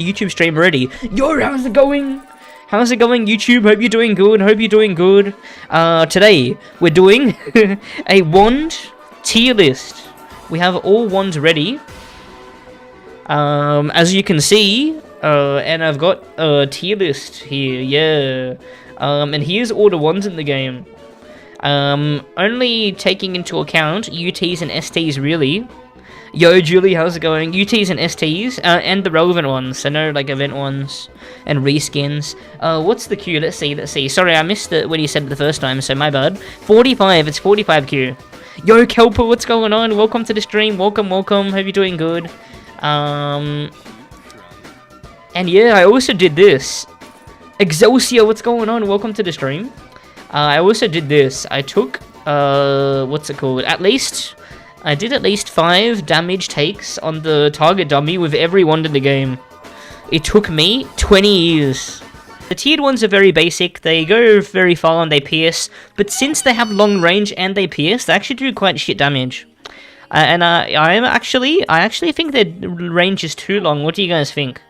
YouTube stream already. Yo, how's it going? How's it going, YouTube? Hope you're doing good. Hope you're doing good. Today we're doing a wand tier list. We have all wands ready. As you can see, and I've got a tier list here. Yeah. And here's all the wands in the game. Only taking into account UTs and STs really. Yo, Julie, how's it going? UTs and STs, and the relevant ones, so no, like, event ones, and reskins. What's the queue? Let's see. Sorry, I missed it when you said it the first time, so my bad. 45, it's 45 queue. Yo, Kelper, what's going on? Welcome to the stream, welcome. Hope you're doing good. And yeah, I also did this. Excelsior, what's going on? Welcome to the stream. I also did this. I took, what's it called? I did at least 5 damage takes on the target dummy with every wand in the game. It took me 20 years. The tiered ones are very basic, they go very far and they pierce, but since they have long range and they pierce, they actually do quite shit damage. And I actually think their range is too long. What do you guys think?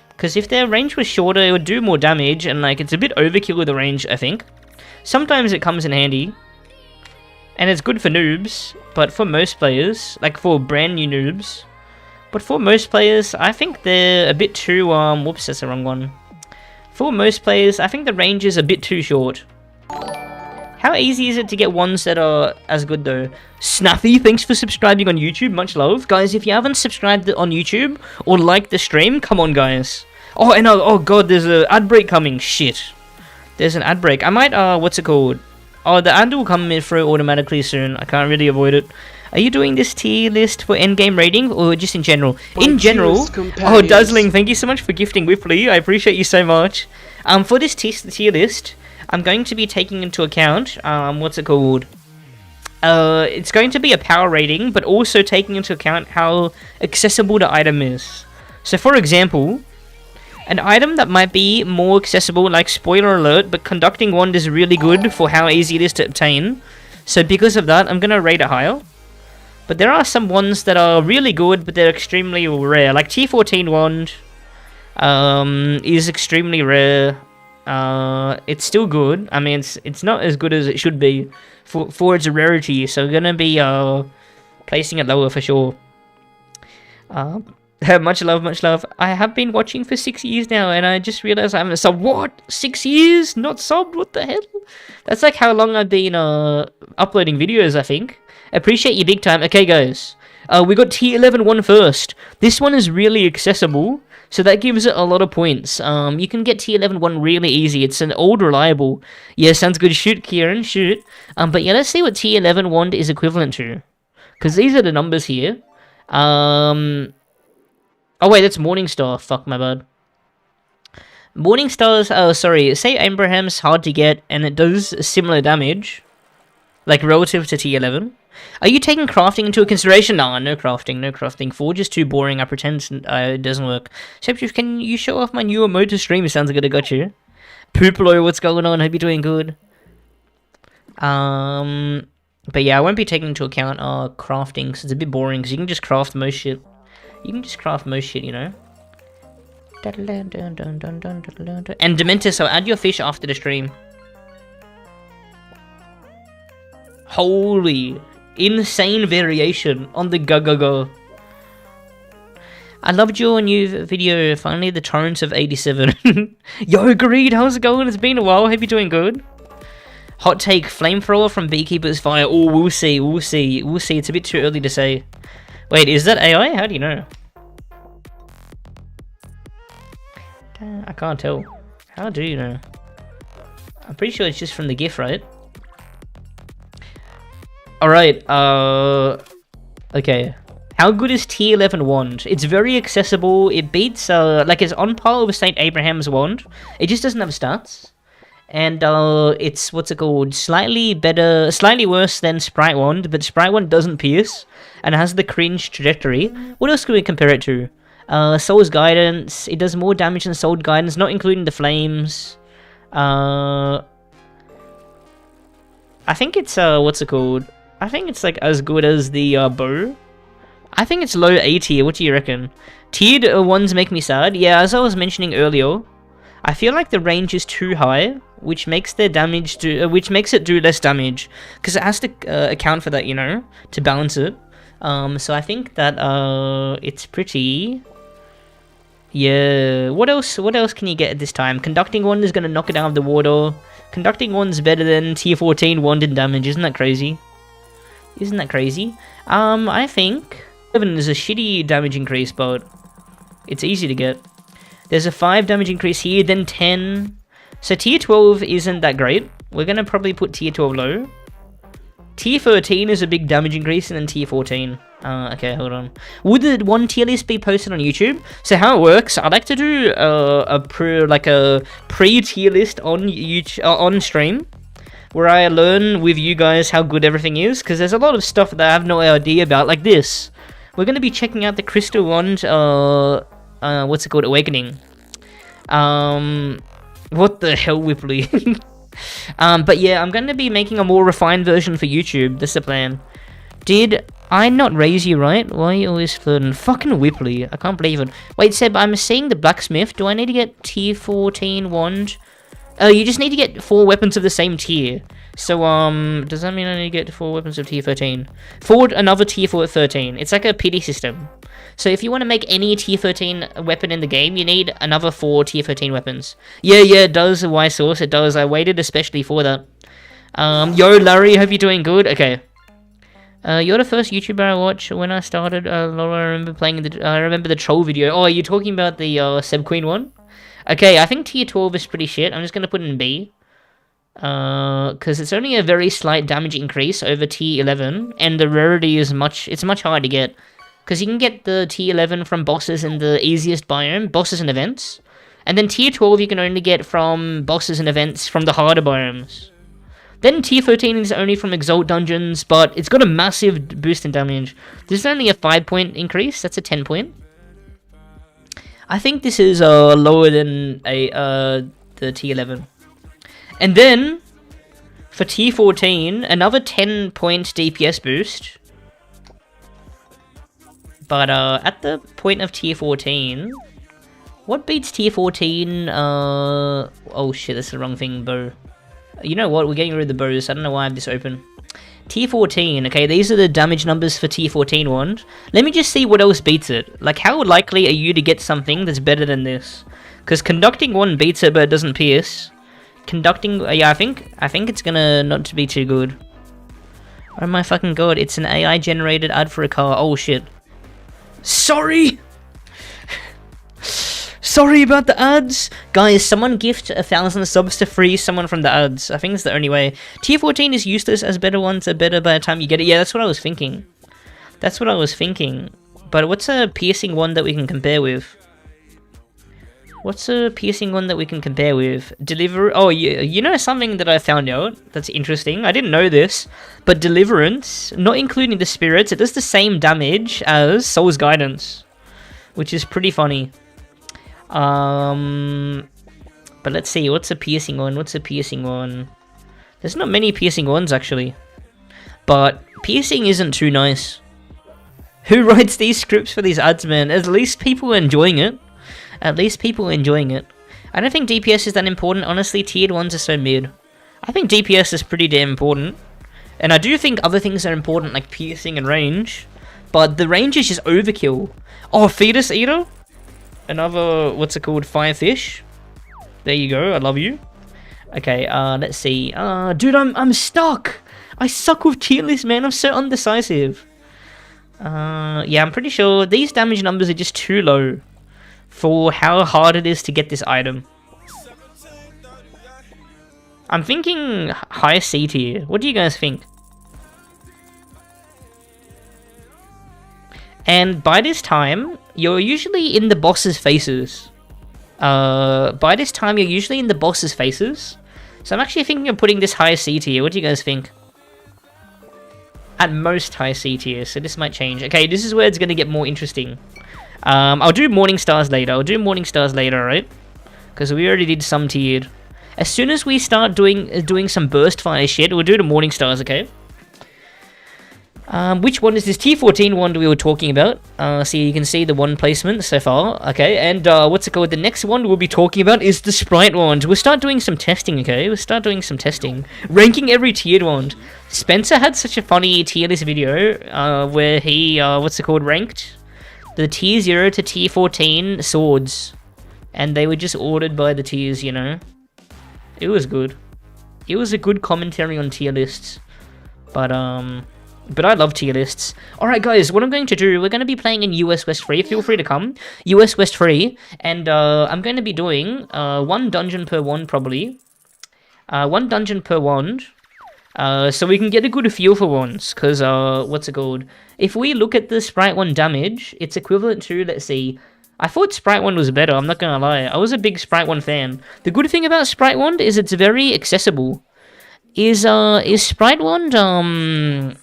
Because if their range was shorter, it would do more damage, and like it's a bit overkill with the range, I think. Sometimes it comes in handy. And it's good for noobs, but for most players, like for brand new noobs, but for most players, I think they're a bit too, whoops, that's the wrong one. For most players, I think the range is a bit too short. How easy is it to get ones that are as good though? Snuffy, thanks for subscribing on YouTube, much love. Guys, if you haven't subscribed on YouTube, or liked the stream, come on guys. Oh, and oh god, there's an ad break coming, shit. There's an ad break. I might, what's it called? Oh, the ad will come in through automatically soon. I can't really avoid it. Are you doing this tier list for endgame rating or just in general? In general. Oh, Dazzling, thank you so much for gifting Whipley. I appreciate you so much. For this tier list, I'm going to be taking into account, what's it called? It's going to be a power rating, but also taking into account how accessible the item is. So, for example, an item that might be more accessible, like spoiler alert, but conducting wand is really good for how easy it is to obtain. So because of that, I'm going to rate it higher. But there are some ones that are really good, but they're extremely rare. Like T14 wand is extremely rare. It's still good. I mean, it's not as good as it should be for its rarity. So I'm going to be placing it lower for sure. Much love. I have been watching for 6 years now, and I just realized I haven't subbed. What? 6 years? Not subbed? What the hell? That's like how long I've been uploading videos, I think. Appreciate you big time. Okay, guys. We got tier 11 one first. This one is really accessible, so that gives it a lot of points. You can get tier 11 one really easy. It's an old reliable. Yeah, sounds good. Shoot, Kieran, shoot. But yeah, let's see what tier 11 wand is equivalent to. Because these are the numbers here. Oh wait, that's Morningstar. Fuck, my bad. Morningstar's, sorry, say Abraham's hard to get, and it does similar damage. Like, relative to T11. Are you taking crafting into consideration? Nah, no crafting. Forge is too boring, I pretend it doesn't work. sebchoof, can you show off my new emote to stream? It sounds like I got you. Pooplo, what's going on? Hope you're doing good. But yeah, I won't be taking into account, crafting, because it's a bit boring, because you can just craft most shit. You know? And Dementis, I'll add your fish after the stream. Holy, insane variation on the go. I loved your new video, finally the torrents of 87. Yo, Greed, how's it going? It's been a while, hope you're doing good. Hot take, flamethrower from Beekeeper's Fire. Oh, we'll see, it's a bit too early to say. Wait, is that AI? How do you know? I can't tell. How do you know? I'm pretty sure it's just from the GIF, right? Alright, okay. How good is tier 11 wand? It's very accessible. It beats, like it's on par with St. Abraham's wand. It just doesn't have stats. And, it's, what's it called? Slightly worse than Sprite wand, but Sprite wand doesn't pierce. And it has the cringe trajectory. What else can we compare it to? Soul's Guidance. It does more damage than Soul's Guidance, not including the flames. I think it's, what's it called? I think it's, like, as good as the, bow. I think it's low A tier. What do you reckon? Tiered ones make me sad. Yeah, as I was mentioning earlier, I feel like the range is too high, which makes their damage do, which makes it do less damage, because it has to account for that, you know, to balance it. So I think that it's pretty. Yeah. What else? What else can you get at this time? Conducting one is gonna knock it out of the water. Conducting one's better than tier 14 wand in damage. Isn't that crazy? Isn't that crazy? I think 7 is a shitty damage increase, but it's easy to get. There's a 5 damage increase here, then 10. So tier 12 isn't that great. We're gonna probably put tier 12 low. Tier 13 is a big damage increase, and then tier 14. Okay, hold on. Would the one tier list be posted on YouTube? So how it works, I like to do a pre-tier list on YouTube, on stream, where I learn with you guys how good everything is, because there's a lot of stuff that I have no idea about, like this. We're going to be checking out the Crystal Wand, what's it called, Awakening. What the hell, Whipley? But yeah, I'm going to be making a more refined version for YouTube, that's the plan. Did I not raise you right? Why are you always flirting? Fucking Whipley, I can't believe it. Wait, Seb, I'm seeing the blacksmith. Do I need to get tier 14 wand? You just need to get 4 weapons of the same tier. So, does that mean I need to get 4 weapons of tier 13? For another tier 13. It's like a pity system. So if you want to make any tier 13 weapon in the game, you need another 4 tier 13 weapons. Yeah, it does, Y-Source, it does. I waited especially for that. Yo, Larry, hope you're doing good. Okay. You're the first YouTuber I watched when I started. I remember playing I remember the troll video. Oh, are you talking about the Seb Queen one? Okay, I think tier 12 is pretty shit. I'm just gonna put it in B. Because it's only a very slight damage increase over tier 11, and the rarity is much higher to get. Because you can get the tier 11 from bosses in the easiest biome, bosses and events. And then tier 12 you can only get from bosses and events from the harder biomes. Then tier 13 is only from Exalt dungeons, but it's got a massive boost in damage. This is only a 5-point increase, that's a 10-point. I think this is lower than the tier 11. And then, for tier 14, another 10-point DPS boost. But at the point of tier 14, what beats tier 14? Oh shit, that's the wrong thing, bow. You know what, we're getting rid of the bows. I don't know why I have this open. Tier 14, okay, these are the damage numbers for tier 14 wand. Let me just see what else beats it. Like, how likely are you to get something that's better than this? Because conducting one beats it, but it doesn't pierce. Conducting, yeah, I think it's gonna not to be too good. Oh my fucking god, it's an AI generated ad for a car. Oh shit. Sorry! Sorry about the ads! Guys, someone gift 1,000 subs to free someone from the ads. I think it's the only way. Tier 14 is useless as better ones are better by the time you get it. Yeah, that's what I was thinking. That's what I was thinking. But what's a piercing one that we can compare with? What's a piercing one that we can compare with? Oh, you know something that I found out that's interesting? I didn't know this, but Deliverance, not including the spirits, it does the same damage as Soul's Guidance, which is pretty funny. But let's see, what's a piercing one? What's a piercing one? There's not many piercing ones, actually. But piercing isn't too nice. Who writes these scripts for these ads, man? At least people are enjoying it. At least people are enjoying it. I don't think DPS is that important. Honestly, tiered ones are so mid. I think DPS is pretty damn important. And I do think other things are important, like piercing and range. But the range is just overkill. Oh, Fetus Eater? Another, what's it called, Firefish? There you go, I love you. Okay, let's see. Dude, I'm stuck! I suck with tier lists, man, I'm so undecisive. Yeah, I'm pretty sure these damage numbers are just too low for how hard it is to get this item. I'm thinking high C tier. What do you guys think? And by this time, you're usually in the boss's faces. By this time, you're usually in the boss's faces. So I'm actually thinking of putting this high C tier. What do you guys think? At most high C tier, so this might change. Okay, this is where it's going to get more interesting. I'll do Morning Stars later. Right? Because we already did some tiered. As soon as we start doing some burst fire shit, we'll do the Morning Stars, okay? Which one is this tier 14 one we were talking about? So you can see the one placement so far. Okay, and what's it called? The next one we'll be talking about is the Sprite wand. We'll start doing some testing, okay? We'll start doing some testing. Ranking every tiered wand. Spencer had such a funny tier list video where he, ranked the tier 0 to tier 14 swords. And they were just ordered by the tiers, you know? It was good. It was a good commentary on tier lists. But I love tier lists. Alright guys, what I'm going to do, we're going to be playing in US West Free. Feel free to come. US West Free. And I'm going to be doing 1 dungeon per wand probably. 1 dungeon per wand. So we can get a good feel for wands. Because, what's it called? If we look at the Sprite wand damage, it's equivalent to, let's see. I thought Sprite wand was better, I'm not going to lie. I was a big Sprite wand fan. The good thing about Sprite wand is it's very accessible. Is Sprite wand,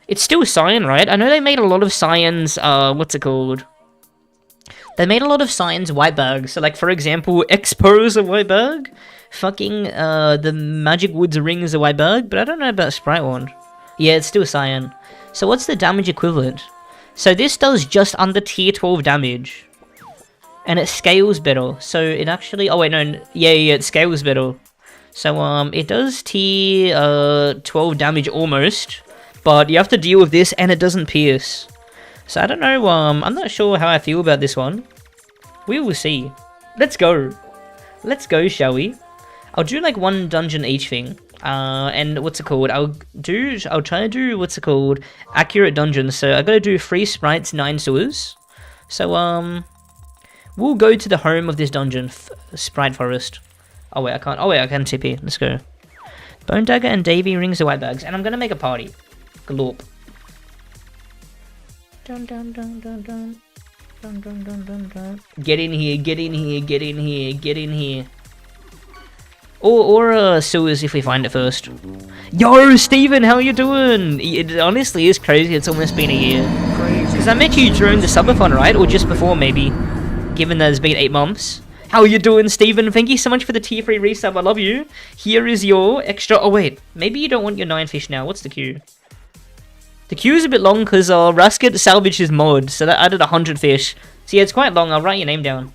it's still Cyan, right? I know they made a lot of Cyans, what's it called? They made a lot of Cyans white bags. So, like, for example, Expo is a white bag. Fucking, the Magic Woods ring is a white bag. But I don't know about Sprite wand. Yeah, it's still Cyan. So what's the damage equivalent? So this does just under tier 12 damage. And it scales better. So it actually... Oh, wait, no. Yeah, it scales better. So, it does tier, 12 damage almost. But you have to deal with this, and it doesn't pierce. So I don't know, I'm not sure how I feel about this one. We will see. Let's go. Let's go, shall we? I'll do like 1 dungeon each thing. And what's it called? I'll try to do, what's it called? Accurate dungeons. So I gotta do 3 sprites, 9 sewers. So, we'll go to the home of this dungeon, Sprite Forest. Oh wait, I can't. Oh wait, I can TP. Let's go. Bone Dagger and Davy rings the white bags. And I'm gonna make a party. Glorp. Dun dun dun dun dun. Dun dun dun dun dun. Get in here, get in here, get in here, get in here. Or sewers if we find it first. Yo, Steven, how you doing? It honestly is crazy, it's almost been a year. Because I met you during the subathon, right? Or just before, maybe. Given that it's been 8 months. How you doing, Steven? Thank you so much for the tier 3 resub, I love you. Here is your extra... Oh wait, maybe you don't want your 9 fish now, what's the queue? The queue is a bit long because Rasket salvaged his mod, so that added 100 fish. So yeah, it's quite long, I'll write your name down.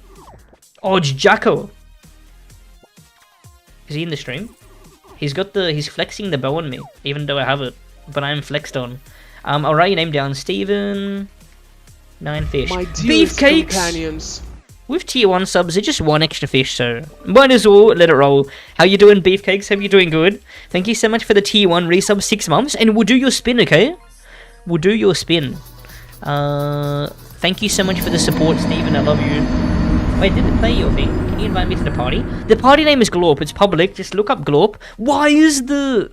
Oh, it's Jacko. Is he in the stream? He's flexing the bow on me, even though I have it. But I'm flexed on. I'll write your name down. Steven. 9 fish. My dearest Beefcakes! companions. With tier 1 subs, it's just 1 extra fish, so might as well let it roll. How you doing, Beefcakes? Hope you're doing good. Thank you so much for the tier 1 resub 6 months, and we'll do your spin, okay? We'll do your spin. Thank you so much for the support, Steven. I love you. Wait, did it play your thing? Can you invite me to the party? The party name is Glorp. It's public. Just look up Glorp. Why is the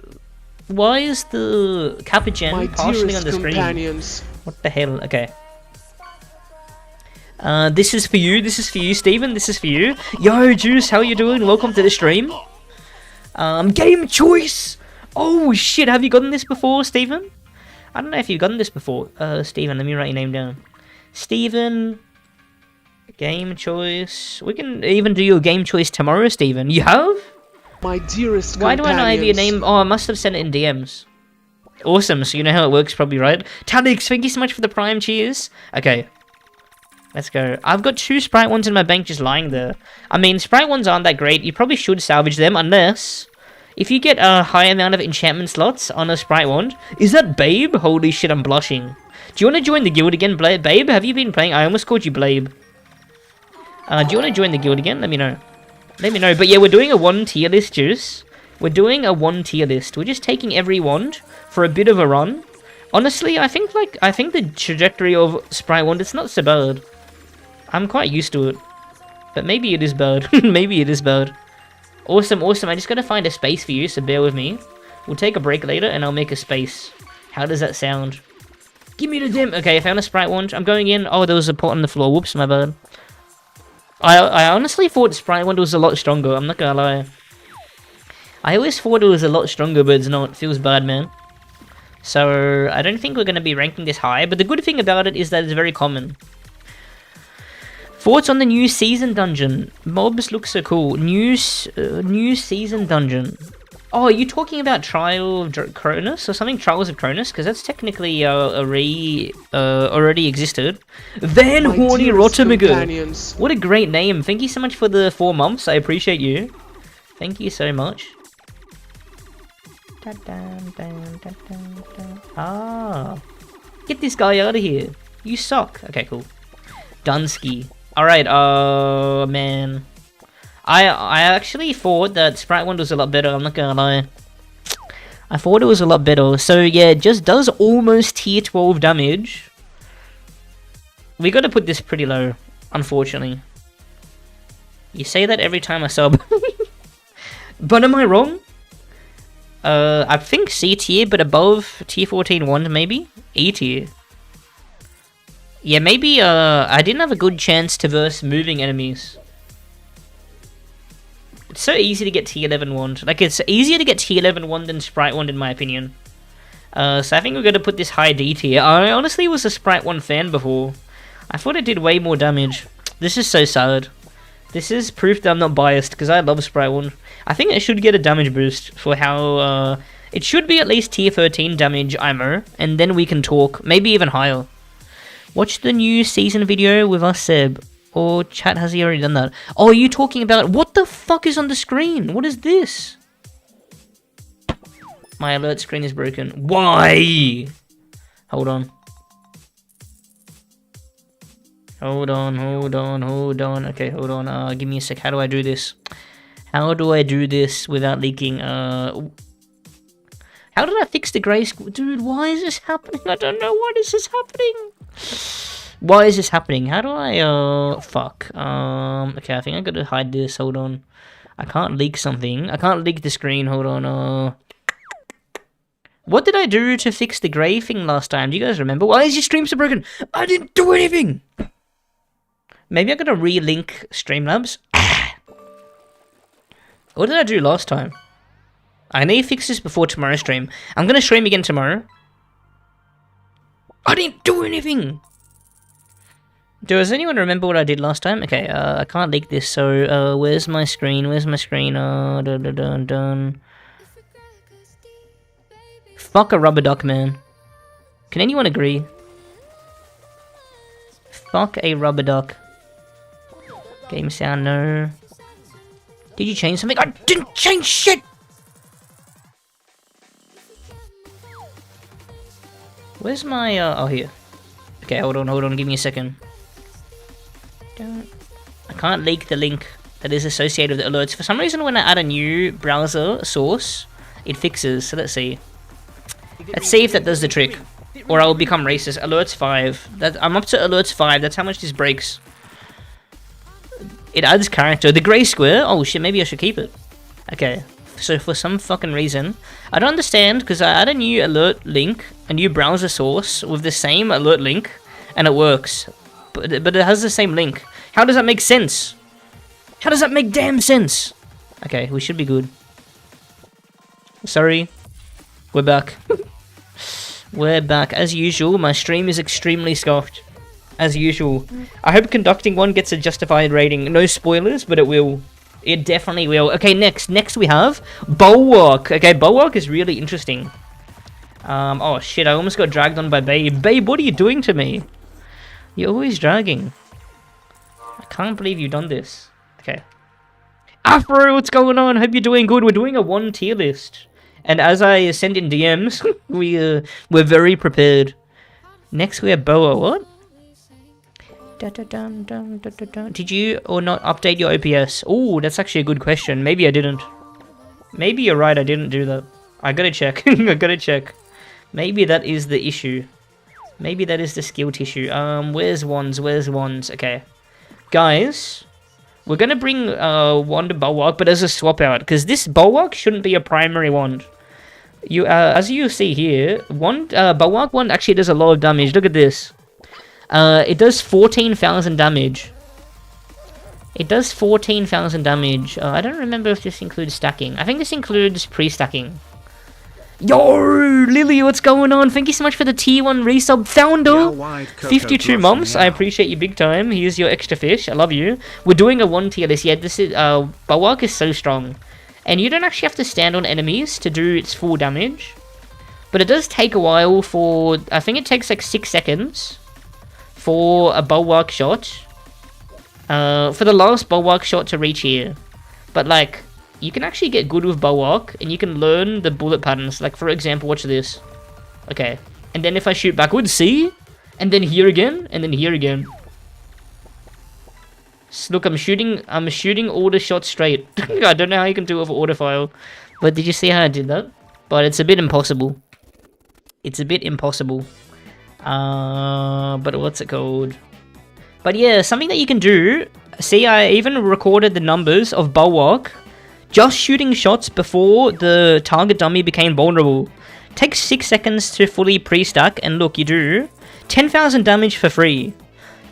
Capuchin partially on the screen? Companions. What the hell? Okay. This is for you. This is for you, Steven. This is for you. Yo, Juice, how you doing? Welcome to the stream. Game choice. Oh shit! Have you gotten this before, Steven? I don't know if you've gotten this before. Steven, let me write your name down. Steven. Game choice. We can even do your game choice tomorrow, Steven. You have? My dearest Why do I not have your companions. name? Oh, I must have sent it in DMs. Awesome, so you know how it works probably, right? Talix, thank you so much for the prime cheers. Okay. Let's go. I've got 2 Sprite ones in my bank just lying there. I mean, Sprite ones aren't that great. You probably should salvage them unless... If you get a high amount of enchantment slots on a Sprite wand... Is that Babe? Holy shit, I'm blushing. Do you want to join the guild again, Babe? Have you been playing? I almost called you Blabe. Do you want to join the guild again? Let me know. Let me know. But yeah, we're doing a 1 tier list, Juice. We're doing a 1 tier list. We're just taking every wand for a bit of a run. Honestly, I think the trajectory of Sprite wand, it's not so bad. I'm quite used to it. But maybe it is bad. Maybe it is bad. Awesome, awesome. I just gotta find a space for you, so bear with me. We'll take a break later and I'll make a space. How does that sound? Give me the dim. Okay, I found a Sprite wand. I'm going in. Oh, there was a pot on the floor. Whoops, my bad. I honestly thought Sprite wand was a lot stronger. I'm not gonna lie. I always thought it was a lot stronger, but it's not. It feels bad, man. So, I don't think we're gonna be ranking this high, but the good thing about it is that it's very common. Thoughts on the new season dungeon? Mobs look so cool. New season dungeon. Oh, are you talking about Trial of Cronus or something? Trials of Cronus? Because that's technically already existed. Van Horny RotMG. What a great name. Thank you so much for the 4 months. I appreciate you. Thank you so much. Ah. Get this guy out of here. You suck. Okay, cool. Dunsky. Alright, man. I actually thought that Sprite 1 was a lot better, I'm not gonna lie. I thought it was a lot better. So yeah, it just does almost tier 12 damage. We gotta put this pretty low, unfortunately. You say that every time I sub. But am I wrong? I think C tier, but above tier 14 1 maybe? E tier. Yeah, maybe I didn't have a good chance to verse moving enemies. It's so easy to get tier 11 wand. Like, it's easier to get tier 11 wand than Sprite wand in my opinion. So I think we're going to put this high D tier. I honestly was a Sprite 1 fan before. I thought it did way more damage. This is so sad. This is proof that I'm not biased, because I love Sprite 1. I think it should get a damage boost for how... it should be at least tier 13 damage IMO, and then we can talk. Maybe even higher. Watch the new season video with us, Seb. Or chat, has he already done that? Oh, are you talking about... What the fuck is on the screen? What is this? My alert screen is broken. Why? Hold on. Hold on. Okay, hold on. Give me a sec. How do I do this? How do I do this without leaking? How did I fix the grey screen? Dude, why is this happening? I don't know. Why is this happening? Why is this happening? How do I, fuck. Okay, I think I gotta hide this. Hold on. I can't leak something. I can't leak the screen. Hold on. What did I do to fix the grey thing last time? Do you guys remember? Why is your stream so broken? I didn't do anything! Maybe I gotta re-link Streamlabs. What did I do last time? I need to fix this before tomorrow's stream. I'm gonna stream again tomorrow. I didn't do anything! Does anyone remember what I did last time? Okay, I can't leak this, so, where's my screen? Dun. Fuck a rubber duck, man. Can anyone agree? Fuck a rubber duck. Game sound, no. Did you change something? I didn't change shit! Where's my, oh, here. Okay, hold on, give me a second. I can't leak the link that is associated with the alerts. For some reason, when I add a new browser source, it fixes. So let's see. Let's see if that does the trick. Or I'll become racist. Alerts 5. I'm up to alerts 5. That's how much this breaks. It adds character. The grey square? Oh shit, maybe I should keep it. Okay. So for some fucking reason, I don't understand, because I add a new alert link, a new browser source with the same alert link, and it works. But it has the same link. How does that make sense? How does that make damn sense? Okay, we should be good. Sorry. We're back. We're back. As usual, my stream is extremely scuffed. As usual. I hope conducting one gets a justified rating. No spoilers, but it will. It definitely will. Okay, next we have Bulwark. Okay, Bulwark is really interesting. Oh shit, I almost got dragged on by Babe. Babe, what are you doing to me? You're always dragging. I can't believe you've done this. Okay. Afro, what's going on? Hope you're doing good. We're doing a 1 tier list. And as I send in DMs, we're very prepared. Next we have Boa. What? Did you or not update your OPS? Oh, that's actually a good question. Maybe I didn't. Maybe you're right, I didn't do that. I gotta check. I gotta check. Maybe that is the issue. Maybe that is the skill tissue. Where's wands? Okay. Guys, we're gonna bring wand Bulwark, but as a swap out, because this Bulwark shouldn't be a primary wand. You as you see here, Bulwark wand actually does a lot of damage. Look at this. It does 14,000 damage. It does 14,000 damage. I don't remember if this includes stacking. I think this includes pre-stacking. Yo, Lily, what's going on? Thank you so much for the T1 resub. Founder, 52 months. I appreciate you big time. Here's your extra fish. I love you. We're doing a 1 tier list. Yeah, this is Bulwark is so strong. And you don't actually have to stand on enemies to do its full damage. But it does take a while for... I think it takes like 6 seconds for a Bulwark shot. For the last Bulwark shot to reach here. But like, you can actually get good with Bulwark, and you can learn the bullet patterns. Like, for example, watch this. Okay. And then if I shoot backwards, see? And then here again, and then here again. Look, I'm shooting all the shots straight. I don't know how you can do it with autofile. But did you see how I did that? But it's a bit impossible. It's a bit impossible. But what's it called? But yeah, something that you can do. See, I even recorded the numbers of Bulwark. Just shooting shots before the target dummy became vulnerable. Takes 6 seconds to fully pre-stack. And look, you do 10,000 damage for free.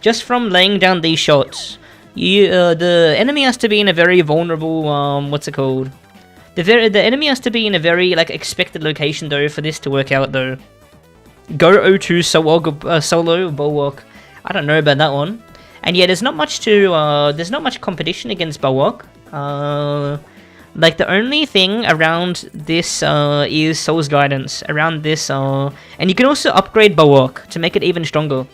Just from laying down these shots. The enemy has to be in a very vulnerable, what's it called? The enemy has to be in a very, like, expected location, though, for this to work out, though. Go O2 solo Bulwark. I don't know about that one. And yeah, there's not much competition against Bulwark. Like, the only thing around this, is Soul's Guidance. Around this, and you can also upgrade Bulwark to make it even stronger.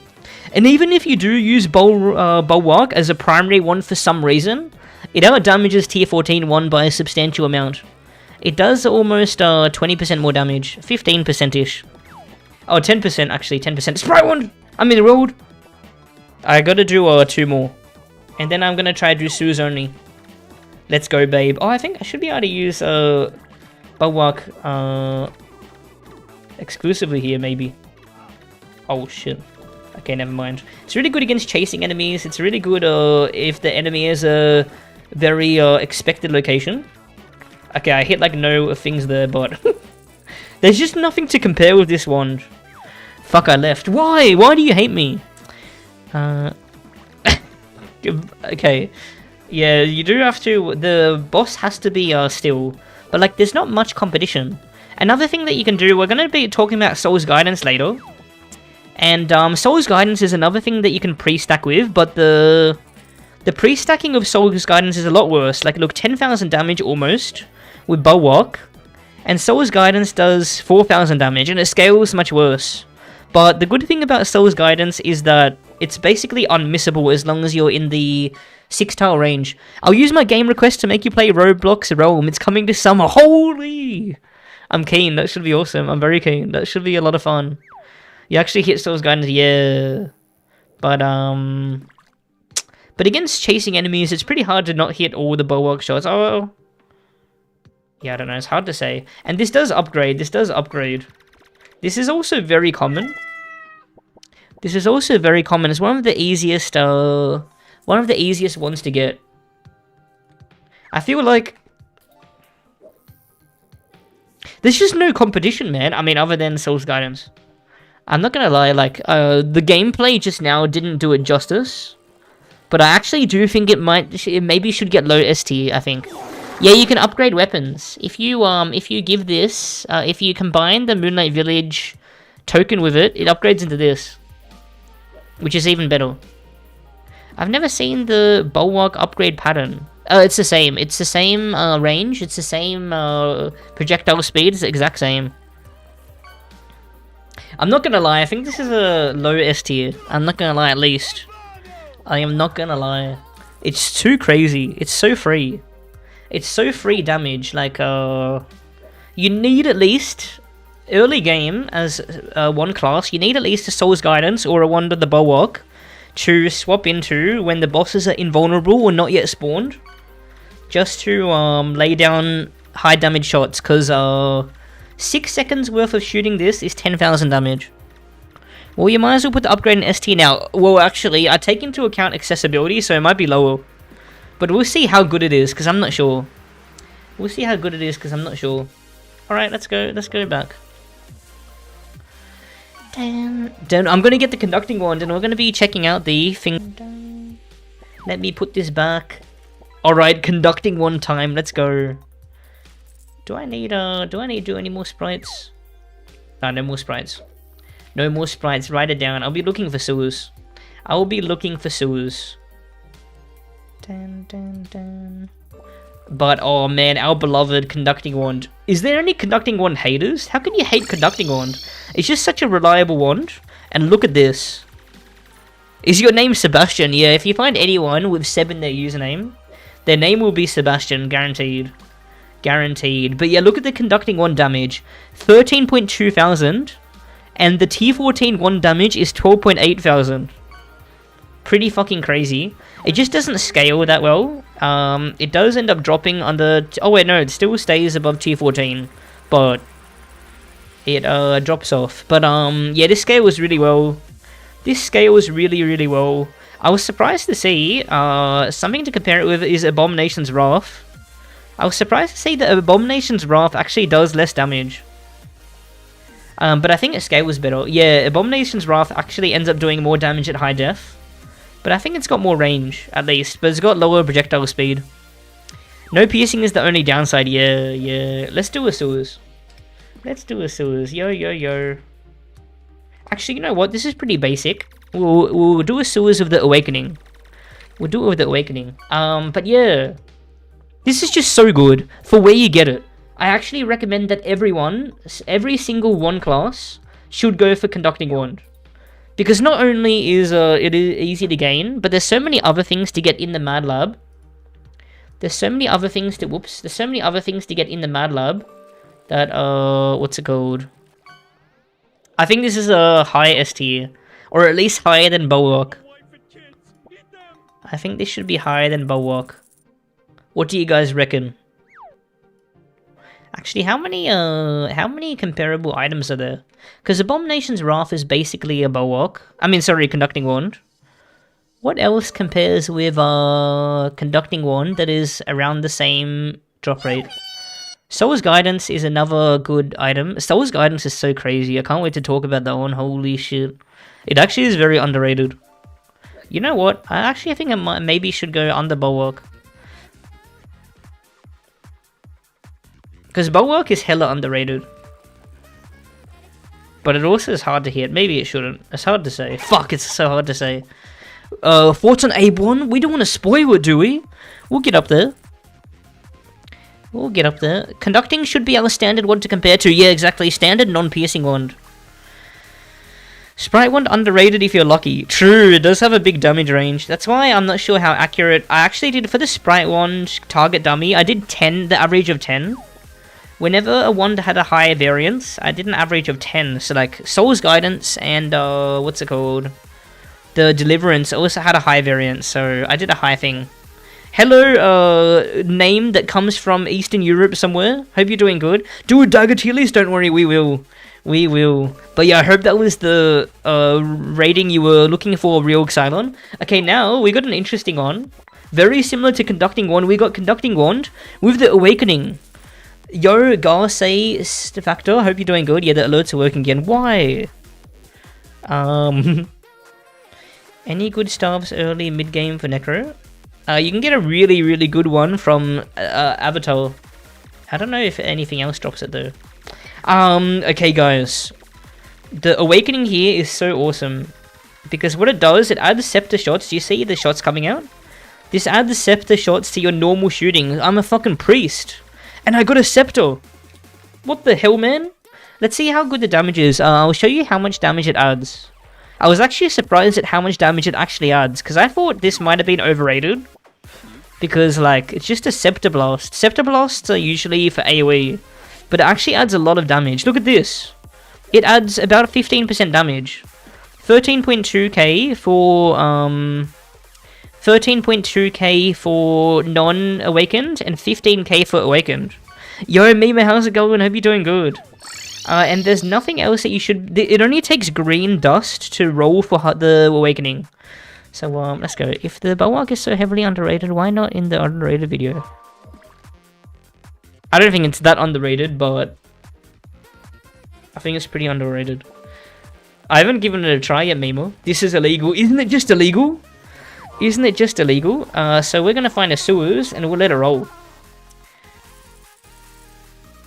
And even if you do use Bulwark as a primary one for some reason, it outdamages tier 14 one by a substantial amount. It does almost 20% more damage, 15%-ish. Oh, 10% actually, 10%. Sprite one! I'm in the road! I gotta do 2 more. And then I'm gonna try to do Sue's only. Let's go, babe. Oh, I think I should be able to use Bulwark exclusively here, maybe. Oh, shit. Okay, never mind. It's really good against chasing enemies. It's really good if the enemy is a very expected location. Okay, I hit like no things there, but there's just nothing to compare with this wand. Fuck, I left. Why? Why do you hate me? Okay. Yeah, you do have to... The boss has to be still. But like, there's not much competition. Another thing that you can do... We're going to be talking about Soul's Guidance later. And Soul's Guidance is another thing that you can pre-stack with, but the pre-stacking of Soul's Guidance is a lot worse. Like, look, 10,000 damage almost with Bulwark, and Soul's Guidance does 4,000 damage, and it scales much worse. But the good thing about Soul's Guidance is that it's basically unmissable as long as you're in the 6-tile range. I'll use my game request to make you play Roblox Realm. It's coming this summer. Holy! I'm keen. That should be awesome. I'm very keen. That should be a lot of fun. You actually hit Soul's Guidance, yeah. But against chasing enemies, it's pretty hard to not hit all the Bulwark shots. Oh, yeah, I don't know. It's hard to say. And this does upgrade. This does upgrade. This is also very common. This is also very common. It's one of the easiest ones to get. I feel like there's just no competition, man. I mean, other than Soul's Guidance. I'm not gonna lie, like, the gameplay just now didn't do it justice. But I actually do think it maybe should get low ST, I think. Yeah, you can upgrade weapons. If you give this, if you combine the Moonlight Village token with it, it upgrades into this. Which is even better. I've never seen the Bulwark upgrade pattern. It's the same. It's the same range. It's the same projectile speed. It's the exact same. I'm not gonna lie, I think this is a low S tier. I'm not gonna lie, at least. I am not gonna lie. It's too crazy. It's so free. It's so free damage. Like, you need at least, early game, as one class, you need at least a Soul's Guidance or a Wand of the Bulwark to swap into when the bosses are invulnerable or not yet spawned. Just to lay down high damage shots, because 6 seconds worth of shooting this is 10,000 damage. Well, you might as well put the upgrade in ST now. Well, actually, I take into account accessibility, so it might be lower. But we'll see how good it is, because I'm not sure. We'll see how good it is, because I'm not sure. Alright, let's go back. I'm going to get the conducting wand, and we're going to be checking out the thing. Let me put this back. Alright, conducting wand time, let's go. Do I need to do any more sprites? No more sprites. No more sprites, write it down. I'll be looking for sewers. I will be looking for sewers. But oh man, our beloved Conducting Wand. Is there any Conducting Wand haters? How can you hate Conducting Wand? It's just such a reliable wand. And look at this. Is your name Sebastian? Yeah, if you find anyone with Seb in their username, their name will be Sebastian, guaranteed. Guaranteed. But yeah, look at the Conducting Wand damage. 13.2 thousand. And the T14 wand damage is 12.8 thousand. Pretty fucking crazy. It just doesn't scale that well. It does end up dropping under... Oh wait, no, it still stays above T14. But it drops off. But yeah, this scales really well. This scales really, really well. I was surprised to see something to compare it with is Abomination's Wrath. I was surprised to see that Abomination's Wrath actually does less damage. But I think it scales better. Yeah, Abomination's Wrath actually ends up doing more damage at high def. But I think it's got more range, at least. But it's got lower projectile speed. No piercing is the only downside. Yeah, yeah. Let's do a sewers. Let's do a sewers. Yo, yo, yo. Actually, you know what? This is pretty basic. We'll do a sewers of the Awakening. We'll do it with the Awakening. But yeah. This is just so good for where you get it. I actually recommend that every single wand class should go for Conducting Wand. Because not only is it easy to gain, but there's so many other things to get in the Mad Lab. There's so many other things to... Whoops. There's so many other things to get in the Mad Lab that, what's it called? I think this is a high S tier. Or at least higher than Bulwark. I think this should be higher than Bulwark. What do you guys reckon? Actually, how many comparable items are there? Because Abomination's Wrath is basically a Bulwark. I mean, sorry, Conducting Wand. What else compares with Conducting Wand that is around the same drop rate? Soul's Guidance is another good item. Soul's Guidance is so crazy. I can't wait to talk about that one. Holy shit. It actually is very underrated. You know what? I think I maybe should go under Bulwark. Because Bulwark is hella underrated. But it also is hard to hit. Maybe it shouldn't. It's hard to say. Fuck, it's so hard to say. Thoughts on A1? We don't want to spoil it, do we? We'll get up there. We'll get up there. Conducting should be our standard wand to compare to. Yeah, exactly. Standard non-piercing wand. Sprite wand underrated if you're lucky. True, it does have a big damage range. That's why I'm not sure how accurate. I actually did, for the Sprite wand target dummy, I did 10, the average of 10. Whenever a wand had a higher variance, I did an average of 10. So like Soul's Guidance and what's it called? The Deliverance also had a high variance, so I did a high thing. Hello, name that comes from Eastern Europe somewhere. Hope you're doing good. Dude, Dagger Tier List, don't worry, we will. We will. But yeah, I hope that was the rating you were looking for, Real Xylon. Okay, now we got an interesting one. Very similar to Conducting Wand, we got Conducting Wand with the Awakening. Yo, Garce Factor, hope you're doing good. Yeah, the alerts are working again. Why? Any good staffs early mid-game for Necro? You can get a really, really good one from Avatar. I don't know if anything else drops it though. Okay guys. The Awakening here is so awesome. Because what it does, it adds scepter shots. Do you see the shots coming out? This adds scepter shots to your normal shooting. I'm a fucking priest. And I got a scepter. What the hell, man? Let's see how good the damage is. I'll show you how much damage it adds. I was actually surprised at how much damage it actually adds. Because I thought this might have been overrated. Because, like, it's just a Scepter Blast. Scepter Blasts are usually for AoE. But it actually adds a lot of damage. Look at this. It adds about 15% damage. 13.2k for, 13.2k for non-awakened and 15k for awakened. Yo, Mima, how's it going? Hope you're doing good. And there's nothing else that you should... It only takes green dust to roll for the awakening. So, let's go. If the Bulwark is so heavily underrated, why not in the underrated video? I don't think it's that underrated, but... I think it's pretty underrated. I haven't given it a try yet, Mimo. This is illegal. Isn't it just illegal? Isn't it just illegal? So we're gonna find a sewers and we'll let it roll.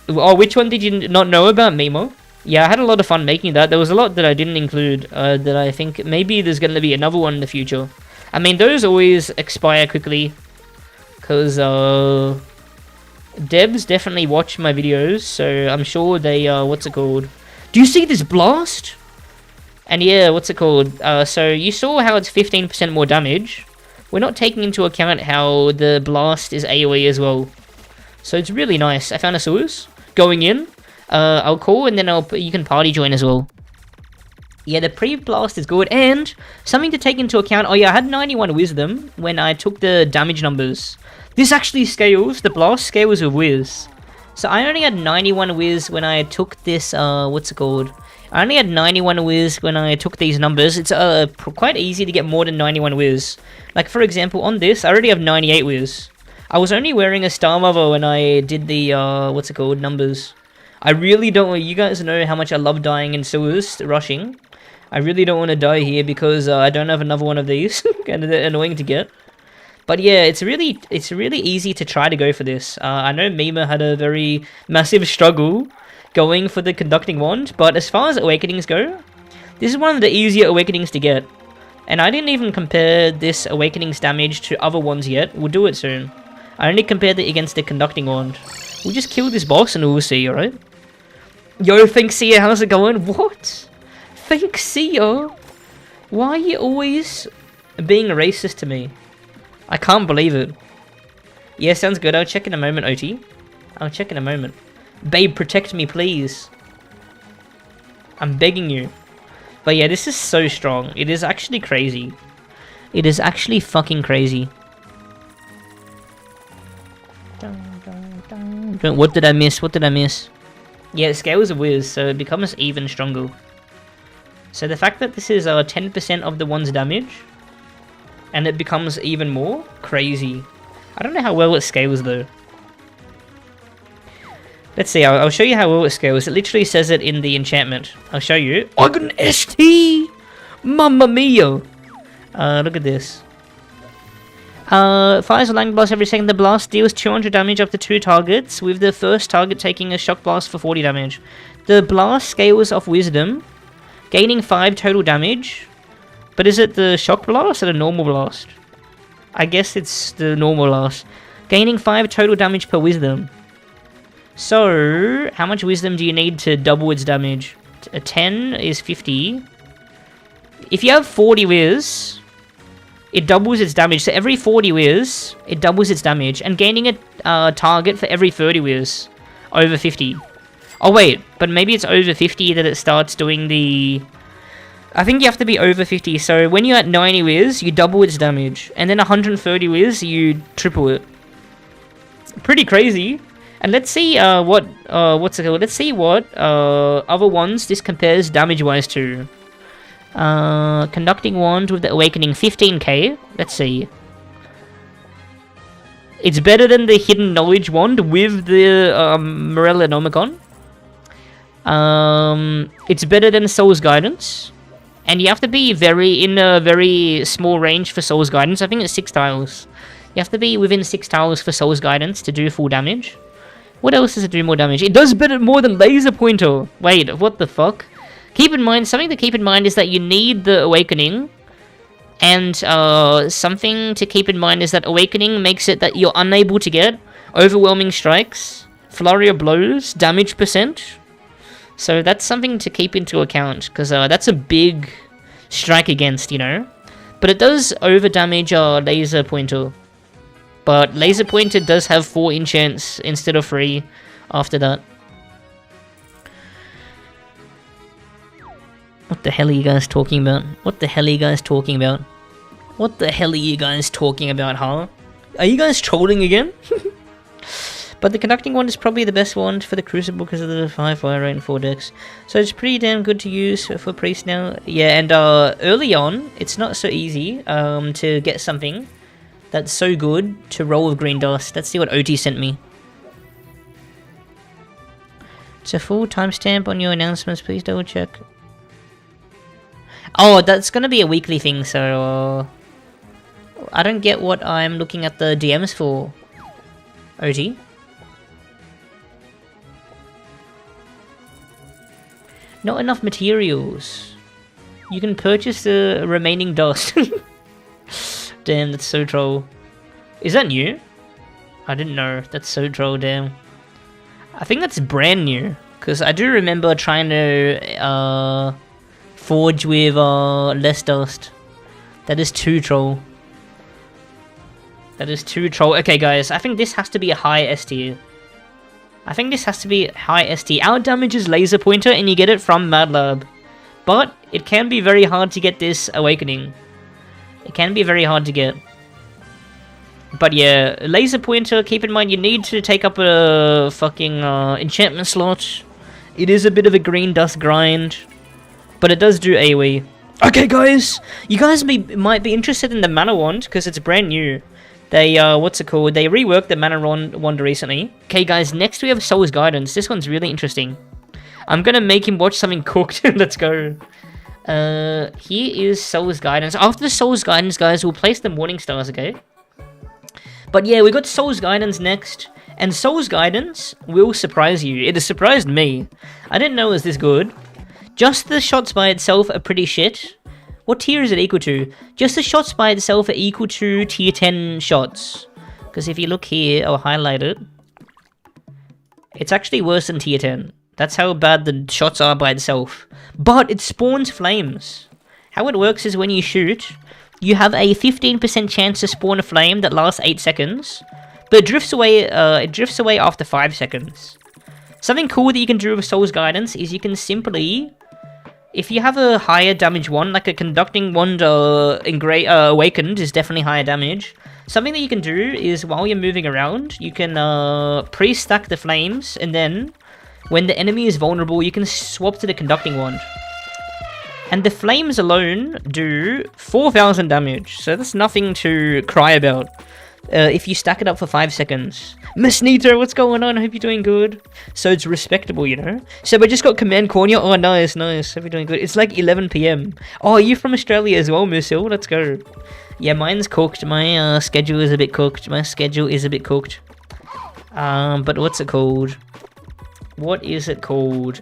Oh, which one did you not know about, Mimo? Yeah, I had a lot of fun making that. There was a lot that I didn't include, that I think maybe there's gonna be another one in the future. I mean, those always expire quickly. Because, Devs definitely watch my videos, so I'm sure they, what's it called? Do you see this blast? And yeah, what's it called? So you saw how it's 15% more damage. We're not taking into account how the blast is AoE as well. So it's really nice. I found a sewers. Going in. I'll call and then you can party join as well. Yeah, the pre-blast is good. And something to take into account. Oh yeah, I had 91 wisdom when I took the damage numbers. This actually scales. The blast scales with whiz. So I only had 91 whiz when I took this, what's it called? I only had 91 whiz when I took these numbers. It's quite easy to get more than 91 whiz. Like for example, on this, I already have 98 whiz. I was only wearing a Star Mother when I did the, what's it called, numbers. I really don't want, you guys know how much I love dying in sewers, rushing. I really don't want to die here because I don't have another one of these. And they're annoying to get. But yeah, it's really easy to try to go for this. I know Mima had a very massive struggle going for the conducting wand, but as far as awakenings go, this is one of the easier awakenings to get. And I didn't even compare this awakenings damage to other ones yet. We'll do it soon. I only compared it against the conducting wand. We'll just kill this boss and we'll see, alright? Yo, Thanksia, how's it going? What? Thanksia? Why are you always being racist to me? I can't believe it. Yeah, sounds good. I'll check in a moment, OT. I'll check in a moment. Babe, protect me, please. I'm begging you. But yeah, this is so strong. It is actually crazy. It is actually fucking crazy. What did I miss? What did I miss? Yeah, it scales a whiz, so it becomes even stronger. So the fact that this is 10% of the one's damage, and it becomes even more, crazy. I don't know how well it scales though. Let's see, I'll show you how well it scales. It literally says it in the enchantment. I'll show you. I got an ST! Mamma mia! Look at this. Fires a lightning blast every second. The blast deals 200 damage up to 2 targets, with the first target taking a shock blast for 40 damage. The blast scales off wisdom, gaining 5 total damage. But is it the shock blast or the normal blast? I guess it's the normal blast. Gaining 5 total damage per wisdom. So, how much wisdom do you need to double its damage? A 10 is 50. If you have 40 whiz, it doubles its damage. So every 40 whiz, it doubles its damage. And gaining a target for every 30 whiz. Over 50. Oh wait, but maybe it's over 50 that it starts doing the... I think you have to be over 50. So when you're at 90 whiz, you double its damage. And then 130 whiz, you triple it. Pretty crazy. And let's see what's it called? Let's see what other ones this compares damage-wise to. Conducting wand with the awakening, 15k. Let's see. It's better than the hidden knowledge wand with the Morellonomicon. It's better than Soul's Guidance. And you have to be in a very small range for Soul's Guidance. I think it's 6 tiles. You have to be within 6 tiles for Soul's Guidance to do full damage. What else does it do more damage? It does better more than Laser Pointer. Wait, what the fuck? Keep in mind, something to keep in mind is that you need the Awakening. And something to keep in mind is that Awakening makes it that you're unable to get Overwhelming Strikes, Flurry of Blows, Damage percent. So that's something to keep into account, because that's a big strike against, you know. But it does over-damage Laser Pointer. But Laser Pointer does have 4 enchants instead of 3 after that. What the hell are you guys talking about? What the hell are you guys talking about? What the hell are you guys talking about, huh? Are you guys trolling again? But the conducting wand is probably the best wand for the Crucible because of the 5 fire rate and 4 decks. So it's pretty damn good to use for priest now. Yeah, and early on, it's not so easy to get something that's so good to roll with green dust. Let's see what OT sent me. It's a full timestamp on your announcements. Please double check. Oh, that's gonna be a weekly thing, so I don't get what I'm looking at the DMs for. OT. Not enough materials. You can purchase the remaining dust. Damn, that's so troll. Is that new? I didn't know. That's so troll, damn. I think that's brand new. Because I do remember trying to forge with less dust. That is too troll. That is too troll. Okay, guys, I think this has to be a high S tier. I think this has to be high S tier. Our damage is laser pointer, and you get it from Mad Lab. But it can be very hard to get this awakening. It can be very hard to get. But yeah, laser pointer, keep in mind you need to take up a fucking enchantment slot. It is a bit of a green dust grind, but it does do AoE. Okay guys, you guys might be interested in the mana wand, because it's brand new. They, what's it called? They reworked the mana wand recently. Okay guys, next we have Soul's Guidance. This one's really interesting. I'm gonna make him watch something cooked. Let's go. Here is Soul's Guidance. After the Soul's Guidance, guys, we'll place the Morning Stars, okay? But yeah, we got Soul's Guidance next. And Soul's Guidance will surprise you. It has surprised me. I didn't know it was this good. Just the shots by itself are pretty shit. What tier is it equal to? Just the shots by itself are equal to tier 10 shots. Because if you look here, I'll highlight it. It's actually worse than tier 10. That's how bad the shots are by itself. But it spawns flames. How it works is when you shoot, you have a 15% chance to spawn a flame that lasts 8 seconds. But it drifts away after 5 seconds. Something cool that you can do with Soul's Guidance is you can simply, if you have a higher damage wand, like a conducting wand awakened is definitely higher damage. Something that you can do is while you're moving around, you can pre-stack the flames, and then when the enemy is vulnerable, you can swap to the conducting wand. And the flames alone do 4,000 damage, so that's nothing to cry about. If you stack it up for 5 seconds. Miss Nito, what's going on? I hope you're doing good. So it's respectable, you know? So we just got Command Cornea. Oh, nice, nice. Hope you're doing good. It's like 11 PM. Oh, are you from Australia as well, Miss Hill? Let's go. Yeah, mine's cooked. My schedule is a bit cooked. But what's it called? What is it called?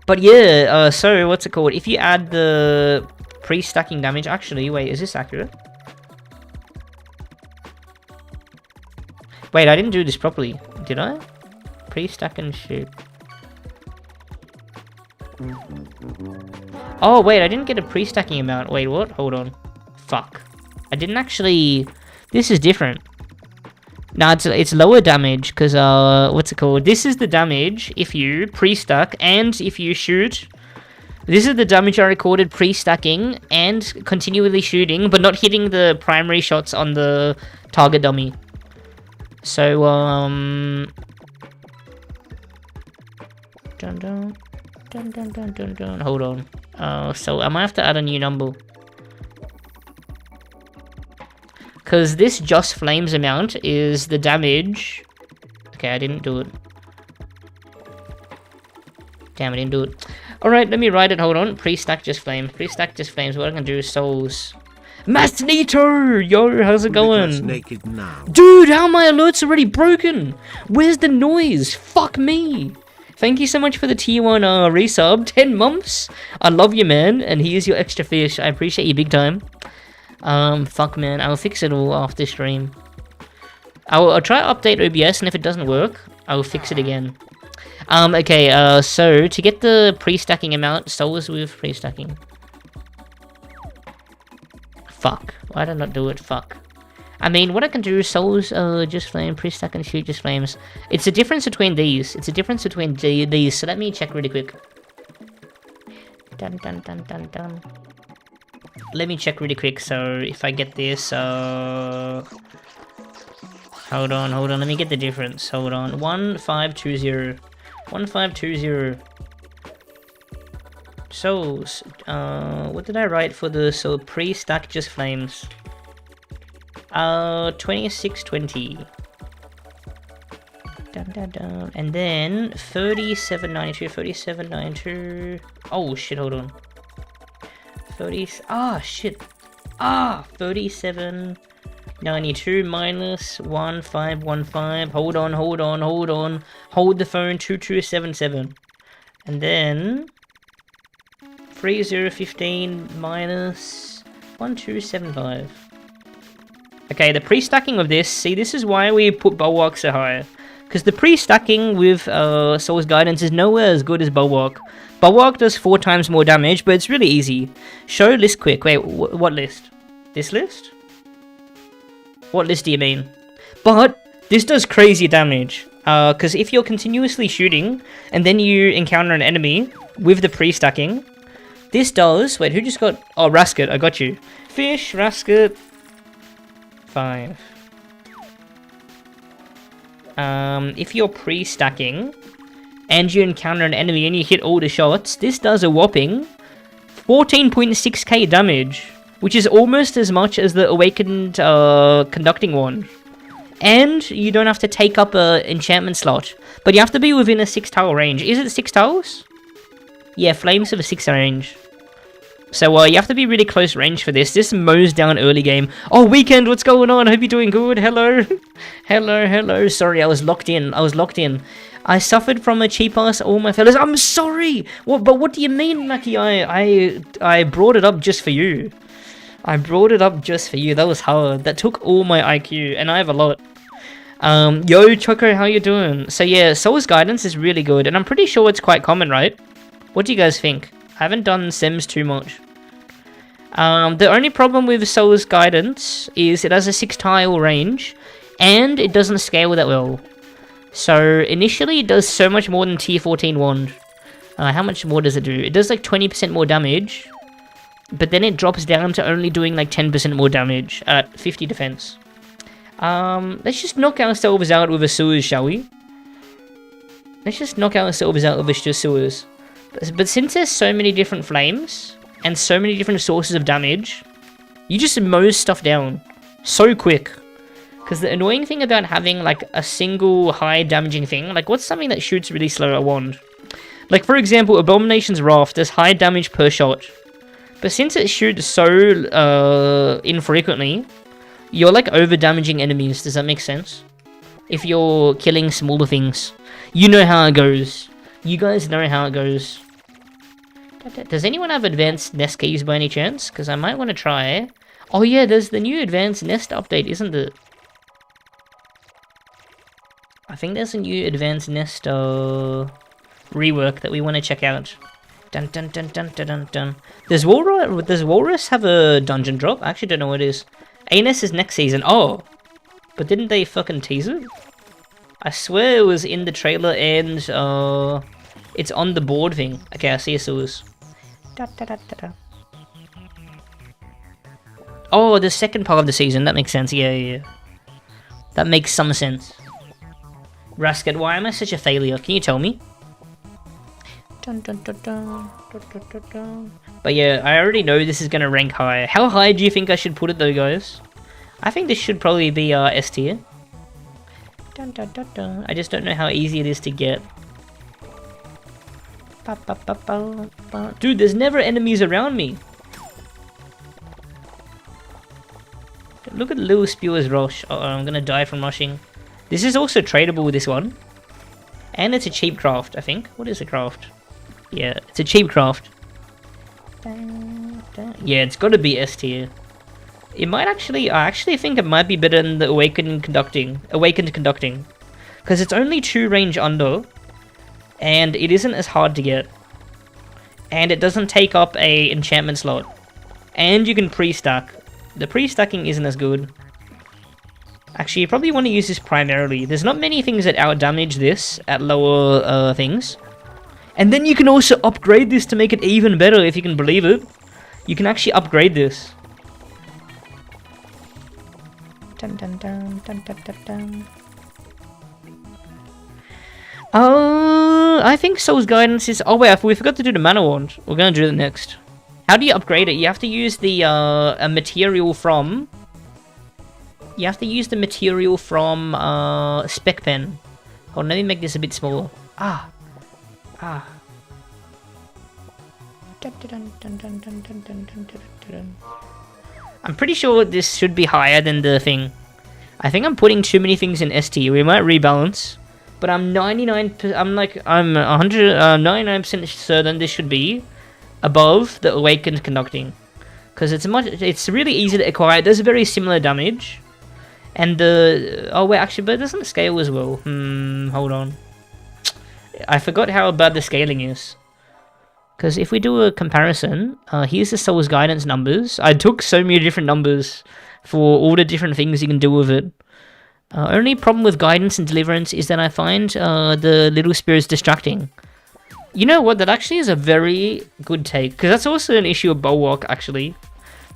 But yeah, so what's it called? If you add the pre-stacking damage... Actually, wait, is this accurate? Wait, I didn't do this properly. Did I? Pre-stack and shoot. Oh, wait, I didn't get a pre-stacking amount. Wait, what? Hold on. Fuck. I didn't actually... This is different. No, it's lower damage, because, what's it called? This is the damage if you pre-stack and if you shoot. This is the damage I recorded pre-stacking and continually shooting, but not hitting the primary shots on the target dummy. So, hold on. So I might have to add a new number. Because this just flames amount is the damage. Okay, I didn't do it. Damn, I didn't do it. Alright, let me write it. Hold on. Pre-stack just flames. Pre-stack just flames. What I can do is souls. Masnito! Yo, how's it going? Naked now. Dude, how my alert's already broken? Where's the noise? Fuck me! Thank you so much for the tier 1 resub. 10 months? I love you, man. And here's your extra fish. I appreciate you big time. Fuck, man. I'll fix it all after stream. I'll try to update OBS, and if it doesn't work, I'll fix it again. Okay, so to get the pre-stacking amount, souls with pre-stacking. Fuck. Why did I not do it? Fuck. I mean, what I can do is souls, just flame, pre-stack and shoot just flames. It's a difference between these. It's a difference between these. So let me check really quick. Dun dun dun dun dun. Let me check really quick. So if I get this, hold on. Let me get the difference. Hold on. 1520. 1520. Souls. What did I write for the pre-stack just flames? 2620. Dun dun dun. And then 3792. 3792. Oh shit, hold on. 3792 minus 1515. Hold on. Hold the phone. 2277. And then 3015 minus 1275. Okay, the pre-stacking of this, see, this is why we put Bulwark so high. Because the pre-stacking with Soul's Guidance is nowhere as good as Bulwark. Bulwark does 4 times more damage, but it's really easy. Show list quick. Wait, what list? This list? What list do you mean? But this does crazy damage. Because if you're continuously shooting, and then you encounter an enemy with the pre-stacking, this does... Wait, who just got... Oh, Rasket, I got you. Fish, Rasket... 5. If you're pre-stacking, and you encounter an enemy and you hit all the shots, this does a whopping 14.6k damage, which is almost as much as the Awakened Conducting Wand. And you don't have to take up an enchantment slot, but you have to be within a 6 tile range. Is it 6 tiles? Yeah, Flames have a 6 range. So you have to be really close range for this. This mows down early game. Oh, Weekend, what's going on? I hope you're doing good. Hello. hello. Sorry, I was locked in. I suffered from a cheap ass, all my fellas. I'm sorry. But what do you mean, Mackie? I brought it up just for you. That was hard. That took all my IQ, and I have a lot. Yo, Choco, how you doing? So yeah, Soul's Guidance is really good, and I'm pretty sure it's quite common, right? What do you guys think? I haven't done Sims too much. The only problem with Soul's Guidance is it has a 6 tile range, and it doesn't scale that well. So initially it does so much more than tier 14 wand. How much more does it do? It does like 20% more damage, but then it drops down to only doing like 10% more damage at 50 defense. Let's just knock ourselves out with a sewers, shall we? Let's just knock ourselves out with a sewers. But since there's so many different flames, and so many different sources of damage, you just mow stuff down so quick. Because the annoying thing about having like a single high damaging thing, like what's something that shoots really slow at wand? Like for example, Abomination's Wrath does high damage per shot. But since it shoots so infrequently, you're like over damaging enemies. Does that make sense? If you're killing smaller things. You know how it goes. You guys know how it goes. Does anyone have advanced nest keys by any chance? Because I might want to try. Oh yeah, there's the new advanced nest update, isn't it? I think there's a new advanced nest rework that we want to check out. Dun dun dun dun dun dun dun. Does Walrus have a dungeon drop? I actually don't know what it is. Anus is next season. Oh! But didn't they fucking tease it? I swear it was in the trailer and it's on the board thing. Okay, I see a sewers. Da, da, da, da, da. Oh, the second part of the season. That makes sense. Yeah. That makes some sense. Rasket, why am I such a failure? Can you tell me? Dun, dun, dun, dun, dun, dun, dun, dun. But yeah, I already know this is gonna rank high. How high do you think I should put it though, guys? I think this should probably be S tier. Dun, dun, dun, dun. I just don't know how easy it is to get. Ba, ba, ba, ba, ba. Dude, there's never enemies around me. Look at Lil Spewer's rush. Uh-oh, I'm gonna die from rushing. This is also tradable with this one. And it's a cheap craft, I think. What is a craft? Yeah, it's a cheap craft. Yeah, it's gotta be S tier. It might actually... I actually think it might be better than the Awakened Conducting. Because it's only 2 range under. And it isn't as hard to get. And it doesn't take up a enchantment slot. And you can pre-stack. The pre-stacking isn't as good. Actually, you probably want to use this primarily. There's not many things that out-damage this at lower things. And then you can also upgrade this to make it even better, if you can believe it. You can actually upgrade this. Dun, dun, dun, dun, dun, dun, dun. I think Soul's Guidance is... Oh wait, we forgot to do the Mana Wand. We're gonna do it next. How do you upgrade it? You have to use the a material from... You have to use the material from Spec Pen. Hold on, let me make this a bit smaller. I'm pretty sure this should be higher than the thing. I think I'm putting too many things in ST. We might rebalance. But I'm 99% certain this should be above the Awakened Conducting. Because it's really easy to acquire. It does very similar damage. And the... Oh, wait, actually, but it doesn't scale as well. Hold on. I forgot how bad the scaling is. Because if we do a comparison, here's the Soul's Guidance numbers. I took so many different numbers for all the different things you can do with it. Only problem with Guidance and Deliverance is that I find the little spirits distracting. You know what? That actually is a very good take. Because that's also an issue of Bulwark, actually.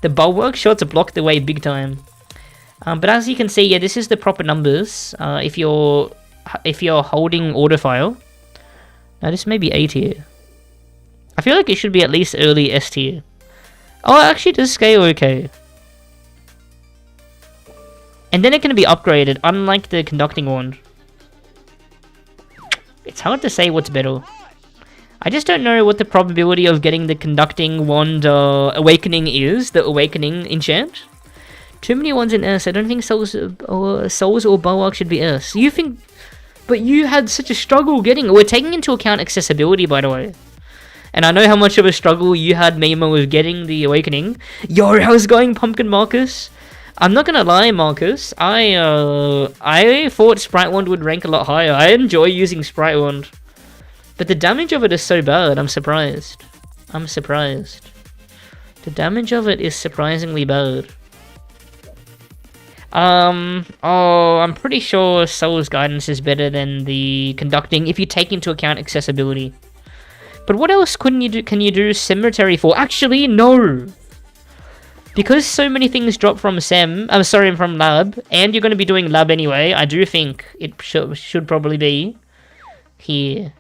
The Bulwark shots block the way big time. But as you can see, yeah, this is the proper numbers. If you're holding order file. Now this may be A tier. I feel like it should be at least early S tier. Oh, it actually does scale okay. And then it can be upgraded, unlike the conducting wand. It's hard to say what's better. I just don't know what the probability of getting the conducting wand awakening is, the awakening enchant. Too many ones in S. I don't think Souls or Bulwark should be S. You think... But you had such a struggle getting it. We're taking into account accessibility, by the way. And I know how much of a struggle you had, Mimo, with getting the awakening. Yo, how's it going, Pumpkin Marcus? I'm not gonna lie, Marcus. I thought Sprite Wand would rank a lot higher. I enjoy using Sprite Wand. But the damage of it is so bad, I'm surprised. I'm surprised. The damage of it is surprisingly bad. I'm pretty sure Soul's Guidance is better than the conducting if you take into account accessibility. But what else can you do Cemetery for? Actually, no! Because so many things drop from from Lab, and you're going to be doing Lab anyway, I do think it should probably be here.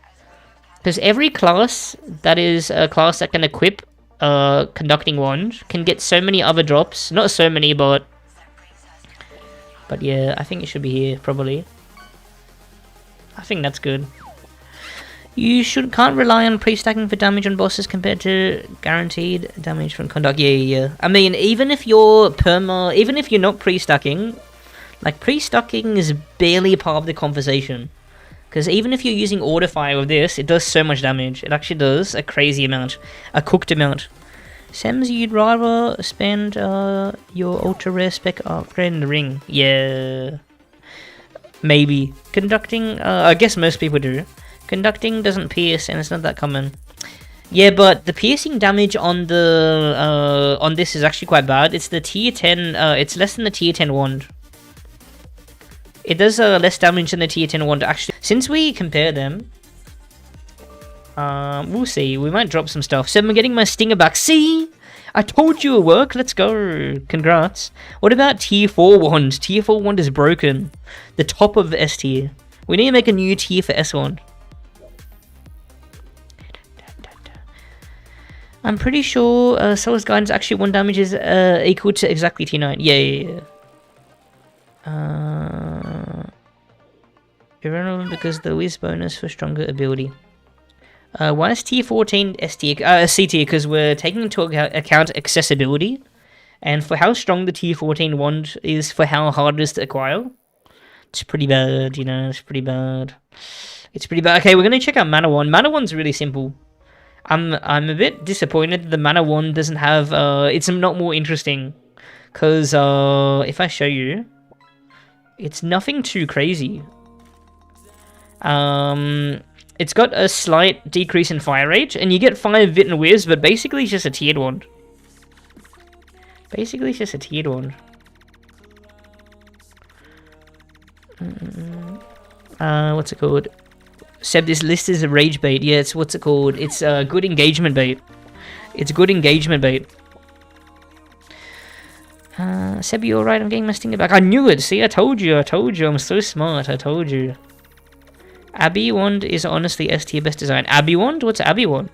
Because every class that is a class that can equip Conducting Wand can get so many other drops. Not so many, but yeah, I think it should be here, probably. I think that's good. You can't rely on pre-stacking for damage on bosses compared to guaranteed damage from conduct. Yeah. I mean, even if you're not pre-stacking, like pre-stacking is barely part of the conversation. Because even if you're using order fire with this, it does so much damage. It actually does a crazy amount, a cooked amount. Sems, you'd rather spend your ultra rare spec upgrade in the ring. Yeah. Maybe. Conducting, I guess most people do. Conducting doesn't pierce and it's not that common. Yeah, but the piercing damage on the on this is actually quite bad. It's the tier 10, it's less than the tier 10 wand. It does less damage than the tier 10 wand actually. Since we compare them, we'll see. We might drop some stuff. So I'm getting my stinger back. See? I told you it worked. Let's go. Congrats. What about tier 4 wand? Tier 4 wand is broken. The top of the S tier. We need to make a new tier for S wand. I'm pretty sure Soul's Guidance actually 1 damage is equal to exactly tier 9. Yeah. Irrelevant because the whiz bonus for stronger ability. Why is tier 14 S tier, C tier? Because we're taking into account accessibility. And for how strong the tier 14 wand is for how hard it is to acquire. It's pretty bad, you know, it's pretty bad. It's pretty bad. Okay, we're going to check out Mana Wand. Mana Wand's really simple. I'm a bit disappointed that the Mana Wand doesn't have, it's not more interesting. Because, if I show you, it's nothing too crazy. It's got a slight decrease in fire rate, and you get 5 Vit and Whiz, but basically it's just a tiered wand. Basically it's just a tiered wand. What's it called? Seb, this list is a rage bait. Yeah, it's what's it called? It's a good engagement bait. It's good engagement bait. Seb, you alright? I'm getting my stinger back. I knew it. See, I told you. I'm so smart. I told you. Abbey Wand is honestly S tier best design. Abbey Wand? What's Abbey Wand?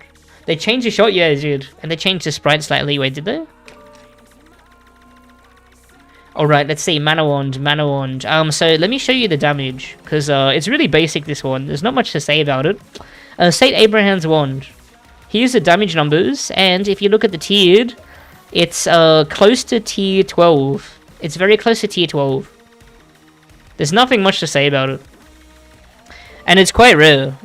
They changed the shot? Yeah, dude. And they changed the sprite slightly. Wait, did they? Alright, let's see. Mana Wand. So let me show you the damage. Because it's really basic, this one. There's not much to say about it. St. Abraham's Wand. Here's the damage numbers. And if you look at the tiered, it's close to tier 12. It's very close to tier 12. There's nothing much to say about it. And it's quite rare.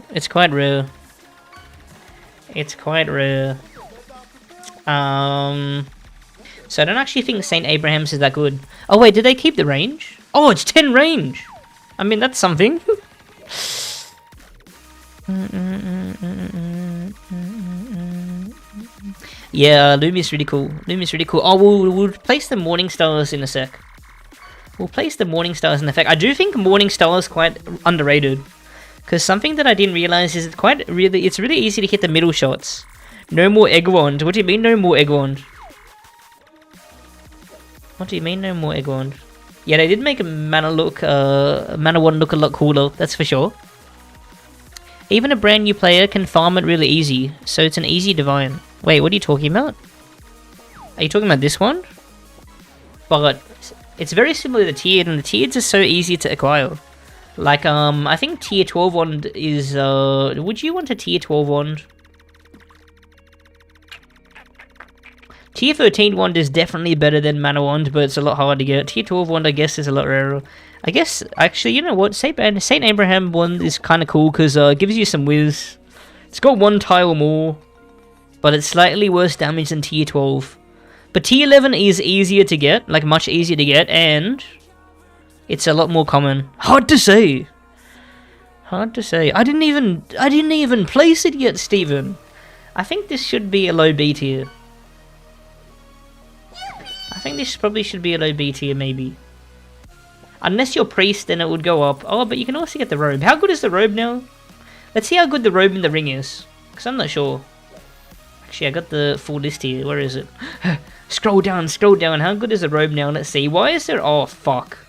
So I don't actually think St. Abraham's is that good. Oh wait, did they keep the range? Oh, it's 10 range! I mean, that's something. Yeah, Lumi's really cool. Lumi's really cool. Oh, we'll place the Morning Stars in a sec. We'll place the Morning Stars in effect. I do think Morning Star is quite underrated. Because something that I didn't realize is it's really easy to hit the middle shots. No more Egg Wand. What do you mean no more Egg Wand? What do you mean no more Egg Wand? Yeah, they did make a mana wand look a lot cooler, that's for sure. Even a brand new player can farm it really easy, so it's an easy divine. Wait, what are you talking about? Are you talking about this one? But it's very similar to tiered, and the tiered are so easy to acquire. Like, I think tier 12 wand is, would you want a tier 12 wand? Tier 13 wand is definitely better than mana wand, but it's a lot harder to get. Tier 12 wand, I guess, is a lot rarer. I guess, actually, you know what? Saint Abraham wand is kind of cool because it gives you some whiz. It's got one tile more, but it's slightly worse damage than tier 12. But tier 11 is easier to get, like much easier to get, and it's a lot more common. Hard to say. Hard to say. I didn't even place it yet, Steven. I think this should be a low B tier. I think this probably should be a low B tier, maybe. Unless you're priest, then it would go up. Oh, but you can also get the robe. How good is the robe now? Let's see how good the robe in the ring is. Because I'm not sure. Actually, I got the full list here. Where is it? Scroll down, scroll down. How good is the robe now? Let's see. Why is there... Oh, fuck.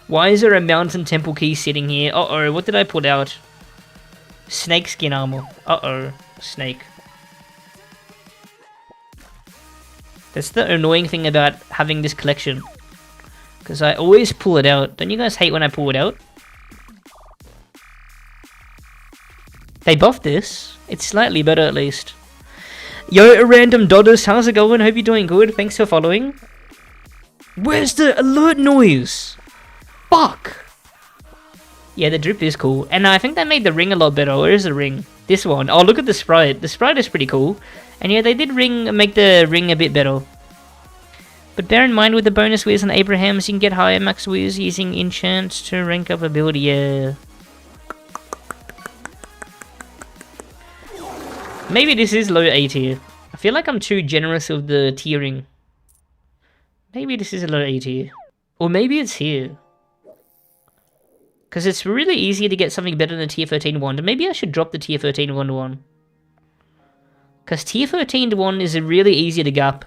Why is there a mountain temple key sitting here? Uh-oh, what did I put out? Snake skin armor. Uh-oh, snake. That's the annoying thing about having this collection. Because I always pull it out. Don't you guys hate when I pull it out? They buffed this. It's slightly better at least. Yo, Random Dodders, how's it going? Hope you're doing good. Thanks for following. Where's the alert noise? Fuck! Yeah, the drip is cool. And I think they made the ring a lot better. Where is the ring? This one. Oh, look at the sprite. The sprite is pretty cool. And yeah, they did make the ring a bit better. But bear in mind with the bonus whiz on Abraham's, you can get higher max whiz using enchants to rank up ability. Yeah. Maybe this is low A tier. I feel like I'm too generous with the tiering. Maybe this is a low A tier. Or maybe it's here. Because it's really easy to get something better than a tier 13 wand. Maybe I should drop the tier 13 wand one. Because tier 13 one is really easy to gap.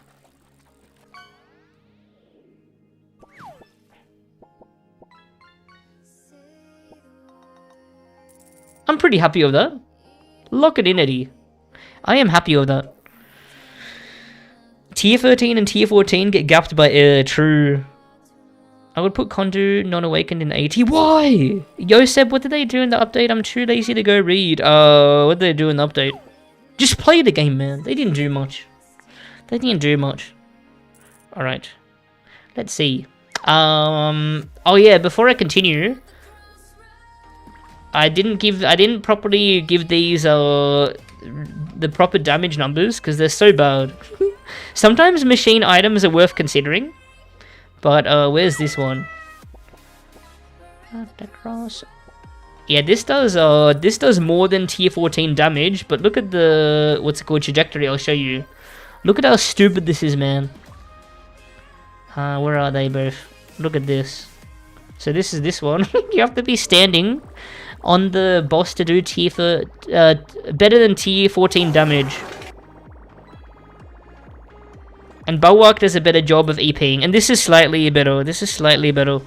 I'm pretty happy with that. Lock it in, Eddie. I am happy with that. Tier 13 and tier 14 get gapped by air, true. I would put Kondu non-awakened in 80. Why? Yo, Seb, what did they do in the update? I'm too lazy to go read. What did they do in the update? Just play the game, man. They didn't do much. They didn't do much. Alright. Let's see. Oh yeah, before I continue, I didn't properly give these the proper damage numbers because they're so bad. Sometimes machine items are worth considering, but where's this one? Yeah, this does more than tier 14 damage, but look at the what's it called, trajectory. I'll show you. Look at how stupid this is, man. Where are they both? Look at this. So this is this one. You have to be standing on the boss to do tier for better than tier 14 damage. And Bulwark does a better job of EPing, and this is slightly better. This is slightly better.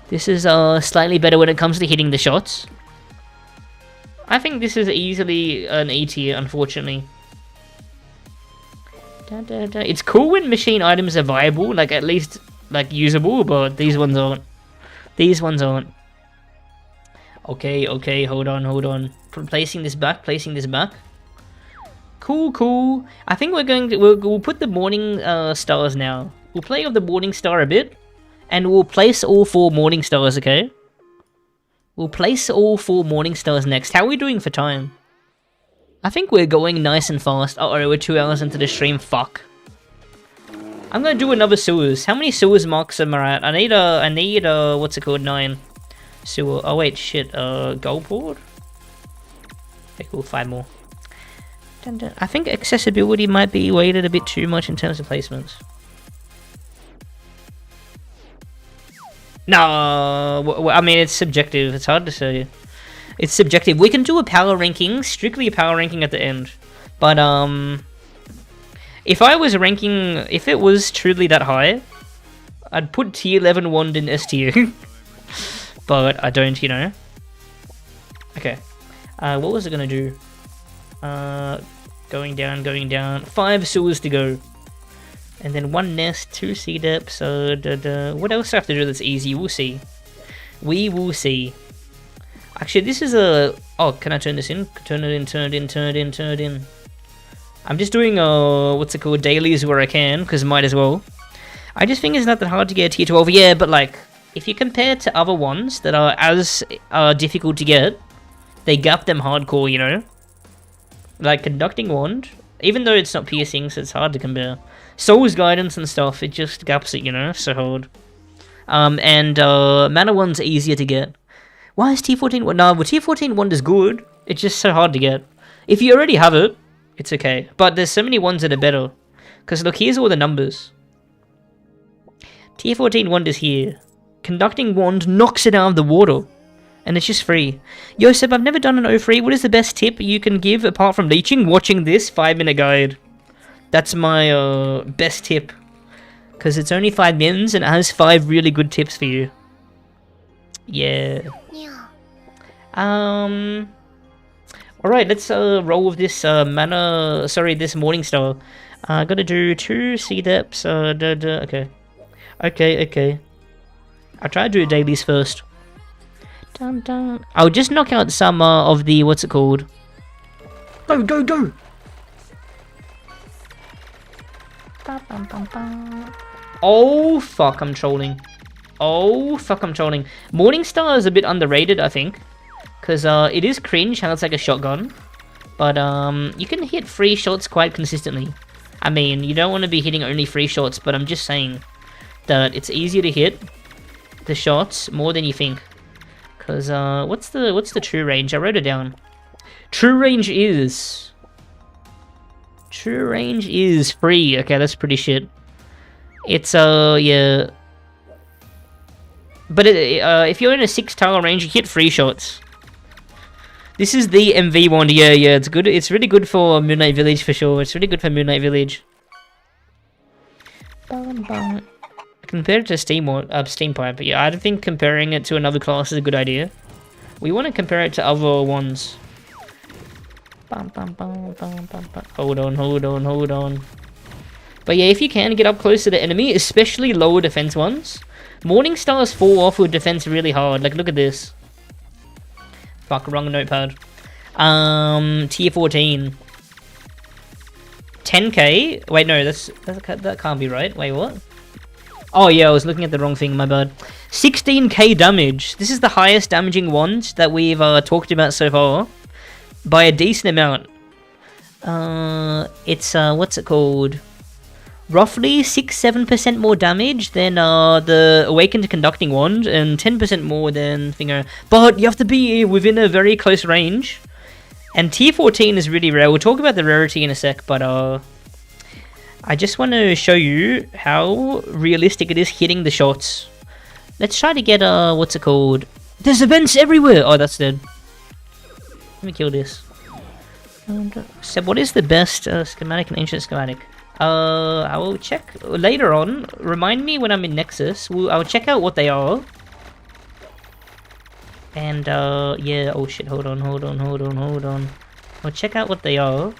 This is slightly better when it comes to hitting the shots. I think this is easily an E tier, unfortunately. It's cool when machine items are viable, like at least like usable, but these ones aren't. These ones aren't. Okay, hold on. Placing this back. Cool. I think we'll put the morning stars now. We'll play with the morning star a bit, and we'll place all 4 morning stars, okay? We'll place all 4 morning stars next. How are we doing for time? I think we're going nice and fast. Uh-oh, we're 2 hours into the stream. Fuck. I'm gonna do another sewers. How many sewers marks am I at? I need what's it called? 9 sewer. Oh wait, shit. Gold board. Okay, cool. 5 more. Dun, dun. I think accessibility might be weighted a bit too much in terms of placements. No, I mean it's subjective. It's hard to say. It's subjective. We can do a power ranking, strictly a power ranking at the end. But if I was ranking, if it was truly that high, I'd put tier 11 wand in S tier. But I don't, you know. Okay. What was it gonna do? Going down. 5 sewers to go. And then 1 nest, 2 sea depths. What else do I have to do that's easy? We'll see. We will see. Actually, this is a... Oh, can I turn this in? Turn it in. I'm just doing, what's it called? Dailies where I can, because might as well. I just think it's not that hard to get a tier 12. Yeah, but like, if you compare to other ones that are as difficult to get, they gap them hardcore, you know? Like, Conducting Wand, even though it's not piercing, so it's hard to compare. Soul's Guidance and stuff, it just gaps it, you know? So hard. And Mana Wand's easier to get. Why is T14 Wand? No, well, T14 Wand is good. It's just so hard to get. If you already have it, it's okay. But there's so many ones that are better. Because look, here's all the numbers. Tier 14 Wand is here. Conducting Wand knocks it out of the water. And it's just free. Yo, Seb, I've never done an O3. What is the best tip you can give apart from leeching? Watching this 5-minute guide. That's my best tip. Because it's only 5 mins and it has 5 really good tips for you. Yeah. Alright, let's roll with this this Morning Star. Gotta do 2 sea depths. Okay. Okay. I'll try to do dailies first. Dun, dun. I'll just knock out some of the, what's it called? Go! Oh fuck, I'm trolling. Morning Star is a bit underrated, I think. Because it is cringe how it's like a shotgun. But you can hit 3 shots quite consistently. I mean, you don't want to be hitting only 3 shots, but I'm just saying that it's easier to hit the shots more than you think. Because what's the true range? I wrote it down. True range is 3. Okay, that's pretty shit. It's yeah. But if you're in a 6 tile range, you hit 3 shots. This is the MV wand. Yeah, it's good. It's really good for Moonlight Village for sure. It's really good for Moonlight Village. Compare it to Steam Pipe, but yeah, I don't think comparing it to another class is a good idea. We want to compare it to other ones. Hold on. But yeah, if you can get up close to the enemy, especially lower defense ones, Morning Stars fall off with defense really hard. Like, look at this. Fuck, wrong notepad. Tier 14. 10k? Wait, no, that can't be right. Wait, what? Oh yeah, I was looking at the wrong thing, my bad. 16k damage. This is the highest damaging wand that we've talked about so far. By a decent amount. It's, what's it called? Roughly 6-7% more damage than the Awakened Conducting Wand, and 10% more than Finger. But you have to be within a very close range. And tier 14 is really rare. We'll talk about the rarity in a sec, but I just want to show you how realistic it is hitting the shots. Let's try to get what's it called? There's events everywhere! Oh, that's dead. Let me kill this. So what is the best schematic and ancient schematic? I will check later on. Remind me when I'm in Nexus. I'll check out what they are. And yeah, oh shit, hold on. I'll check out what they are.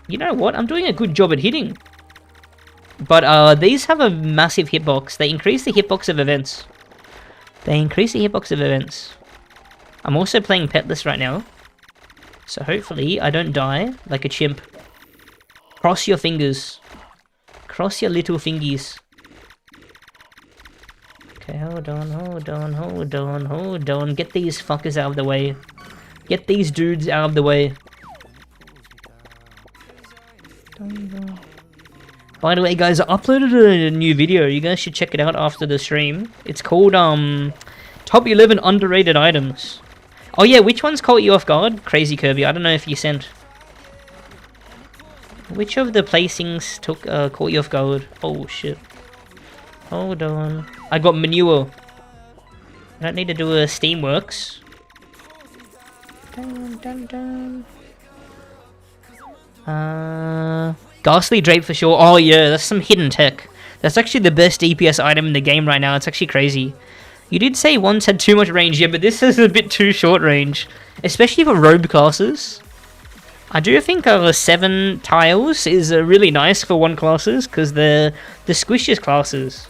You know what? I'm doing a good job at hitting. But these have a massive hitbox. They increase the hitbox of events. I'm also playing Petless right now. So hopefully I don't die like a chimp. Cross your fingers. Cross your little fingies. Okay, hold on. Get these fuckers out of the way. Get these dudes out of the way. By the way, guys, I uploaded a new video. You guys should check it out after the stream. It's called Top 11 Underrated Items. Oh yeah, which ones caught you off guard? Crazy Kirby, I don't know if you sent. Which of the placings caught you off guard? Oh shit. Hold on. I got manure. I don't need to do a Steamworks. Dun, dun, dun. Ghastly Drape for sure. Oh yeah, that's some hidden tech. That's actually the best DPS item in the game right now. It's actually crazy. You did say once had too much range, yeah, but this is a bit too short range. Especially for robe classes. I do think 7 tiles is really nice for 1 classes, because they're the squishiest classes.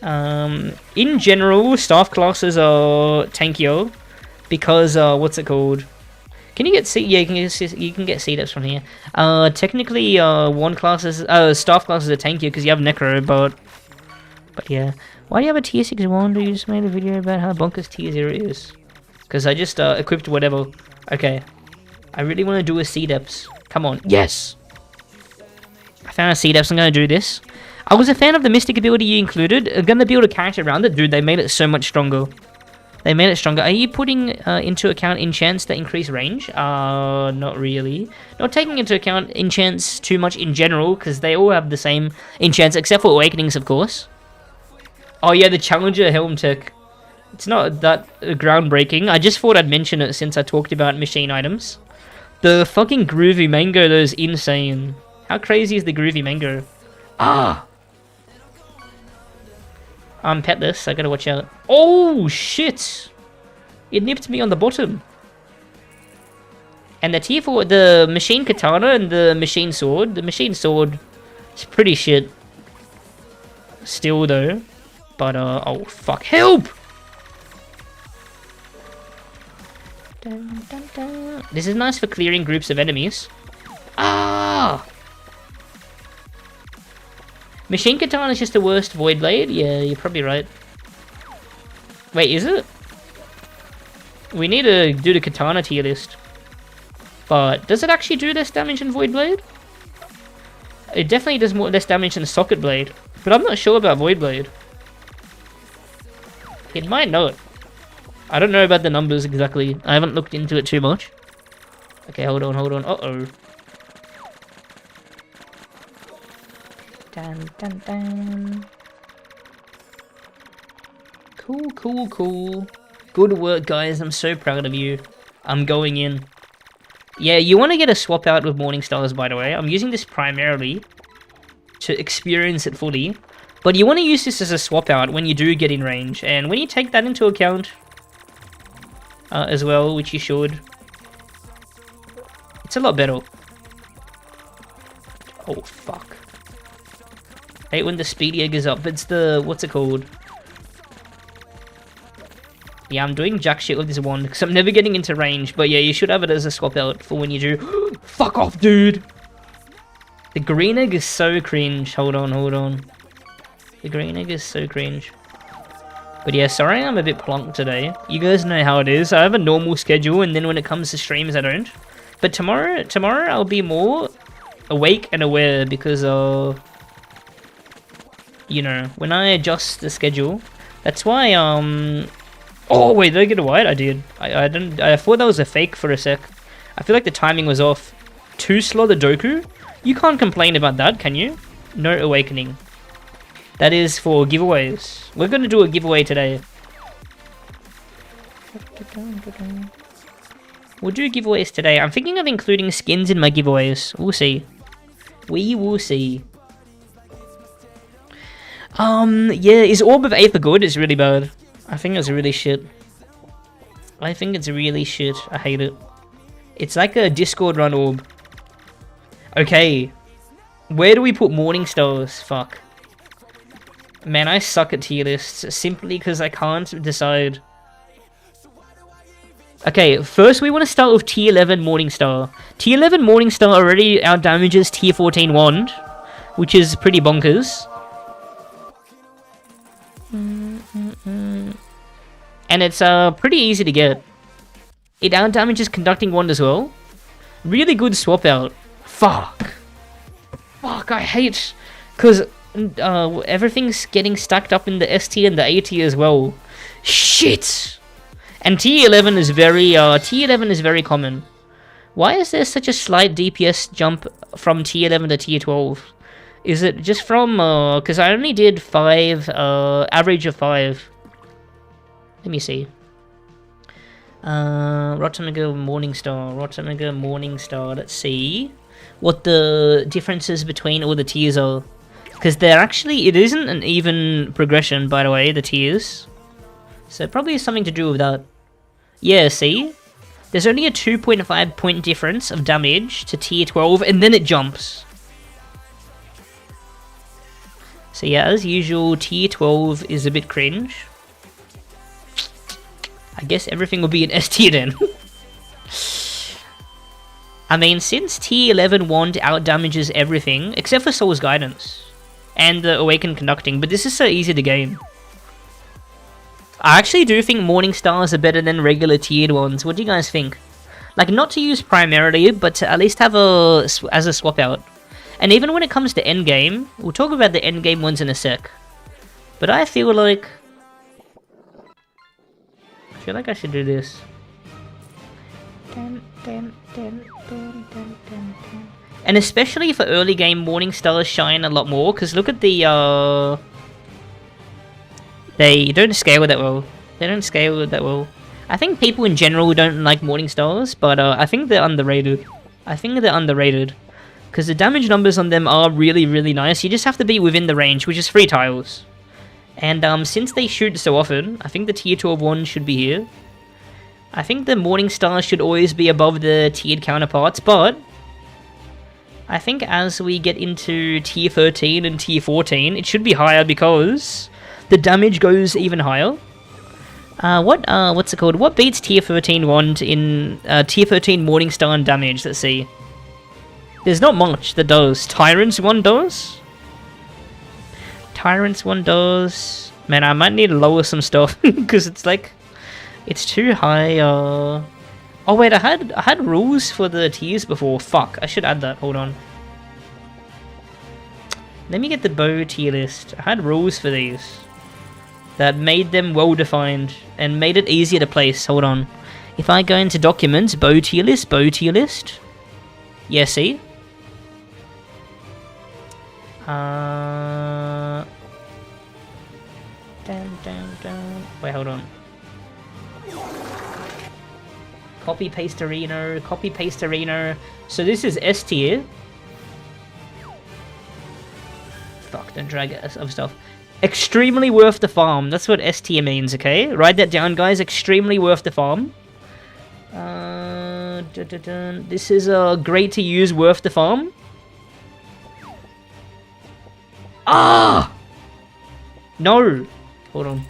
In general, staff classes are tankier, because, what's it called? Can you get C? Yeah, you can get C-depths from here. Technically, staff classes are tankier because you have Necro, but yeah. Why do you have a tier 6 wand? You just made a video about how bonkers tier 0 is. Because I just equipped whatever. Okay. I really want to do a C-depths. Come on. Yes! I found a C-depths. I'm going to do this. I was a fan of the Mystic ability you included. I'm going to build a character around it. Dude, they made it so much stronger. They made it stronger. Are you putting into account enchants that increase range? Not really. Not taking into account enchants too much in general, because they all have the same enchants, except for Awakenings, of course. Oh yeah, the Challenger Helm tech. It's not that groundbreaking. I just thought I'd mention it since I talked about machine items. The fucking Groovy Mango, though, is insane. How crazy is the Groovy Mango? Ah! Pet this, I gotta watch out. Oh, shit! It nipped me on the bottom. And the tier 4, the machine katana and the machine sword is pretty shit. Still, though. But, oh, fuck, help! Dun, dun, dun. This is nice for clearing groups of enemies. Ah! Machine Katana is just the worst Void Blade? Yeah, you're probably right. Wait, is it? We need to do the Katana tier list. But, does it actually do less damage than Void Blade? It definitely does less damage than Socket Blade. But I'm not sure about Void Blade. It might not. I don't know about the numbers exactly. I haven't looked into it too much. Okay, hold on. Uh-oh. Dun, dun, dun. Cool. Good work, guys. I'm so proud of you. I'm going in. Yeah, you want to get a swap out with Morning Stars, by the way. I'm using this primarily to experience it fully. But you want to use this as a swap out when you do get in range. And when you take that into account as well, which you should, it's a lot better. Oh, fuck. I hate when the speed egg is up. It's the... what's it called? Yeah, I'm doing jack shit with this wand because I'm never getting into range. But yeah, you should have it as a swap out for when you do. Fuck off, dude! The green egg is so cringe. Hold on. The green egg is so cringe. But yeah, sorry I'm a bit plonk today. You guys know how it is. I have a normal schedule and then when it comes to streams I don't. But tomorrow I'll be more awake and aware because you know, when I adjust the schedule, that's why oh wait, did I get a white? I did. I thought that was a fake for a sec. I feel like the timing was off. 2 slot the Doku? You can't complain about that, can you? No awakening. That is for giveaways. We're gonna do a giveaway today. We'll do giveaways today. I'm thinking of including skins in my giveaways. We'll see. We will see. Yeah, is Orb of Aether good? It's really bad. I think it's really shit. I hate it. It's like a Discord run orb. Okay. Where do we put Morning Stars? Fuck. Man, I suck at tier lists simply because I can't decide. Okay, first we want to start with tier 11 Morningstar. Tier 11 Morningstar already outdamages tier 14 Wand, which is pretty bonkers. And it's pretty easy to get. It outdamages Conducting Wand as well. Really good swap out. Fuck, I hate Because everything's getting stacked up in the S tier and the A tier as well. Shit! And tier 11 is very common. Why is there such a slight DPS jump from tier 11 to tier 12? Is it just from, because I only did 5, average of 5. Let me see. RotMG Morningstar, let's see what the differences between all the tiers are. Because it isn't an even progression, by the way, the tiers. So probably something to do with that. Yeah, see? There's only a 2.5 point difference of damage to tier 12, and then it jumps. So yeah, as usual, tier 12 is a bit cringe. I guess everything will be an S tier then. I mean, since tier 11 wand out-damages everything, except for Soul's Guidance and the Awakened Conducting, but this is so easy to game. I actually do think Morningstars are better than regular tiered ones. What do you guys think? Like, not to use primarily, but to at least have as a swap out. And even when it comes to endgame, we'll talk about the endgame ones in a sec. But I feel like I should do this. And especially for early game, Morningstars shine a lot more, because look at the, they don't scale that well. I think people in general don't like Morningstars, but I think they're underrated. Because the damage numbers on them are really, really nice. You just have to be within the range, which is 3 tiles. And since they shoot so often, I think the tier 12 one should be here. I think the Morningstar should always be above the tiered counterparts, but I think as we get into tier 13 and tier 14, it should be higher because the damage goes even higher. What's it called? What beats tier 13 wand in tier 13 Morningstar and damage? Let's see. There's not much that does. Tyrant's one does. Man, I might need to lower some stuff because it's like, it's too high. Oh wait, I had rules for the tiers before. Fuck, I should add that. Hold on. Let me get the bow tier list. I had rules for these that made them well defined and made it easier to place. Hold on. If I go into documents, bow tier list. Yeah, see? Wait, hold on. Copy paste arena. So this is S tier. Fuck, don't drag it of stuff. Extremely worth the farm. That's what S tier means, okay? Write that down, guys. Extremely worth the farm. This is great to use, worth the farm. Ah! No! Hold on.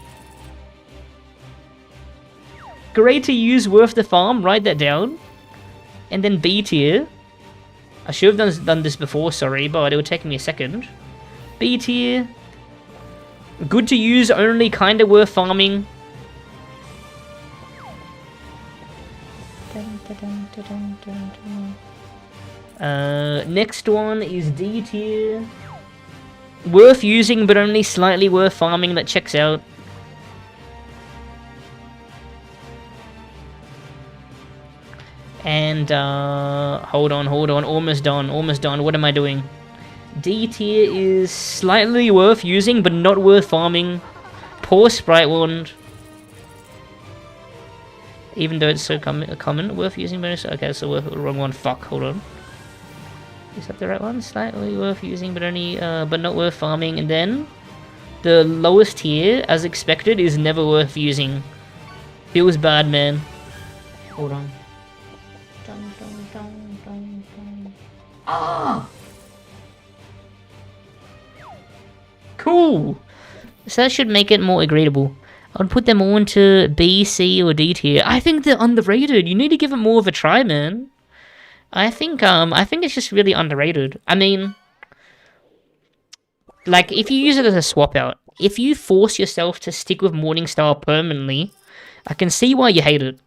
Great to use, worth the farm. Write that down. And then B tier. I should have done this before, sorry, but it would take me a second. B tier. Good to use, only kinda worth farming. Next one is D tier. Worth using, but only slightly worth farming. That checks out. And, hold on. Almost done. What am I doing? D tier is slightly worth using, but not worth farming. Poor Sprite Wand. Even though it's so common. Worth using bonus. Okay, so wrong one. Fuck, hold on. Is that the right one? Slightly worth using, but only, but not worth farming. And then the lowest tier, as expected, is never worth using. Feels bad, man. Hold on. Ah! Cool! So that should make it more agreeable. I would put them all into B, C, or D tier. I think they're underrated. You need to give it more of a try, man. I think it's just really underrated. I mean, like, if you use it as a swap out, if you force yourself to stick with Morningstar permanently, I can see why you hate it.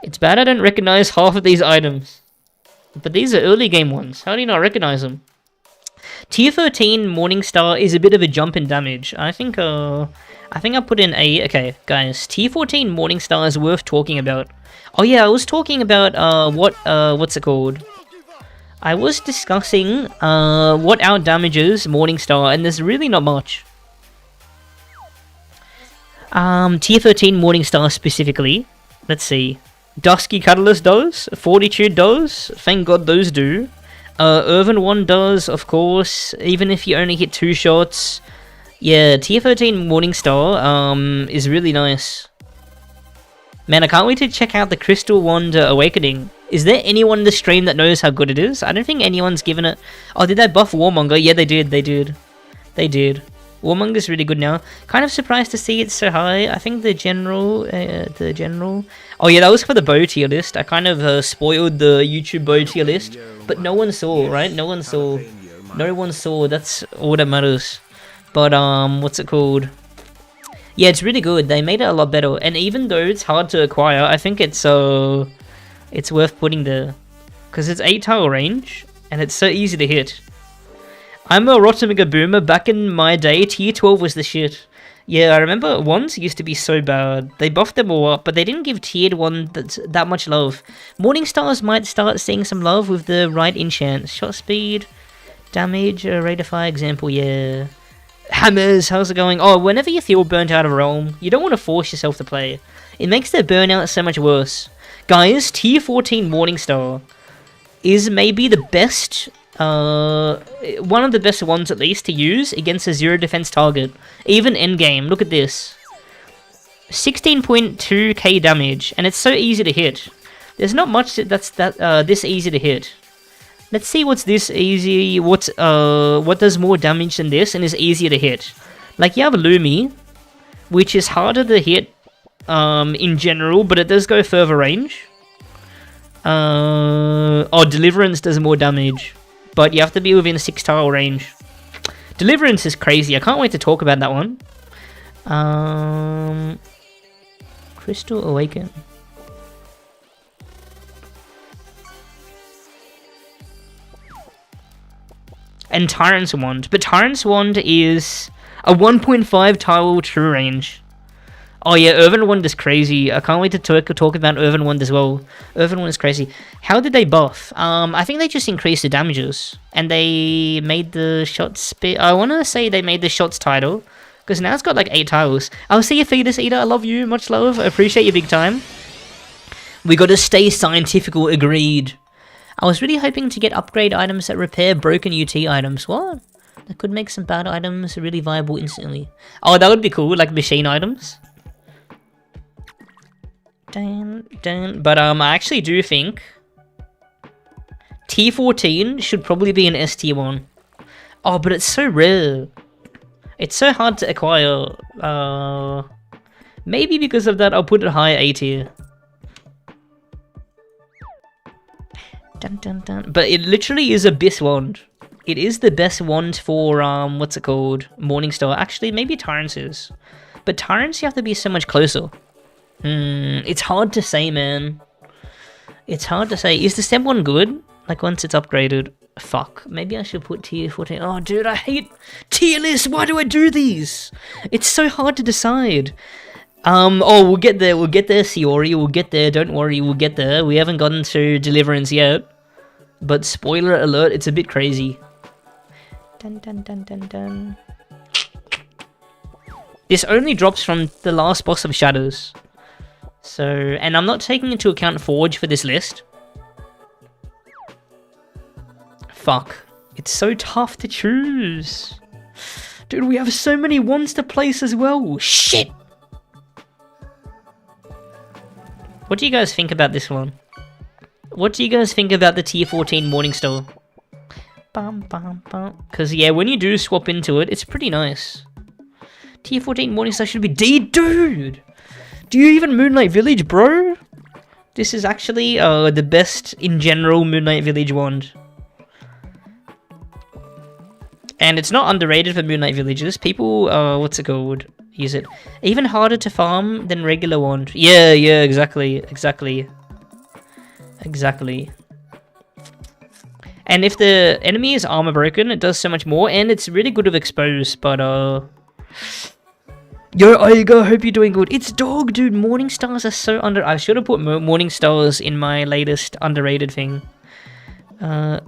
It's bad I don't recognize half of these items. But these are early game ones. How do you not recognize them? Tier 13 Morningstar is a bit of a jump in damage. I think I put in a... Okay, guys. Tier 14 Morningstar is worth talking about. Oh yeah, I was talking about, what's it called? I was discussing, what out damages Morningstar, and there's really not much. Tier 13 Morningstar specifically. Let's see. Dusky Catalyst does. Fortitude does. Thank God those do. Irvin 1 does, of course, even if you only hit 2 shots. Yeah, Tier 13 Morningstar, is really nice. Man, I can't wait to check out the Crystal Wand Awakening. Is there anyone in the stream that knows how good it is? I don't think anyone's given it... Oh, did they buff Warmonger? Yeah, they did. Warmonger's really good now. Kind of surprised to see it so high. I think the general... Oh yeah, that was for the bow tier list. I kind of spoiled the YouTube bow tier list. But no one saw, right? No one saw. That's all that matters. But, what's it called? Yeah, it's really good. They made it a lot better. And even though it's hard to acquire, I think it's worth putting there. Because it's 8 tile range. And it's so easy to hit. I'm a RotMG boomer. Back in my day, tier 12 was the shit. Yeah, I remember ones used to be so bad. They buffed them all up, but they didn't give tiered one that much love. Morningstars might start seeing some love with the right enchants. Shot speed, damage, rate of fire example, yeah. Hammers, how's it going? Oh, whenever you feel burnt out of Realm, you don't want to force yourself to play. It makes their burnout so much worse. Guys, tier 14 Morningstar is maybe the best... one of the best ones at least to use against a 0 defense target. Even endgame, look at this. 16.2k damage, and it's so easy to hit. There's not much that's this easy to hit. Let's see what's this easy, what does more damage than this and is easier to hit. Like you have Lumi, which is harder to hit in general, but it does go further range. Oh, Deliverance does more damage. But you have to be within 6 tile range. Deliverance is crazy. I can't wait to talk about that one. Crystal Awaken. And Tyrant's Wand. But Tyrant's Wand is a 1.5 tile true range. Oh yeah, Irvin Wand is crazy. I can't wait to talk about Irvin Wand as well. Irvin Wand is crazy. How did they buff? I think they just increased the damages. And they made the shots... I want to say they made the shots title. Because now it's got like 8 tiles. I'll see you, Fetus Eater. I love you. Much love. I appreciate you big time. We gotta stay scientifical. Agreed. I was really hoping to get upgrade items that repair broken UT items. What? That could make some bad items really viable instantly. Oh, that would be cool. Like machine items. But I actually do think tier 14 should probably be an S tier 1. Oh, but it's so rare. It's so hard to acquire. Maybe because of that I'll put it high A tier. But it literally is a Abyss Wand. It is the best wand for, what's it called? Morningstar. Actually, maybe Tyrants is. But Tyrants you have to be so much closer. It's hard to say, man. It's hard to say. Is the Seb one good? Like, once it's upgraded? Fuck. Maybe I should put tier 14. Oh, dude, I hate tier lists. Why do I do these? It's so hard to decide. Oh, we'll get there. We'll get there, Siori. We'll get there. Don't worry. We'll get there. We haven't gotten to Deliverance yet. But spoiler alert, it's a bit crazy. This only drops from the last boss of Shadows. So, and I'm not taking into account Forge for this list. Fuck. It's so tough to choose. Dude, we have so many ones to place as well. Shit! What do you guys think about this one? What do you guys think about the tier 14 Morningstar? Because, yeah, when you do swap into it, it's pretty nice. Tier 14 Morningstar should be D. Dude! Do you even Moonlight Village, bro? This is actually the best, in general, Moonlight Village wand. And it's not underrated for Moonlight Villages. People, what's it called? Use it. Even harder to farm than regular wand. Yeah, exactly. And if the enemy is armor broken, it does so much more, and it's really good with exposed, but Yo, Aiga, hope you're doing good. It's dog, dude. Morning stars are so I should have put morning stars in my latest underrated thing. I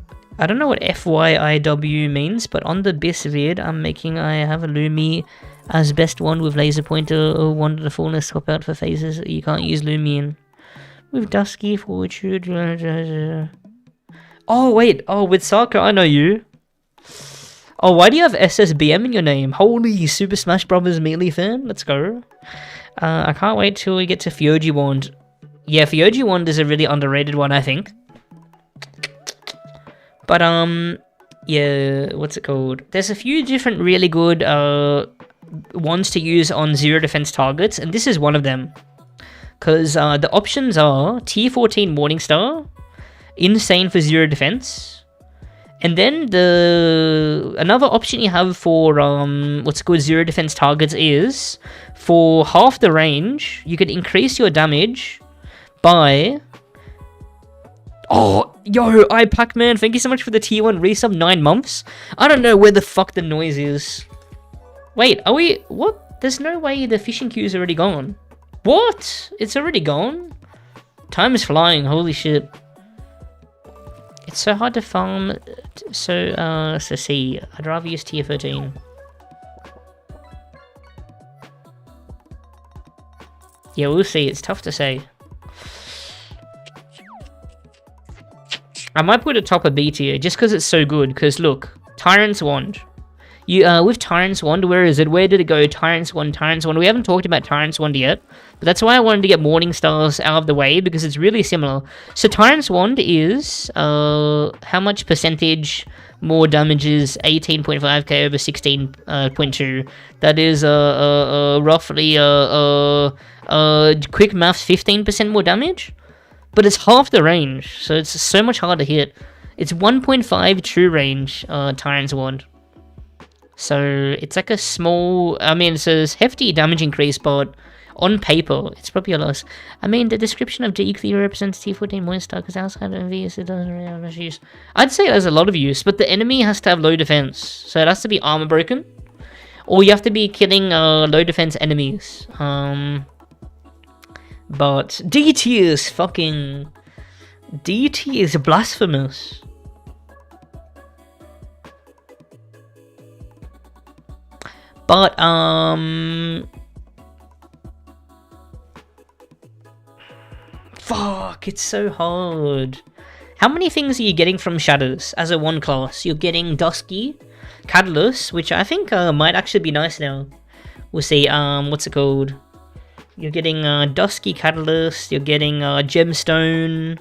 don't know what FYIW means, but on the BIS vid I'm making, I have a Lumi as best one with laser pointer or wonderful swap out for phases you can't use Lumi in. With Dusky, Fortitude. Oh, wait. Oh, with Saka, I know you. Oh, why do you have SSBM in your name? Holy Super Smash Bros. Melee fan. Let's go. I can't wait till we get to Fyoji Wand. Yeah, Fyoji Wand is a really underrated one, I think. But, yeah, what's it called? There's a few different really good, ones to use on zero defense targets, and this is one of them. Because, the options are Tier 14 Morningstar, Insane for zero defense, and then another option you have for what's called zero defense targets is for half the range you could increase your damage by Pac-Man, thank you so much for the tier 1 resub, 9 months. I don't know where the fuck the noise is. Wait, are we what? There's no way the fishing queue's already gone. What? It's already gone? Time is flying, holy shit. It's so hard to farm, so see, I'd rather use tier 13. Yeah, we'll see, it's tough to say. I might put it top of B tier, just because it's so good, because look, Tyrant's Wand. With Tyrant's Wand, where is it? Where did it go? Tyrant's Wand, Tyrant's Wand. We haven't talked about Tyrant's Wand yet, but that's why I wanted to get Morning Stars out of the way, because it's really similar. So Tyrant's Wand is, how much percentage more damages 18.5k over 16.2. That is, roughly, quick maths, 15% more damage? But it's half the range, so it's so much harder to hit. It's 1.5 true range, Tyrant's Wand. So it's like a small, I mean, it's a hefty damage increase, but on paper, it's probably a loss. I mean, the description of DE clear represents T14 Morningstar, because outside of MVs, it doesn't really have much use. I'd say it has a lot of use, but the enemy has to have low defense. So it has to be armor broken, or you have to be killing low defense enemies. But DT is fucking... DT is blasphemous. But, fuck, it's so hard. How many things are you getting from Shadows as a one class? You're getting Dusky, Catalyst, which I think might actually be nice now. We'll see, what's it called? You're getting Dusky Catalyst, you're getting Gemstone,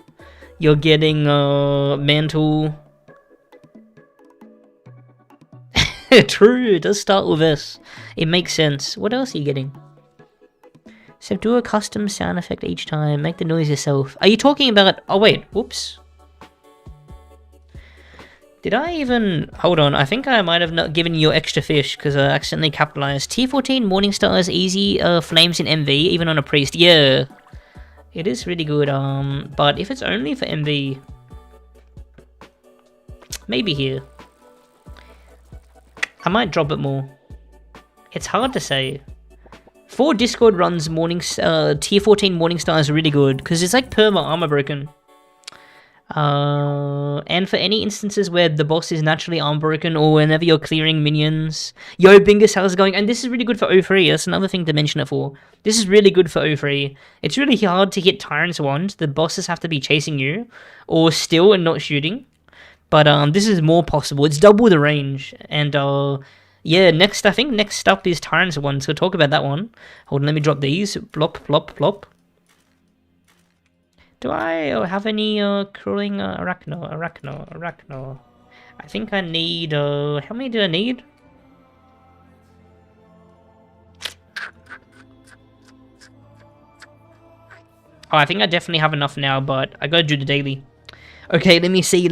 you're getting Mantle. True, it does start with S. It makes sense. What else are you getting? So do a custom sound effect each time. Make the noise yourself. Are you talking about... Oh, wait. Whoops. Did I even... Hold on. I think I might have not given you extra fish because I accidentally capitalized. T14 Morningstar is easy flames in MV, even on a priest. Yeah. It is really good. But if it's only for MV... Maybe here. I might drop it more. It's hard to say. For Discord runs, tier 14 Morningstar is really good, because it's like perma armor broken. And for any instances where the boss is naturally armor broken, or whenever you're clearing minions. Yo, Bingus, how's it going? And this is really good for O3, that's another thing to mention it for. This is really good for O3. It's really hard to hit Tyrant's Wand, the bosses have to be chasing you, or still and not shooting. But this is more possible. It's double the range. And yeah, I think next up is Tyrant's Wand. So we'll talk about that one. Hold on, let me drop these. Plop, plop, plop. Do I have any crawling arachno? I think I need how many do I need? Oh, I think I definitely have enough now, but I gotta do the daily. Okay, let me see.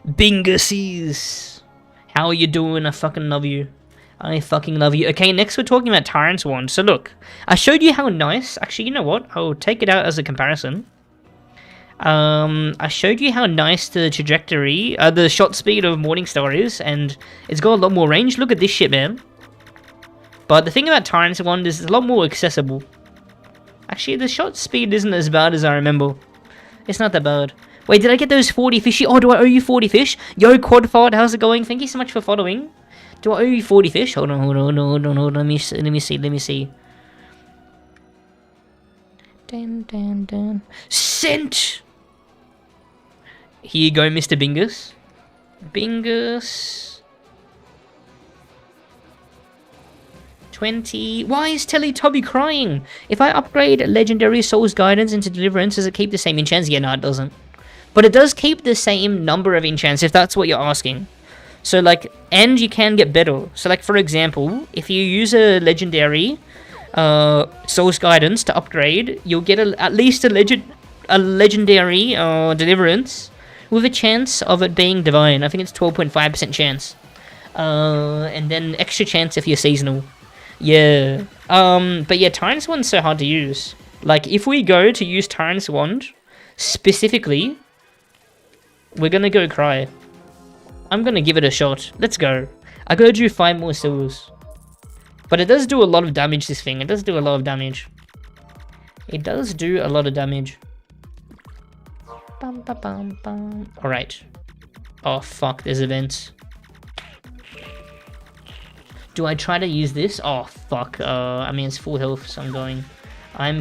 Bingusies! How are you doing? I fucking love you. Okay, next we're talking about Tyrant's Wand. So look, I showed you how nice... Actually, you know what? I'll take it out as a comparison. I showed you how nice the trajectory, the shot speed of Morningstar is, and it's got a lot more range. Look at this shit, man. But the thing about Tyrant's Wand is it's a lot more accessible. Actually, the shot speed isn't as bad as I remember. It's not that bad. Wait, did I get those 40 fishy? Oh, do I owe you 40 fish? Yo, Quadfart, how's it going? Thank you so much for following. Do I owe you 40 fish? Hold on. Let me see. Dun. Sent! Here you go, Mr. Bingus. Bingus. 20. Why is Teletubby crying? If I upgrade Legendary Soul's Guidance into Deliverance, does it keep the same enchants? Yeah, no, it doesn't. But it does keep the same number of enchants, if that's what you're asking. So, like, and you can get better. So, like, for example, if you use a Legendary Soul's Guidance to upgrade, you'll get at least a Legendary Deliverance with a chance of it being Divine. I think it's 12.5% chance. And then extra chance if you're seasonal. Yeah. But yeah, Tyrant's Wand's so hard to use. Like, if we go to use Tyrant's Wand, specifically, we're gonna go cry. I'm gonna give it a shot. Let's go. I gotta do 5 more silvers. But it does do a lot of damage, this thing. It does do a lot of damage. Alright. Oh, fuck, there's events. Do I try to use this? Oh, fuck. I mean, it's full health, so I'm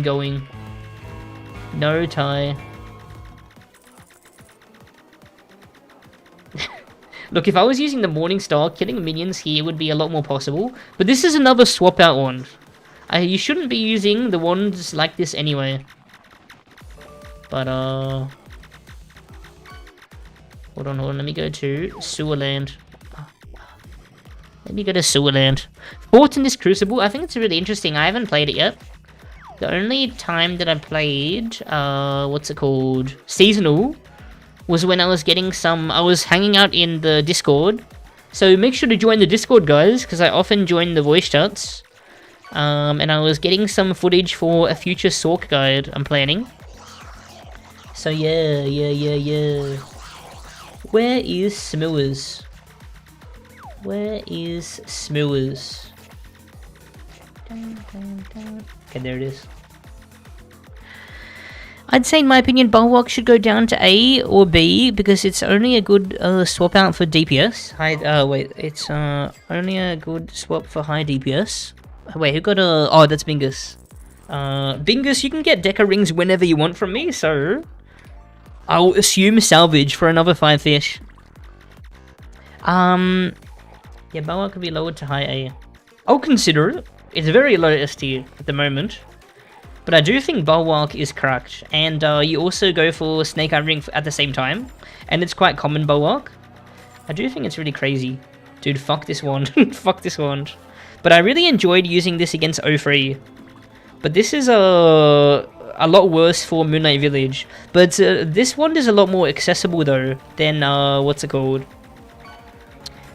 going. No tie. Look, if I was using the Morningstar, killing minions here would be a lot more possible. But this is another swap out wand. You shouldn't be using the wands like this anyway. But, Hold on, let me go to Sewerland. Let me go to Sewerland. Fought in this Crucible, I think it's really interesting. I haven't played it yet. The only time that I played, what's it called? Seasonal, was when I was getting I was hanging out in the Discord. So make sure to join the Discord, guys, because I often join the voice chats. And I was getting some footage for a future Sork guide I'm planning. So yeah. Where is Smewers? Okay, there it is. I'd say, in my opinion, Bulwark should go down to A or B because it's only a good swap out for DPS. It's only a good swap for high DPS. Wait, who got a... Oh, that's Bingus. Bingus, you can get Deca rings whenever you want from me, so... I'll assume salvage for another 5 fish. Yeah, Bulwark could be lowered to high A. I'll consider it. It's very low S tier at the moment. But I do think Bulwark is cracked. And you also go for Snake Eye Ring at the same time. And it's quite common, Bulwark. I do think it's really crazy. Dude, fuck this wand. Fuck this wand. But I really enjoyed using this against O3. But this is a lot worse for Moonlight Village. But this wand is a lot more accessible though than, what's it called?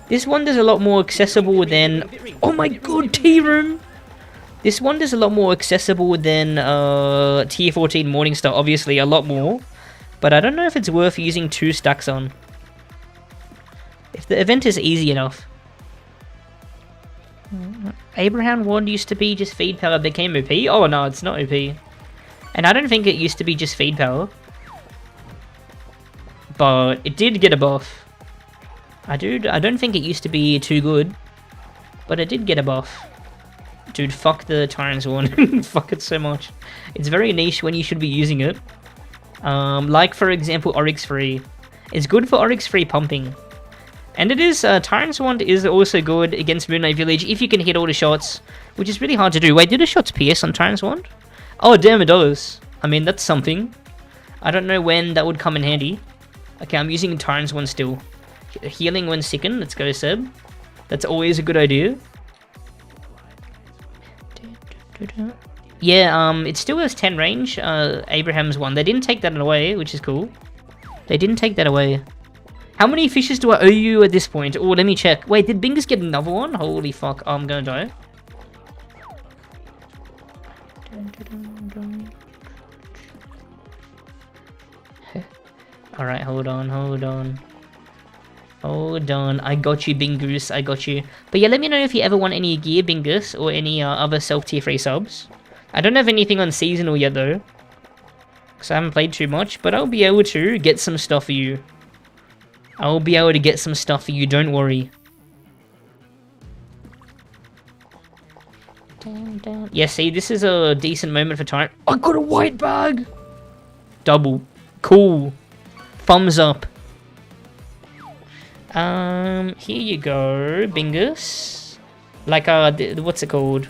This wand is a lot more accessible than... Oh my god, T-Room! This wand is a lot more accessible than Tier 14 Morningstar, obviously, a lot more. But I don't know if it's worth using 2 stacks on. If the event is easy enough. Abraham wand used to be just feed power, became OP? Oh no, it's not OP. And I don't think it used to be just feed power. But it did get a buff. I don't think it used to be too good. But it did get a buff. Dude, fuck the Tyrant's Wand. Fuck it so much. It's very niche when you should be using it. Like, for example, Oryx Free. It's good for Oryx Free pumping. And it is, Tyrant's Wand is also good against Moonlight Village if you can hit all the shots, which is really hard to do. Wait, did the shots pierce on Tyrant's Wand? Oh, damn, it does. I mean, that's something. I don't know when that would come in handy. Okay, I'm using Tyrant's Wand still. Healing when sickened. Let's go, Seb. That's always a good idea. Yeah, it still has 10 range, Abraham's one. They didn't take that away, which is cool. They didn't take that away. How many fishes do I owe you at this point? Oh, let me check. Wait, did Bingus get another one? Holy fuck, I'm gonna die. Alright, hold on, hold on. Hold on, I got you, Bingus, I got you. But yeah, let me know if you ever want any gear, Bingus, or any other self-tier free subs. I don't have anything on seasonal yet though, because I haven't played too much, but I'll be able to get some stuff for you. I'll be able to get some stuff for you, don't worry. Yeah, see, this is a decent moment for time. I got a white bag! Double. Cool. Thumbs up. Here you go, Bingus. Like, what's it called?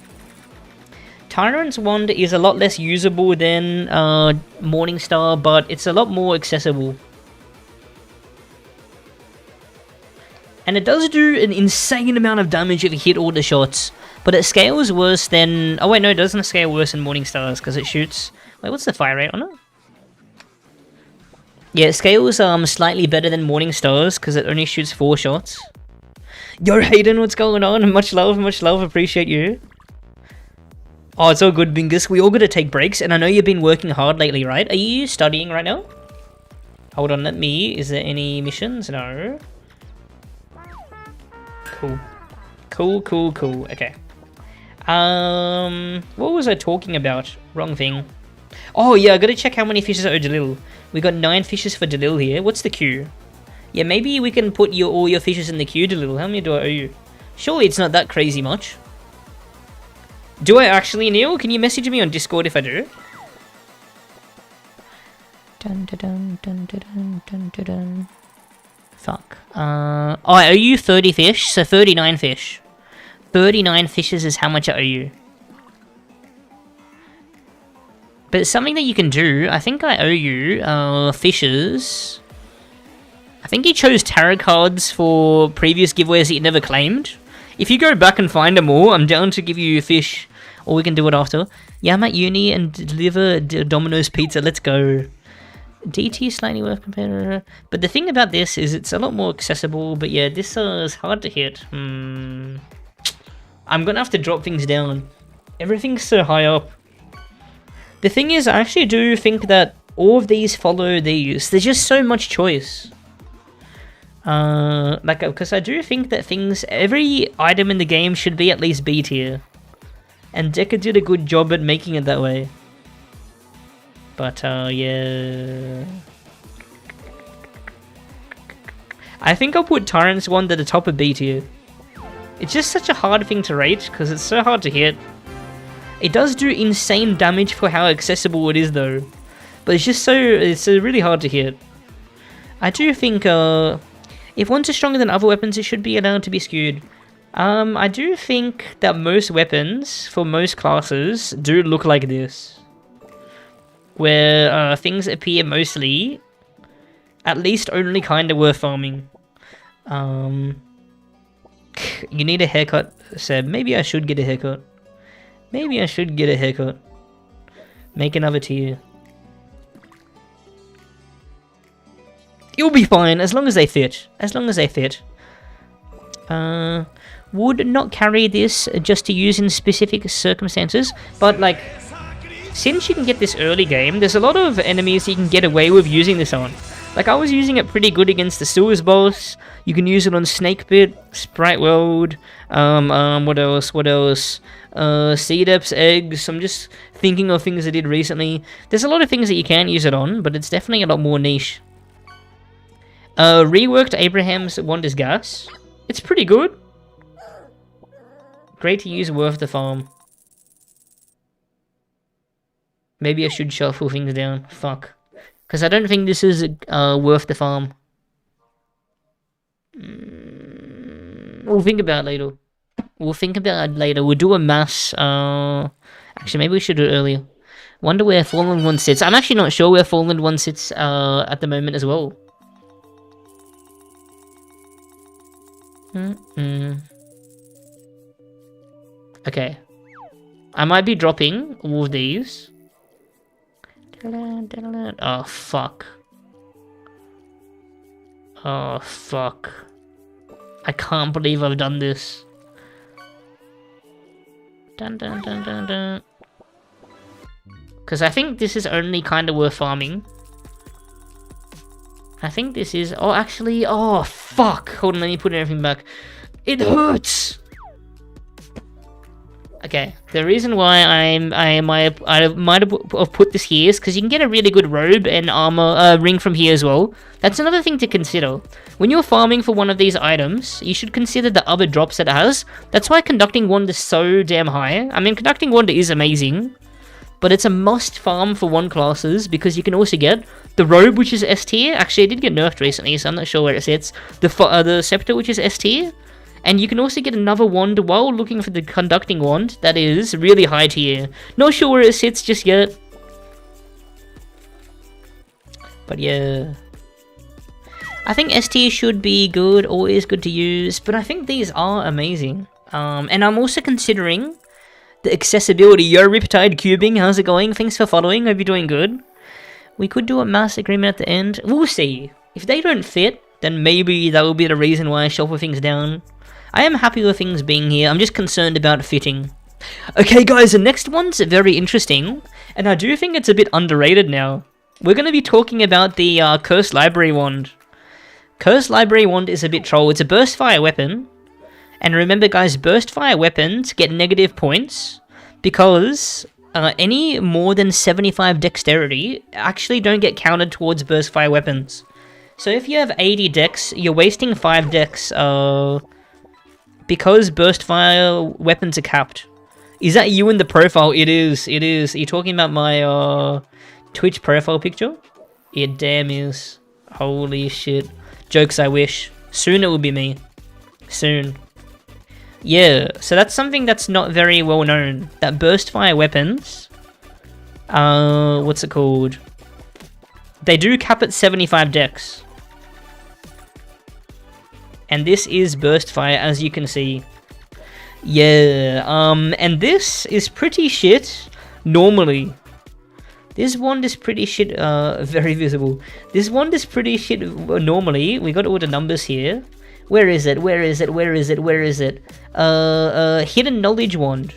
Tyrant's Wand is a lot less usable than, Morningstar, but it's a lot more accessible. And it does do an insane amount of damage if you hit all the shots. But it scales worse than... Oh wait, no, it doesn't scale worse than Morningstar's, because it shoots... Wait, what's the fire rate on it? Yeah, it scales slightly better than Morningstar's, because it only shoots 4 shots. Yo, Hayden, what's going on? Much love, appreciate you. Oh, it's all good, Bingus. We all gotta take breaks, and I know you've been working hard lately, right? Are you studying right now? Hold on, let me... Is there any missions? No. Cool. Okay. What was I talking about? Wrong thing. Oh yeah, I gotta check how many fishes I owe Delil. We got 9 fishes for Delil here. What's the queue? Yeah, maybe we can put all your fishes in the queue, Delil. How many do I owe you? Surely it's not that crazy much. Do I actually, Neil? Can you message me on Discord if I do? Dun. Fuck. Oh, I owe you 30 fish, so 39 fish. 39 fishes is how much I owe you. But it's something that you can do. I think I owe you, fishes. I think you chose tarot cards for previous giveaways that you never claimed. If you go back and find them all, I'm down to give you fish. Or we can do it after. Yeah, I'm at uni and deliver Domino's pizza. Let's go. DT slightly worth compared. But the thing about this is it's a lot more accessible. But yeah, this is hard to hit. I'm gonna have to drop things down. Everything's so high up. The thing is, I actually do think that all of these follow these. There's just so much choice. Because I do think that every item in the game should be at least B tier. And Deca did a good job at making it that way. But, yeah. I think I'll put Tyrant's Wand at the top of B tier. It's just such a hard thing to rate, because it's so hard to hit. It does do insane damage for how accessible it is, though. But it's really hard to hit. I do think, if one's stronger than other weapons, it should be allowed to be skewed. I do think that most weapons, for most classes, do look like this. Where, things appear mostly, at least only kinda worth farming. You need a haircut, Seb. Maybe I should get a haircut. Make another tier. You'll be fine, as long as they fit. Would not carry this just to use in specific circumstances, but like, since you can get this early game, there's a lot of enemies you can get away with using this on. Like, I was using it pretty good against the sewers boss. You can use it on Snakebit, Sprite World, what else? Sea Depths, eggs. I'm just thinking of things I did recently. There's a lot of things that you can use it on, but it's definitely a lot more niche. Reworked Abraham's Wonders Gas. It's pretty good. Great to use, worth the farm. Maybe I should shuffle things down. Fuck. Because I don't think this is worth the farm. We'll think about it later. We'll do a mass. Actually, maybe we should do it earlier. Wonder where Fallen One sits. I'm actually not sure where Fallen One sits at the moment as well. Okay. I might be dropping all of these. Oh, fuck. Oh, fuck. I can't believe I've done this. Because I think this is only kind of worth farming. I think this is... Oh, actually... Oh, fuck! Hold on, let me put everything back. It hurts! Okay, the reason why I might have put this here is because you can get a really good robe and armor ring from here as well. That's another thing to consider. When you're farming for one of these items, you should consider the other drops that it has. That's why Conducting Wand is so damn high. I mean, Conducting Wand is amazing, but it's a must farm for one classes because you can also get the robe, which is S tier. Actually, it did get nerfed recently, so I'm not sure where it sits. The scepter, which is S tier. And you can also get another wand while looking for the Conducting Wand that is really high tier. Not sure where it sits just yet. But yeah. I think S tier should be good, always good to use. But I think these are amazing. And I'm also considering the accessibility. Yo, Riptide Cubing, how's it going? Thanks for following, hope you're doing good. We could do a mass agreement at the end. We'll see. If they don't fit, then maybe that will be the reason why I shuffle things down. I am happy with things being here, I'm just concerned about fitting. Okay guys, the next one's very interesting, and I do think it's a bit underrated now. We're going to be talking about the Cursed Library Wand. Cursed Library Wand is a bit troll, it's a burst fire weapon. And remember guys, burst fire weapons get negative points, because any more than 75 dexterity actually don't get counted towards burst fire weapons. So if you have 80 dex, you're wasting 5 dex, because burst fire weapons are capped. Is that you in the profile? It is, it is. Are you talking about my Twitch profile picture? It damn is. Holy shit. Jokes I wish. Soon it will be me. Soon. Yeah, so that's something that's not very well known. That burst fire weapons, what's it called? They do cap at 75 dex. And this is burst fire, as you can see. Yeah, and this is pretty shit normally. This wand is pretty shit, very visible. This wand is pretty shit normally. We got all the numbers here. Where is it? Where is it? Where is it? Where is it? Hidden Knowledge Wand.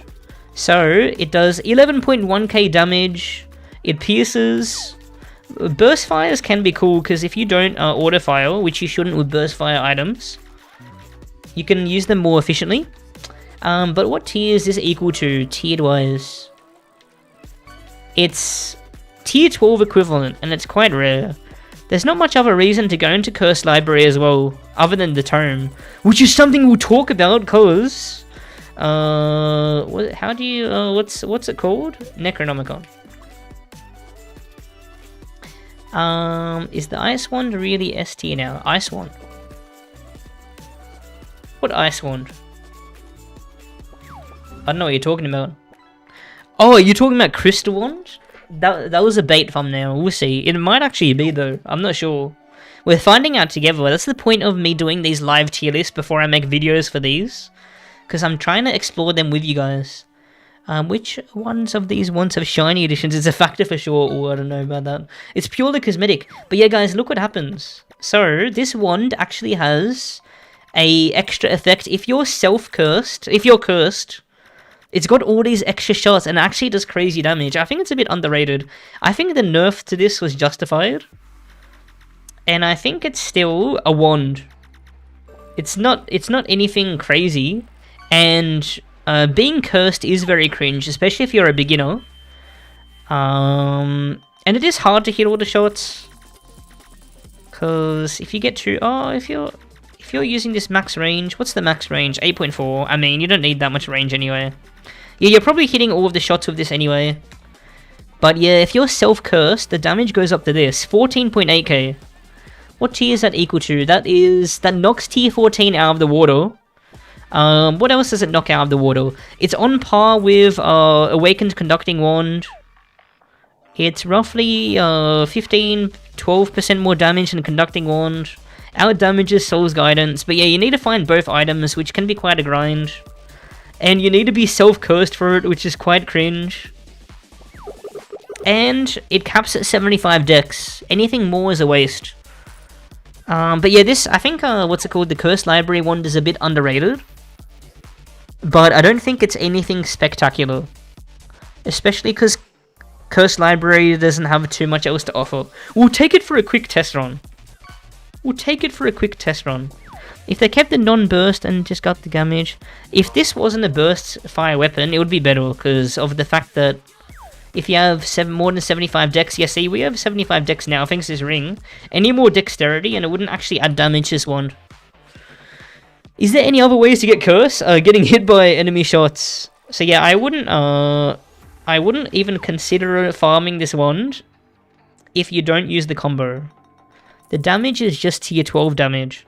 So, it does 11.1k damage. It pierces. Burst fires can be cool, because if you don't auto fire, which you shouldn't with burst fire items, you can use them more efficiently. But what tier is this equal to, tiered wise? It's tier 12 equivalent, and it's quite rare. There's not much other reason to go into Cursed Library as well, other than the tome, which is something we'll talk about, cause how do you what's it called? Necronomicon. Is the Ice Wand really S tier now? Ice Wand. What Ice Wand? I don't know what you're talking about. Oh, you're talking about Crystal Wand? That was a bait thumbnail, we'll see. It might actually be though, I'm not sure. We're finding out together, that's the point of me doing these live tier lists before I make videos for these. Because I'm trying to explore them with you guys. Which ones of these ones have shiny editions is a factor for sure. Oh, I don't know about that. It's purely cosmetic. But yeah guys, look what happens. So, this wand actually has a extra effect. If you're self-cursed, if you're cursed, it's got all these extra shots and actually does crazy damage. I think it's a bit underrated. I think the nerf to this was justified. And I think it's still a wand. It's not anything crazy. And being cursed is very cringe, especially if you're a beginner. And it is hard to hit all the shots. Cause if you get to if you're using this max range, what's the max range? 8.4. I mean, you don't need that much range anyway. Yeah, you're probably hitting all of the shots with this anyway. But yeah, if you're self-cursed, the damage goes up to this, 14.8k. What tier is that equal to? That knocks tier 14 out of the water. What else does it knock out of the water? It's on par with Awakened Conducting Wand. It's roughly 15-12% more damage than Conducting Wand. Out damages Soul's Guidance. But yeah, you need to find both items, which can be quite a grind. And you need to be self-cursed for it, which is quite cringe. And it caps at 75 dex. Anything more is a waste. But yeah, this, I think, what's it called? The Cursed Library Wand is a bit underrated. But I don't think it's anything spectacular. Especially because Cursed Library doesn't have too much else to offer. We'll take it for a quick test run. We'll take it for a quick test run. If they kept the non-burst and just got the damage... If this wasn't a burst fire weapon, it would be better, because of the fact that if you have more than 75 dex... Yeah, see, we have 75 dex now, thanks to this ring. Any more dexterity, and it wouldn't actually add damage to this wand. Is there any other ways to get curse? Getting hit by enemy shots. So yeah, I wouldn't even consider farming this wand if you don't use the combo. The damage is just tier 12 damage.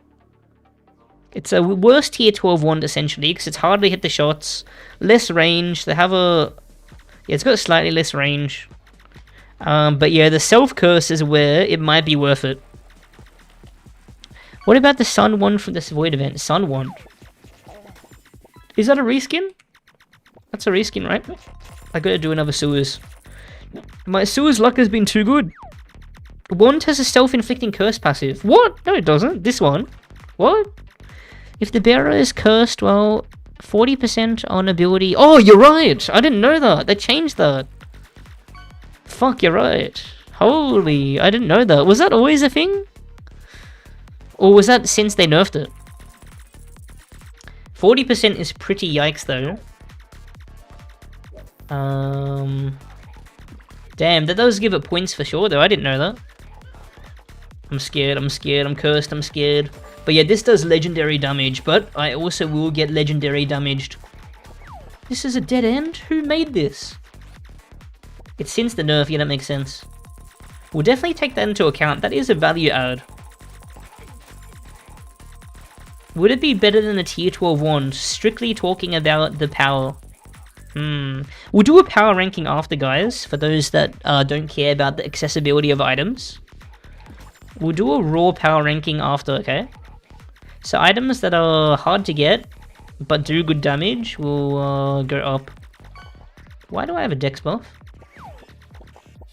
It's a worse tier 12 wand essentially, because it's hard to hit the shots, less range, they have a... Yeah, it's got slightly less range. But yeah, the self-curse is where it might be worth it. What about the Sun wand from this Void event? Sun wand. Is that a reskin? That's a reskin, right? I gotta do another sewers. My sewers luck has been too good. Wand has a self-inflicting curse passive. What? No, it doesn't. This one. What? If the bearer is cursed, well, 40% on ability. Oh, you're right. I didn't know that. They changed that. Fuck, you're right. Holy, I didn't know that. Was that always a thing? Or was that since they nerfed it? 40% is pretty yikes, though. Damn, that does give it points for sure, though. I didn't know that. I'm scared, I'm scared, I'm cursed, I'm scared. But yeah, this does legendary damage, but I also will get legendary damaged. This is a dead end? Who made this? It's since the nerf, yeah, that makes sense. We'll definitely take that into account. That is a value add. Would it be better than the tier 12 wand? Strictly talking about the power. We'll do a power ranking after, guys, for those that don't care about the accessibility of items. We'll do a raw power ranking after, okay? So items that are hard to get, but do good damage, will go up. Why do I have a dex buff?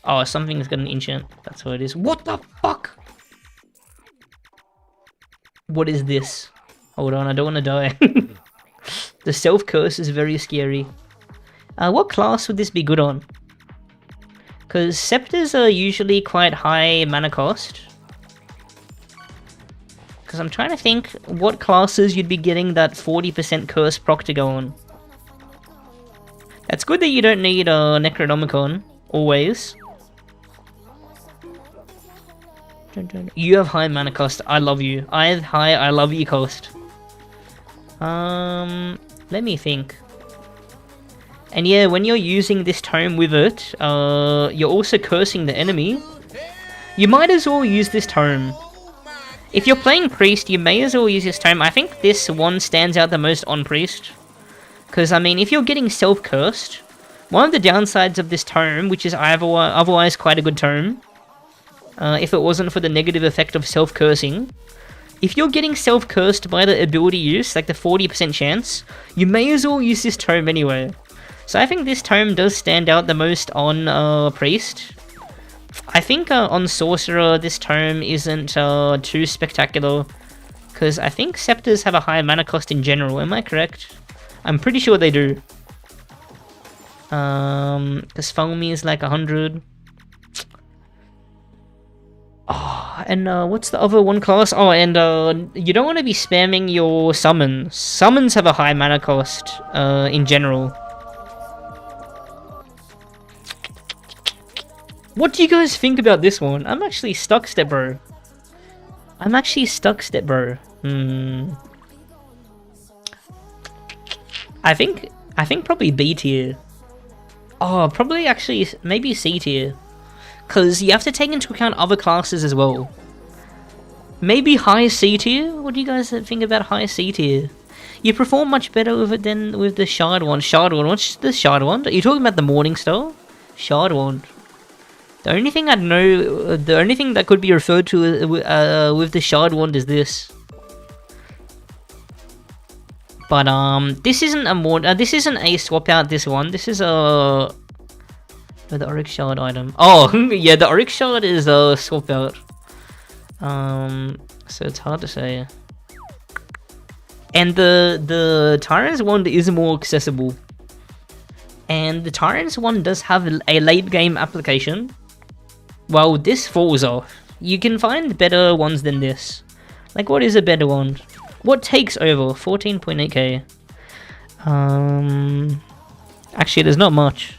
Oh, something's got an enchant. That's what it is. What the fuck? What is this? Hold on, I don't want to die. The self-curse is very scary. What class would this be good on? Because scepters are usually quite high mana cost. Because I'm trying to think what classes you'd be getting that 40% curse proc to go on. That's good that you don't need a Necronomicon, always. You have high mana cost, I love you. I have high, I love you cost. Let me think. And yeah, when you're using this tome with it, you're also cursing the enemy. You might as well use this tome. If you're playing Priest, you may as well use this tome. I think this one stands out the most on Priest. Because, I mean, if you're getting self-cursed, one of the downsides of this tome, which is otherwise quite a good tome, if it wasn't for the negative effect of self-cursing, if you're getting self-cursed by the ability use, like the 40% chance, you may as well use this tome anyway. So I think this tome does stand out the most on Priest. I think on Sorcerer this tome isn't too spectacular, because I think Scepters have a high mana cost in general, am I correct? I'm pretty sure they do. Because Foamy is like 100. Oh, and what's the other one class? Oh, and you don't want to be spamming your summons. Summons have a high mana cost in general. What do you guys think about this one? I'm actually stuck, step bro. I'm actually stuck, step bro. I think probably B tier. Oh, probably actually maybe C tier. Because you have to take into account other classes as well. Maybe high C tier? What do you guys think about high C tier? You perform much better with it than with the Shard Wand. Shard Wand, what's the Shard Wand? Are you talking about the Morning Star? Shard Wand. The only thing I know, the only thing that could be referred to with the Shard Wand is this. But this isn't a this isn't a swap out. This one, this is a the Oryx Shard item. Oh yeah, the Oryx Shard is a swap out. So it's hard to say. And the Tyrant's Wand is more accessible. And the Tyrant's Wand does have a late game application. Well, this falls off. You can find better ones than this. Like, what is a better wand? What takes over? 14.8k. Actually, there's not much.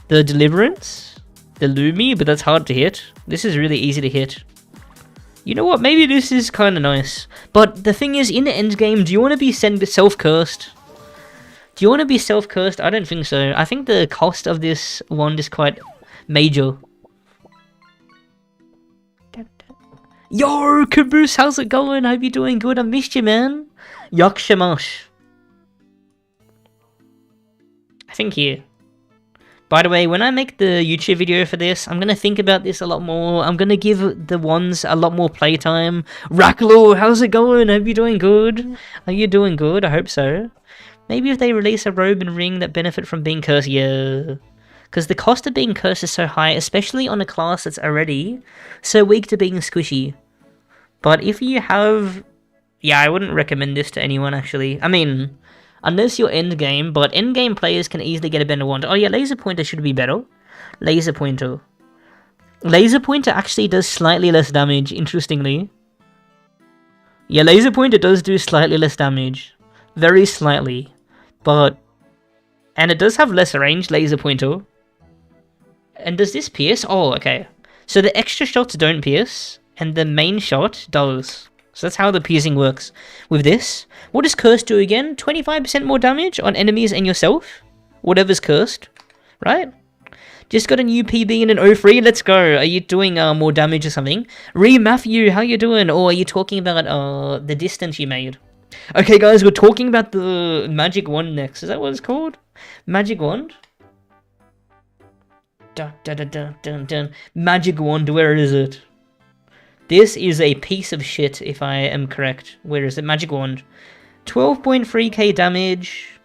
The Deliverance, the Lumi, but that's hard to hit. This is really easy to hit. You know what? Maybe this is kind of nice. But the thing is, in the end game, do you want to be self-cursed? Do you want to be self-cursed? I don't think so. I think the cost of this wand is quite major. Yo, Caboose, how's it going? Hope you're doing good. I missed you, man. Yakshamash. I think here. By the way, when I make the YouTube video for this, I'm going to think about this a lot more. I'm going to give the wands a lot more playtime. Racklo, how's it going? Hope you're doing good. Are you doing good? I hope so. Maybe if they release a robe and ring that benefit from being cursed, yeah. Because the cost of being cursed is so high, especially on a class that's already so weak to being squishy. But if you have... Yeah, I wouldn't recommend this to anyone, actually. I mean, unless you're endgame, but endgame players can easily get a better wand. Oh yeah, laser pointer should be better. Laser pointer. Laser pointer actually does slightly less damage, interestingly. Yeah, laser pointer does do slightly less damage. Very slightly. But... And it does have less range, laser pointer. And does this pierce? Oh, okay. So the extra shots don't pierce, and the main shot does. So that's how the piercing works with this. What does curse do again? 25% more damage on enemies and yourself? Whatever's cursed, right? Just got a new PB and an 03, let's go. Are you doing more damage or something? Matthew, how you doing? Or are you talking about the distance you made? Okay guys, we're talking about the magic wand next. Is that what it's called? Magic wand? Dun, dun, dun, dun, dun, dun. Magic wand, where is it? This is a piece of shit, if I am correct. Where is it? Magic wand. 12.3k damage.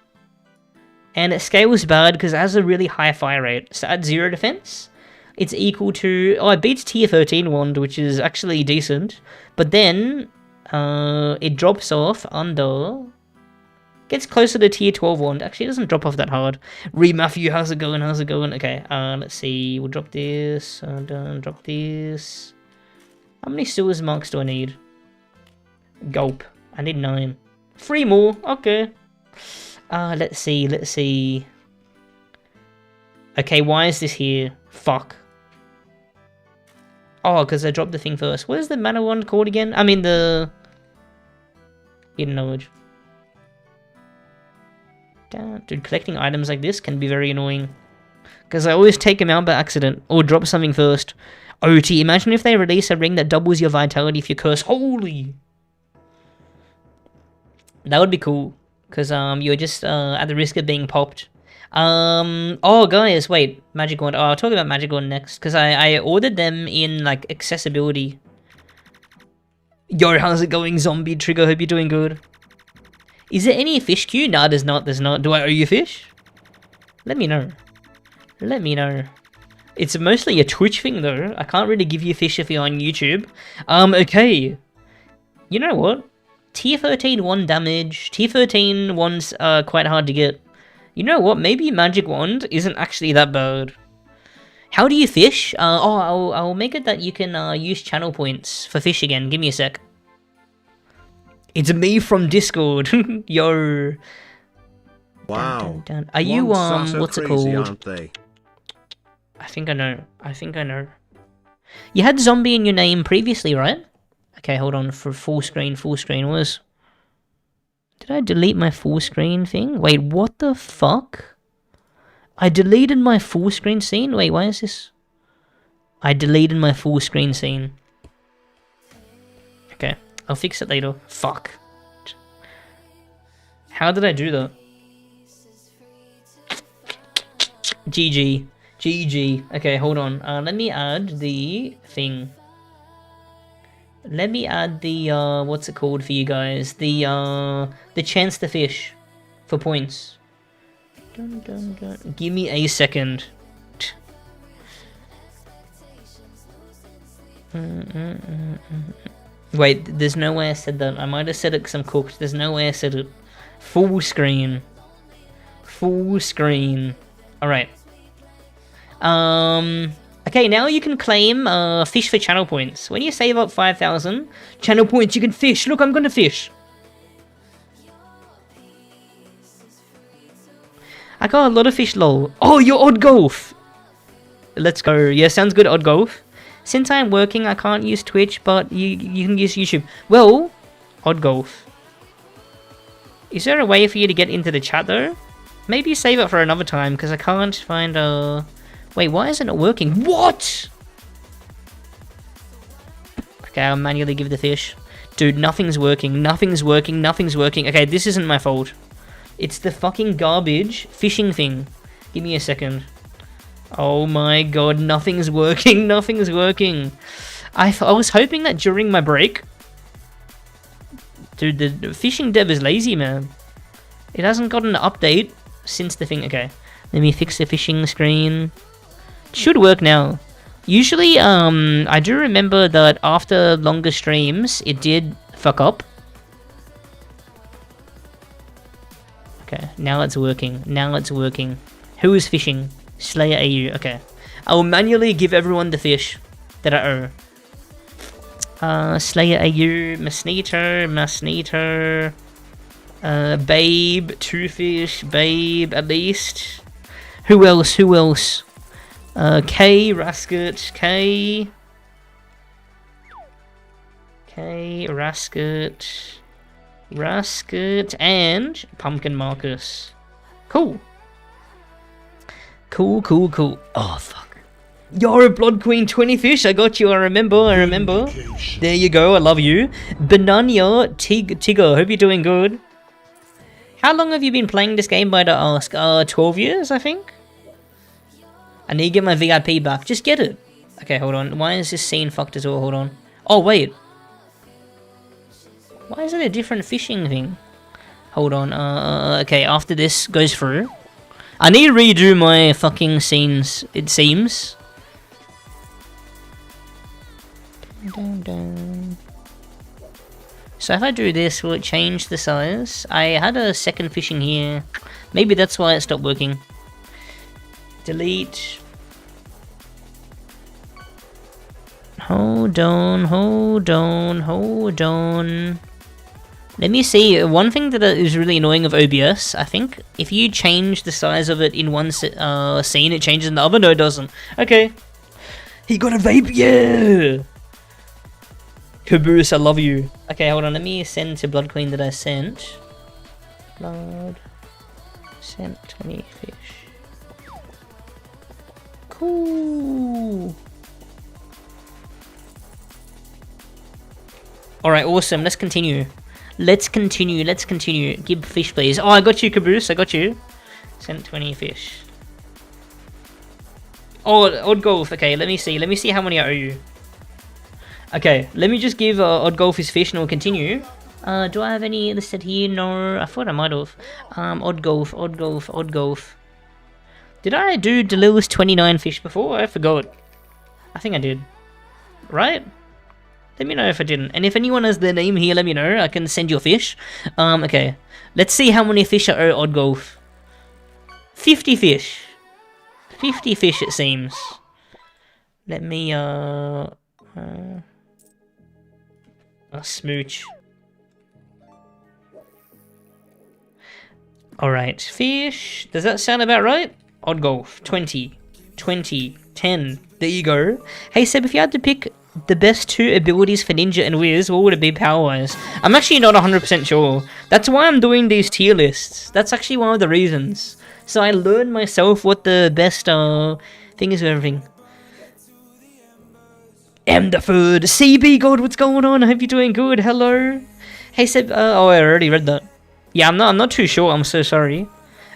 And it scales bad because it has a really high fire rate. So at 0 defense, it's equal to... Oh, it beats tier 13 wand, which is actually decent. But then, it drops off under... Gets closer to tier 12 wand. Actually, it doesn't drop off that hard. Matthew, how's it going? How's it going? Okay, let's see. We'll drop this. Drop this. How many sewers marks do I need? Gulp. I need 9. 3 more. Okay. Let's see. Okay, why is this here? Fuck. Oh, because I dropped the thing first. What is the mana one called again? I mean, the... Hidden knowledge. Dude, collecting items like this can be very annoying. Because I always take them out by accident. Or drop something first. OT, imagine if they release a ring that doubles your vitality if you curse. Holy! That would be cool. Because you're just at the risk of being popped. Oh guys, wait. Magic wand. Oh, I'll talk about magic wand next. Because I ordered them in, like, accessibility. Yo, how's it going, zombie trigger? Hope you're doing good. Is there any fish queue? Nah, there's not. Do I owe you fish? Let me know. Let me know. It's mostly a Twitch thing, though. I can't really give you fish if you're on YouTube. Okay. You know what? Tier 13 wand damage. Tier 13 wands are quite hard to get. You know what? Maybe magic wand isn't actually that bad. How do you fish? I'll make it that you can use channel points for fish again. Give me a sec. It's me from Discord. Yo. Wow. Dun, dun, dun. Are you what's it called? Aren't they? I think I know. You had zombie in your name previously, right? Okay, hold on. For full screen was... Did I delete my full screen thing? Wait, what the fuck? I deleted my full screen scene? Wait, why is this? I deleted my full screen scene. Okay, I'll fix it later. Fuck. How did I do that? GG. Okay, hold on. Let me add the thing. Let me add the, what's it called for you guys? The chance to fish for points. Dun, dun, dun. Give me a second. Wait, there's no way I said that. I might have said it because I'm cooked. There's no way I said it. Full screen. Full screen. Alright. Okay, now you can claim fish for channel points. When you save up 5,000 channel points, you can fish. Look, I'm gonna fish. I got a lot of fish, lol. Oh, you're Odd Golf. Let's go. Yeah, sounds good, Odd Golf. Since I'm working, I can't use Twitch, but you can use YouTube. Well, Odd Golf. Is there a way for you to get into the chat, though? Maybe save it for another time, because I can't find a... Wait, why isn't it working? What? Okay, I'll manually give the fish. Dude, nothing's working. Nothing's working. Nothing's working. Okay, this isn't my fault. It's the fucking garbage fishing thing. Give me a second. Oh my god, nothing's working. Nothing's working. I was hoping that during my break... Dude, the fishing dev is lazy, man. It hasn't got an update since the thing... Okay, let me fix the fishing screen. Should work now. Usually, I do remember that after longer streams, it did fuck up. Okay, now it's working. Now it's working. Who is fishing? Slayer AU. Okay. I will manually give everyone the fish that I owe. Slayer AU, Masneater, Babe, Two Fish, Babe, at least. Who else? K, Rasket, K, Rasket, and Pumpkin Marcus. Cool. Cool. Oh, fuck. You're a Blood Queen 20 fish. I got you. I remember. There you go. I love you. Banania Tigger. Hope you're doing good. How long have you been playing this game, by the ask? 12 years, I think? I need to get my VIP back. Just get it. Okay, hold on. Why is this scene fucked as well? Hold on. Oh, wait. Why is it a different fishing thing? Hold on. Okay, after this goes through. I need to redo my fucking scenes, it seems. So if I do this, will it change the size? I had a second fishing here. Maybe that's why it stopped working. Delete. Hold on. Let me see. One thing that is really annoying of OBS, I think, if you change the size of it in one scene, it changes in the other. No, it doesn't. Okay. He got a vape, yeah! Caboose, I love you. Okay, hold on. Let me send to Blood Queen that I sent. Blood. Sent 20 fish. Cool. Alright, awesome. Let's continue. Let's continue. Give fish, please. Oh, I got you, Caboose. I got you. Sent 20 fish. Oh, Odd Golf. Okay, let me see how many I owe you. Okay, let me just give Odd Golf his fish and we'll continue. Do I have any listed here? No, I thought I might have. Odd Golf. Did I do Delil's 29 fish before? I forgot. I think I did. Right? Let me know if I didn't. And if anyone has their name here, let me know. I can send you a fish. Okay. Let's see how many fish I owe Odd Golf. 50 fish. 50 fish, it seems. Let me, a smooch. Alright, fish. Does that sound about right? Odd Golf. 20. 10. There you go. Hey Seb, if you had to pick the best two abilities for Ninja and Wiz, what would it be power-wise? I'm actually not 100% sure. That's why I'm doing these tier lists. That's actually one of the reasons. So I learned myself what the best thing is for everything. M the Food. CB God, what's going on? I hope you're doing good. Hello. Hey Seb, oh, I already read that. Yeah, I'm not too sure. I'm so sorry.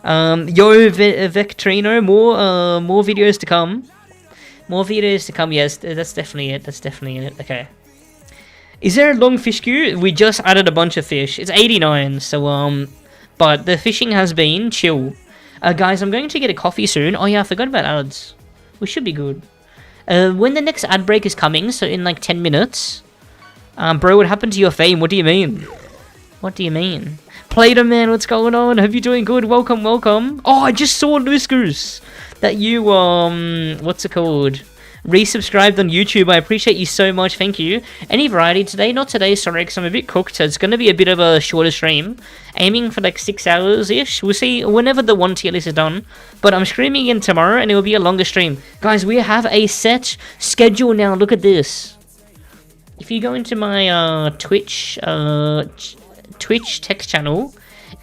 Yo, Vectrino, more videos to come. More videos to come. Yes, that's definitely it. Okay. Is there a long fish queue? We just added a bunch of fish. It's 89. So but the fishing has been chill. Guys, I'm going to get a coffee soon. Oh yeah, I forgot about ads. We should be good. When the next ad break is coming, so in like 10 minutes. Bro, what happened to your fame? What do you mean? Plato man, what's going on? Hope you're doing good. Welcome. Oh, I just saw Loose Goose that you what's it called? resubscribed on YouTube. I appreciate you so much. Thank you. Any variety today? Not today, sorry, because I'm a bit cooked. So it's going to be a bit of a shorter stream. Aiming for like 6 hours-ish. We'll see whenever the 1 tier list is done. But I'm streaming again tomorrow, and it will be a longer stream. Guys, we have a set schedule now. Look at this. If you go into my Twitch text channel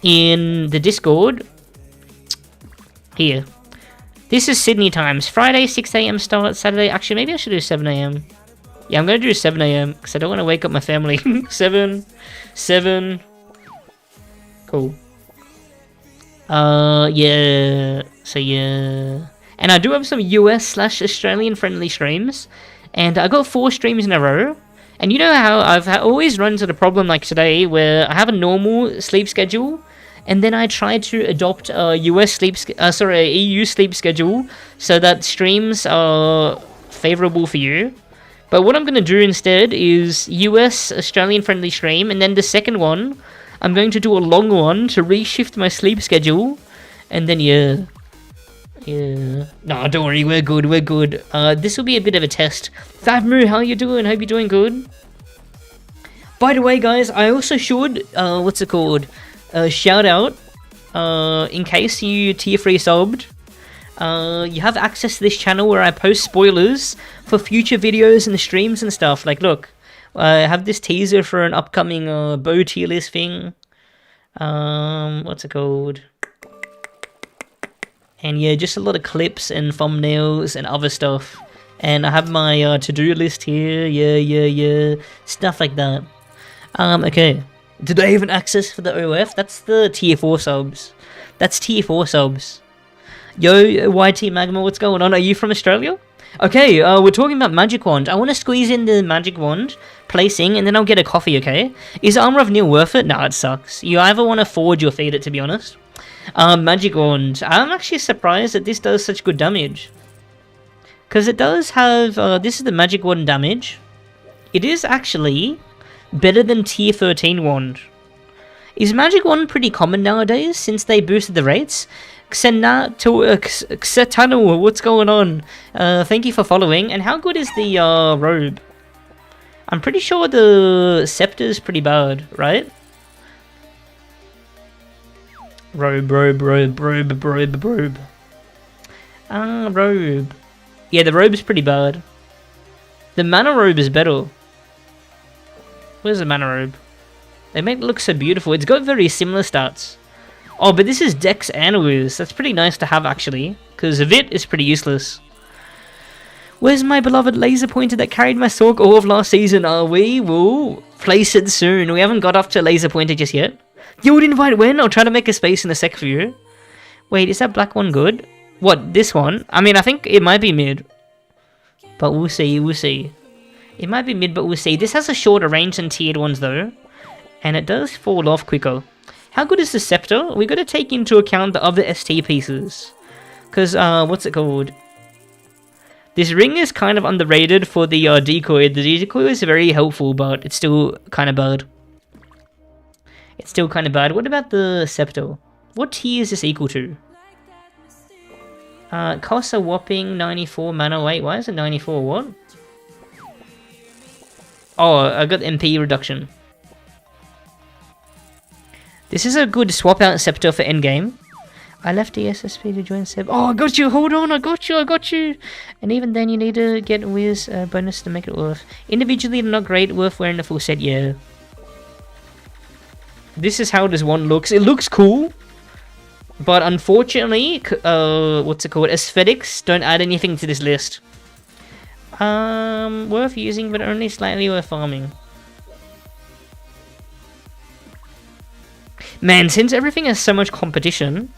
in the Discord, here. This is Sydney times. Friday, 6 AM start. Saturday, actually, maybe I should do 7 AM. Yeah, I'm going to do 7 AM because I don't want to wake up my family. 7. Cool. Yeah. So, yeah. And I do have some US/Australian friendly streams. And I got 4 streams in a row. And you know how I've always run into the problem like today where I have a normal sleep schedule. And then I try to adopt a EU sleep schedule so that streams are favorable for you. But what I'm going to do instead is US-Australian friendly stream, and then the second one, I'm going to do a long one to reshift my sleep schedule, and then yeah. No, don't worry, we're good. This will be a bit of a test. Thavmu, how you doing? Hope you're doing good. By the way, guys, I also should, shout out, in case you tier 3 subbed, you have access to this channel where I post spoilers for future videos and streams and stuff. Like, look, I have this teaser for an upcoming bow tier list thing. And yeah, just a lot of clips and thumbnails and other stuff. And I have my to-do list here, yeah, stuff like that. Okay. Did I even access for the OF? That's the tier 4 subs. That's tier 4 subs. Yo, YT Magma, what's going on? Are you from Australia? Okay, we're talking about Magic Wand. I want to squeeze in the Magic Wand placing, and then I'll get a coffee, okay? Is Armor of Neil worth it? Nah, it sucks. You either want to forge or feed it, to be honest. Magic Wand. I'm actually surprised that this does such good damage. Because it does have... this is the Magic Wand damage. It is actually... better than tier 13 wand. Is Magic Wand pretty common nowadays since they boosted the rates? Xetano, what's going on? Thank you for following. And how good is the robe? I'm pretty sure the scepter's pretty bad, right? Robe. Robe. Yeah, the robe's pretty bad. The mana robe is better. Where's the mana robe? They make it look so beautiful. It's got very similar stats. Oh, but this is Dex and Wiz. That's pretty nice to have, actually. Because Vit is pretty useless. Where's my beloved laser pointer that carried my Sork all of last season? We will place it soon. We haven't got up to laser pointer just yet. You would invite when? I'll try to make a space in a sec for you. Wait, is that black one good? What, this one? I mean, I think it might be mid. But we'll see. It might be mid, but we'll see. This has a shorter range than tiered ones, though. And it does fall off quicker. How good is the scepter? We got to take into account the other ST pieces. Because, this ring is kind of underrated for the decoy. The decoy is very helpful, but it's still kind of bad. What about the scepter? What tier is this equal to? Costs a whopping 94 mana. Wait, why is it 94? What? Oh, I got MP reduction. This is a good swap out scepter for endgame. I left the SSP to join Seb. Oh, I got you. Hold on. I got you. And even then, you need to get Wiz bonus to make it worth. Individually, not great. Worth wearing the full set. Yeah. This is how this one looks. It looks cool. But unfortunately, aesthetics don't add anything to this list. Worth using, but only slightly worth farming. Man, since everything has so much competition,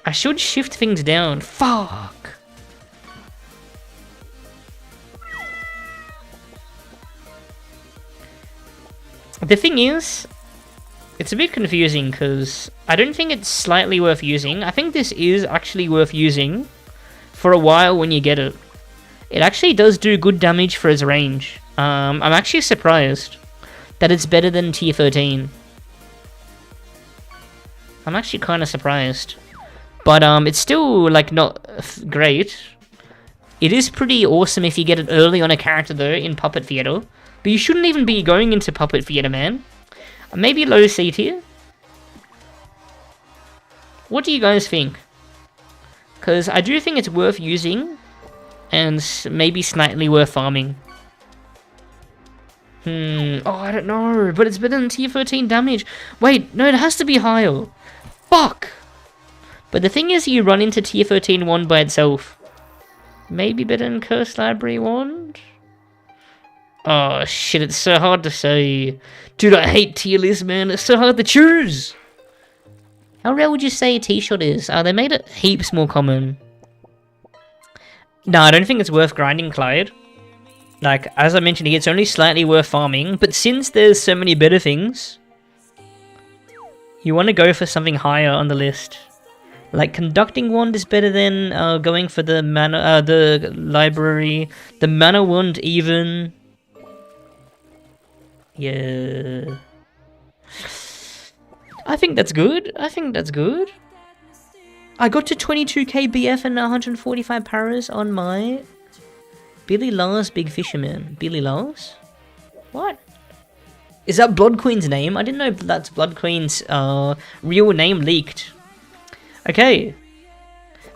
I should shift things down. Fuck. The thing is, it's a bit confusing because I don't think it's slightly worth using. I think this is actually worth using for a while when you get it. It actually does do good damage for its range. I'm actually surprised that it's better than tier 13. I'm actually kind of surprised. But it's still like not great. It is pretty awesome if you get it early on a character though in Puppet Theater. But you shouldn't even be going into Puppet Theater, man. Maybe low C tier? What do you guys think? Because I do think it's worth using, and maybe slightly worth farming. Oh, I don't know, but it's better than tier 13 damage. Wait, no, it has to be higher. Fuck! But the thing is, you run into tier 13 wand by itself. Maybe better than Cursed Library wand? Oh shit, it's so hard to say. Dude, I hate tier lists, man. It's so hard to choose. How rare would you say T-Shot is? They made it heaps more common. No, I don't think it's worth grinding Clyde. Like, as I mentioned, it's only slightly worth farming. But since there's so many better things, you want to go for something higher on the list. Like, Conducting Wand is better than going for the mana, the library. The Mana Wand even. Yeah. I think that's good. I think that's good. I got to 22k BF and 145 paras on my Billy Lars Big Fisherman. Billy Lars? What? Is that Blood Queen's name? I didn't know that's Blood Queen's real name leaked. Okay.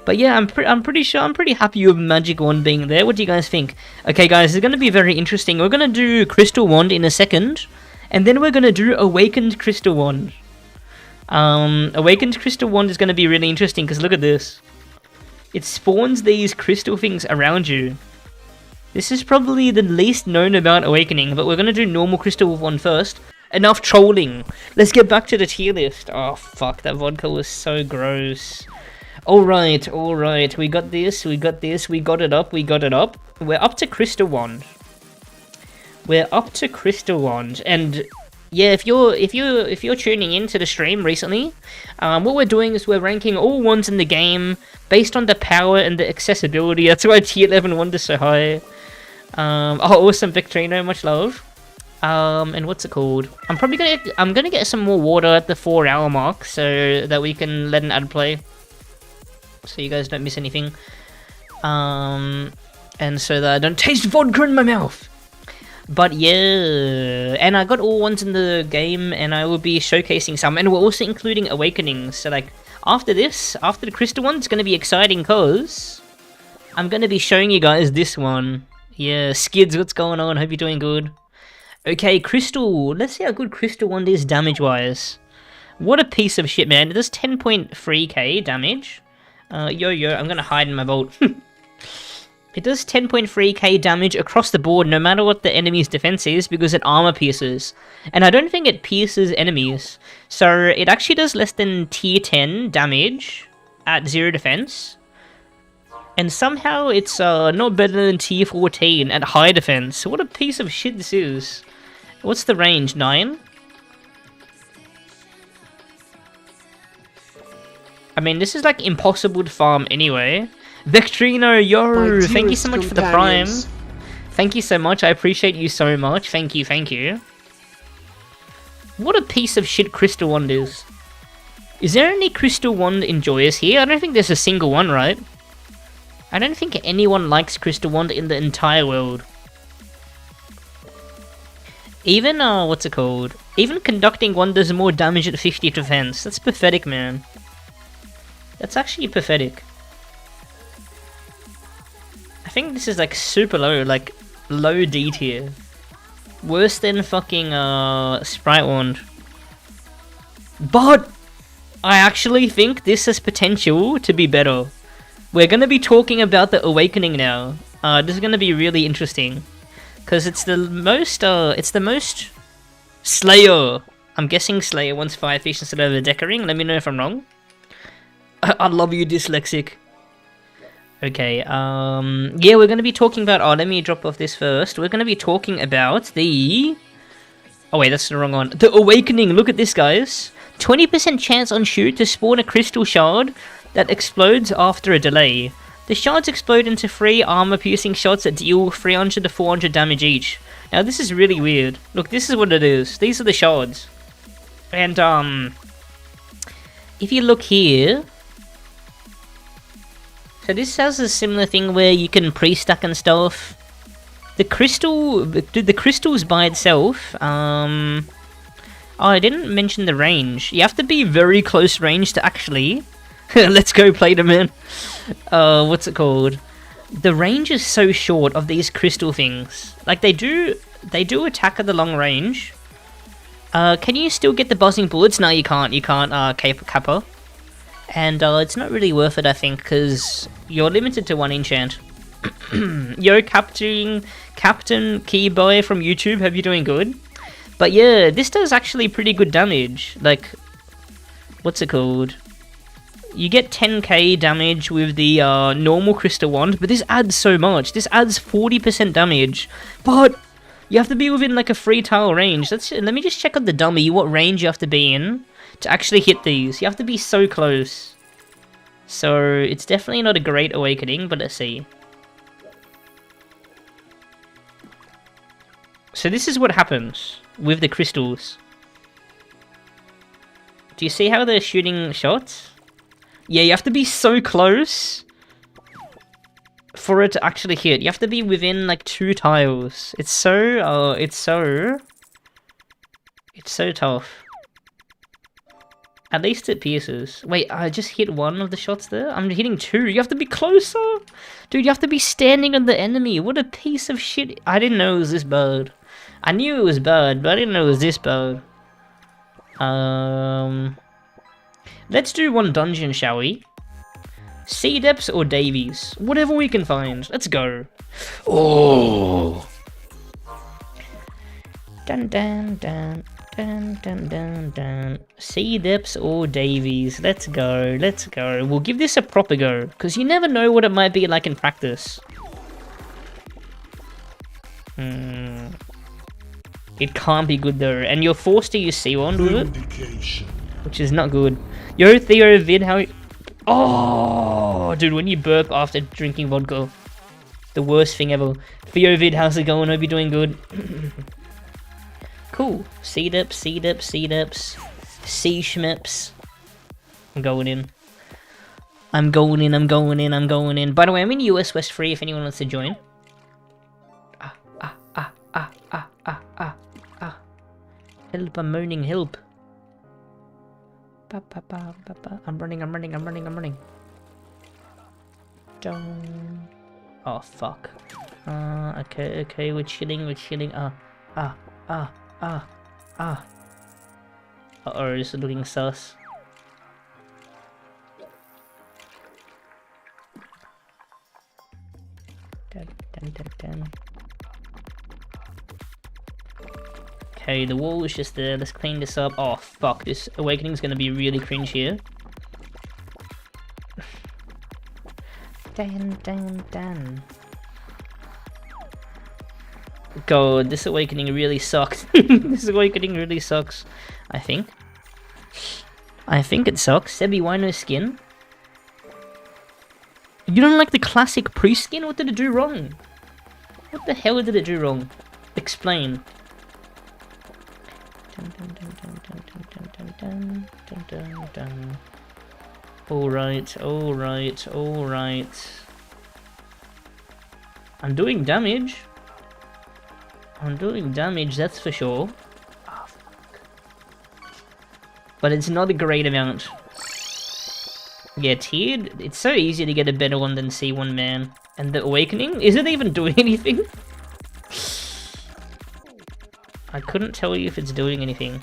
But yeah, I'm pretty sure, I'm pretty happy with Magic Wand being there. What do you guys think? Okay guys, it's going to be very interesting. We're going to do Crystal Wand in a second. And then we're going to do Awakened Crystal Wand. Awakened Crystal Wand is going to be really interesting because look at this. It spawns these crystal things around you. This is probably the least known about Awakening, but we're going to do normal Crystal Wand first. Enough trolling. Let's get back to the tier list. Oh fuck, that vodka was so gross. Alright, alright. We got this, we got this, we got it up, we got it up. We're up to Crystal Wand. We're up to Crystal Wand, and yeah, if you're tuning into the stream recently, what we're doing is we're ranking all wands in the game based on the power and the accessibility. That's why tier 11 wand is so high. Oh, awesome, Victorino, much love. And what's it called? I'm gonna get some more water at the 4-hour mark so that we can let an ad play, so you guys don't miss anything. And so that I don't taste vodka in my mouth. But yeah, and I got all ones in the game, and I will be showcasing some, and we're also including Awakenings. So like, after this, after the Crystal one, it's going to be exciting, because I'm going to be showing you guys this one. Yeah, Skids, what's going on? Hope you're doing good. Okay, Crystal. Let's see how good Crystal Wand is damage-wise. What a piece of shit, man. It does 10.3k damage. I'm going to hide in my vault. It does 10.3k damage across the board, no matter what the enemy's defense is, because it armor pierces. And I don't think it pierces enemies. So it actually does less than tier 10 damage at 0 defense. And somehow it's not better than tier 14 at high defense. What a piece of shit this is. What's the range? 9? I mean, this is like impossible to farm anyway. Vectrino, yo, thank you so much for the prime. Thank you so much, I appreciate you so much. Thank you, thank you. What a piece of shit Crystal Wand is. Is there any Crystal Wand enjoyers here? I don't think there's a single one, right? I don't think anyone likes Crystal Wand in the entire world. Even, what's it called? Even Conducting Wand does more damage at 50 defense. That's pathetic, man. That's actually pathetic. I think this is like super low, like low D tier. Worse than fucking Sprite Wand. But I actually think this has potential to be better. We're gonna be talking about the Awakening now. This is gonna be really interesting. Cause it's the most Slayer. I'm guessing Slayer wants 5 fish instead of a Deckering. Let me know if I'm wrong. I love you, dyslexic. Okay, yeah, we're going to be talking about... Oh, let me drop off this first. We're going to be talking about the... Oh, wait, that's the wrong one. The Awakening. Look at this, guys. 20% chance on shoot to spawn a crystal shard that explodes after a delay. The shards explode into 3 armor-piercing shots that deal 300 to 400 damage each. Now, this is really weird. Look, this is what it is. These are the shards. And, if you look here... So this has a similar thing where you can pre-stack and stuff. The crystals by itself, oh, I didn't mention the range. You have to be very close range to actually... Let's go play them, man. What's it called? The range is so short of these crystal things. Like, they do attack at the long range. Can you still get the buzzing bullets? No, you can't. You can't, Kappa. And it's not really worth it, I think, because you're limited to one enchant. Yo, Captain Keyboy from YouTube, hope you're doing good. But yeah, this does actually pretty good damage. Like, what's it called? You get 10k damage with the normal crystal wand, but this adds so much. This adds 40% damage, but you have to be within like a 3-tile range. Let me just check on the dummy what range you have to be in to actually hit these. You have to be so close. So it's definitely not a great awakening, but let's see. So this is what happens with the crystals. Do you see how they're shooting shots? Yeah, you have to be so close for it to actually hit. You have to be within like 2 tiles. It's so tough. At least it pierces. Wait, I just hit 1 of the shots there? I'm hitting 2. You have to be closer! Dude, you have to be standing on the enemy. What a piece of shit. I didn't know it was this bad. I knew it was bad, but I didn't know it was this bad. Let's do one dungeon, shall we? Sea Depths or Davies? Whatever we can find. Let's go. Oh! Dun dun dun. Dun, dun, dun, dun. Sea Depths or Davies. Let's go, let's go. We'll give this a proper go, because you never know what it might be like in practice. It can't be good though, and you're forced to use Sea Wand with it, which is not good. Yo, Theo Vid, how... Oh, dude, when you burp after drinking vodka. The worst thing ever. Theo Vid, how's it going? Hope you're doing good. Cool. Sea Depths, Sea Depths, Sea Depths. Sea Schmeps. I'm going in. I'm going in, I'm going in, I'm going in. By the way, I'm in US West Free if anyone wants to join. Help, I'm moaning, help. I'm running, I'm running, I'm running, I'm running. Down. Oh, fuck. Okay, we're chilling, we're chilling. Uh-oh, this is looking sus. Dun. Okay, the wall is just there. Let's clean this up. Oh, fuck. This awakening's gonna be really cringe here. Dun. God, this awakening really sucks. This awakening really sucks. I think it sucks. Sebi, why no skin? You don't like the classic pre-skin? What did it do wrong? What the hell did it do wrong? Explain. Dun. Alright. I'm doing damage. That's for sure. Oh, fuck. But it's not a great amount. Yeah, tiered. It's so easy to get a better one than C1 man. And the awakening? Is it even doing anything? I couldn't tell you if it's doing anything.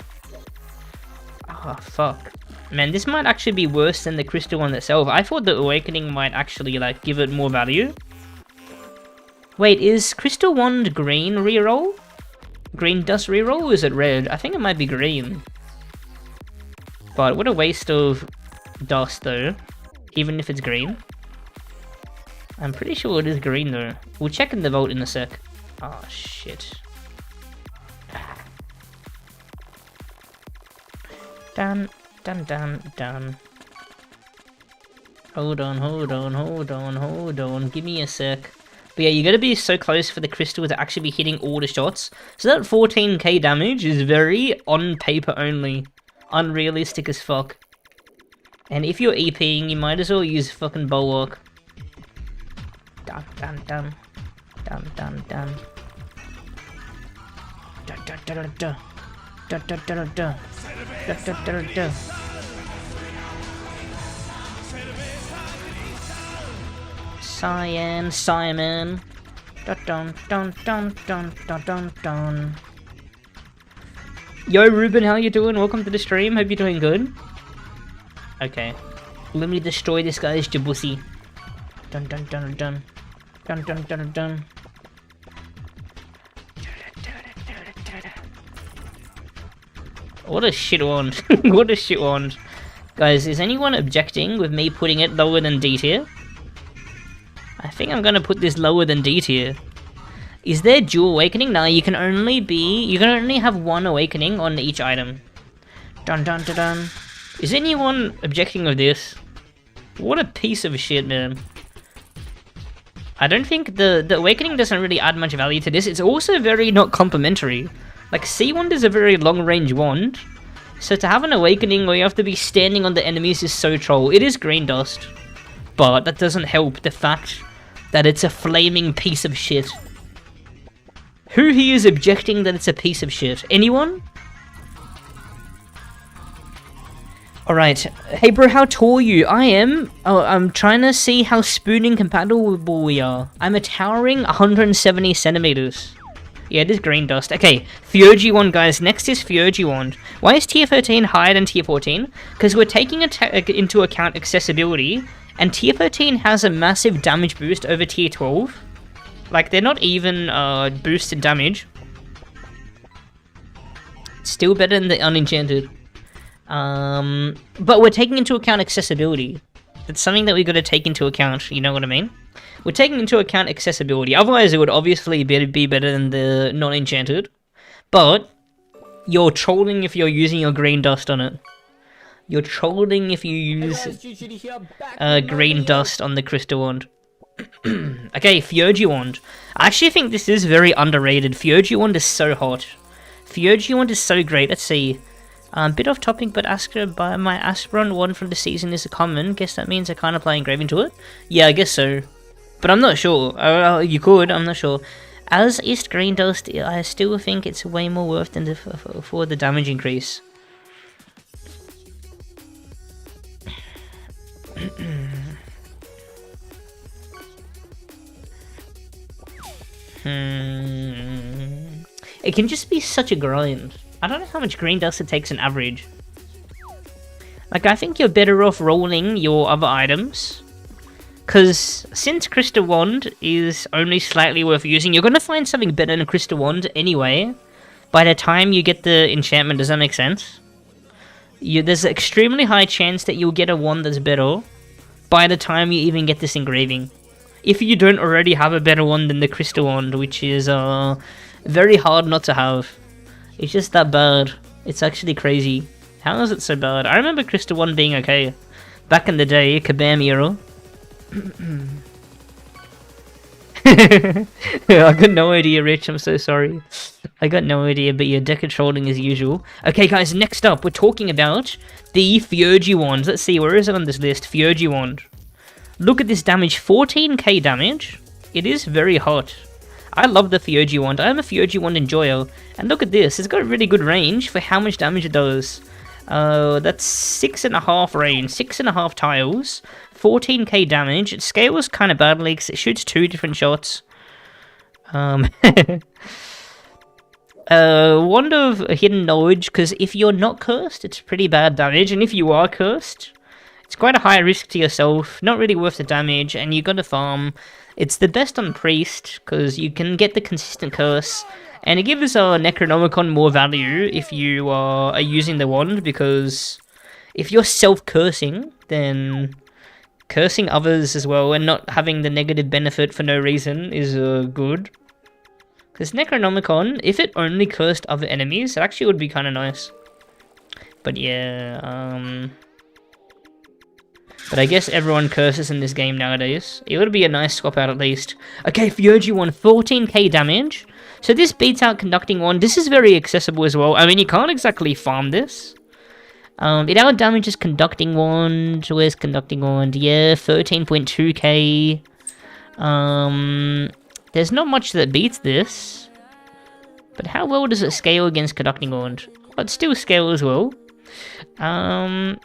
Ah, fuck. Man, this might actually be worse than the crystal one itself. I thought the awakening might actually, like, give it more value. Wait, is crystal wand green reroll? Green dust reroll, or is it red? I think it might be green. But what a waste of dust, though. Even if it's green. I'm pretty sure it is green, though. We'll check in the vault in a sec. Oh, shit. Dun. Hold on. Give me a sec. But yeah, you gotta be so close for the crystal to actually be hitting all the shots. So that 14k damage is very on paper only. Unrealistic as fuck. And if you're EPing, you might as well use fucking Bulwark. Dun dun dun. Dun dun dun. Dun dun dun dun. Dun dun dun dun. Dun dun dun dun. Simon. Dun dun dun dun dun dun dun dun. Yo, Ruben, how you doing? Welcome to the stream. Hope you're doing good. Okay. Let me destroy this guy's jabusi. Dun dun dun dun. Dun dun dun dun. What a shit wand. What a shit wand. Guys, is anyone objecting with me putting it lower than D tier? I think I'm gonna put this lower than D tier. Is there dual awakening? No, you can only have one awakening on each item. Dun dun dun dun. Is anyone objecting with this? What a piece of shit, man. I don't think the awakening doesn't really add much value to this. It's also very not complementary. Like, C wand is a very long range wand. So to have an awakening where you have to be standing on the enemies is so troll. It is green dust. But that doesn't help the fact that it's a flaming piece of shit. Who here is objecting that it's a piece of shit? Anyone? Alright. Hey bro, how tall are you? I am. Oh, I'm trying to see how spooning compatible we are. I'm a towering 170 centimeters. Yeah, it is green dust. Okay, Fuji wand, guys. Next is Fuji wand. Why is tier 13 higher than tier 14? Because we're taking into account accessibility, and tier 13 has a massive damage boost over tier 12. Like, they're not even boosted damage. Still better than the unenchanted. But we're taking into account accessibility. That's something that we got to take into account, you know what I mean? We're taking into account accessibility. Otherwise, it would obviously be better than the non-enchanted. But you're trolling if you're using your green dust on it. You're trolling if you use green dust on the crystal wand. Okay, Fuji wand. I actually think this is very underrated. Fuji wand is so hot. Fuji wand is so great. Let's see. Bit off topic, but my Aspiron wand from the season is a common. Guess that means I can't apply engraving to it? Yeah, I guess so. But I'm not sure. You could, I'm not sure. As is green dust, I still think it's way more worth than for the damage increase. It can just be such a grind. I don't know how much green dust it takes on average. Like, I think you're better off rolling your other items. Because since Crystal Wand is only slightly worth using, you're going to find something better than Crystal Wand anyway. By the time you get the enchantment, does that make sense? There's an extremely high chance that you'll get a wand that's better by the time you even get this engraving. If you don't already have a better one than the Crystal Wand, which is very hard not to have. It's just that bad. It's actually crazy. How is it so bad? I remember Crystal Wand being okay. Back in the day, Kabam era. I got no idea, Rich. I'm so sorry. I got no idea, but you're deca trolling as usual. Okay, guys, next up, we're talking about the Fuji wand. Let's see, where is it on this list? Fuji wand. Look at this damage, 14k damage. It is very hot. I love the Fuji wand. I'm a Fuji wand enjoyer. And look at this, it's got really good range for how much damage it does. That's 6.5 range, 6.5 tiles, 14k damage. It scales kind of badly because it shoots 2 different shots. Wand of Hidden Knowledge, because if you're not cursed, it's pretty bad damage, and if you are cursed, it's quite a high risk to yourself, not really worth the damage, and you gotta farm. It's the best on Priest, because you can get the consistent curse, and it gives Necronomicon more value if you are using the wand, because if you're self-cursing, then cursing others as well, and not having the negative benefit for no reason is good. Because Necronomicon, if it only cursed other enemies, it actually would be kind of nice. But yeah, but I guess everyone curses in this game nowadays. It would be a nice swap out at least. Okay, Fuji wand, 14k damage. So this beats out Conducting Wand. This is very accessible as well. I mean, you can't exactly farm this. It out damages Conducting Wand. Where's Conducting Wand? Yeah, 13.2k. There's not much that beats this. But how well does it scale against Conducting Wand? Well, it still scales well. And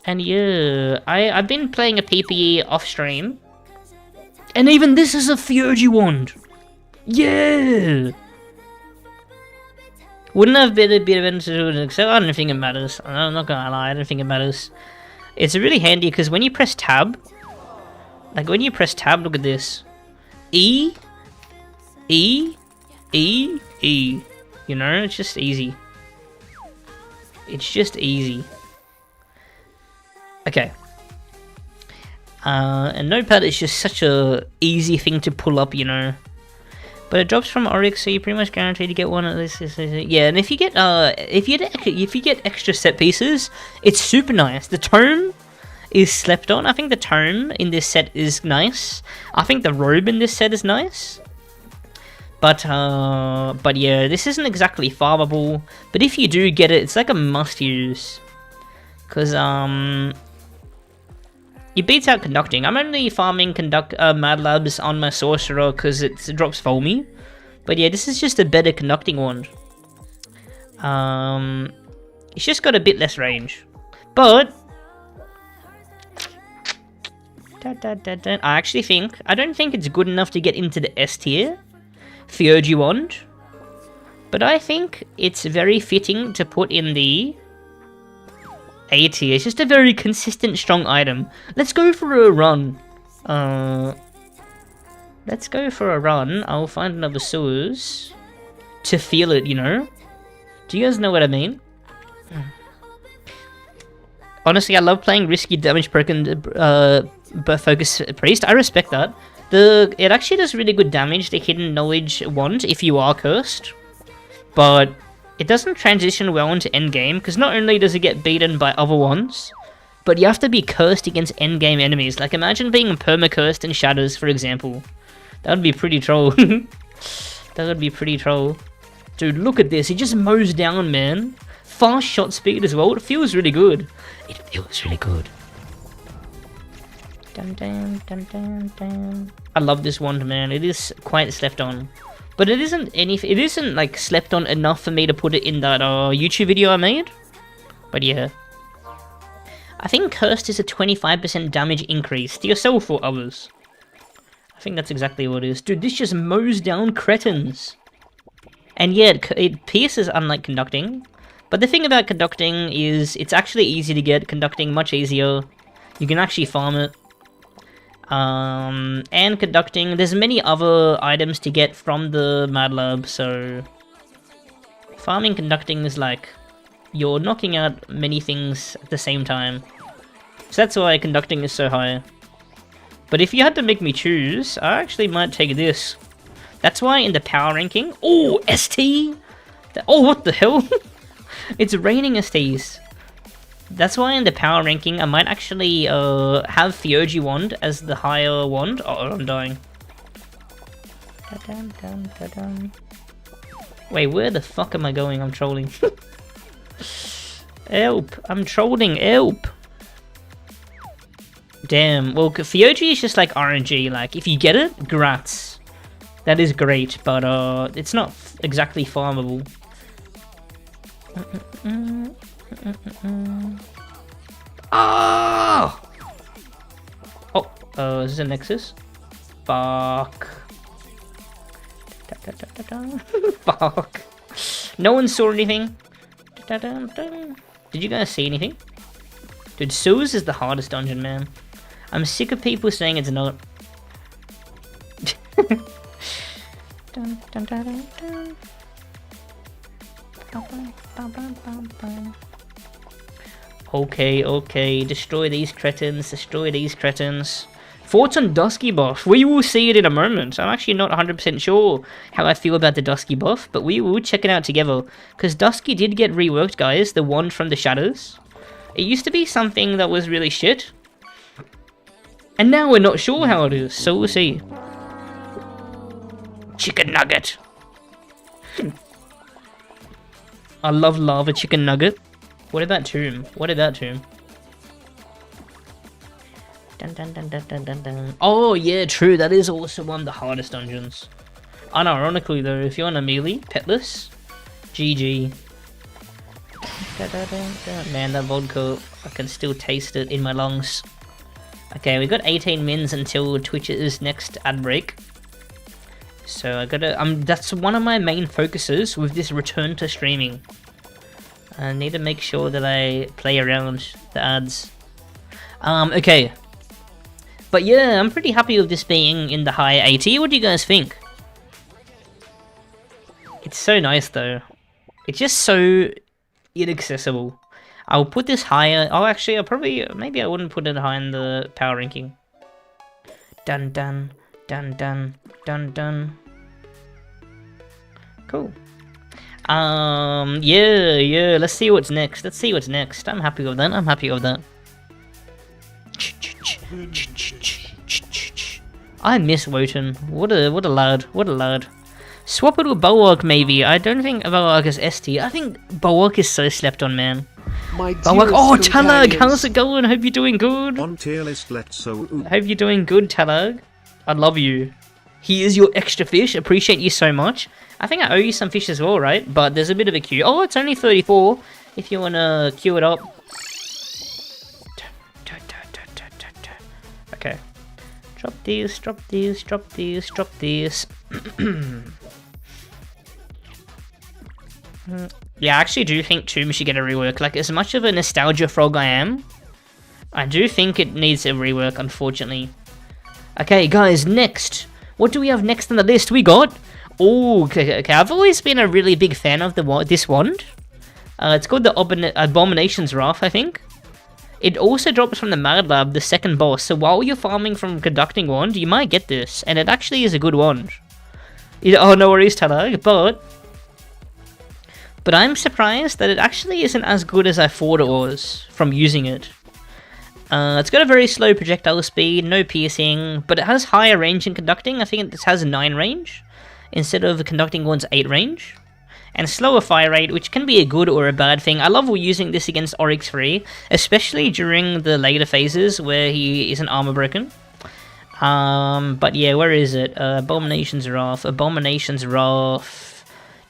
yeah, I've been playing a PPE off stream. And even this is a Theurgy wand! Yeah! Wouldn't have been a bit of an except I don't think it matters. I'm not gonna lie, I don't think it matters. It's really handy because when you press tab, like when you press tab, look at this. E, E, E, E. You know, it's just easy. It's just easy. Okay. And Notepad is just such a easy thing to pull up, you know. But it drops from Oryx, so you're pretty much guaranteed to get one of this. Yeah, and if you get extra set pieces, it's super nice. The tome is slept on. I think the tome in this set is nice. I think the robe in this set is nice. But yeah, this isn't exactly farmable. But if you do get it, it's like a must use. Cause it beats out Conducting. I'm only farming Mad Labs on my Sorcerer because it drops foamy. But yeah, this is just a better Conducting wand. It's just got a bit less range. But I don't think it's good enough to get into the S tier Theurgy wand. But I think it's very fitting to put in the A tier. It's just a very consistent, strong item. Let's go for a run. Let's go for a run. I'll find another sewers to feel it, you know? Do you guys know what I mean? Honestly, I love playing risky damage broken focus priest. I respect that. It actually does really good damage, the hidden knowledge wand, if you are cursed. But it doesn't transition well into endgame, because not only does it get beaten by other ones, but you have to be cursed against endgame enemies. Like, imagine being perma-cursed in Shadows, for example. That would be pretty troll. That would be pretty troll. Dude, look at this. He just mows down, man. Fast shot speed as well. It feels really good. It feels really good. Dun, dun, dun, dun, dun. I love this wand, man. It is quite slept on. But it isn't like slept on enough for me to put it in that YouTube video I made. But yeah. I think Cursed is a 25% damage increase to yourself or others. I think that's exactly what it is. Dude, this just mows down cretins. And yeah, it pierces unlike Conducting. But the thing about Conducting is it's actually easy to get. Conducting much easier. You can actually farm it. And Conducting, there's many other items to get from the Mad Lab, so farming Conducting is like you're knocking out many things at the same time. So that's why Conducting is so high. But if you had to make me choose, I actually might take this. That's why in the power ranking, oh, ST! Oh, what the hell? It's raining STs. That's why in the power ranking, I might actually have Theurgy wand as the higher wand. Oh, I'm dying. Wait, where the fuck am I going? I'm trolling. Help! I'm trolling, help! Damn, well, Theurgy is just like RNG, like, if you get it, grats. That is great, but it's not exactly farmable. Ah! Oh, is this a Nexus? Fuck. Fuck. No one saw anything. Did you guys see anything? Dude, Suez is the hardest dungeon, man. I'm sick of people saying it's not. Okay, destroy these cretins, destroy these cretins. Thoughts on Dusky buff? We will see it in a moment. I'm actually not 100% sure how I feel about the Dusky buff, but we will check it out together. Because Dusky did get reworked, guys, the wand from the shadows. It used to be something that was really shit. And now we're not sure how it is, so we'll see. Chicken nugget. I love lava chicken nugget. What about Tomb? What about Tomb? Dun, dun, dun, dun, dun, dun, dun. Oh yeah, true. That is also one of the hardest dungeons. Unironically though, if you're on a melee, petless, GG. Man, that vodka, I can still taste it in my lungs. Okay, we got 18 mins until Twitch's next ad break. So I gotta, that's one of my main focuses with this return to streaming. I need to make sure that I play around the ads. Okay. But yeah, I'm pretty happy with this being in the high 80. What do you guys think? It's so nice though. It's just so inaccessible. I'll put this higher. Oh, actually, maybe I wouldn't put it high in the power ranking. Dun dun dun dun dun dun. Cool. Yeah. Let's see what's next. I'm happy with that. I miss Wotan. What a lad. Swap it with Bulwark, maybe. I don't think Bulwark is ST. I think Bulwark is so slept on, man. Bulwark. Oh, Talag, how's it going? Hope you're doing good. On tier list, Hope you're doing good, Talag. I love you. He is your extra fish. Appreciate you so much. I think I owe you some fish as well, right? But there's a bit of a queue. Oh, it's only 34. If you wanna queue it up. Okay. Drop these. Yeah, I actually do think Tomb should get a rework. Like, as much of a nostalgia frog I am, I do think it needs a rework, unfortunately. Okay, guys, next. What do we have next on the list? We got... Oh, okay. I've always been a really big fan of this wand. It's called the Abomination's Wrath, I think. It also drops from the Mad Lab, the second boss. So while you're farming from Conducting Wand, you might get this. And it actually is a good wand. Oh, no worries, Talag. But I'm surprised that it actually isn't as good as I thought it was from using it. It's got a very slow projectile speed, no piercing, but it has higher range in conducting. I think it has 9 range instead of Conducting Wand's 8 range. And slower fire rate, which can be a good or a bad thing. I love using this against Oryx Free, especially during the later phases where he isn't armor broken. But yeah, where is it? Abomination's Wrath.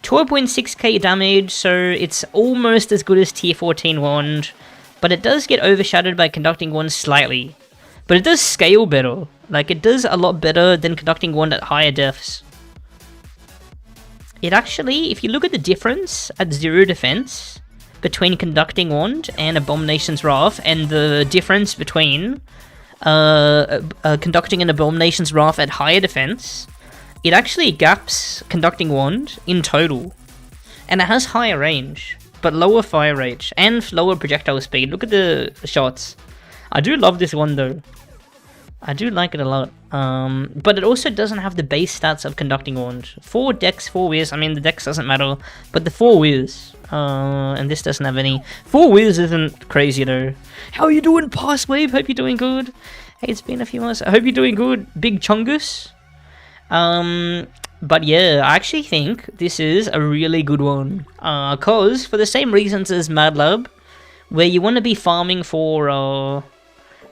12.6k damage, so it's almost as good as tier 14 wand, but it does get overshadowed by Conducting Wand slightly. But it does scale better. Like, it does a lot better than Conducting Wand at higher deaths. It actually, if you look at the difference at 0 defense between Conducting Wand and Abomination's Wrath, and the difference between Conducting and Abomination's Wrath at higher defense, it actually gaps Conducting Wand in total. And it has higher range, but lower fire rate, and lower projectile speed. Look at the shots. I do love this one though. I do like it a lot. But it also doesn't have the base stats of Conducting Wand. 4 dex, 4 whiz. I mean, the dex doesn't matter, but the 4 whiz. And this doesn't have any. 4 whiz isn't crazy though. How are you doing, Passwave? Hope you're doing good. Hey, it's been a few months. I hope you're doing good, Big Chungus. But yeah, I actually think this is a really good one. Cause for the same reasons as Mad Lab, where you want to be farming for,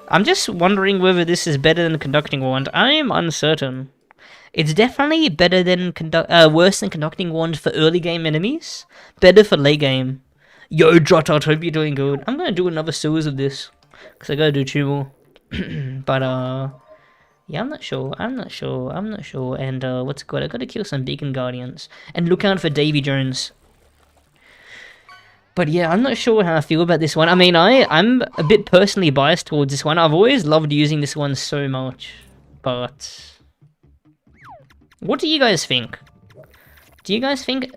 I'm just wondering whether this is better than Conducting Wand. I'm uncertain. It's definitely better than worse than Conducting Wand for early game enemies. Better for late game. Yo, Drotot, hope you're doing good. I'm gonna do another series of this, cause I gotta do 2 more. But yeah, I'm not sure. And what's good? I gotta kill some Beacon Guardians and look out for Davy Jones. But yeah, I'm not sure how I feel about this one. I mean, I'm a bit personally biased towards this one. I've always loved using this one so much. But what do you guys think? Do you guys think,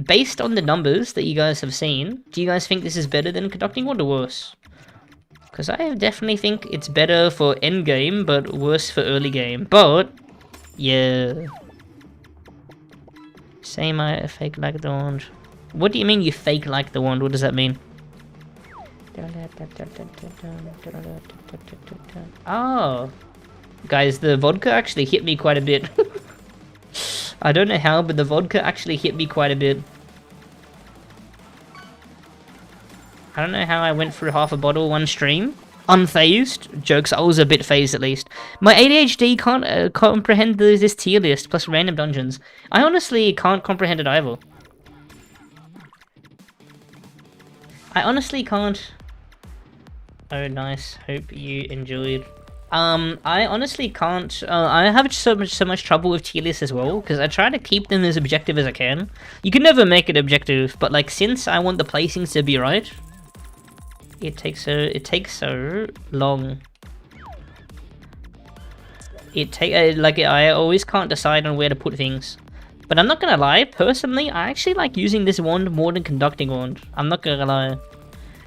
based on the numbers that you guys have seen, do you guys think this is better than Conducting Wand or worse? Because I definitely think it's better for end game, but worse for early game. But yeah. Same, I fake like the wand. What do you mean you fake like the wand? What does that mean? Oh. Guys, the vodka actually hit me quite a bit. I don't know how, but the vodka actually hit me quite a bit. I don't know how I went through half a bottle one stream, unfazed. Jokes, I was a bit phased at least. My ADHD can't comprehend this tier list plus random dungeons. I honestly can't comprehend it either. I honestly can't. Oh, nice. Hope you enjoyed. I honestly can't. I have so much trouble with tier lists as well because I try to keep them as objective as I can. You can never make it objective, but like since I want the placings to be right, it takes so long. I always can't decide on where to put things. But I'm not gonna lie, personally, I actually like using this wand more than conducting wand. I'm not gonna lie,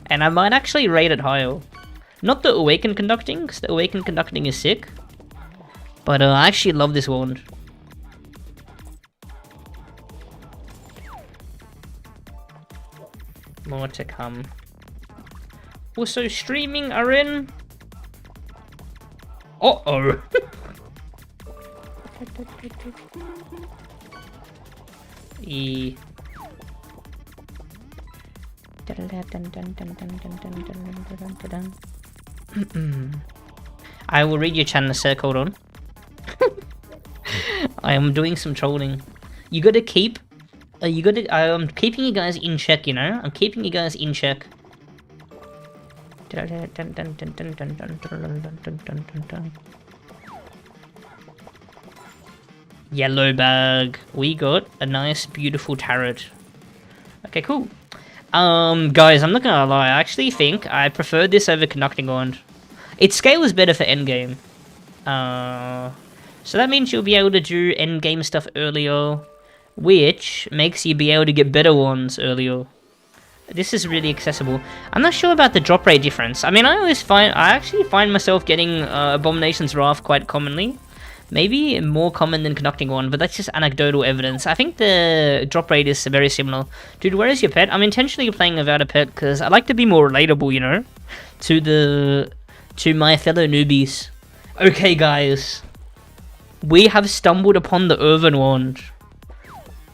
and I might actually rate it higher. Not the Awakened Conducting, because the Awakened Conducting is sick. But I actually love this wand. More to come. Also streaming Arin. Uh-oh. E. I will read your channel, sir. Hold on. I am doing some trolling. You gotta keep. I'm keeping you guys in check. You know, I'm keeping you guys in check. Yellow bag. We got a nice, beautiful turret. Okay, cool. Guys, I'm not gonna lie, I actually think I prefer this over Conducting Wand. Its scale is better for endgame. So that means you'll be able to do endgame stuff earlier, which makes you be able to get better ones earlier. This is really accessible. I'm not sure about the drop rate difference. I mean, I actually find myself getting Abomination's Wrath quite commonly. Maybe more common than Conducting Wand, but that's just anecdotal evidence. I think the drop rate is very similar. Dude, where is your pet? I'm intentionally playing without a pet because I like to be more relatable, you know, to my fellow newbies. Okay, guys, we have stumbled upon the Earthen Wand.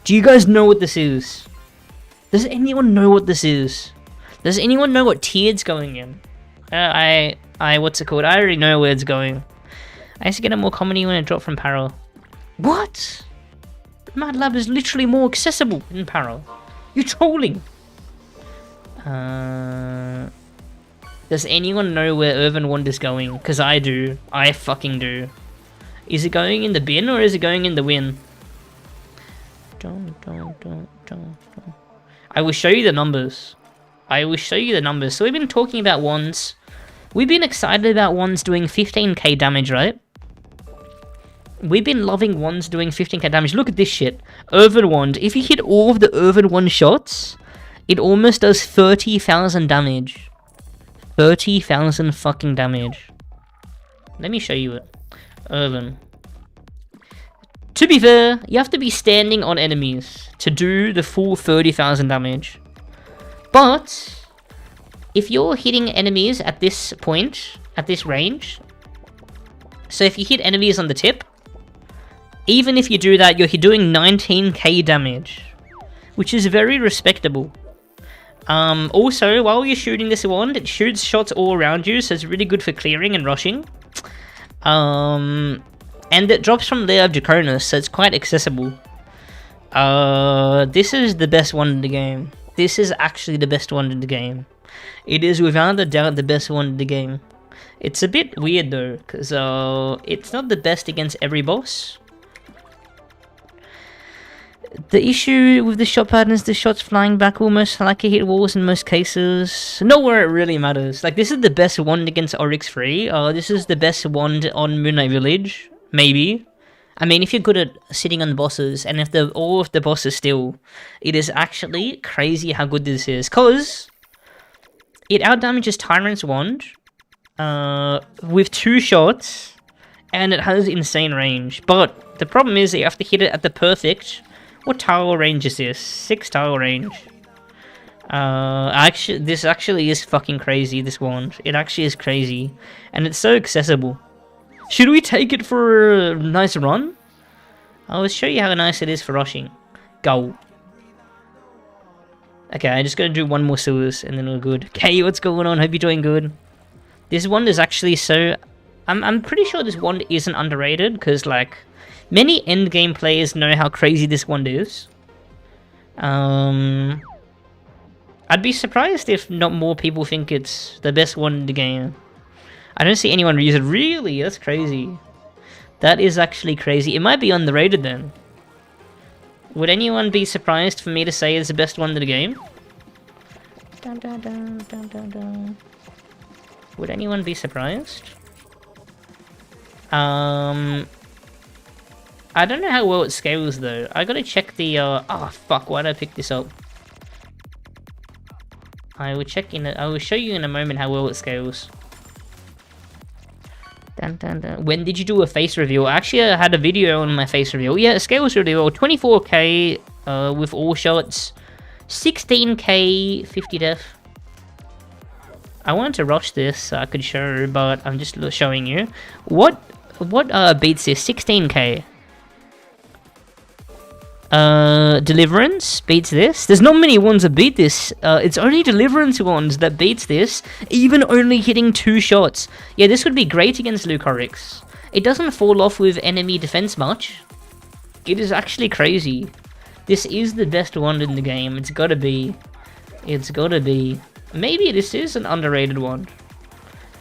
Do you guys know what this is? Does anyone know what this is? Does anyone know what tier it's going in? What's it called? I already know where it's going. I used to get it more comedy when it dropped from Paro. What? Mad Lab is literally more accessible in Paro. You're trolling. Does anyone know where Earthen Wand is going? Because I do. I fucking do. Is it going in the bin or is it going in the win? I will show you the numbers. I will show you the numbers. So we've been talking about wands. We've been excited about wands doing 15k damage, right? We've been loving wands doing 15k damage. Look at this shit. Earthen Wand. If you hit all of the Earthen Wand shots, it almost does 30,000 damage. 30,000 fucking damage. Let me show you it. Earthen. To be fair, you have to be standing on enemies to do the full 30,000 damage. But if you're hitting enemies at this point, at this range, so if you hit enemies on the tip, even if you do that, you're doing 19k damage, which is very respectable. Also, while you're shooting this wand, it shoots shots all around you, so it's really good for clearing and rushing. And it drops from Lair of Draconis, so it's quite accessible. This is the best one in the game. This is actually the best one in the game. It is without a doubt the best one in the game. It's a bit weird though, because it's not the best against every boss. The issue with the shot pattern is the shots flying back almost like it hit walls in most cases. Not where it really matters. Like, this is the best wand against Oryx 3. This is the best wand on Moonlight Village. Maybe. I mean, if you're good at sitting on the bosses, and if all of the bosses still, it is actually crazy how good this is. Because it outdamages Tyrant's wand with 2 shots, and it has insane range. But the problem is that you have to hit it at the perfect... What tower range is this? 6 tower range. This actually is fucking crazy, this wand. It actually is crazy. And it's so accessible. Should we take it for a nice run? I'll show you how nice it is for rushing. Go. Okay, I just gotta do one more sewers and then we're good. Okay, what's going on? Hope you're doing good. This wand is actually so... I'm pretty sure this wand isn't underrated, because, like, many endgame players know how crazy this wand is. I'd be surprised if not more people think it's the best wand in the game. I don't see anyone use it. Really? That's crazy. That is actually crazy. It might be underrated then. Would anyone be surprised for me to say it's the best wand in the game? Dun, dun, dun, dun, dun, dun. Would anyone be surprised? I don't know how well it scales though. I gotta check the oh fuck, why did I pick this up? I will show you in a moment how well it scales. Dun, dun, dun. When did you do a face reveal? Actually, I had a video on my face reveal. Yeah, it scales really well. 24k with all shots. 16k 50 def. I wanted to rush this so I could show, but I'm just showing you. What beats this? 16k. Deliverance beats this. There's not many ones that beat this. It's only Deliverance ones that beats this, even only hitting 2 shots. Yeah, this would be great against Lucarix. It doesn't fall off with enemy defense much. It is actually crazy. This is the best wand in the game. It's gotta be. It's gotta be. Maybe this is an underrated wand.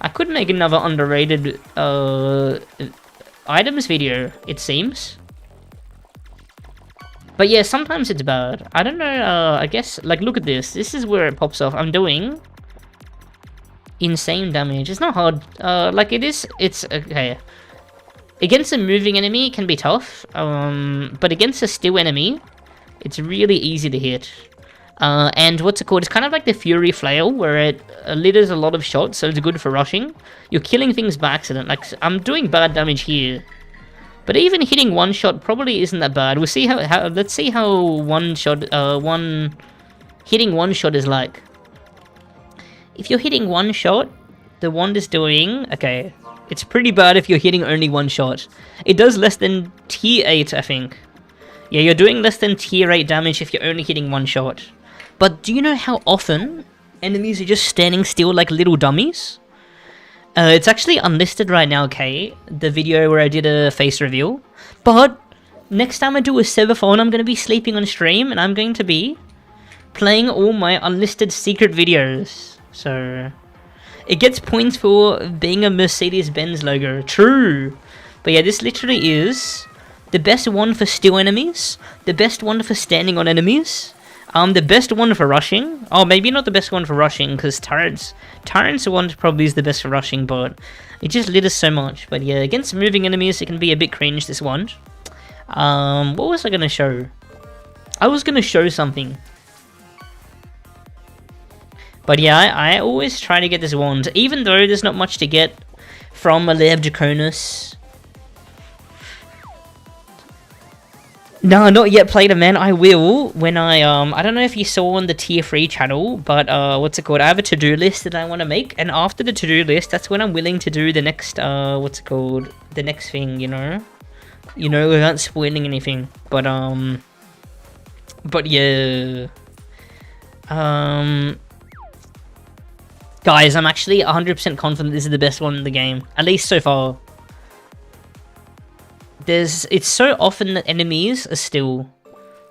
I could make another underrated items video, it seems. But yeah, sometimes it's bad. I don't know, I guess, like, look at this. This is where it pops off. I'm doing insane damage. It's not hard. Like, it's okay. Against a moving enemy, it can be tough. But against a still enemy, it's really easy to hit. And what's it called? It's kind of like the Fury Flail, where it litters a lot of shots, so it's good for rushing. You're killing things by accident. Like, I'm doing bad damage here. But even hitting one shot probably isn't that bad. We'll see how let's see how hitting one shot is like. If you're hitting one shot, the wand is doing, okay, it's pretty bad if you're hitting only one shot. It does less than tier 8, I think. Yeah, you're doing less than tier 8 damage if you're only hitting one shot. But do you know how often enemies are just standing still like little dummies? It's actually unlisted right now, okay? The video where I did a face reveal. But next time I do a Sevaphone, I'm going to be sleeping on stream, and I'm going to be playing all my unlisted secret videos. So it gets points for being a Mercedes-Benz logo. True. But yeah, this literally is the best one for still enemies, the best one for standing on enemies, the best one for rushing. Oh, maybe not the best one for rushing, because Tyrant's one probably is the best for rushing, but it just litters so much. But yeah, against moving enemies, it can be a bit cringe, this one. What was I going to show? I was going to show something. But yeah, I always try to get this wand, even though there's not much to get from a Lab Draconis. No, not yet played it, man. I will when I don't know if you saw on the tier 3 channel, but what's it called? I have a to-do list that I want to make, and after the to-do list, that's when I'm willing to do the next what's it called? The next thing, you know, without spoiling anything. But yeah, guys, I'm actually 100% confident this is the best one in the game, at least so far. It's so often that enemies are still.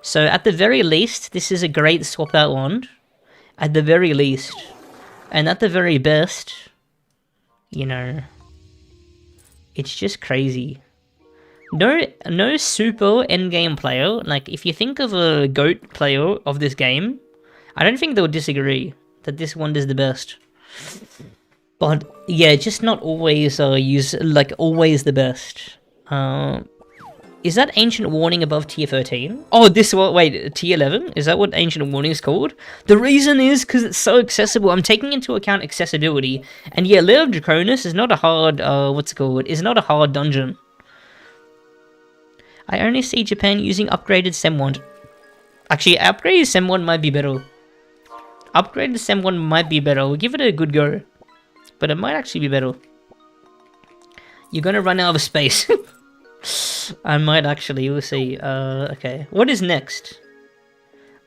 So at the very least, this is a great swap out wand. At the very least. And at the very best, you know, it's just crazy. No super endgame player, like if you think of a GOAT player of this game, I don't think they'll disagree that this wand is the best. But yeah, just not always always the best. Is that Ancient Warning above tier 13? Oh, this one, wait, tier 11? Is that what Ancient Warning is called? The reason is because it's so accessible. I'm taking into account accessibility. And yeah, Lair of Draconis is not a hard, is not a hard dungeon. I only see Japan using upgraded Sem wand. Actually, upgraded Sem wand might be better. Upgraded Sem wand might be better. We'll give it a good go. But it might actually be better. You're gonna run out of space. I might actually, we'll see. Okay. What is next?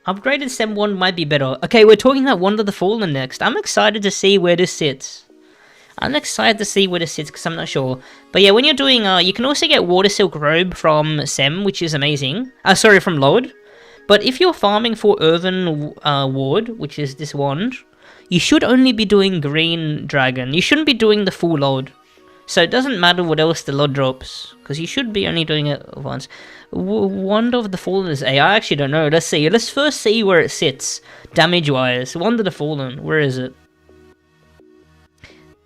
Upgraded Sem wand might be better. Okay, we're talking about Wand of the Fallen next. I'm excited to see where this sits. I'm excited to see where this sits because I'm not sure. But yeah, when you're doing, you can also get Water Silk Robe from Sem, which is amazing. Sorry, from Lord. But if you're farming for Earthen Ward, which is this wand, you should only be doing Green Dragon. You shouldn't be doing the full Lord. So it doesn't matter what else the Lord drops, because you should be only doing it once. Wand of the Fallen is A. I actually don't know. Let's see. Let's first see where it sits, damage-wise. Wand of the Fallen, where is it?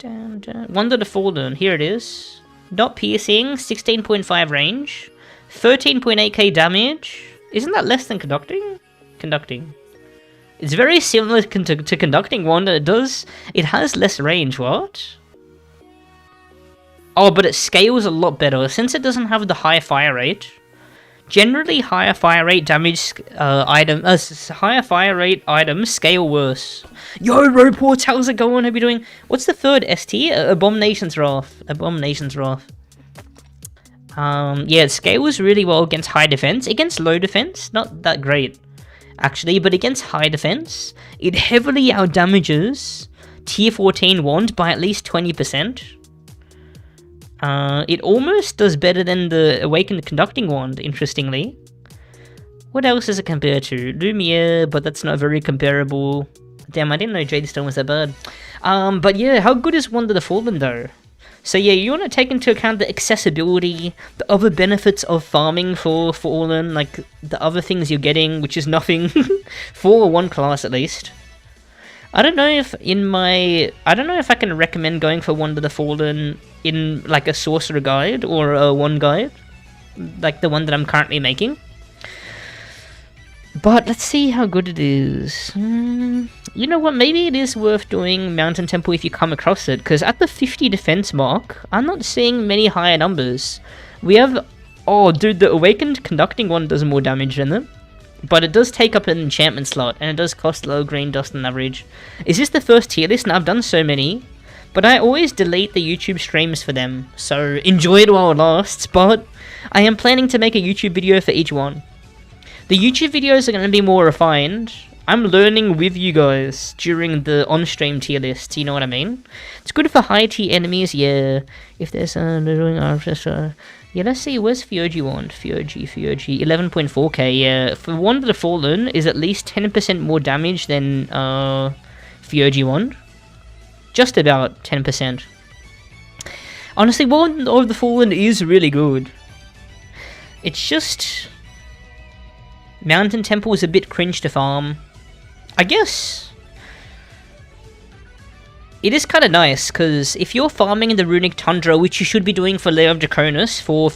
Wand of the Fallen, here it is. Not piercing, 16.5 range, 13.8k damage. Isn't that less than conducting? Conducting. It's very similar to conducting Wand. It has less range, what? Oh, but it scales a lot better, since it doesn't have the high fire rate. Generally, higher fire rate damage higher fire rate items scale worse. Yo, Roports, how's it going? How you doing? What's the third ST? Abomination's Wrath. Abomination's Wrath. Yeah, it scales really well against high defense. Against low defense, not that great, actually, but against high defense, it heavily outdamages Tier 14 Wand by at least 20%. It almost does better than the Awakened Conducting Wand, interestingly. What else does it compare to? Lumiere, but that's not very comparable. Damn, I didn't know Jadestone was that bad. But yeah, how good is Wand of the Fallen, though? So yeah, you want to take into account the accessibility, the other benefits of farming for Fallen, like the other things you're getting, which is nothing, for one class at least. I don't know if I can recommend going for Wand of the Fallen in like a sorcerer guide or a one guide, like the one that I'm currently making. But let's see how good it is. You know what, maybe it is worth doing Mountain Temple if you come across it, because at the 50 defense mark, I'm not seeing many higher numbers. We have... Oh, dude, the Awakened Conducting one does more damage than them. But it does take up an enchantment slot, and it does cost low green dust on average. Is this the first tier list? And I've done so many, but I always delete the YouTube streams for them, so enjoy it while it lasts, but I am planning to make a YouTube video for each one. The YouTube videos are going to be more refined. I'm learning with you guys during the on-stream tier list, you know what I mean? It's good for high tier enemies, yeah. If there's yeah, let's see, where's Fyoji Wand? Fyoji, 11.4k, yeah. For Wand of the Fallen is at least 10% more damage than Fyoji Wand. Just about 10%. Honestly, Wand of the Fallen is really good. It's just... Mountain Temple is a bit cringe to farm. I guess... It is kind of nice, because if you're farming in the Runic Tundra, which you should be doing for Lair of Draconis, for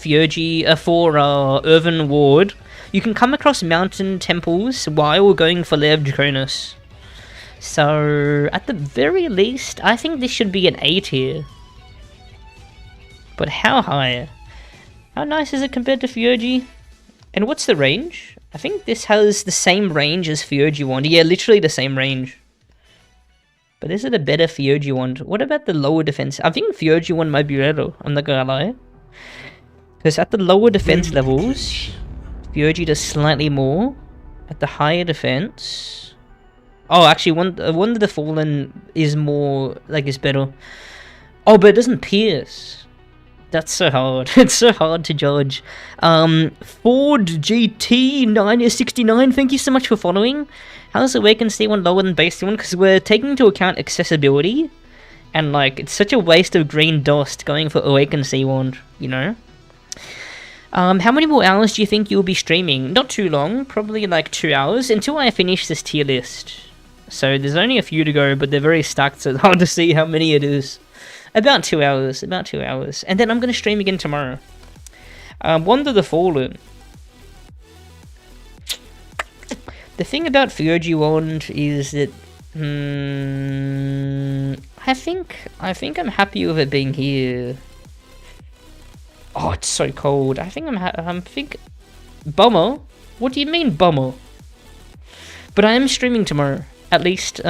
Earthen Ward, you can come across mountain temples while going for Lair of Draconis. So, at the very least, I think this should be an A tier. But how high? How nice is it compared to Fyoji? And what's the range? I think this has the same range as Fyoji Wand. Yeah, literally the same range. But is it a better Fyoji Wand? What about the lower defense? I think Fyoji Wand might be better, I'm not gonna lie. Because at the lower defense levels, Fyoji does slightly more. At the higher defense... Oh, actually, Wand of the Fallen is more, like, is better. Oh, but it doesn't pierce. That's so hard. It's so hard to judge. Ford GT 969, thank you so much for following. How's Awakened C1 lower than base C1? Because we're taking into account accessibility. And, like, it's such a waste of green dust going for Awakened C1, you know? How many more hours do you think you'll be streaming? Not too long, probably like 2 hours, until I finish this tier list. So there's only a few to go, but they're very stacked, so it's hard to see how many it is. About 2 hours, about 2 hours. And then I'm going to stream again tomorrow. Wand of the Fallen. The thing about Fyoji Wand is that I think I'm happy with it being here. Oh, it's so cold. I think I'm bummer. What do you mean bummer? But I am streaming tomorrow. At least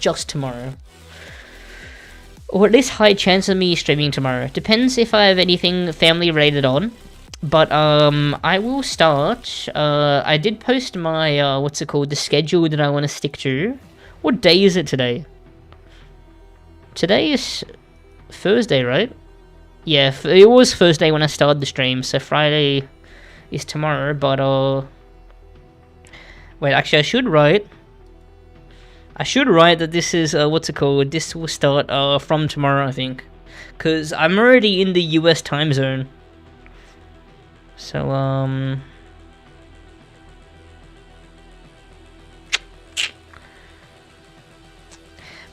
just tomorrow. Or at least high chance of me streaming tomorrow. Depends if I have anything family related on. But, I will start. I did post my, the schedule that I want to stick to. What day is it today? Today is Thursday, right? Yeah, it was Thursday when I started the stream, so Friday is tomorrow, but wait, actually I should write that this is what's it called? This will start from tomorrow, I think, because I'm already in the US time zone. So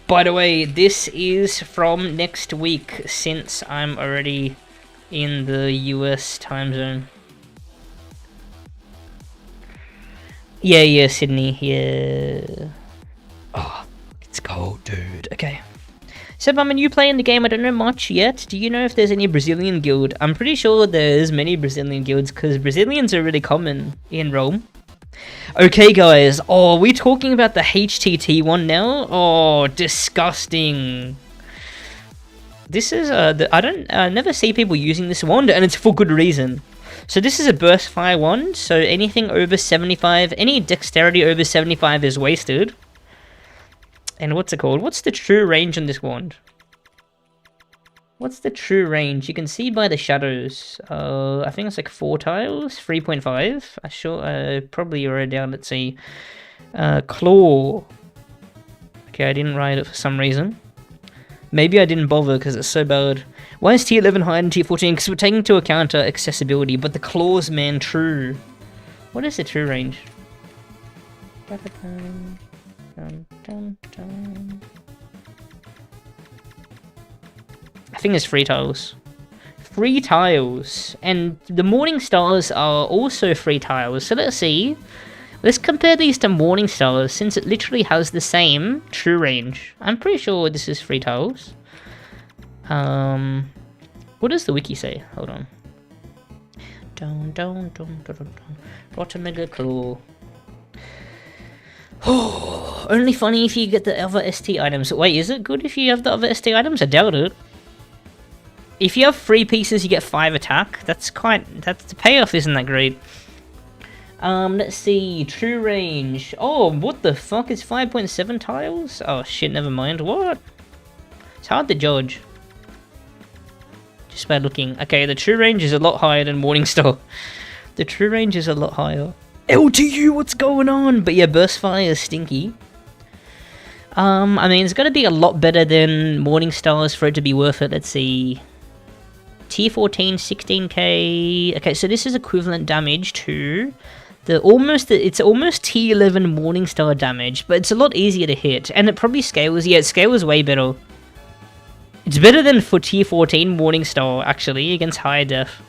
by the way, this is from next week since I'm already in the US time zone. Yeah, Sydney, yeah. Oh, it's cold, dude. Okay. So, Bummin, you playing the game? I don't know much yet. Do you know if there's any Brazilian guild? I'm pretty sure there's many Brazilian guilds, because Brazilians are really common in Rome. Okay, guys. Oh, are we talking about the HTT one now? Oh, disgusting. This is, I never see people using this wand, and it's for good reason. So this is a burst fire wand, so anything over 75, any dexterity over 75 is wasted. And what's it called? What's the true range on this wand? What's the true range? You can see by the shadows. I think it's like 4 tiles, 3.5. I sure probably wrote it down. Let's see. Claw. Okay, I didn't write it for some reason. Maybe I didn't bother because it's so bad. Why is T11 higher than T14? Because we're taking into account accessibility, but the claws, man, true. What is the true range? I think it's 3 tiles. 3 tiles. And the morning stars are also 3 tiles. So let's see. Let's compare these to morning stars since it literally has the same true range. I'm pretty sure this is 3 tiles. What does the wiki say? Hold on. RotMG claw. Oh, only funny if you get the other ST items. Wait, is it good if you have the other ST items? I doubt it. If you have 3 pieces, you get 5 attack. That's the payoff isn't that great. Let's see. True range. Oh, what the fuck? It's 5.7 tiles? Oh shit, never mind. What? It's hard to judge. Just by looking. Okay, the true range is a lot higher than Morningstar. The true range is a lot higher. LTU, what's going on? But yeah, Burst Fire is stinky. I mean, it's gotta be a lot better than Morningstars for it to be worth it. Let's see. Tier 14, 16k. Okay, so this is equivalent damage to it's almost Tier 11 Morningstar damage, but it's a lot easier to hit, and it probably scales. Yeah, it scales way better. It's better than for Tier 14 Morningstar, actually, against higher def.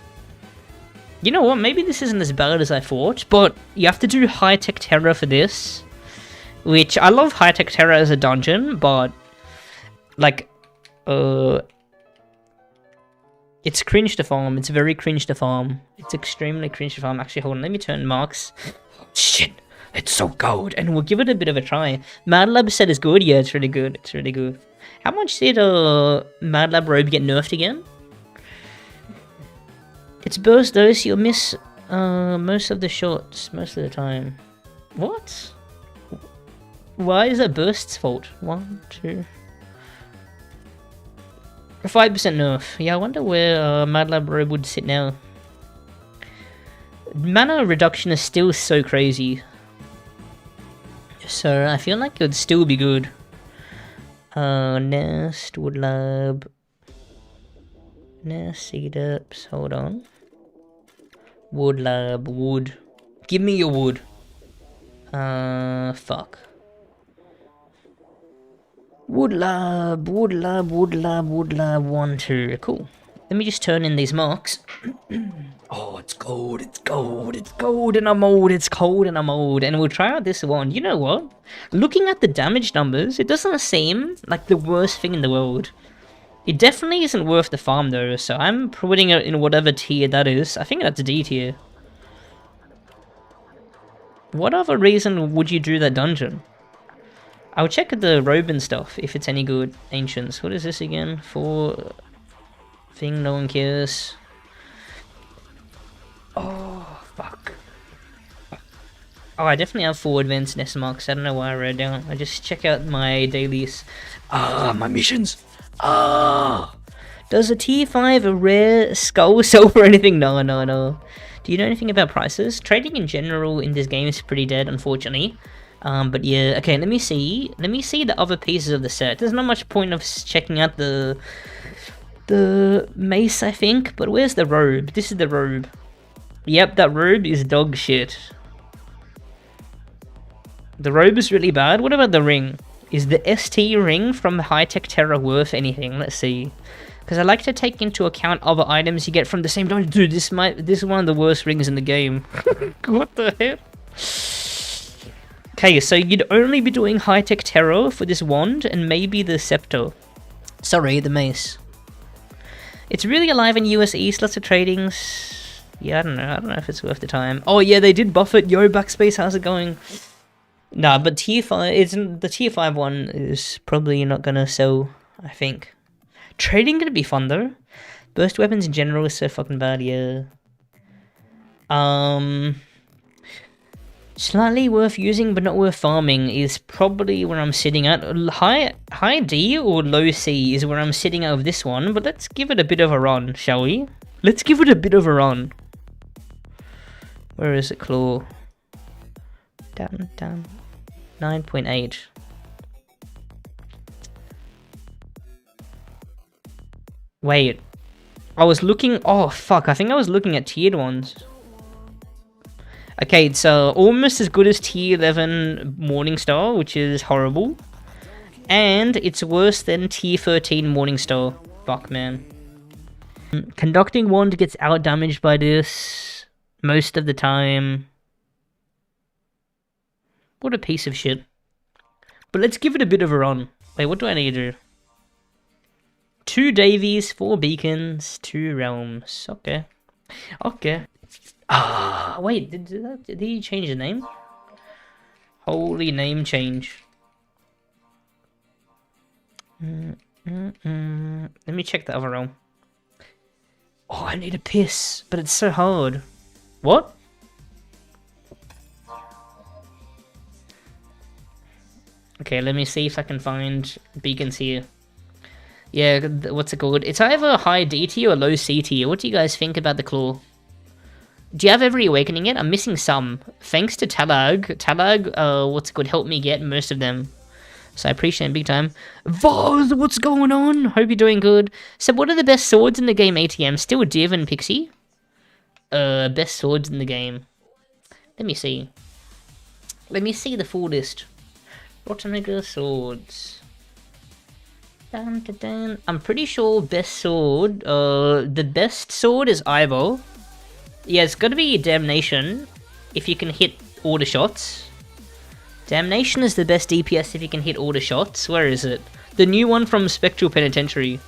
You know what, maybe this isn't as bad as I thought, but you have to do High Tech Terror for this. Which, I love High Tech Terror as a dungeon, but... like, it's cringe to farm, it's very cringe to farm. It's extremely cringe to farm. Actually, hold on, let me turn marks. Shit, it's so cold, and we'll give it a bit of a try. Mad Lab said it's good, yeah, it's really good, it's really good. How much did Mad Lab Robe get nerfed again? It's burst though, so you'll miss most of the shots, most of the time. What? Why is that burst's fault? 1, 2... 5% nerf. Yeah, I wonder where Mad Lab Robe would sit now. Mana reduction is still so crazy. So I feel like it would still be good. Nest, Wood Lab. Nest, Seed Ups, hold on. Wood Lab, wood. Give me your wood. Fuck. Wood Lab, Wood Lab, Wood Lab, Wood Lab, 1, 2. Cool. Let me just turn in these marks. Oh, it's cold, it's cold, it's cold and I'm old, it's cold and I'm old. And we'll try out this one. You know what? Looking at the damage numbers, it doesn't seem like the worst thing in the world. It definitely isn't worth the farm though, so I'm putting it in whatever tier that is. I think that's D tier. What other reason would you do that dungeon? I'll check the robe and stuff, if it's any good. Ancients. What is this again? For... thing no one cares. Oh, fuck. Oh, I definitely have 4 advanced nest marks. I don't know why I wrote it down. I just check out my dailies. Ah, my missions. Oh! Does a tier 5 a rare skull sell for anything? No, no, no. Do you know anything about prices? Trading in general in this game is pretty dead, unfortunately. But yeah, okay, let me see. Let me see the other pieces of the set. There's not much point of checking out the mace, I think. But where's the robe? This is the robe. Yep, that robe is dog shit. The robe is really bad. What about the ring? Is the ST ring from High Tech Terror worth anything? Let's see. Because I like to take into account other items you get from the same dungeon. Dude, this is one of the worst rings in the game. What the hell? Okay, so you'd only be doing High Tech Terror for this wand and maybe the scepter. Sorry, the mace. It's really alive in US East, lots of tradings. Yeah, I don't know if it's worth the time. Oh yeah, they did buff it. Yo, Backspace, how's it going? Nah, but tier 5 isn't the tier 5 one is probably not gonna sell, I think. Trading gonna be fun though. Burst weapons in general is so fucking bad, yeah. Slightly worth using but not worth farming is probably where I'm sitting at. High D or low C is where I'm sitting out of this one, but let's give it a bit of a run, shall we? Let's give it a bit of a run. Where is it, Claw? Down. 9.8. Wait. I was looking... Oh, fuck. I think I was looking at tiered ones. Okay, it's almost as good as tier 11 Morningstar, which is horrible. And it's worse than tier 13 Morningstar. Fuck, man. Conducting wand gets out-damaged by this most of the time. What a piece of shit. But let's give it a bit of a run. Wait, what do I need to do? 2 Davies, 4 beacons, 2 realms. Okay. Okay. Ah, wait, did he change the name? Holy name change. Let me check the other realm. Oh, I need a piss, but it's so hard. What? Okay, let me see if I can find beacons here. Yeah, what's it called? It's either high D tier or low C tier. What do you guys think about the claw? Do you have every awakening yet? I'm missing some. Thanks to Talag. Talag, what's it called? Helped me get most of them. So I appreciate it big time. Voz, what's going on? Hope you're doing good. So what are the best swords in the game, ATM? Still Div and Pixie? Best swords in the game. Let me see. Let me see the full list. RotMG swords. Dun, dun, dun. I'm pretty sure best sword. The best sword is Ivo. Yeah, it's gotta be Damnation if you can hit all the shots. Damnation is the best DPS if you can hit all the shots. Where is it? The new one from Spectral Penitentiary.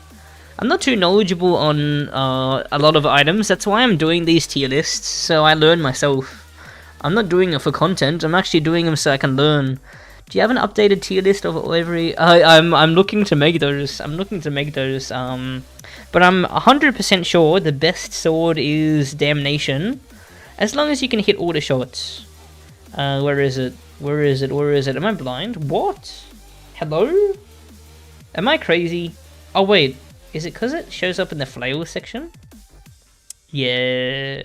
I'm not too knowledgeable on a lot of items. That's why I'm doing these tier lists, so I learn myself. I'm not doing it for content. I'm actually doing them so I can learn. Do you have an updated tier list of every... I'm looking to make those. I'm looking to make those. But I'm 100% sure the best sword is Damnation. As long as you can hit all the shots. Where is it? Where is it? Where is it? Am I blind? What? Hello? Am I crazy? Oh wait. Is it because it shows up in the flail section? Yeah.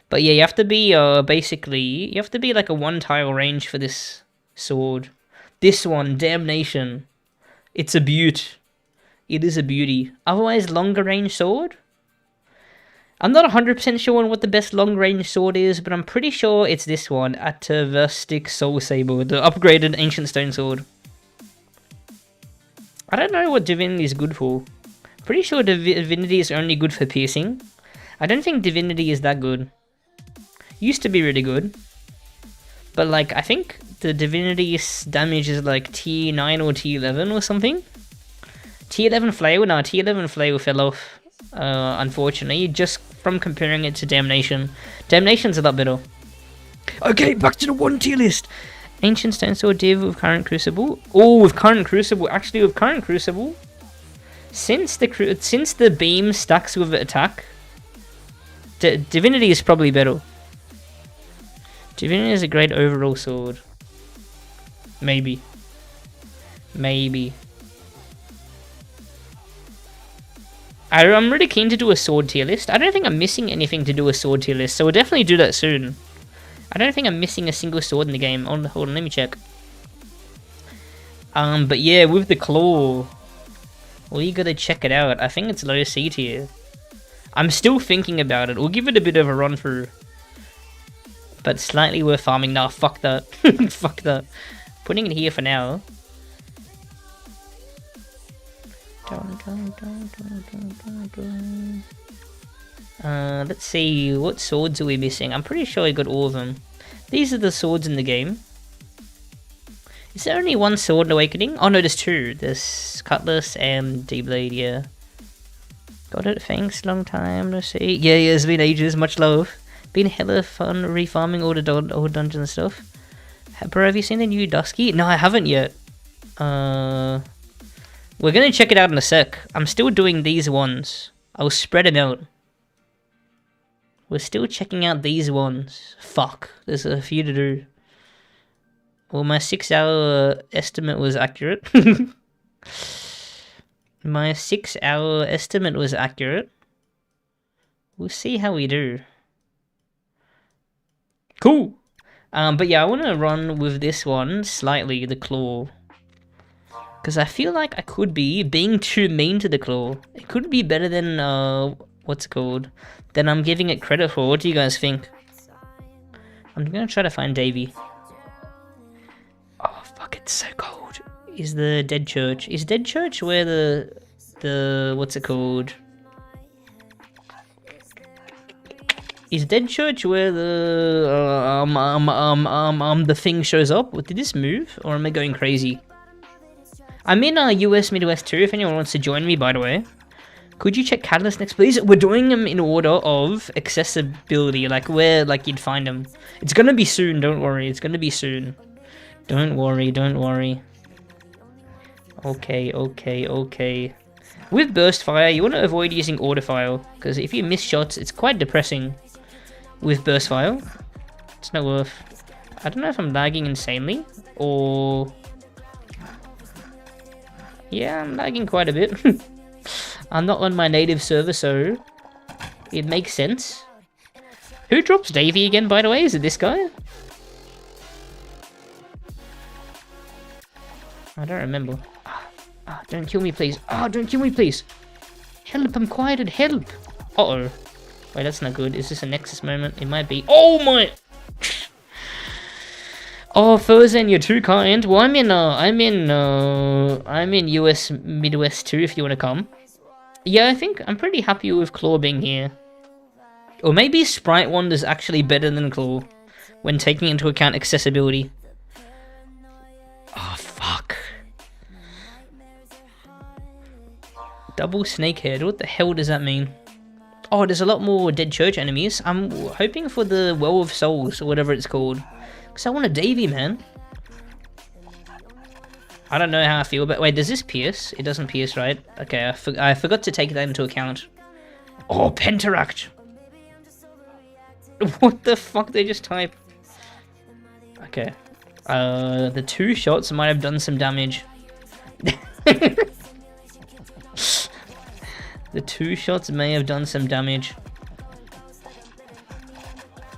But yeah, you have to be basically... You have to be like a 1-tile range for this sword. This one, Damnation. It's a beaut. It is a beauty. Otherwise, longer range sword? I'm not 100% sure on what the best long range sword is, but I'm pretty sure it's this one, Atavistic Soul Saber, the upgraded Ancient Stone Sword. I don't know what Divinity is good for. Pretty sure Divinity is only good for piercing. I don't think Divinity is that good. Used to be really good. But like, I think the Divinity's damage is like tier 9 or tier 11 or something. Tier 11 Flail? No, tier 11 Flail fell off. Unfortunately, just from comparing it to Damnation. Damnation's a lot better. Okay, back to the 1 tier list. Ancient Stone Sword Div with Current Crucible. Oh, with Current Crucible. Actually, with Current Crucible, since the beam stacks with attack, Divinity is probably better. Divinity is a great overall sword. Maybe. Maybe. I'm really keen to do a sword tier list. I don't think I'm missing anything to do a sword tier list, so we'll definitely do that soon. I don't think I'm missing a single sword in the game. Hold on, let me check. But yeah, with the claw, well, you gotta check it out. I think it's low C tier. I'm still thinking about it. We'll give it a bit of a run through. But slightly worth farming. Nah, fuck that. Fuck that. Putting it here for now. Let's see, what swords are we missing? I'm pretty sure I got all of them. These are the swords in the game. Is there only one sword in Awakening? Oh no, there's two. There's Cutlass and D-Blade, yeah. Got it, thanks, long time no see. Yeah, it's been ages, much love. Been hella fun refarming all the old dungeons and stuff. Bro, have you seen the new Dusky? No, I haven't yet. We're gonna check it out in a sec. I'm still doing these ones. I'll spread them out. We're still checking out these ones. Fuck, there's a few to do. Well, my 6-hour estimate was accurate. My 6-hour estimate was accurate. We'll see how we do. Cool. But yeah, I want to run with this one slightly, the claw. Because I feel like I could be being too mean to the claw. It could be better than, what's it called? Than I'm giving it credit for. What do you guys think? I'm gonna try to find Davy. Oh, fuck, it's so cold. Is the Dead Church. Is Dead Church where the, what's it called? Is Dead Church where the, the thing shows up? Did this move? Or am I going crazy? I'm in US Midwest too, if anyone wants to join me, by the way. Could you check Catalyst next, please? We're doing them in order of accessibility, like where you'd find them. It's gonna be soon, don't worry. It's gonna be soon. Don't worry, don't worry. Okay. With Burst Fire, you want to avoid using Autofile, because if you miss shots, it's quite depressing. With Burst Fire, it's not worth. I don't know if I'm lagging insanely, or... Yeah, I'm lagging quite a bit. I'm not on my native server, so it makes sense. Who drops Davy again, by the way? Is it this guy? I don't remember. Don't kill me, please. Don't kill me, please. Help, I'm quieted, help. Uh-oh. Wait, that's not good. Is this a Nexus moment? It might be. Oh my... Oh, Frozen, you're too kind. Well, I'm in US Midwest too, if you want to come. Yeah, I think I'm pretty happy with Claw being here. Or maybe Sprite Wand is actually better than Claw, when taking into account accessibility. Oh, fuck. Double Snakehead, what the hell does that mean? Oh, there's a lot more Dead Church enemies. I'm hoping for the Well of Souls, or whatever it's called. Because I want a Davy, man. I don't know how I feel, but wait, does this pierce? It doesn't pierce, right? Okay, I forgot to take that into account. Oh, Penteract! What the fuck did they just type? Okay. The 2 shots might have done some damage. The 2 shots may have done some damage.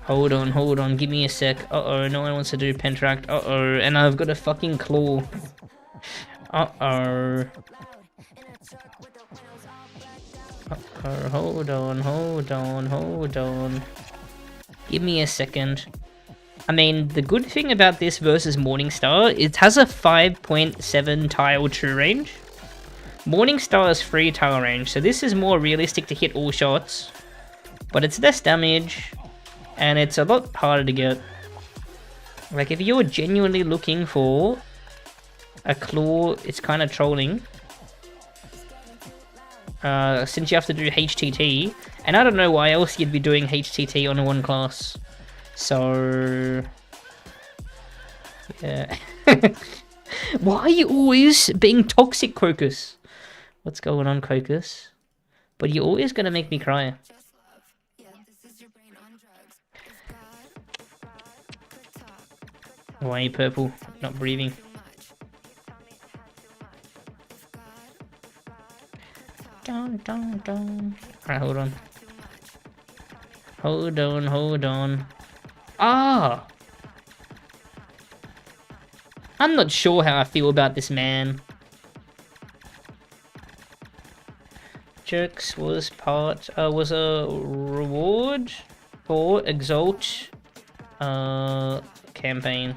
Hold on, give me a sec. Uh-oh, no one wants to do Penteract. Uh-oh, and I've got a fucking claw. Uh-oh. Uh-oh, hold on. Give me a second. I mean, the good thing about this versus Morningstar, it has a 5.7 tile true range. Morningstar is 3 tile range, so this is more realistic to hit all shots. But it's less damage. And it's a lot harder to get. Like, if you're genuinely looking for a claw, it's kind of trolling. Since you have to do HTT. And I don't know why else you'd be doing HTT on one class. So... yeah. Why are you always being toxic, Crocus? What's going on, Crocus? But you're always gonna make me cry. Why are you purple? Not breathing. dun, dun, dun. Alright, hold on. Hold on. Ah! I'm not sure how I feel about this man. Jerks was was a reward for Exalt campaign.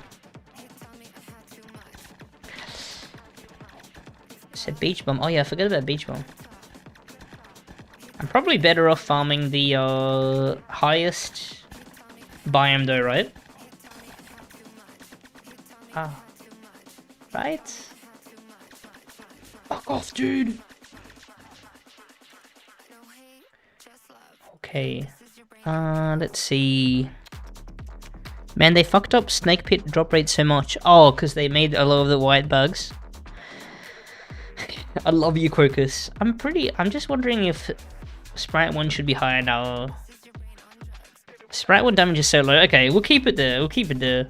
Said beach bomb. Oh yeah, I forgot about beach bomb. I'm probably better off farming the highest biome though, right? Ah. Right? Fuck off, dude! Okay. Let's see. Man, they fucked up Snake Pit drop rate so much. Oh, because they made a lot of the white bugs. I love you, Crocus. I'm just wondering if Sprite 1 should be higher now. Sprite 1 damage is so low. Okay, we'll keep it there. We'll keep it there.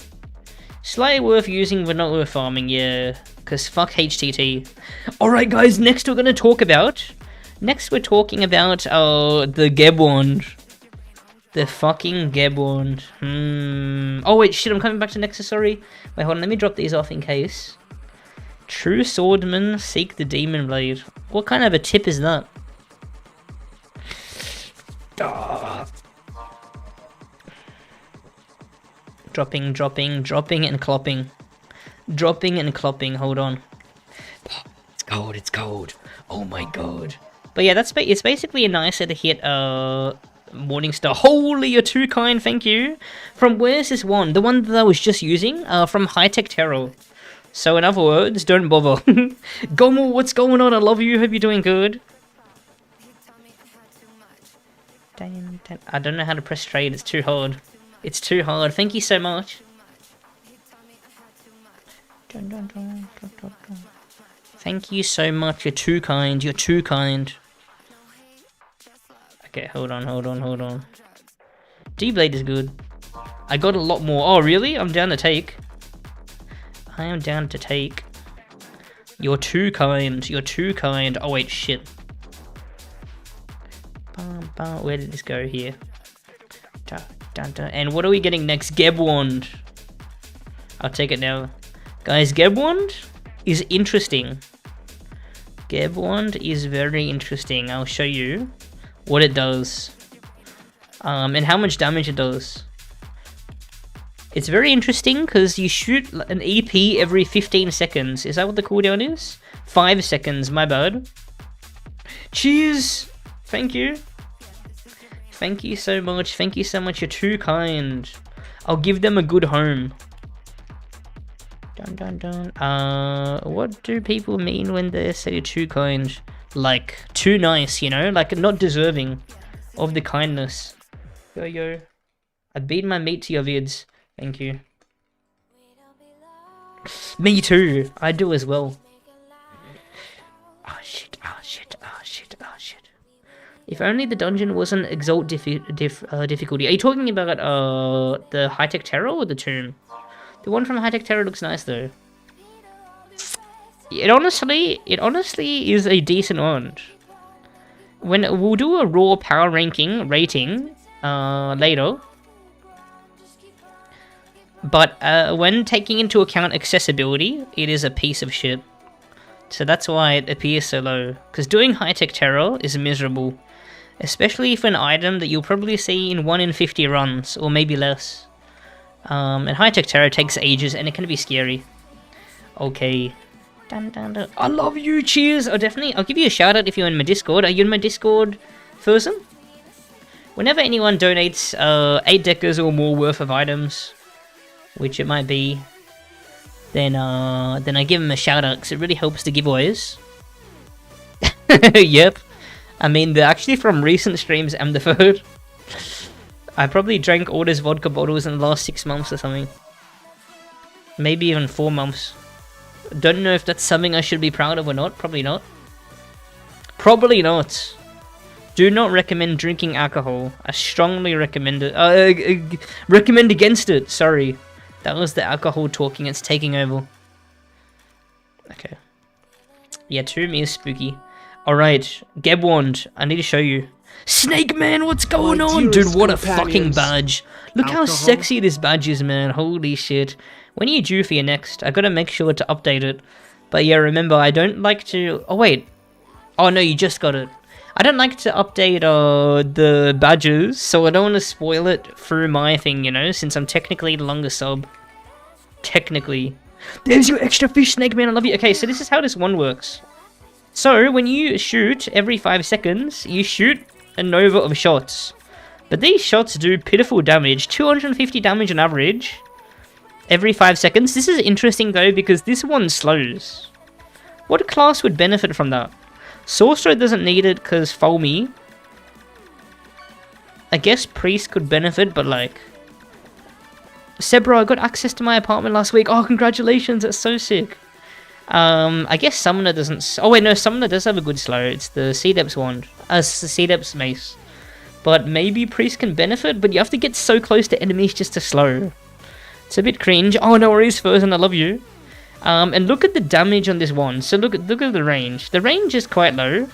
Slightly worth using, but not worth farming, yeah. Because fuck HTT. Alright, guys, next we're going to talk about... Next we're talking about, the Gebwand. The fucking Gebwand. Oh, wait, shit, I'm coming back to Nexus, sorry. Wait, hold on, let me drop these off in case. True Swordman, seek the Demon Blade. What kind of a tip is that? Dropping and clopping. Dropping and clopping, hold on. It's cold. Oh my god. But yeah, it's basically a nicer to hit Morningstar. Holy, you're too kind, thank you. From where's this one? The one that I was just using? From High Tech Terror. So in other words, don't bother. Gomu, what's going on? I love you, hope you're doing good. I don't know how to press trade, it's too hard. It's too hard, thank you so much. Thank you so much, you're too kind, you're too kind. Okay, hold on. D-Blade is good. I got a lot more. Oh, really? I'm down to take. I am down to take. You're too kind, you're too kind. Oh, wait, shit. Where did this go here? And what are we getting next? Gebwand. I'll take it now. Guys, Gebwand is interesting. Gebwand is very interesting. I'll show you what it does. And how much damage it does. It's very interesting because you shoot an EP every 15 seconds. Is that what the cooldown is? 5 seconds, my bad. Cheers! Thank you. Thank you so much. Thank you so much. You're too kind. I'll give them a good home. What do people mean when they say you're too kind? Like, too nice, you know? Like, not deserving of the kindness. Yo. I beat my meat to your vids. Thank you. Me too. I do as well. Oh shit. If only the dungeon wasn't Exalt difficulty. Are you talking about the High Tech Terror or the Tomb? The one from High Tech Terror looks nice though. It honestly is a decent one. When we'll do a raw power rating later. But when taking into account accessibility, it is a piece of shit. So that's why it appears so low. Because doing High Tech Terror is miserable. Especially for an item that you'll probably see in 1 in 50 runs, or maybe less. And High Tech Terror takes ages, and it can be scary. Okay. I love you, cheers! I'll give you a shout out if you're in my Discord. Are you in my Discord, Fursum? Whenever anyone donates 8 deckers or more worth of items, which it might be, then I give them a shout out, because it really helps the giveaways. Yep. I mean, they're actually from recent streams, I'm the third. I probably drank all those vodka bottles in the last 6 months or something. Maybe even 4 months. Don't know if that's something I should be proud of or not. Probably not. Probably not. Do not recommend drinking alcohol. I strongly recommend it. Recommend against it. Sorry. That was the alcohol talking. It's taking over. Okay. Yeah, Tomb is spooky. Alright, Geb Wand, I need to show you. Snake Man, what's going on? Dude, what a fucking badge. Look how sexy this badge is, man. Holy shit. When are you due for your next? I gotta make sure to update it. But yeah, remember, I don't like to... Oh, wait. Oh, no, you just got it. I don't like to update the badges, so I don't want to spoil it through my thing, you know, since I'm technically the longest sub. Technically. There's your extra fish, Snake Man, I love you. Okay, so this is how this one works. So, when you shoot every 5 seconds, you shoot a nova of shots. But these shots do pitiful damage, 250 damage on average, every 5 seconds. This is interesting though, because this one slows. What class would benefit from that? Sorcerer doesn't need it because Foamy. I guess Priest could benefit, but like... Sebra, I got access to my apartment last week. Oh, congratulations, that's so sick. I guess Summoner doesn't... Oh wait, no, Summoner does have a good slow. It's the Sea-Depth's wand. The Sea-Depth's mace. But maybe Priest can benefit, but you have to get so close to enemies just to slow. It's a bit cringe. Oh, no worries, Frozen, I love you. And look at the damage on this wand. So look at the range. The range is quite low.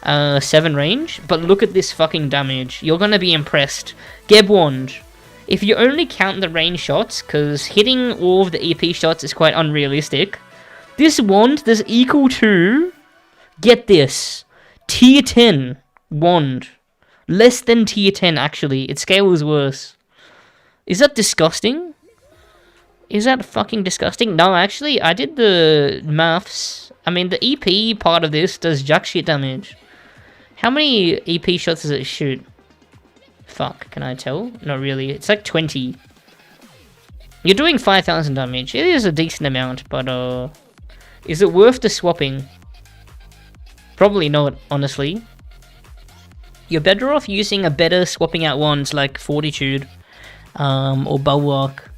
7 range. But look at this fucking damage. You're gonna be impressed. Geb Wand. If you only count the range shots, because hitting all of the EP shots is quite unrealistic, this wand is equal to, get this, tier 10 wand. Less than tier 10 actually, its scale is worse. Is that disgusting? Is that fucking disgusting? No, actually, I did the maths. I mean, the EP part of this does jack shit damage. How many EP shots does it shoot? Fuck, can I tell? Not really, it's like 20. You're doing 5,000 damage. It is a decent amount, but is it worth the swapping? Probably not, honestly. You're better off using a better swapping out wands like Fortitude, or Bulwark.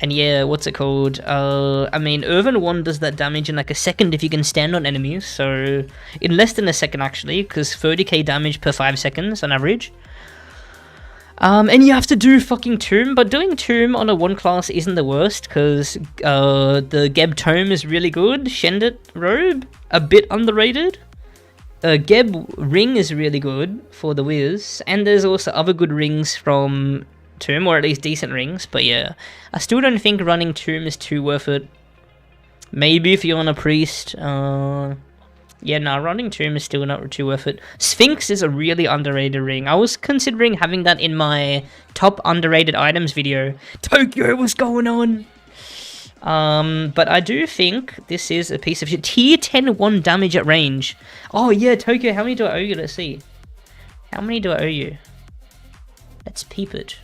And yeah, what's it called? I mean, Irvin Wand does that damage in like a second if you can stand on enemies, so in less than a second actually, because 30k damage per 5 seconds on average. And you have to do fucking Tomb, but doing Tomb on a 1 class isn't the worst, because the Geb Tome is really good. Shendit Robe, a bit underrated. Geb Ring is really good for the Wiz, and there's also other good rings from Tomb, or at least decent rings, but yeah. I still don't think running Tomb is too worth it. Maybe if you're on a Priest, yeah, no, running Tomb is still not too worth it. Sphinx is a really underrated ring. I was considering having that in my top underrated items video. Tokyo, what's going on? But I do think this is a piece of shit. Tier 10 1 damage at range. Oh yeah, Tokyo, how many do I owe you? Let's see. How many do I owe you? Let's peep it.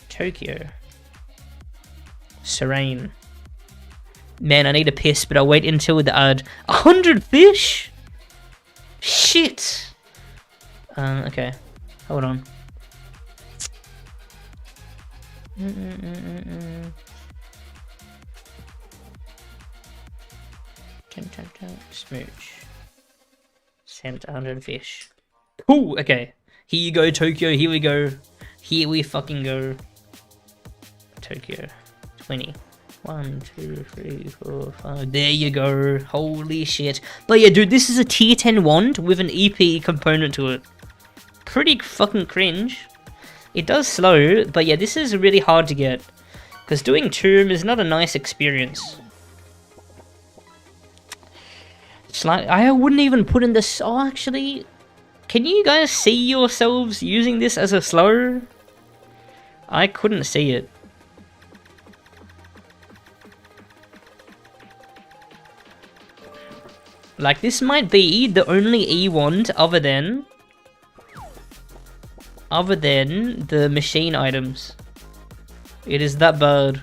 Tokyo. Serene. Man, I need a piss, but I'll wait until the ad. 100 fish? Shit. Okay. Hold on. Smooch. Sent 100 fish. Cool, okay. Here you go, Tokyo, here we go. Here we fucking go. Tokyo. 20. 1, 2, 3, 4, 5. There you go. Holy shit. But yeah, dude, this is a tier 10 wand with an EP component to it. Pretty fucking cringe. It does slow, but yeah, this is really hard to get. Because doing Tomb is not a nice experience. It's like, I wouldn't even put in this. Oh, actually, can you guys see yourselves using this as a slow? I couldn't see it. Like, this might be the only E wand other than the machine items. It is that bad.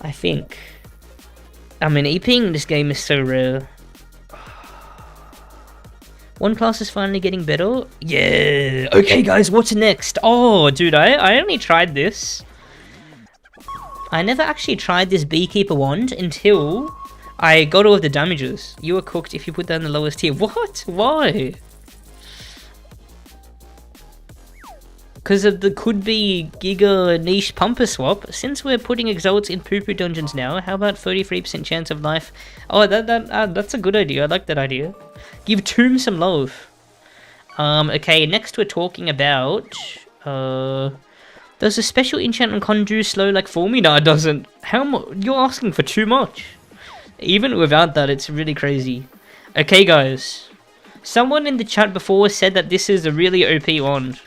I think. I mean, EPing this game is so rare. 1 class is finally getting better. Yeah. Okay, guys, what's next? Oh, dude, I only tried this. I never actually tried this Beekeeper wand until I got all of the damages. You are cooked if you put that in the lowest tier. What? Why? because of the could be Giga niche pumper swap. Since we're putting exalts in poo poo dungeons now, how about 33% chance of life? Oh, that's a good idea. I like that idea. Give Tomb some love. Okay, next we're talking about does a special enchantment conjure slow like for me? No, it doesn't. You're asking for too much. Even without that, it's really crazy. Okay, guys. Someone in the chat before said that this is a really OP wand.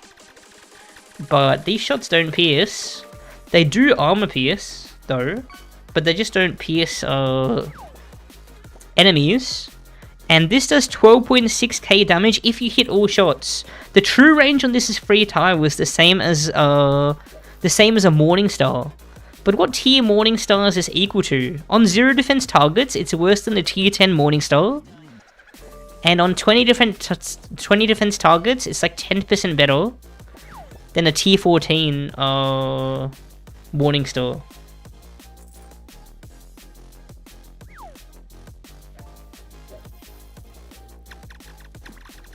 But these shots don't pierce. They do armor pierce, though. But they just don't pierce enemies. And this does 12.6k damage if you hit all shots. The true range on this is free tire was the same as a Morning Star. But what tier Morning Stars is equal to? On 0 defense targets, it's worse than the tier 10 Morning Star. And on 20 defense targets, it's like 10% better than a tier 14 Morning Star.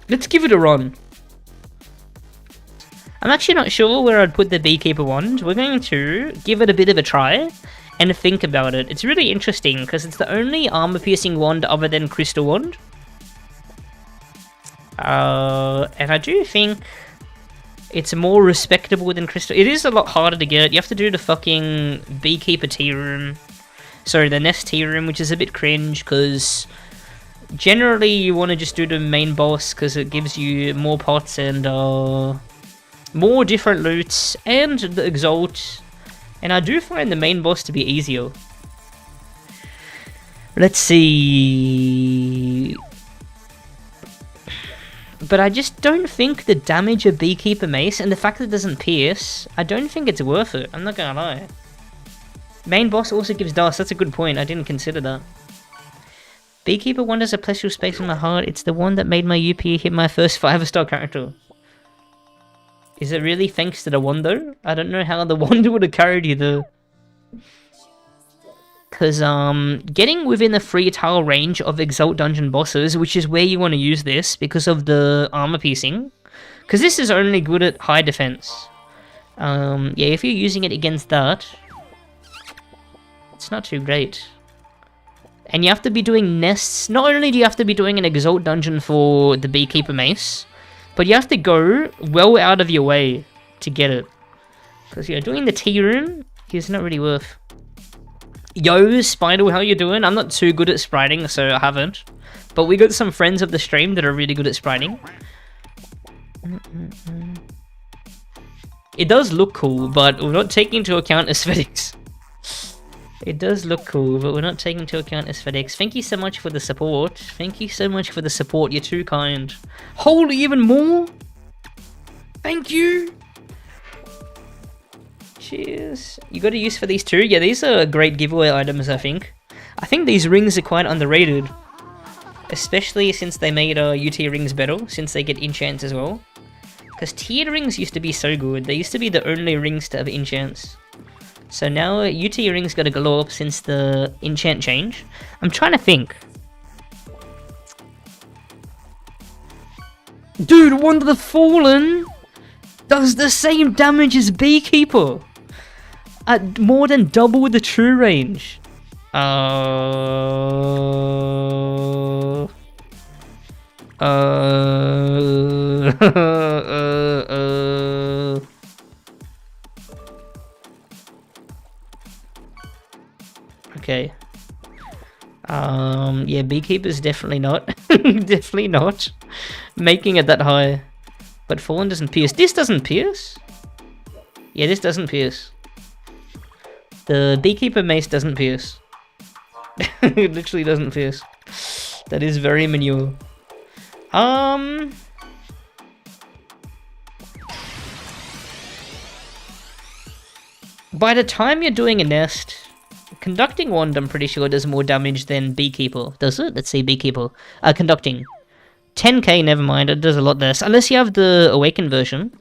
Let's give it a run. I'm actually not sure where I'd put the Beekeeper wand. We're going to give it a bit of a try and think about it. It's really interesting because it's the only armor-piercing wand other than Crystal Wand. And I do think it's more respectable than Crystal. It is a lot harder to get. You have to do the fucking Beekeeper tea room. Sorry, the Nest tea room, which is a bit cringe because generally you want to just do the main boss because it gives you more pots and more different loots and the Exalt. And I do find the main boss to be easier. Let's see. But I just don't think the damage of Beekeeper Mace and the fact that it doesn't pierce, I don't think it's worth it. I'm not gonna lie. Main boss also gives dust. That's a good point. I didn't consider that. Beekeeper wand has a special space in my heart. It's the one that made my UP hit my first 5-star character. Is it really thanks to the wand though? I don't know how the wand would have carried you though. Because getting within the free tile range of Exalt dungeon bosses, which is where you want to use this because of the armor piercing. Because this is only good at high defense. Yeah, if you're using it against that, it's not too great. And you have to be doing nests. Not only do you have to be doing an Exalt dungeon for the Beekeeper Mace, but you have to go well out of your way to get it. Because you're doing the tea room is not really worth. Yo, Spidal, how you doing? I'm not too good at spriting, so I haven't. But we got some friends of the stream that are really good at spriting. It does look cool, but we're not taking into account aesthetics. It does look cool, but we're not taking into account aesthetics. Thank you so much for the support. Thank you so much for the support. You're too kind. Holy, even more? Thank you. Cheers. You got a use for these too? Yeah, these are great giveaway items, I think. I think these rings are quite underrated. Especially since they made UT rings better, since they get enchants as well. Because tiered rings used to be so good. They used to be the only rings to have enchants. So now UT rings got to glow up since the enchant change. I'm trying to think. Dude, Wand of the Fallen does the same damage as Beekeeper at more than double the true range. Okay. Yeah, Beekeeper's definitely not. Definitely not making it that high. But Fallen doesn't pierce. This doesn't pierce? Yeah, this doesn't pierce. The Beekeeper Mace doesn't pierce. It literally doesn't pierce. That is very manure. By the time you're doing a nest, Conducting Wand, I'm pretty sure, does more damage than Beekeeper. Does it? Let's see, Beekeeper. Conducting. 10k, never mind, it does a lot less. Unless you have the Awakened version.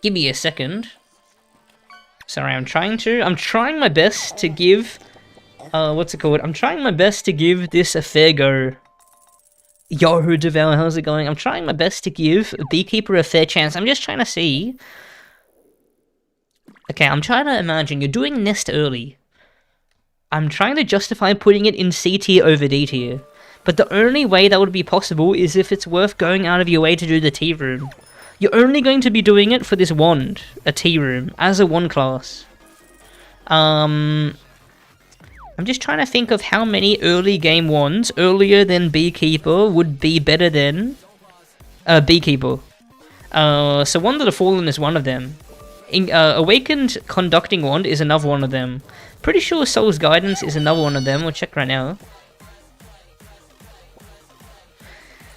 Give me a second. Sorry, I'm trying my best to give... what's it called? I'm trying my best to give this a fair go. Yo, Devour, how's it going? I'm trying my best to give Beekeeper a fair chance. I'm just trying to see. Okay, I'm trying to imagine you're doing Nest early. I'm trying to justify putting it in C tier over D tier. But the only way that would be possible is if it's worth going out of your way to do the Tea Room. You're only going to be doing it for this wand, a Tea Room, as a wand class. I'm just trying to think of how many early game wands earlier than Beekeeper would be better than Beekeeper. So Wand of the Fallen is one of them. Awakened Conducting Wand is another one of them. Pretty sure Soul's Guidance is another one of them. We'll check right now.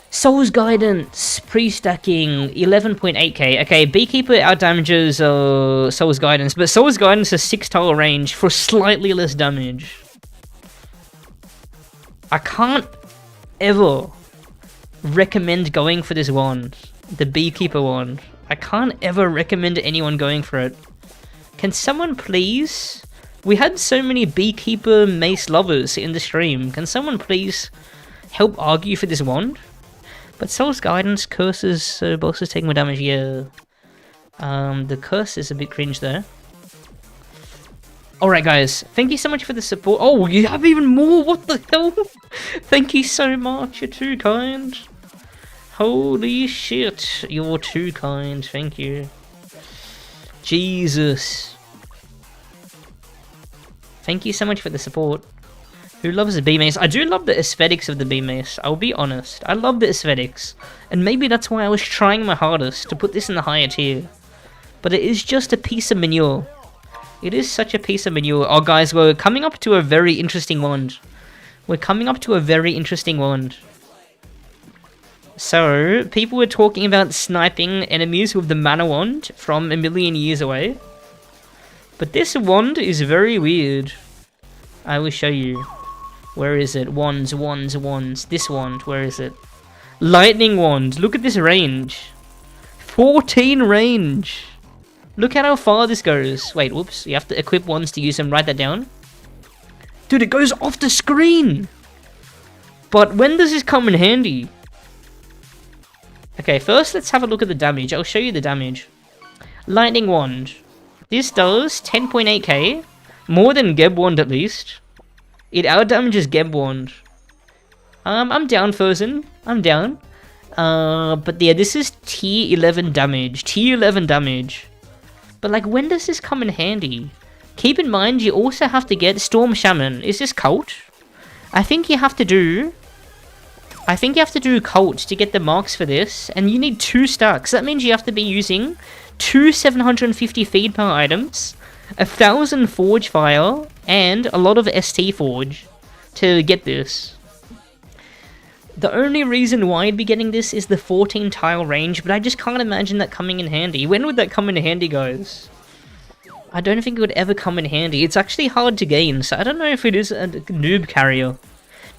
Soul's Guidance, pre-stacking, 11.8k. Okay, Beekeeper outdamages Soul's Guidance, but Soul's Guidance has 6 tile range for slightly less damage. I can't ever recommend going for this wand, the Beekeeper wand. I can't ever recommend anyone going for it. Can someone please... We had so many Beekeeper Mace lovers in the stream. Can someone please help argue for this wand? But Soul's Guidance curses, so bosses take more damage, yeah. The curse is a bit cringe there. Alright guys, thank you so much for the support. Oh, you have even more, what the hell? Thank you so much, you're too kind. Holy shit, you're too kind, thank you. Jesus. Thank you so much for the support. Who loves the B-Mace? I do love the aesthetics of the B-Mace, I'll be honest. I love the aesthetics. And maybe that's why I was trying my hardest to put this in the higher tier. But it is just a piece of manure. It is such a piece of manure. Oh guys, we're coming up to a very interesting wand. We're coming up to a very interesting wand. So, people were talking about sniping enemies with the mana wand from a million years away. But this wand is very weird. I will show you. Where is it? Wands, wands, wands. This wand, where is it? Lightning wand. Look at this range. 14 range. Look at how far this goes. Wait, whoops. You have to equip wands to use them. Write that down. Dude, it goes off the screen. But when does this come in handy? Okay, first let's have a look at the damage. I'll show you the damage. Lightning wand. This does 10.8k. More than Geb wand at least. It outdamages Geb wand. I'm down, Frozen. I'm down. But yeah, this is tier 11 damage. Tier 11 damage. But like, when does this come in handy? Keep in mind, you also have to get Storm Shaman. Is this Cult? I think you have to do Cult to get the marks for this. And you need 2 stacks. That means you have to be using 2 750 feed power items, 1,000 Forge Fire, and a lot of ST Forge to get this. The only reason why I'd be getting this is the 14 tile range, but I just can't imagine that coming in handy. When would that come in handy, guys? I don't think it would ever come in handy. It's actually hard to gain, so I don't know if it is a noob carrier.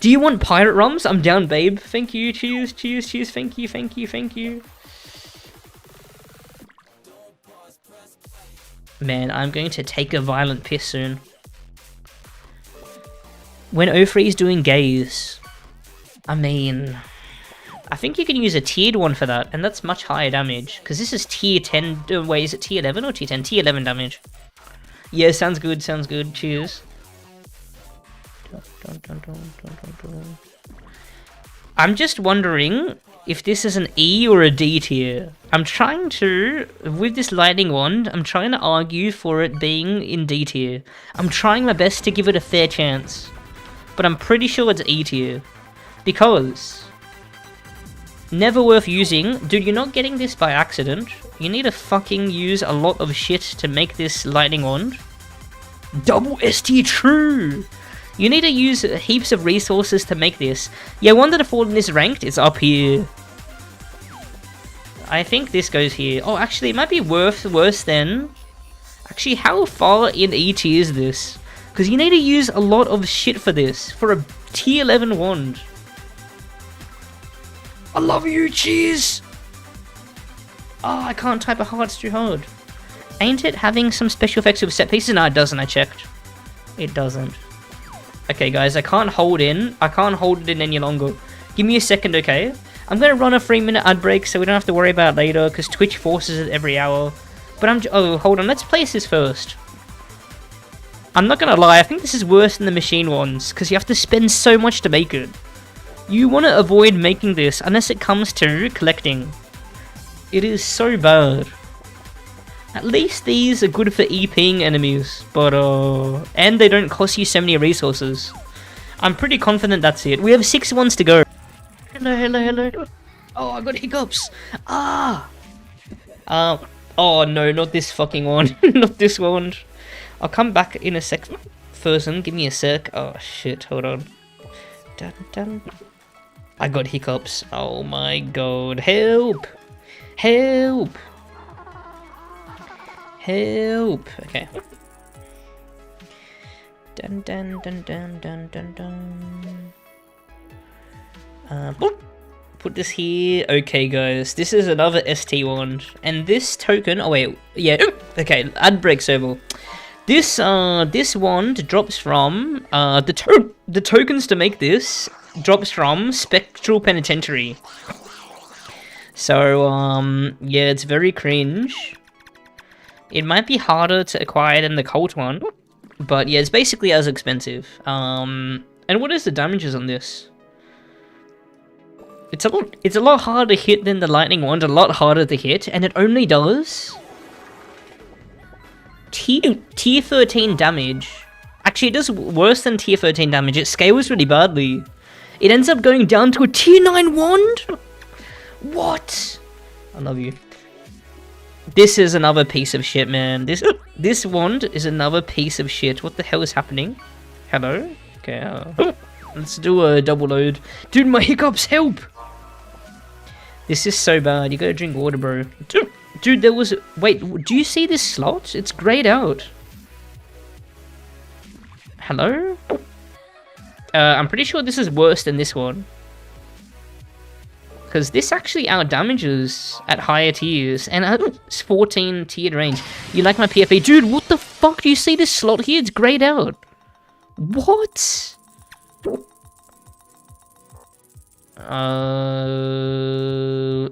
Do you want pirate rums? I'm down, babe. Thank you. Cheers, cheers, cheers. Thank you, thank you, thank you. Man, I'm going to take a violent piss soon. When O3 is doing gaze, I mean, I think you can use a tiered one for that, and that's much higher damage. Because this is tier 10, wait, is it tier 11 or tier 10? Tier 11 damage. Yeah, sounds good, sounds good. Cheers. I'm just wondering if this is an E or a D tier. I'm trying to, with this lightning wand, I'm trying to argue for it being in D tier. I'm trying my best to give it a fair chance. But I'm pretty sure it's E tier. Because never worth using. Dude, you're not getting this by accident. You need to fucking use a lot of shit to make this lightning wand. Double ST true! You need to use heaps of resources to make this. Yeah, Wand of the Fallen is ranked. It's up here. I think this goes here. Oh, actually, it might be worse than... Actually, how far in E tier is this? Because you need to use a lot of shit for this. For a tier 11 wand. I love you, cheese! Oh, I can't type a heart, it's too hard. Ain't it having some special effects with set pieces? No, it doesn't, I checked. It doesn't. Okay, guys, I can't hold it in any longer. Give me a second, okay? I'm gonna run a 3-minute ad break so we don't have to worry about it later, because Twitch forces it every hour. But oh, hold on, let's place this first. I'm not gonna lie, I think this is worse than the machine ones, because you have to spend so much to make it. You want to avoid making this unless it comes to collecting. It is so bad. At least these are good for EPing enemies, but and they don't cost you so many resources. I'm pretty confident that's it. We have 6 ones to go. Hello, hello, hello. Oh, I got hiccups. Ah. Oh no, not this fucking one. Not this one. I'll come back in a sec. Frozen, give me a sec. Oh shit, hold on. Dun, dun. I got hiccups. Oh my god. Help! Help! Help! Okay. Dun dun dun dun dun dun dun. Boop. Put this here. Okay, guys. This is another ST wand. And this token... Oh, wait. Yeah. Okay. Ad break server. This wand drops from... The tokens to make this drops from Spectral Penitentiary. So, yeah, it's very cringe. It might be harder to acquire than the cult one. But, yeah, it's basically as expensive. And what is the damages on this? It's a lot harder to hit than the lightning wand, a lot harder to hit, and it only does tier 13 damage. Actually, it does worse than tier 13 damage. It scales really badly. It ends up going down to a tier 9 wand? What? I love you. This is another piece of shit, man. This wand is another piece of shit. What the hell is happening? Hello? Okay, let's do a double load. Dude, my hiccups, help! This is so bad. You gotta drink water, bro. Dude, there was... Wait, do you see this slot? It's grayed out. Hello? I'm pretty sure this is worse than this one. Because this actually out-damages at higher tiers. And at 14 tiered range. You like my PFA? Dude, what the fuck? Do you see this slot here? It's grayed out. What? I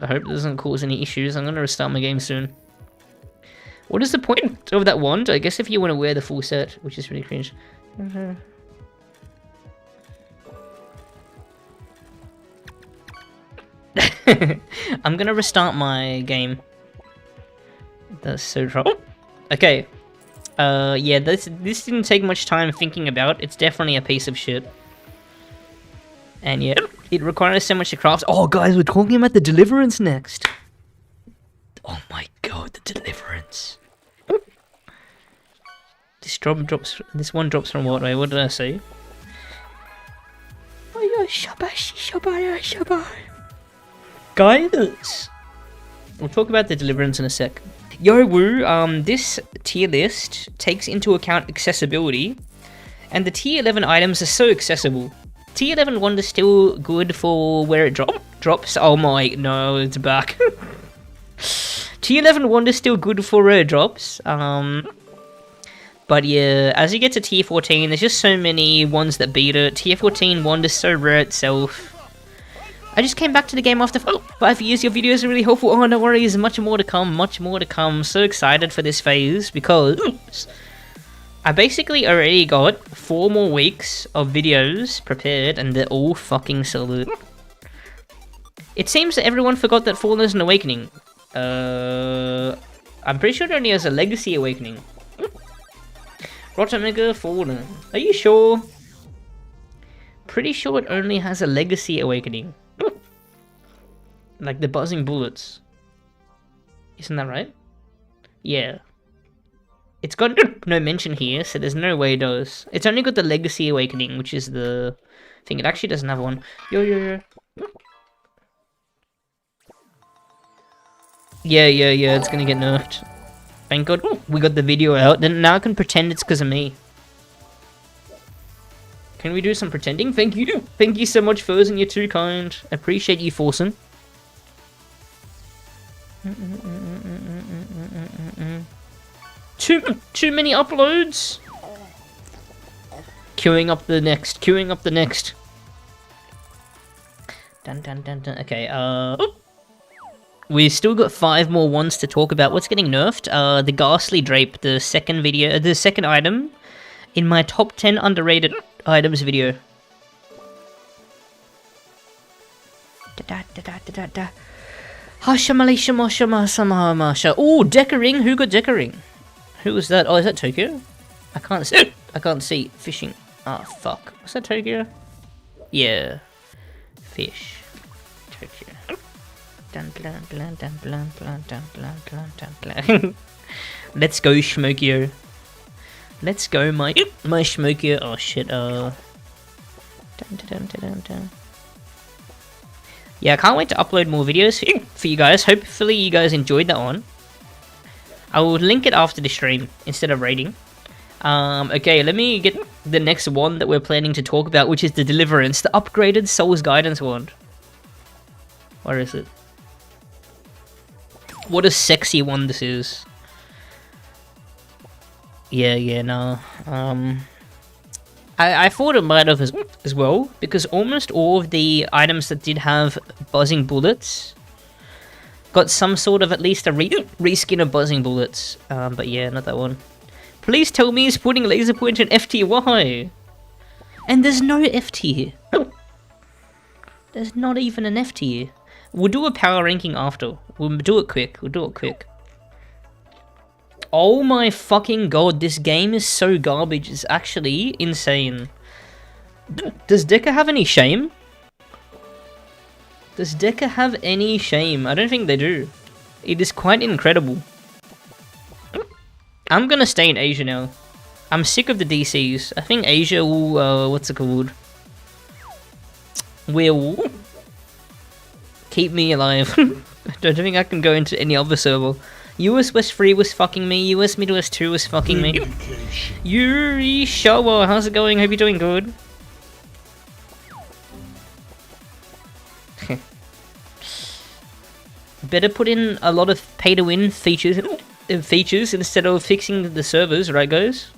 hope it doesn't cause any issues. I'm gonna restart my game soon. What is the point of that wand? I guess if you want to wear the full set, which is really cringe. I'm gonna restart my game. That's so trouble. Okay. Yeah, this didn't take much time thinking about. It's definitely a piece of shit. And yeah, it requires so much to craft. Oh, guys, we're talking about the Deliverance next. Oh my god, the Deliverance. This one drops from what? Wait, what did I say? Guys, we'll talk about the Deliverance in a sec. Yo, woo, this tier list takes into account accessibility, and the tier 11 items are so accessible. Tier 11 wand is still good for where it drops. Oh my, no, it's back. Tier 11 wand is still good for where it drops. But yeah, as you get to tier 14, there's just so many ones that beat it. Tier 14 wand is so rare itself. I just came back to the game after 5 years. Your videos are really helpful. Oh, no worries. Much more to come. Much more to come. So excited for this phase because I basically already got 4 more weeks of videos prepared and they're all fucking solid. It seems that everyone forgot that Fallen is an awakening. I'm pretty sure it only has a legacy awakening. RotMG Fallen. Are you sure? Pretty sure it only has a legacy awakening. Like the buzzing bullets. Isn't that right? Yeah. It's got no mention here, so there's no way it does. It's only got the legacy awakening, which is the thing. It actually doesn't have one. Yo. Yeah, it's gonna get nerfed. Thank god we got the video out. Then now I can pretend it's because of me. Can we do some pretending? Thank you. Thank you so much, Frozen. You're too kind. Appreciate you, Forsen. Too many uploads. Queuing up the next. Dun dun dun dun. Okay, we've still got 5 more ones to talk about. What's getting nerfed? The Ghastly Drape, the second item in my top 10 underrated items video. Oh, Deckering! Who got Deckering? Who was that? Oh, is that Tokyo? I can't see. I can't see. Fishing. Ah, oh, fuck. Was that Tokyo? Yeah. Fish. Tokyo. Let's go, Smokio. Let's go, my Smokio. Oh shit. Yeah, I can't wait to upload more videos for you guys. Hopefully, you guys enjoyed that one. I will link it after the stream instead of rating. Okay, let me get the next one that we're planning to talk about, which is the Deliverance, the upgraded Soul's Guidance Wand. Where is it? What a sexy one this is. Yeah, no. I thought it might have as well, because almost all of the items that did have buzzing bullets got some sort of at least a reskin of buzzing bullets. But yeah, not that one. Please tell me he's putting laser point in FT. Why? And there's no FT here. There's not even an FT here. We'll do a power ranking after. We'll do it quick. Oh my fucking god, this game is so garbage. It's actually insane. Does Deca have any shame? Does Deca have any shame? I don't think they do. It is quite incredible. I'm gonna stay in Asia now. I'm sick of the DCs. I think Asia will, what's it called? Will keep me alive. I don't think I can go into any other server. US West 3 was fucking me, US Midwest 2 was fucking me. Yuri Showa, how's it going? Hope you're doing good. Better put in a lot of pay-to-win features instead of fixing the servers, right guys?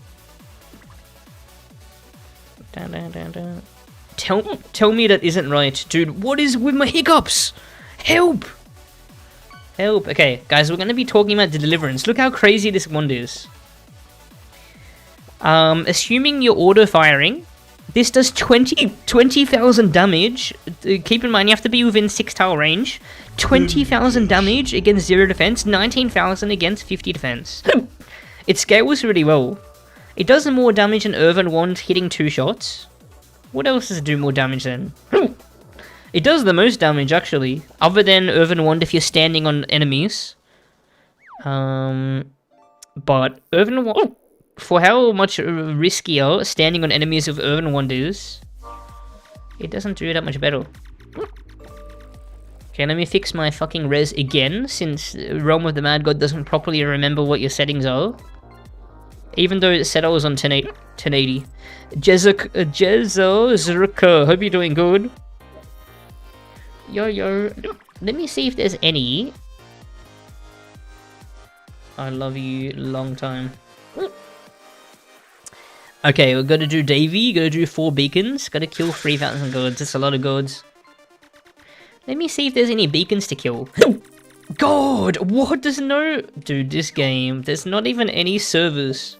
Tell me that isn't right. Dude, what is with my hiccups? Help! Help. Okay, guys, we're going to be talking about the Deliverance. Look how crazy this wand is. Assuming you're auto-firing, this does 20,000 damage. Keep in mind, you have to be within 6-tile range. 20,000 damage against 0 defense, 19,000 against 50 defense. It scales really well. It does more damage than Earthen Wand hitting 2 shots. What else does it do more damage than? It does the most damage, actually, other than Earthen Wand if you're standing on enemies. But Earthen Wand, for how much riskier standing on enemies with Earthen Wand is, it doesn't do that much better. Okay, let me fix my fucking res again, since Realm of the Mad God doesn't properly remember what your settings are. Even though it said I was on 1080. Jezo Zurka, hope you're doing good. Yo, let me see if there's any. I love you, long time. Okay, we're gonna do Davy, gotta do 4 beacons, gotta kill 3,000 gods, that's a lot of gods. Let me see if there's any beacons to kill. God, what does no... Dude, this game, there's not even any servers.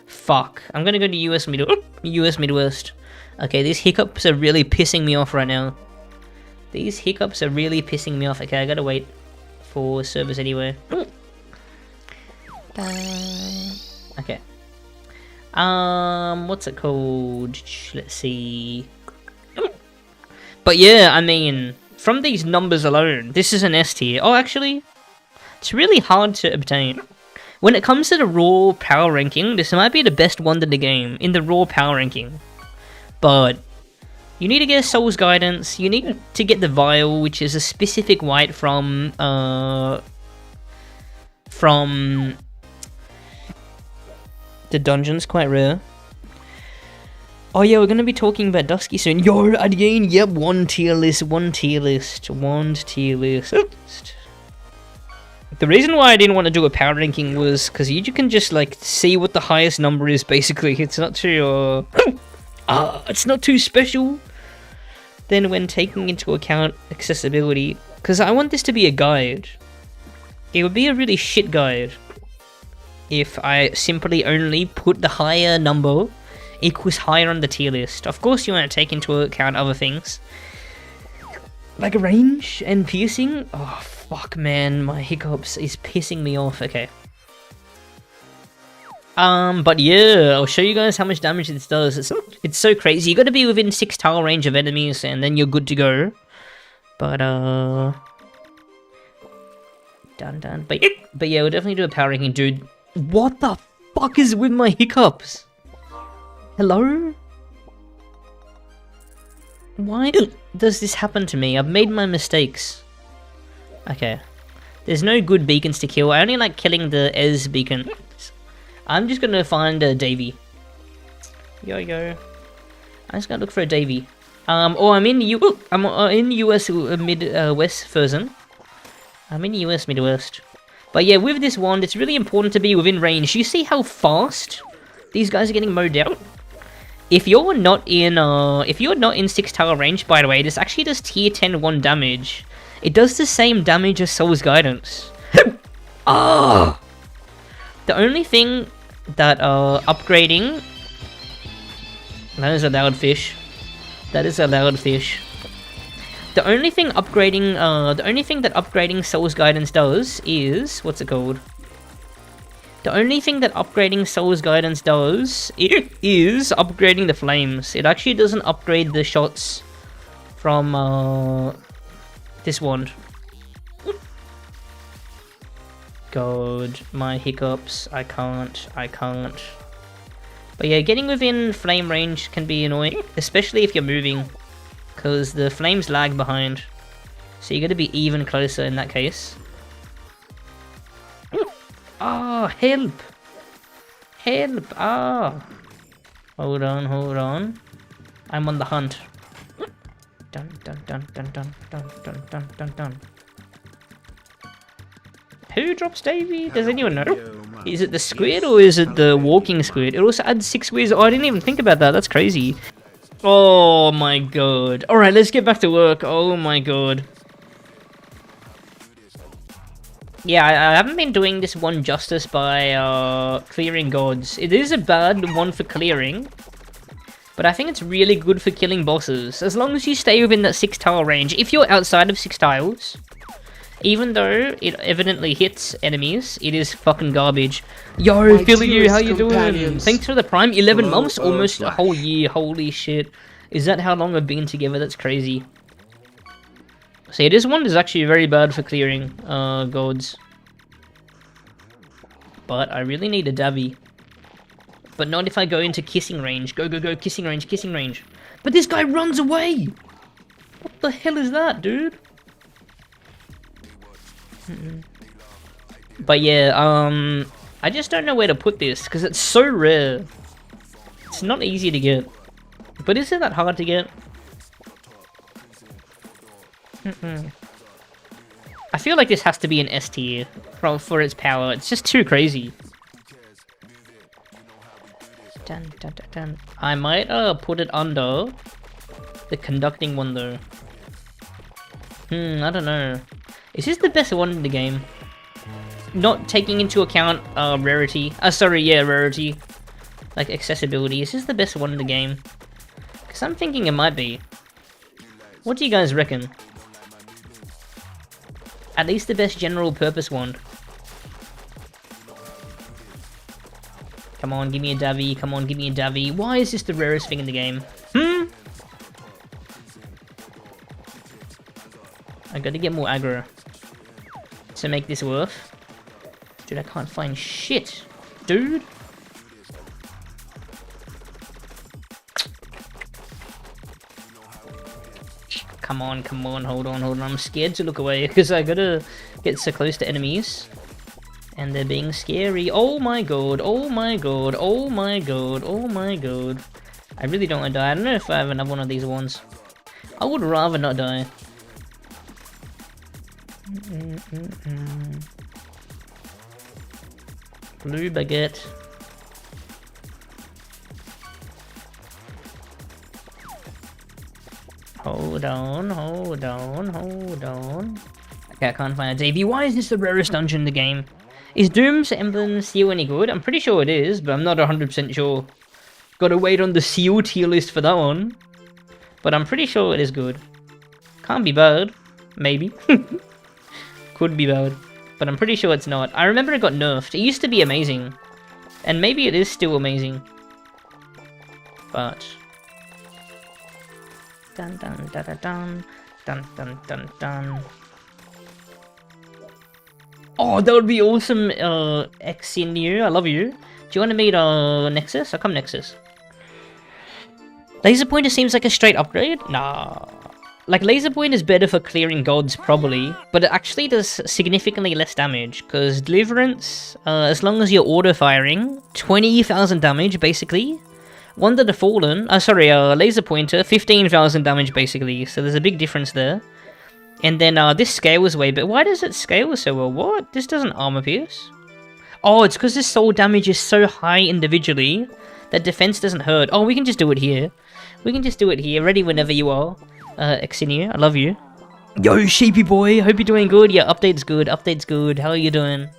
Fuck, I'm gonna go to US Midwest. Okay, these hiccups are really pissing me off right now. These hiccups are really pissing me off. Okay, I gotta wait for servers anyway. Okay. What's it called? Let's see. But yeah, I mean, from these numbers alone, this is an S tier. Oh, actually, it's really hard to obtain. When it comes to the raw power ranking, this might be the best one in the game, in the raw power ranking. But you need to get a Soul's Guidance, you need to get the Vial, which is a specific white from the dungeons, quite rare. Oh yeah, we're gonna be talking about Dusky soon. Yo, again, yep, one tier list. The reason why I didn't want to do a power ranking was because you can just like see what the highest number is. Basically, it's not too it's not too special. than when taking into account accessibility. Because I want this to be a guide. It would be a really shit guide if I simply only put the higher number equals higher on the tier list. Of course you want to take into account other things. Like range and piercing. Oh fuck man, my hiccups is pissing me off. Okay. But yeah, I'll show you guys how much damage this does. It's so crazy. You gotta be within 6 tile range of enemies and then you're good to go. But done. But yeah, we'll definitely do a power ranking, dude. What the fuck is with my hiccups? Hello? Why does this happen to me? I've made my mistakes. Okay. There's no good beacons to kill. I only like killing the Ez beacon. I'm just gonna find a Davy. Yo. I'm just gonna look for a Davy. Oh, I'm in US Midwest Frozen. I'm in US Midwest. But yeah, with this wand, it's really important to be within range. You see how fast these guys are getting mowed down? If you're not in 6 tower range, by the way, this actually does tier 10 1 damage. It does the same damage as Soul's Guidance. Ah! The only thing that upgrading... That is a loud fish. That is a loud fish. The only thing that upgrading Soul's Guidance does is... What's it called? The only thing that upgrading Soul's Guidance does is upgrading the flames. It actually doesn't upgrade the shots from this wand. God, my hiccups. I can't. But yeah, getting within flame range can be annoying, especially if you're moving, because the flames lag behind. So you gotta be even closer in that case. Ah, help! Help! Ah! Hold on. I'm on the hunt. Dun. Who drops Davy? Does anyone know? Is it the squid or is it the walking squid? It also adds 6 squids. Oh, I didn't even think about that. That's crazy. Oh my god. Alright, let's get back to work. Oh my god. Yeah, I haven't been doing this one justice by clearing gods. It is a bad one for clearing, but I think it's really good for killing bosses. As long as you stay within that 6 tile range. If you're outside of 6 tiles, even though it evidently hits enemies, it is fucking garbage. Yo, Philly, you, how you doing? Thanks for the prime. 11 months, almost a whole year. Holy shit. Is that how long we've been together? That's crazy. See, this one is actually very bad for clearing gods. But I really need a Davy. But not if I go into kissing range. Go, kissing range. But this guy runs away! What the hell is that, dude? But yeah, I just don't know where to put this, because it's so rare. It's not easy to get. But is it that hard to get? I feel like this has to be an S tier for its power. It's just too crazy. Dun. I might put it under the conducting one though. I don't know. Is this the best one in the game? Not taking into account rarity. Rarity. Like accessibility. Is this the best one in the game? Because I'm thinking it might be. What do you guys reckon? At least the best general purpose one. Come on, give me a Davy. Why is this the rarest thing in the game? I gotta get more aggro to make this worth. Dude, I can't find shit. Dude. Come on, hold on. I'm scared to look away because I gotta get so close to enemies. And they're being scary. Oh my god. I really don't want to die. I don't know if I have another one of these ones. I would rather not die. Blue baguette. Hold on, hold on, hold on. Okay, I can't find a Davy. Why is this the rarest dungeon in the game? Is Doom's Emblem Seal any good? I'm pretty sure it is, but I'm not 100% sure. Gotta wait on the Seal tier list for that one. But I'm pretty sure it is good. Can't be bad. Maybe. Could be bad. But I'm pretty sure it's not. I remember it got nerfed. It used to be amazing. And maybe it is still amazing. But... Dun dun dun dun dun. Dun dun dun dun. Oh, that would be awesome, Exinu. I love you. Do you want to meet, Nexus? I'll come Nexus. Laser Pointer seems like a straight upgrade? Nah. Like, Laser Point is better for clearing gods, probably, but it actually does significantly less damage, because Deliverance, as long as you're auto-firing, 20,000 damage, basically. Wonder the Fallen, Laser Pointer, 15,000 damage, basically, so there's a big difference there. And then, this scales way better. Why does it scale so well? What? This doesn't armor pierce? Oh, it's because this soul damage is so high individually that defense doesn't hurt. Oh, we can just do it here. We can just do it here. Ready whenever you are. Exinu, I love you. Yo, Sheepy Boy, hope you're doing good. Yeah, update's good, update's good. How are you doing?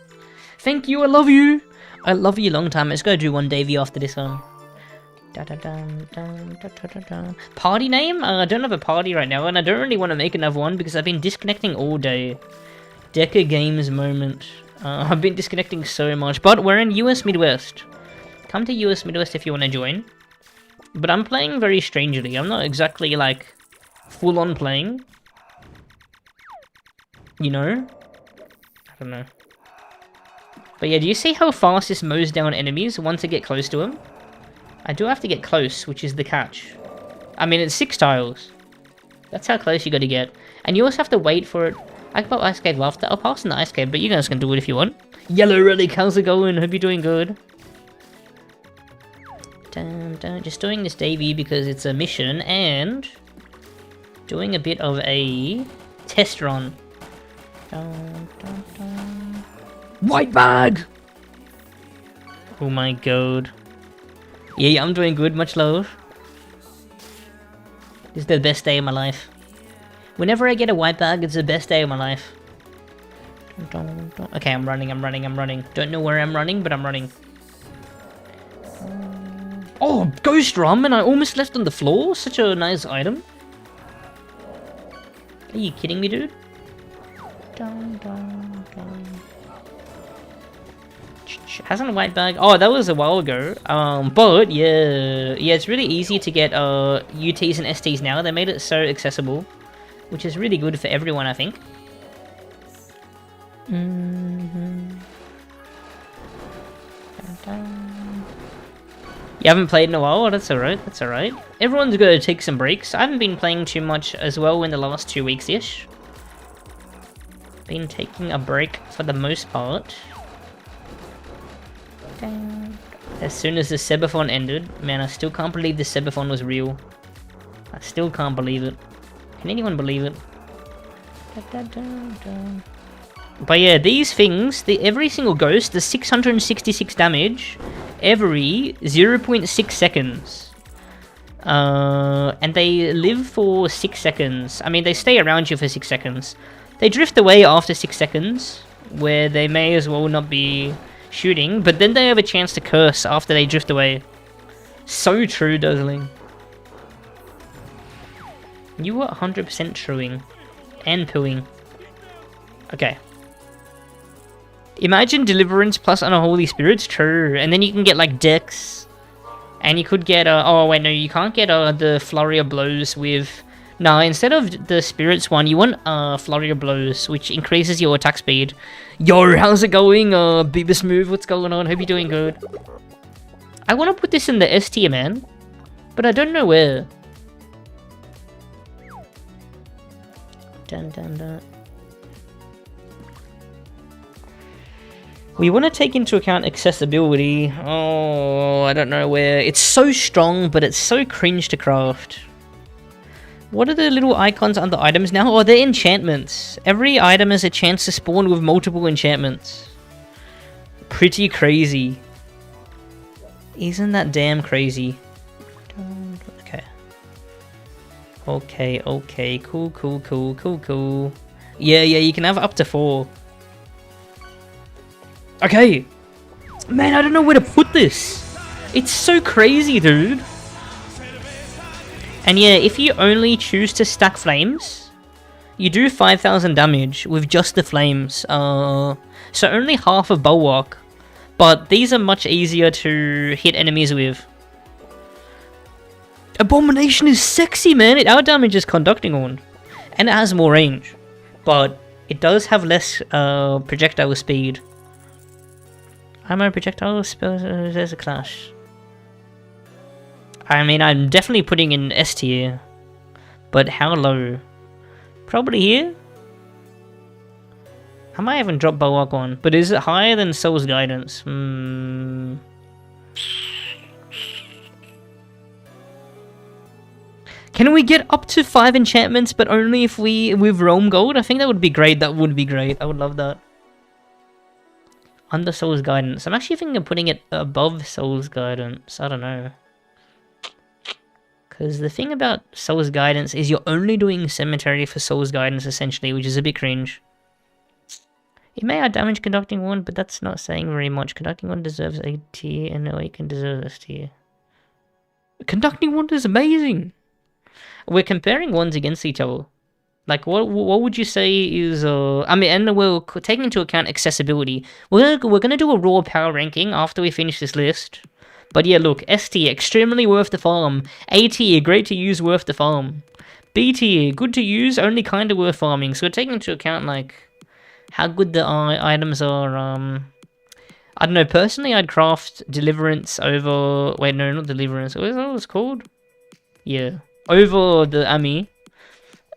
Thank you, I love you. I love you long time. Let's go do one Davy after this one. Party name? I don't have a party right now, and I don't really want to make another one because I've been disconnecting all day. Deca Games moment. I've been disconnecting so much, but we're in US Midwest. Come to US Midwest if you want to join. But I'm playing very strangely. I'm not exactly, like, full-on playing. You know? I don't know. But yeah, do you see how fast this mows down enemies once I get close to them? I do have to get close, which is the catch. I mean, it's 6 tiles. That's how close you gotta get. And you also have to wait for it. I can put Ice Cave after. I'll pass on the Ice Cave, but you guys can do it if you want. Yellow Relic, how's it going? Hope you're doing good. Just doing this Davy because it's a mission, and... doing a bit of a test run. White bag! Oh my god. Yeah, I'm doing good, much love. This is the best day of my life. Whenever I get a white bag, it's the best day of my life. Okay, I'm running. Don't know where I'm running, but I'm running. Oh, Ghost Drum, and I almost left on the floor? Such a nice item. Are you kidding me, dude? Hasn't a white bag? Oh, that was a while ago. But yeah, it's really easy to get UTs and STs now. They made it so accessible, which is really good for everyone, I think. You haven't played in a while? Oh, that's alright, that's alright. Everyone's gonna take some breaks. I haven't been playing too much as well in the last 2 weeks-ish. Been taking a break for the most part. As soon as the Sebathon ended, man, I still can't believe the Sebathon was real. I still can't believe it. Can anyone believe it? But yeah, these things, every single ghost does 666 damage every 0.6 seconds. And they live for 6 seconds. I mean, they stay around you for 6 seconds. They drift away after 6 seconds, where they may as well not be shooting, but then they have a chance to curse after they drift away. So true, Dazzling. You were 100% truing. And pooing. Okay. Imagine Deliverance plus Unholy Spirits, true. And then you can get, like, Dex. And you could get, oh wait, no, you can't get, the Flurry of Blows with... No, instead of the Spirits one, you want, Flurry of Blows, which increases your attack speed. Yo, how's it going, Beavis Move, what's going on? Hope you're doing good. I want to put this in the S tier, man. But I don't know where. Dun dun dun. We want to take into account accessibility. Oh, I don't know where. It's so strong, but it's so cringe to craft. What are the little icons under items now? Oh, they're enchantments. Every item has a chance to spawn with multiple enchantments. Pretty crazy. Isn't that damn crazy? Okay. Okay, cool. Yeah, you can have up to 4. Okay! Man, I don't know where to put this! It's so crazy, dude! And yeah, if you only choose to stack flames, you do 5,000 damage with just the flames. So only half of Bulwark. But these are much easier to hit enemies with. Abomination is sexy, man! It outdamages Conducting Horn. And it has more range. But it does have less projectile speed. Ammo projectile spells, there's a clash. I mean, I'm definitely putting in S tier. But how low? Probably here? I might even drop Bulwark on. But is it higher than Soul's Guidance? Can we get up to 5 enchantments, but only if with Realm Gold? I think that would be great. That would be great. I would love that. Under Soul's Guidance. I'm actually thinking of putting it above Soul's Guidance. I don't know. Because the thing about Soul's Guidance is you're only doing Cemetery for Soul's Guidance, essentially, which is a bit cringe. It may outdamage Conducting Horn, but that's not saying very much. Conducting Horn deserves A tier, and Awaken deserves S tier. Conducting Horn is amazing! We're comparing ones against each other. Like, what would you say is, I mean, and we're taking into account accessibility. We're gonna do a raw power ranking after we finish this list. But yeah, look, S tier, extremely worth the farm. A tier, great to use, worth the farm. B tier, good to use, only kinda worth farming. So we're taking into account, like, how good the items are. I don't know, personally I'd craft Deliverance over... Wait, no, not Deliverance. What is that what it's called? Yeah. Over the Ami.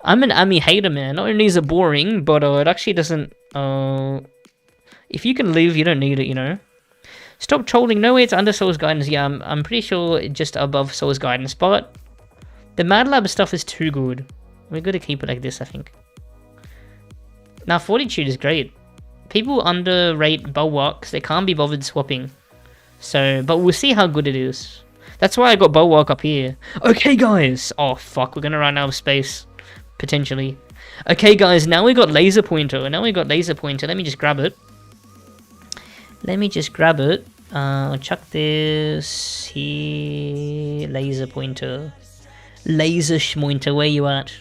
I'm an Ami hater, man. Not only is it boring, but it actually doesn't... if you can live, you don't need it, you know? Stop trolling. No way it's under Soul's Guidance. Yeah, I'm pretty sure it's just above Soul's Guidance, but the Mad Lab stuff is too good. We're gonna keep it like this, I think. Now, Fortitude is great. People underrate Bulwarks. They can't be bothered swapping. So, but we'll see how good it is. That's why I got Bulwark up here. Okay, guys. Oh, fuck. We're gonna run out of space. Potentially. Okay, guys. Now we got Laser Pointer. Let me just grab it. Chuck this here. Laser Pointer. Laser Schmointer. Where you at?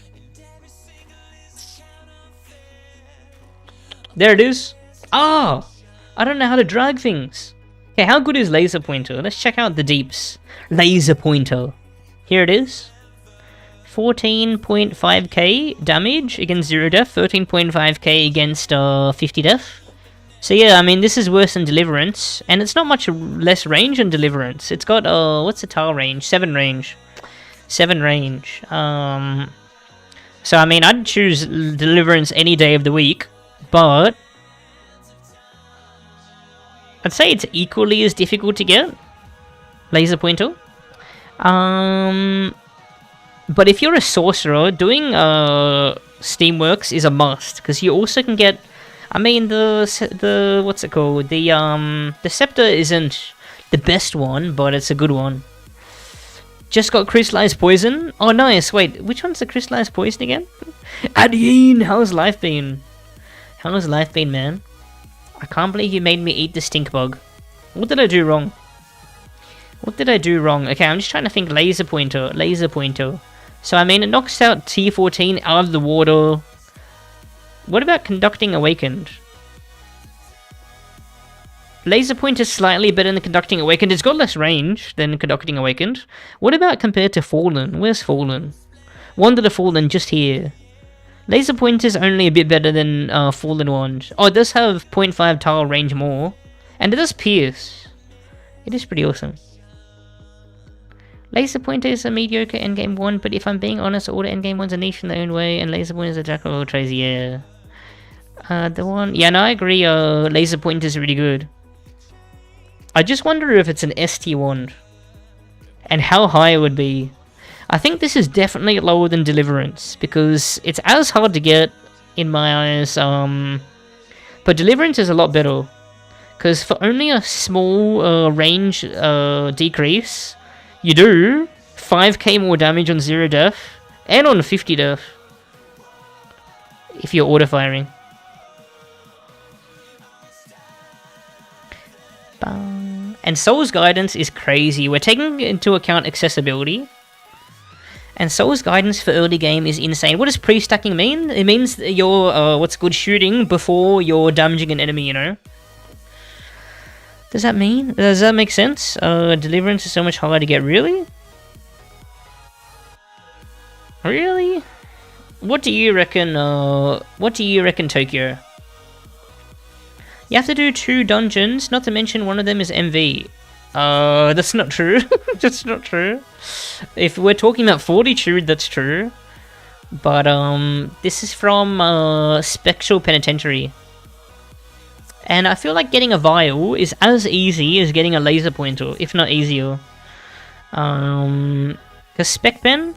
There it is. Ah! I don't know how to drag things. Okay, how good is Laser Pointer? Let's check out the deeps. Laser Pointer. Here it is. 14.5k damage against 0 death. 13.5k against 50 death. So yeah, I mean, this is worse than Deliverance. And it's not much less range than Deliverance. It's got, what's the tile range? 7 range. 7 range. So I mean, I'd choose Deliverance any day of the week. But I'd say it's equally as difficult to get. Laser Pointer. But if you're a sorcerer, doing Steamworks is a must, because you also can get. I mean, the what's it called? The Scepter isn't the best one, but it's a good one. Just got Crystallized Poison. Oh, nice. Wait, which one's the Crystallized Poison again? Adine, how's life been? How's life been, man? I can't believe you made me eat the stink bug. What did I do wrong? Okay, I'm just trying to think. Laser Pointer. So, I mean, it knocks out T14 out of the water. What about Conducting Awakened? Laser Pointer is slightly better than Conducting Awakened. It's got less range than Conducting Awakened. What about compared to Fallen? Where's Fallen? Wand of the Fallen, just here. Laser Pointer is only a bit better than Fallen Wand. Oh, it does have 0.5 tile range more. And it does pierce. It is pretty awesome. Laser Pointer is a mediocre endgame one, but if I'm being honest, all the endgame ones are niche in their own way, and Laser Pointer is a jack of all trades, yeah. The one... Yeah, no, I agree, Laser Pointer is really good. I just wonder if it's an ST wand. And how high it would be. I think this is definitely lower than Deliverance, because it's as hard to get, in my eyes, but Deliverance is a lot better. Because for only a small range decrease, you do 5k more damage on 0 death, And on 50 death. If you're auto-firing. And Soul's Guidance is crazy. We're taking into account accessibility. And Soul's Guidance for early game is insane. What does pre-stacking mean? It means that you're, what's good, shooting before you're damaging an enemy, you know? Does that make sense? Deliverance is so much harder to get, really? Really? What do you reckon, Tokyo? You have to do 2 dungeons, not to mention one of them is MV. That's not true. That's not true. If we're talking about Fortitude, that's true. But, this is from, Spectral Penitentiary. And I feel like getting a vial is as easy as getting a laser pointer, if not easier. Because Spec Pen,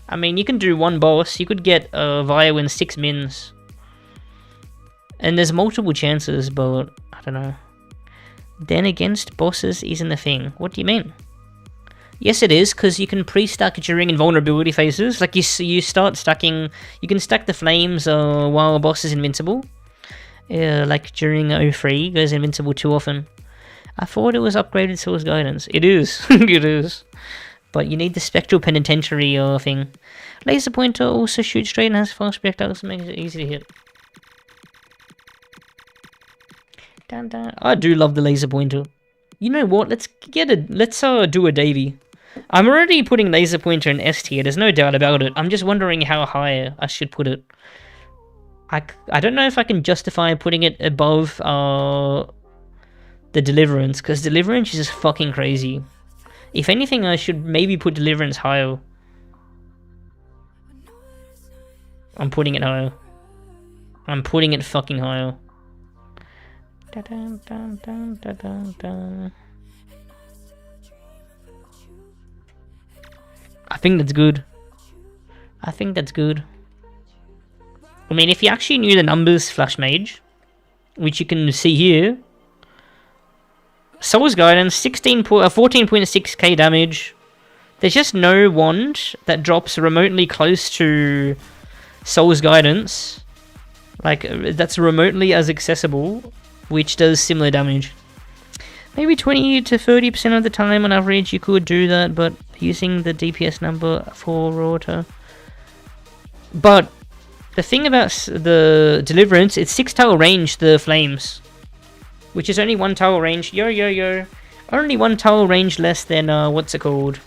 I mean, you can do 1 boss, you could get a vial in 6 mins. And there's multiple chances, but I don't know. Then against bosses isn't a thing. What do you mean? Yes, it is, because you can pre-stack during invulnerability phases. Like, you start stacking... You can stack the flames while a boss is invincible. Like, during 03, goes invincible too often. I thought it was upgraded Source Guidance. It is. It is. But you need the Spectral Penitentiary thing. Laser Pointer also shoots straight and has fast projectiles, so makes it easy to hit. Dun, dun. I do love the laser pointer. You know what? Let's do a Davy. I'm already putting laser pointer in S tier. There's no doubt about it. I'm just wondering how high I should put it. I don't know if I can justify putting it above the Deliverance, because Deliverance is just fucking crazy. If anything, I should maybe put Deliverance higher. I'm putting it higher. I'm putting it fucking higher. Dun, dun, dun, dun, dun, dun. I think that's good. I think that's good. I mean, if you actually knew the numbers, Flash Mage, which you can see here, Soul's Guidance, 14.6k damage. There's just no wand that drops remotely close to Soul's Guidance. Like, that's remotely as accessible, which does similar damage. Maybe 20 to 30% of the time on average you could do that, but using the DPS number for Rota. But the thing about the Deliverance, it's 6 tower range, the flames. Which is only 1 tower range. Yo. Only 1 tower range less than, what's it called?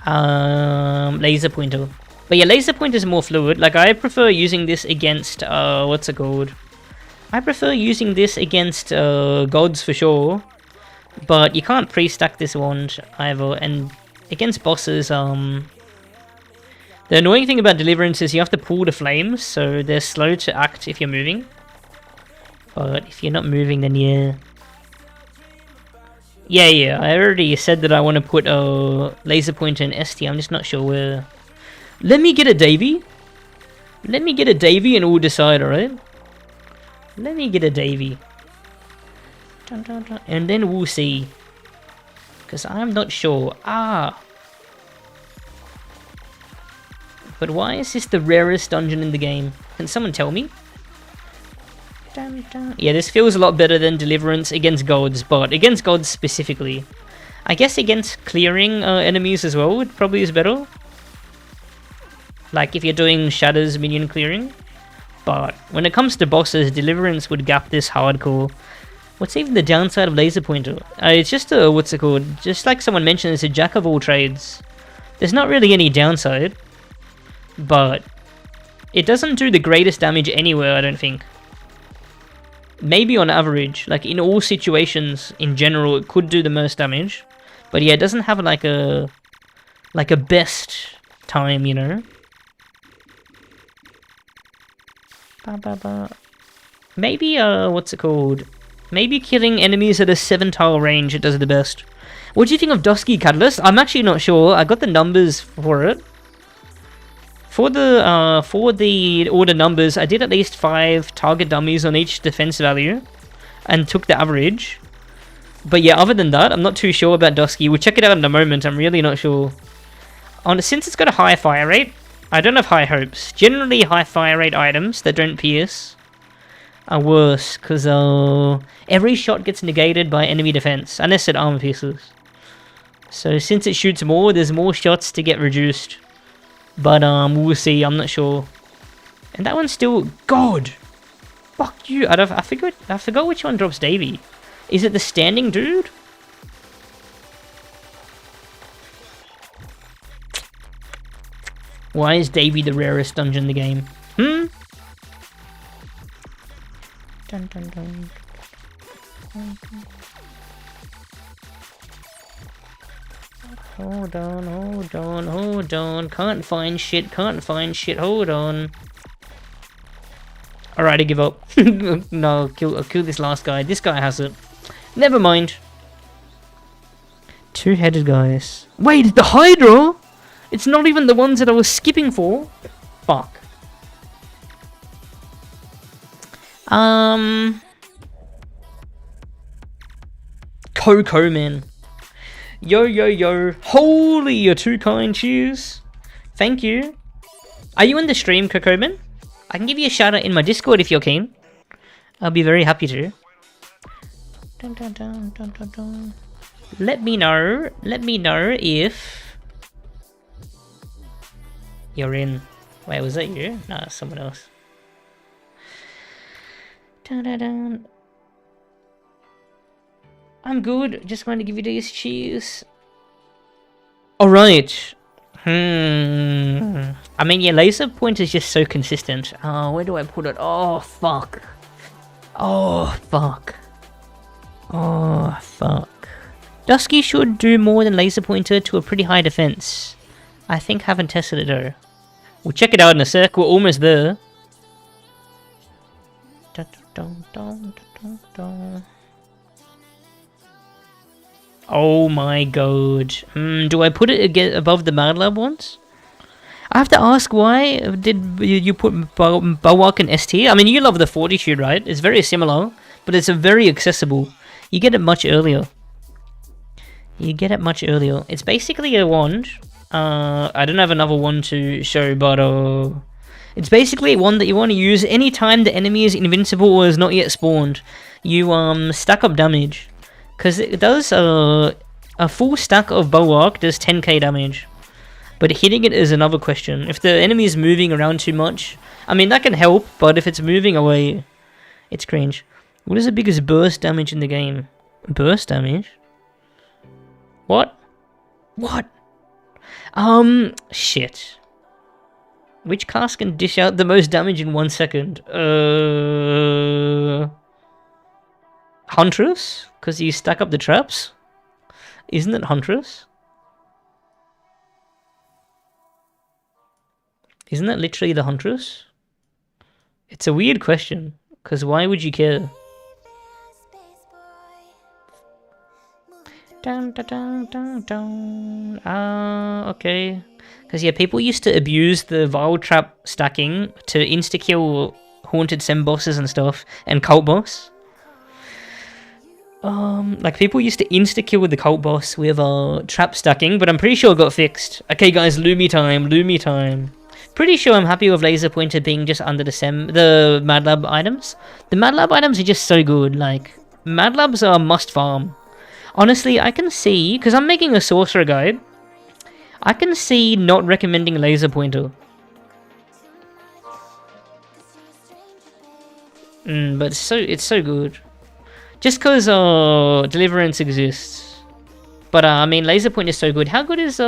Laser Pointer. But yeah, Laser Pointer is more fluid. Like, I prefer using this against, what's it called? I prefer using this against gods for sure, but you can't pre-stack this wand either, and against bosses, the annoying thing about Deliverance is you have to pull the flames, so they're slow to act if you're moving, but if you're not moving, then yeah. Yeah, I already said that I want to put a laser pointer in ST, I'm just not sure where. Let me get a Davy. Let me get a Davy and we'll decide, alright? Let me get a Davy. Dun, dun, dun. And then we'll see. Because I'm not sure. But why is this the rarest dungeon in the game? Can someone tell me? Dun, dun. Yeah, this feels a lot better than Deliverance against gods, but against gods specifically. I guess against clearing enemies as well, it probably is better. Like if you're doing Shadows minion clearing. But when it comes to bosses, Deliverance would gap this hardcore. What's even the downside of Laser Pointer? It's just a, what's it called? Just like someone mentioned, it's a jack of all trades. There's not really any downside. But it doesn't do the greatest damage anywhere, I don't think. Maybe on average, like in all situations in general, it could do the most damage. But yeah, it doesn't have like a best time, you know? Maybe, what's it called? Maybe killing enemies at a 7 tile range, it does the best. What do you think of Dusky Catalyst? I'm actually not sure. I got the numbers for it. For the order numbers, I did at least 5 target dummies on each defense value. And took the average. But yeah, other than that, I'm not too sure about Dusky. We'll check it out in a moment. I'm really not sure. Since it's got a high fire rate, I don't have high hopes. Generally, high fire rate items that don't pierce are worse, because every shot gets negated by enemy defense, unless it armor pierces. So since it shoots more, there's more shots to get reduced. But we'll see, I'm not sure. And that one's still... God! Fuck you! I forgot which one drops Davy. Is it the standing dude? Why is Davy the rarest dungeon in the game? Dun dun dun. Hold on. Can't find shit, hold on. Alright, I give up. No, I'll kill this last guy. This guy has it. Never mind. Two-headed guys. Wait, the Hydra? It's not even the ones that I was skipping for. Fuck. Coco, man. Yo. Holy, you're too kind, cheers. Thank you. Are you in the stream, Coco, man? I can give you a shout out in my Discord if you're keen. I'll be very happy to. Dun. Let me know if you're in. Wait, was that you? No, someone else. Dun. I'm good. Just going to give you these cheers. Alright. I mean, yeah, laser point is just so consistent. Where do I put it? Oh, fuck. Dusky should do more than laser pointer to a pretty high defense. I think haven't tested it though. We'll check it out in a sec. We're almost there. Oh my god. Do I put it again above the Mad Lab ones? I have to ask, why did you put Bulwark in S tier? I mean, you love the Fortitude, right? It's very similar, but it's a very accessible. You get it much earlier. It's basically a wand. I don't have another one to show, but it's basically one that you want to use anytime the enemy is invincible or is not yet spawned. You stack up damage. Because it does a full stack of Bulwark does 10k damage. But hitting it is another question. If the enemy is moving around too much, I mean that can help, but if it's moving away, it's cringe. What is the biggest burst damage in the game? Burst damage? What? Shit. Which cast can dish out the most damage in 1 second? Huntress? Because you stack up the traps? Isn't it Huntress? Isn't that literally the Huntress? It's a weird question, because why would you care? Okay. Because yeah, people used to abuse the Vile Trap stacking to insta-kill Haunted Sem bosses and stuff, and Cult boss. Like people used to insta-kill with the Cult boss with trap stacking, but I'm pretty sure it got fixed. Okay guys, Lumi time. Pretty sure I'm happy with laser pointer being just under the Mad Lab items. The Mad Lab items are just so good. Like, Mad Labs are must farm. Honestly, I can see, because I'm making a sorcerer guide, I can see not recommending laser pointer. But it's so good. Just because Deliverance exists. But I mean, laser pointer is so good. How good is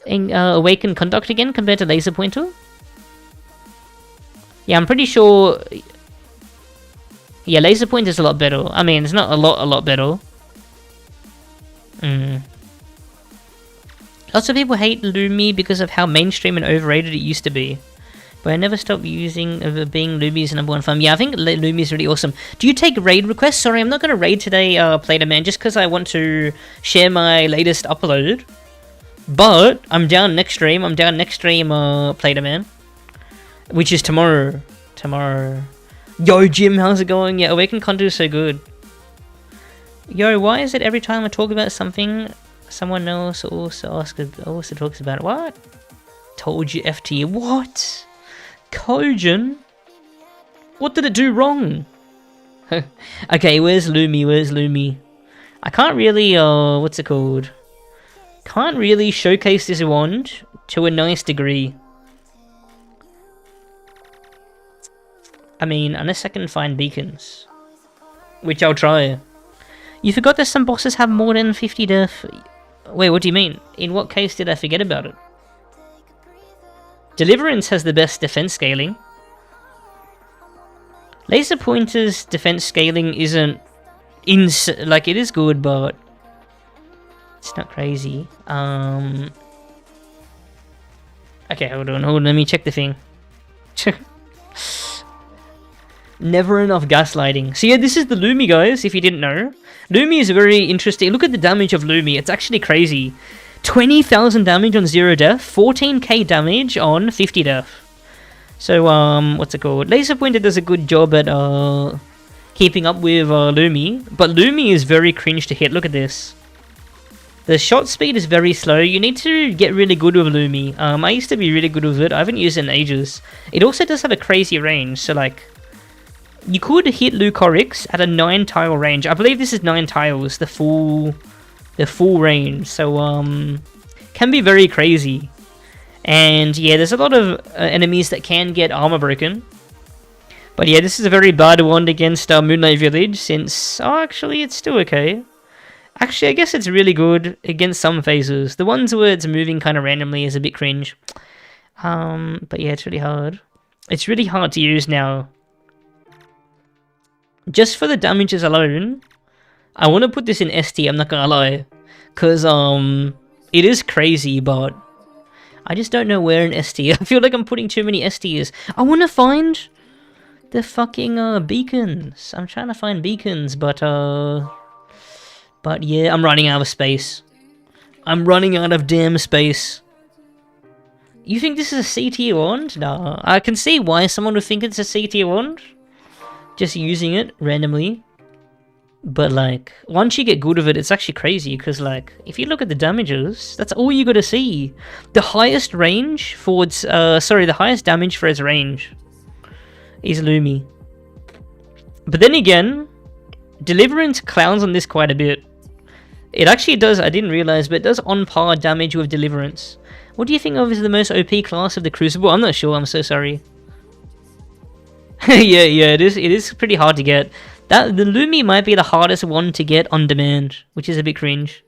Awakened Conduct again compared to laser pointer? Yeah, I'm pretty sure. Yeah, laser pointer is a lot better. I mean, it's not a lot better. Lots of people hate Lumi because of how mainstream and overrated it used to be. But I never stopped using being Lumi's #1 farm. Yeah, I think Lumi's really awesome. Do you take raid requests? Sorry, I'm not going to raid today, Playderman, just because I want to share my latest upload. But I'm down next stream. Playderman. Which is tomorrow. Yo, Jim, how's it going? Yeah, Awakened Conduit is so good. Yo, why is it every time I talk about something Someone else also talks about it. What? Told you F tier. What? Kojin? What did it do wrong? Okay, where's Lumi? Where's Lumi? I can't really, what's it called? Can't really showcase this wand to a nice degree. I mean, unless I can find beacons. Which I'll try. You forgot that some bosses have more than 50 death. Wait, what do you mean? In what case did I forget about it? Deliverance has the best defense scaling. Laser Pointer's defense scaling isn't like, it is good, but it's not crazy. Okay, hold on, let me check the thing. Never enough gaslighting. So yeah, this is the Lumi, guys, if you didn't know. Lumi is very interesting. Look at the damage of Lumi. It's actually crazy. 20,000 damage on 0 death, 14k damage on 50 death. So, what's it called? Laser Pointer does a good job at, keeping up with, Lumi. But Lumi is very cringe to hit. Look at this. The shot speed is very slow. You need to get really good with Lumi. I used to be really good with it. I haven't used it in ages. It also does have a crazy range. So, like, you could hit Lucorix at a 9 tile range. I believe this is 9 tiles, the full range. So, can be very crazy. And yeah, there's a lot of enemies that can get armor broken. But yeah, this is a very bad wand against Moonlight Village, since... Oh, actually, it's still okay. Actually, I guess it's really good against some phases. The ones where it's moving kind of randomly is a bit cringe. But yeah, it's really hard. It's really hard to use now. Just for the damages alone, I want to put this in ST, I'm not gonna lie. Because, it is crazy, but I just don't know where in ST. I feel like I'm putting too many STs. I want to find the fucking, beacons. I'm trying to find beacons, but yeah, I'm running out of space. I'm running out of damn space. You think this is a C tier wand? Nah, I can see why someone would think it's a C tier wand. Just using it randomly. But, like, once you get good with it, it's actually crazy, because, like, if you look at the damages, that's all you gotta see. The highest range for its, the highest damage for its range is Lumi. But then again, Deliverance clowns on this quite a bit. It actually does, I didn't realize, but it does on par damage with Deliverance. What do you think of is the most OP class of the Crucible? I'm not sure, I'm so sorry. yeah, it is pretty hard to get. The Lumi might be the hardest one to get on demand, which is a bit cringe.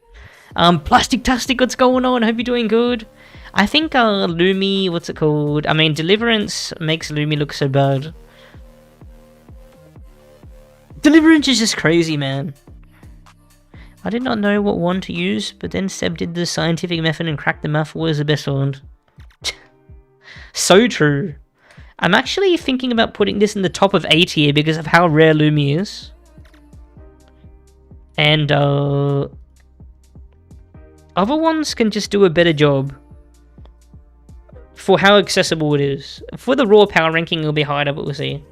Plastic-tastic, what's going on? Hope you're doing good. I think Lumi, what's it called? I mean, Deliverance makes Lumi look so bad. Deliverance is just crazy, man. I did not know what one to use, but then Seb did the scientific method and cracked the math. What is the best one? So true. I'm actually thinking about putting this in the top of A tier because of how rare Lumi is. And, other ones can just do a better job for how accessible it is. For the raw power ranking, it'll be higher, but we'll see.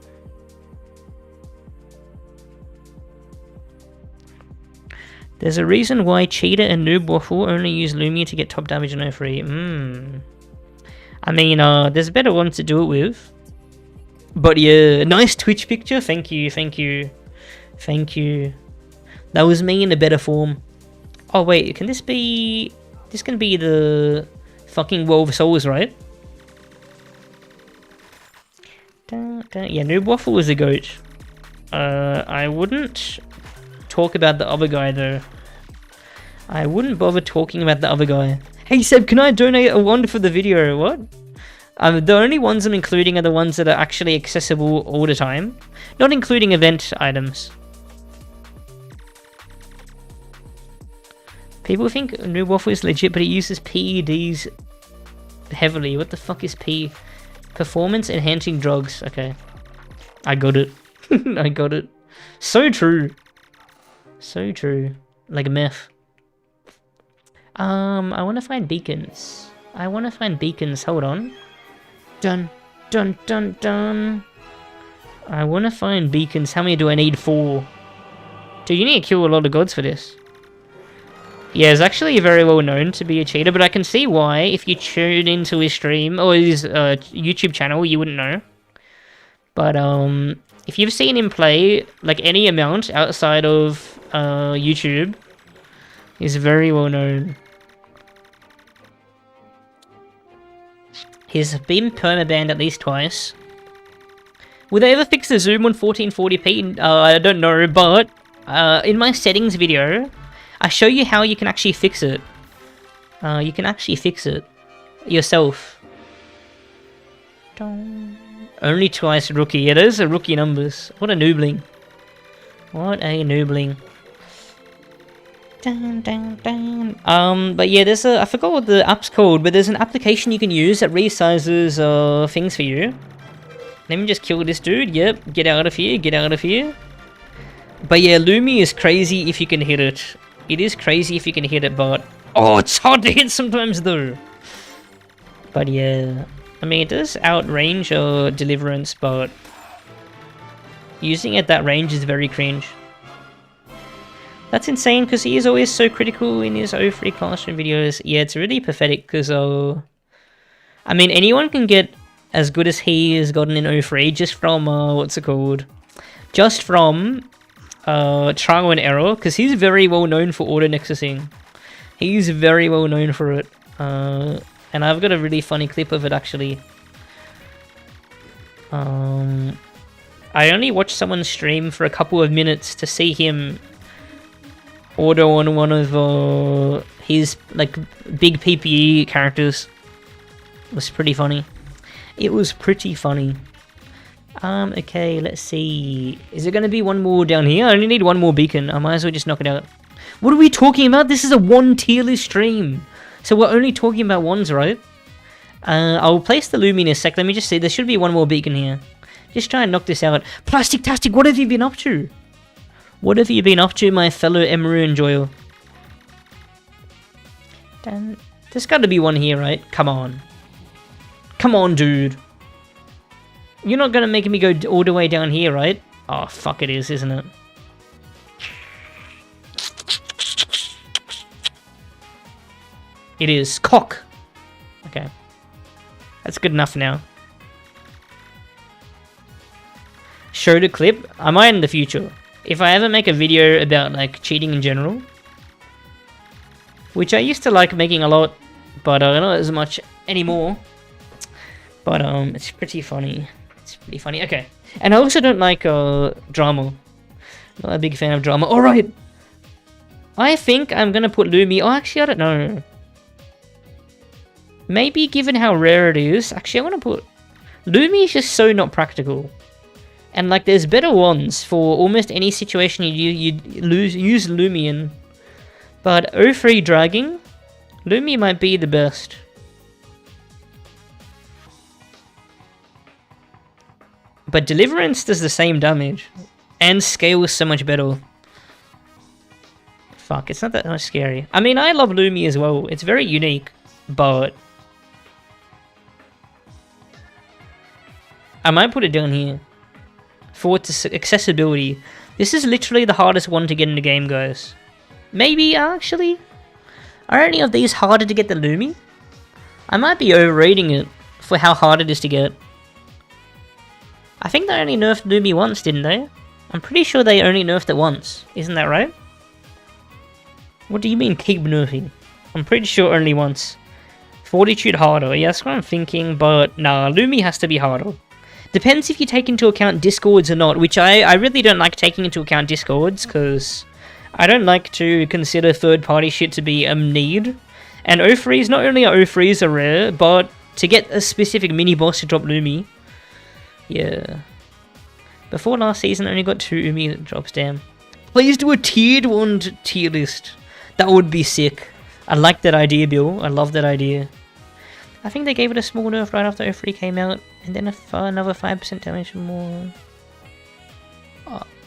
There's a reason why Cheetah and Noob Waffle only use Lumi to get top damage on O3. I mean, there's better ones to do it with. But yeah, nice Twitch picture. Thank you. That was me in a better form. Oh wait, can this be... This can be the fucking World of Souls, right? Yeah, Noob Waffle was a goat. I wouldn't talk about the other guy though. I wouldn't bother talking about the other guy. Hey Seb, can I donate a wand for the video? What? The only ones I'm including are the ones that are actually accessible all the time. Not including event items. People think Noob Waffle is legit, but it uses PEDs heavily. What the fuck is P? Performance enhancing drugs. Okay. I got it. I got it. So true. So true. Like meth. I want to find beacons. Hold on. Dun. I want to find beacons. How many do I need? 4. Dude, you need to kill a lot of gods for this. Yeah, he's actually very well known to be a cheater, but I can see why. If you tune into his stream or his YouTube channel, you wouldn't know. But if you've seen him play like any amount outside of YouTube, he's very well known. He's been permabanned at least twice. Will they ever fix the zoom on 1440p? I don't know, but in my settings video, I show you how you can actually fix it. You can actually fix it yourself. Only twice rookie. Yeah, those are rookie numbers. What a noobling. What a noobling. But yeah, there's a... I forgot what the app's called, but there's an application you can use that resizes things for you. Let me just kill this dude. Yep, get out of here, get out of here. But yeah, Lumi is crazy if you can hit it. It is crazy if you can hit it, but... Oh, it's hard to hit sometimes though. But yeah... I mean, it does outrange Deliverance, but... using it at that range is very cringe. That's insane, because he is always so critical in his O3 classroom videos. Yeah, it's really pathetic, because... I mean, anyone can get as good as he has gotten in O3 just from... what's it called? Just from... trial and error, because he's very well known for auto-nexusing. He's very well known for it. And I've got a really funny clip of it, actually. I only watched someone stream for a couple of minutes to see him auto on one of his like big PPE characters. It was pretty funny. It was pretty funny. Okay, let's see. Is there going to be one more down here? I only need one more beacon. I might as well just knock it out. What are we talking about? This is a one tier list stream. So we're only talking about ones, right? I'll place the Lumi in a sec. Let me just see. There should be one more beacon here. Just try and knock this out. Plastic-tastic, what have you been up to? What have you been up to, my fellow Emeru enjoyer? Damn. There's got to be one here, right? Come on. Come on, dude. You're not going to make me go all the way down here, right? Oh, fuck it is, isn't it? It is. Cock. Okay. That's good enough now. Show the clip. I might in the future. If I ever make a video about like cheating in general. Which I used to like making a lot. But not as much anymore. But it's pretty funny. It's pretty funny. Okay. And I also don't like drama. Not a big fan of drama. Alright. I think I'm gonna put Lumi. Oh, actually I don't know. Maybe given how rare it is, actually I want to put... Lumi is just so not practical. And like there's better ones for almost any situation you use Lumi in. But O3 dragging, Lumi might be the best. But Deliverance does the same damage. And scale is so much better. Fuck, it's not that much scary. I mean, I love Lumi as well. It's very unique. But... I might put it down here. For its accessibility. This is literally the hardest one to get in the game, guys. Maybe, actually. Are any of these harder to get than Lumi? I might be overrating it for how hard it is to get. I think they only nerfed Lumi once, didn't they? I'm pretty sure they only nerfed it once. Isn't that right? What do you mean keep nerfing? I'm pretty sure only once. Fortitude harder. Yeah, that's what I'm thinking, but nah, Lumi has to be harder. Depends if you take into account discords or not, which I really don't like taking into account discords, because I don't like to consider third-party shit to be a need. And O3s, not only are O3s are rare, but to get a specific mini-boss to drop Lumi. Yeah. Before last season, I only got 2 Umi drops, damn. Please do a tiered one tier list. That would be sick. I like that idea, Bill. I love that idea. I think they gave it a small nerf right after O3 came out, and then another 5% damage more.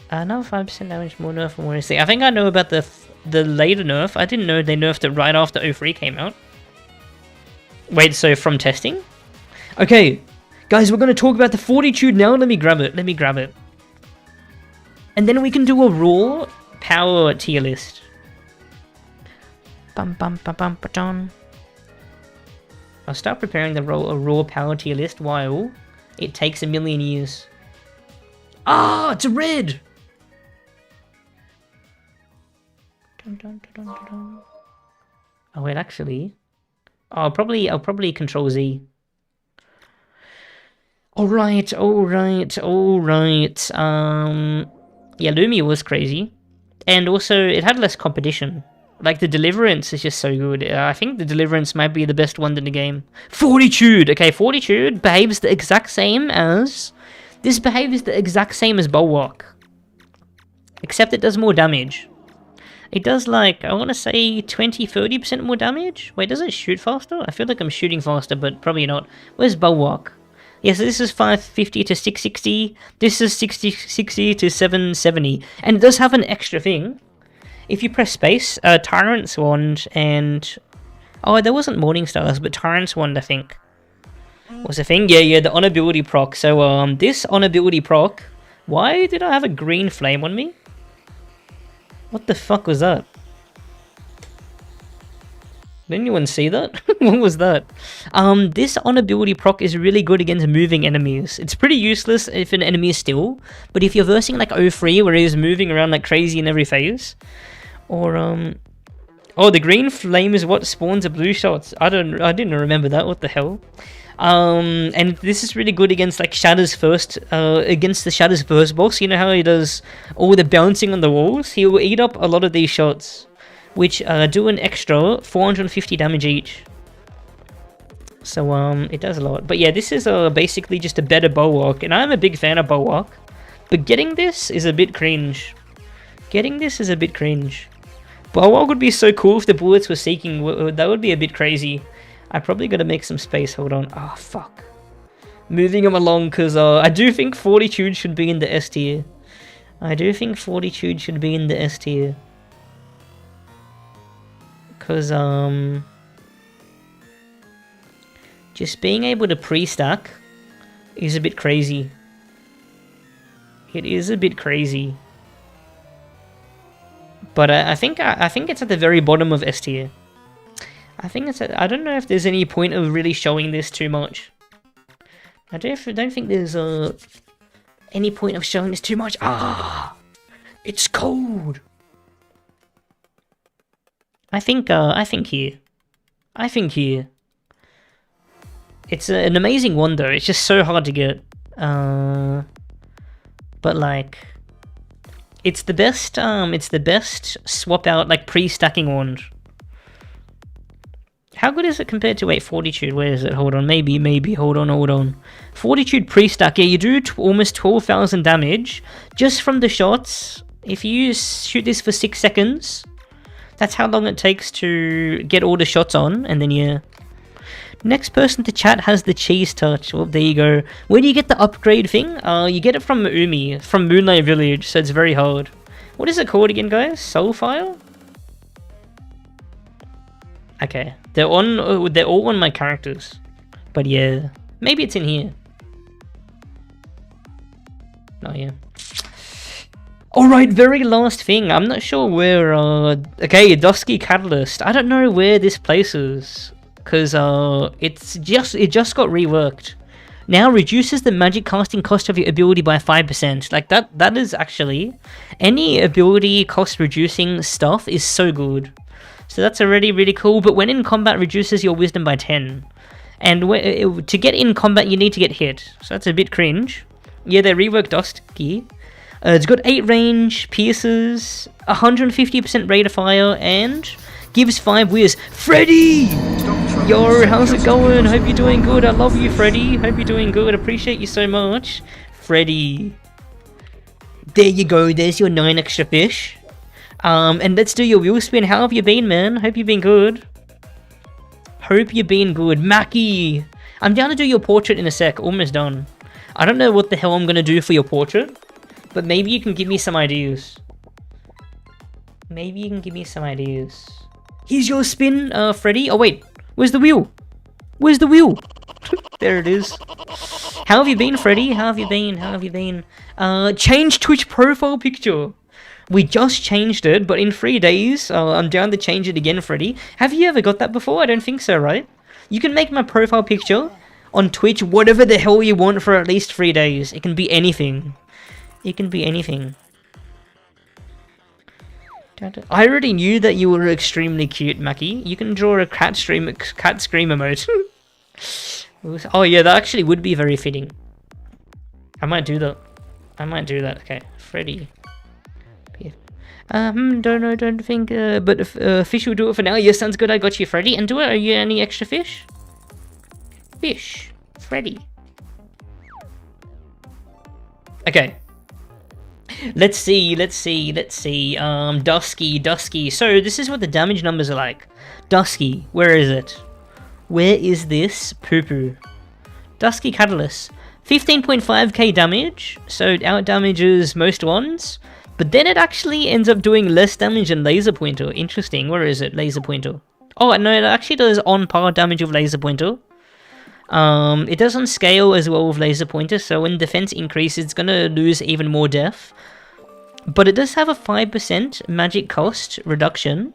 Another 5% damage more nerf and more AC. I think I know about the later nerf. I didn't know they nerfed it right after O3 came out. Wait, so from testing? Okay, guys, we're going to talk about the Fortitude now. Let me grab it. Let me grab it. And then we can do a raw power tier list. Bum bum bum bum ba-dum. I'll start preparing the raw power tier list while it takes 1,000,000 years. Ah, it's a red! Dun, dun, dun, dun, dun. Oh wait, actually, I'll probably control Z. All right. Yeah, Lumi was crazy, and also it had less competition. Like the Deliverance is just so good. I think the Deliverance might be the best one in the game. Fortitude. Okay, Fortitude behaves the exact same as Bulwark, except it does more damage. It does, like, I want to say 20-30% more damage? Wait, does it shoot faster? I feel like I'm shooting faster, but probably not. Where's Bulwark? Yeah, so this is 550 to 660. This is 660 to 770. And it does have an extra thing. If you press space, Tyrant's Wand and... Oh, there wasn't Morning Stars, but Tyrant's Wand, I think, was a thing. Yeah, the Honorability proc. So, this Honorability proc... Why did I have a green flame on me? What the fuck was that? Did anyone see that? What was that? This Honorability proc is really good against moving enemies. It's pretty useless if an enemy is still, but if you're versing like 03 where he's moving around like crazy in every phase, or oh, the green flame is what spawns the blue shots. I didn't remember that. What the hell? And this is really good against like Shadow's first, against the Shadow's first boss. You know how he does all the bouncing on the walls? He will eat up a lot of these shots, which do an extra 450 damage each. So it does a lot. But yeah, this is basically just a better Bulwark, and I'm a big fan of Bulwark. But getting this is a bit cringe. Bulwark would be so cool if the bullets were seeking. That would be a bit crazy. I probably gotta make some space. Hold on. Oh fuck. Moving him along, because I do think Fortitude should be in the S tier. Because just being able to pre-stack is a bit crazy. It is a bit crazy. But I think it's at the very bottom of S tier. I don't know if there's any point of really showing this too much. I don't think there's any point of showing this too much. Ah, it's cold. I think here. It's an amazing one though. It's just so hard to get. But like, it's the best. It's the best swap out like pre-stacking wand. How good is it compared to, wait, Fortitude? Where is it? Hold on, maybe, hold on. Fortitude pre-stack, yeah, you do almost 12,000 damage just from the shots. If you shoot this for 6 seconds, that's how long it takes to get all the shots on, and then yeah. Next person to chat has the cheese touch. Well, there you go. Where do you get the upgrade thing? You get it from Umi, from Moonlight Village, so it's very hard. What is it called again, guys? Soulfire? Okay, they're all on my characters, but yeah, maybe it's in here. Oh yeah. All right, very last thing. I'm not sure where. Okay, Dusky Catalyst. I don't know where this place is, cause it just got reworked. Now reduces the magic casting cost of your ability by 5%. Like that is actually, any ability cost reducing stuff is so good. So that's already really cool, but when in combat reduces your wisdom by 10. And to get in combat you need to get hit, so that's a bit cringe. Yeah, they reworked Dusky. It's got 8 range, pierces, 150% rate of fire, and gives 5 whiz. Freddy! Yo, how's it going? Hope you're doing good. I love you, Freddy. Hope you're doing good. Appreciate you so much. Freddy. There you go, there's your 9 extra fish. And let's do your wheel spin. How have you been, man? Hope you've been good. Mackie! I'm down to do your portrait in a sec. Almost done. I don't know what the hell I'm gonna do for your portrait, but maybe you can give me some ideas. Here's your spin, Freddy. Oh wait, where's the wheel? There it is. How have you been, Freddy? Change Twitch profile picture. We just changed it, but in 3 days, I'm down to change it again, Freddy. Have you ever got that before? I don't think so, right? You can make my profile picture on Twitch whatever the hell you want for at least 3 days. It can be anything. It can be anything. I already knew that you were extremely cute, Mackie. You can draw a cat scream emote. Oh yeah, that actually would be very fitting. I might do that. Okay, Freddy. Don't think, but fish will do it for now. Yes, sounds good. I got you, Freddy. And do it. Are you any extra fish? Fish, Freddy. Okay. Let's see. Dusky. So this is what the damage numbers are like. Dusky, where is it? Where is this poo-poo? Dusky Catalyst. 15.5k damage, so it out damages most ones. But then it actually ends up doing less damage than Laser Pointer. Interesting. Where is it? Laser Pointer. Oh, no, it actually does on par damage of Laser Pointer. It does on scale as well with Laser Pointer, so when defense increases, it's gonna lose even more death. But it does have a 5% magic cost reduction.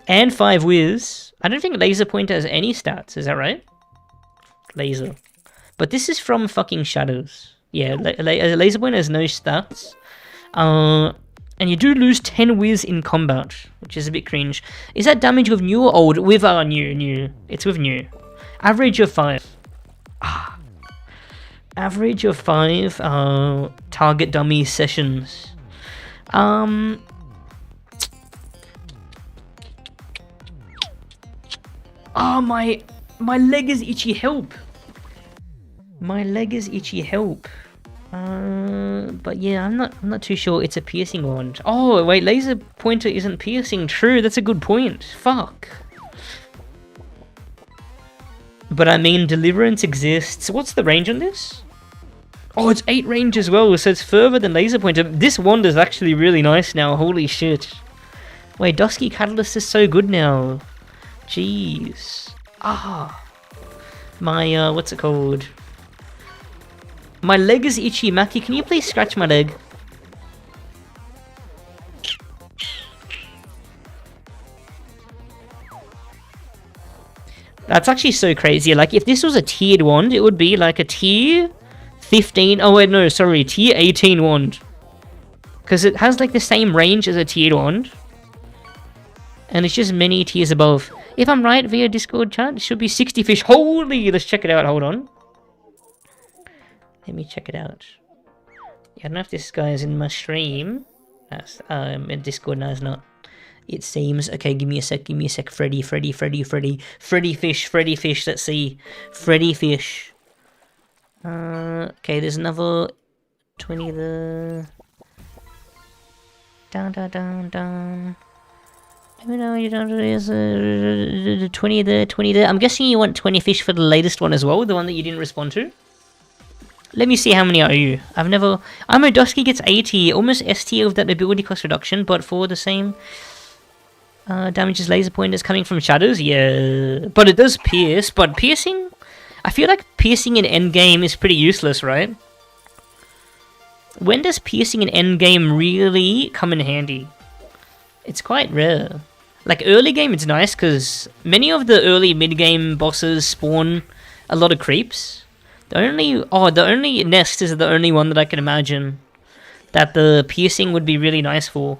And 5 whiz. I don't think Laser Pointer has any stats, is that right? Laser. But this is from fucking Shadows. Yeah, Laser Pointer has no stats. And you do lose 10 whiz in combat, which is a bit cringe. Is that damage with new or old? With new. It's with new. Average of 5. Average of 5 target dummy sessions. Oh, my leg is itchy, help. My leg is itchy, help. But yeah, I'm not too sure it's a piercing wand. Oh, wait, Laser Pointer isn't piercing. True, that's a good point. Fuck. But I mean, Deliverance exists. What's the range on this? Oh, it's 8 range as well, so it's further than Laser Pointer. This wand is actually really nice now, holy shit. Wait, Dusky Catalyst is so good now. Jeez. My, what's it called? My leg is itchy. Mackie, can you please scratch my leg? That's actually so crazy. Like, if this was a tiered wand, it would be like a tier 15... Oh, wait, no, sorry. Tier 18 wand. Because it has, like, the same range as a tiered wand. And it's just many tiers above. If I'm right via Discord chat, it should be 60 fish. Holy! Let's check it out. Hold on. Let me check it out. Yeah, I don't know if this guy is in my stream. That's, in Discord, no, it's not. It seems. Okay, give me a sec. Freddy fish, let's see. Freddy fish. Okay, there's another 20 there. Down. No, you don't. There's 20 there. I'm guessing you want 20 fish for the latest one as well, the one that you didn't respond to. Let me see how many are you. I'm a Dusky gets 80, almost S tier of that ability cost reduction, but for the same damages Laser Pointers coming from Shadows, yeah. But it does pierce, but piercing? I feel like piercing in endgame is pretty useless, right? When does piercing in endgame really come in handy? It's quite rare. Like early game it's nice because many of the early mid-game bosses spawn a lot of creeps. The only nest is the only one that I can imagine that the piercing would be really nice for.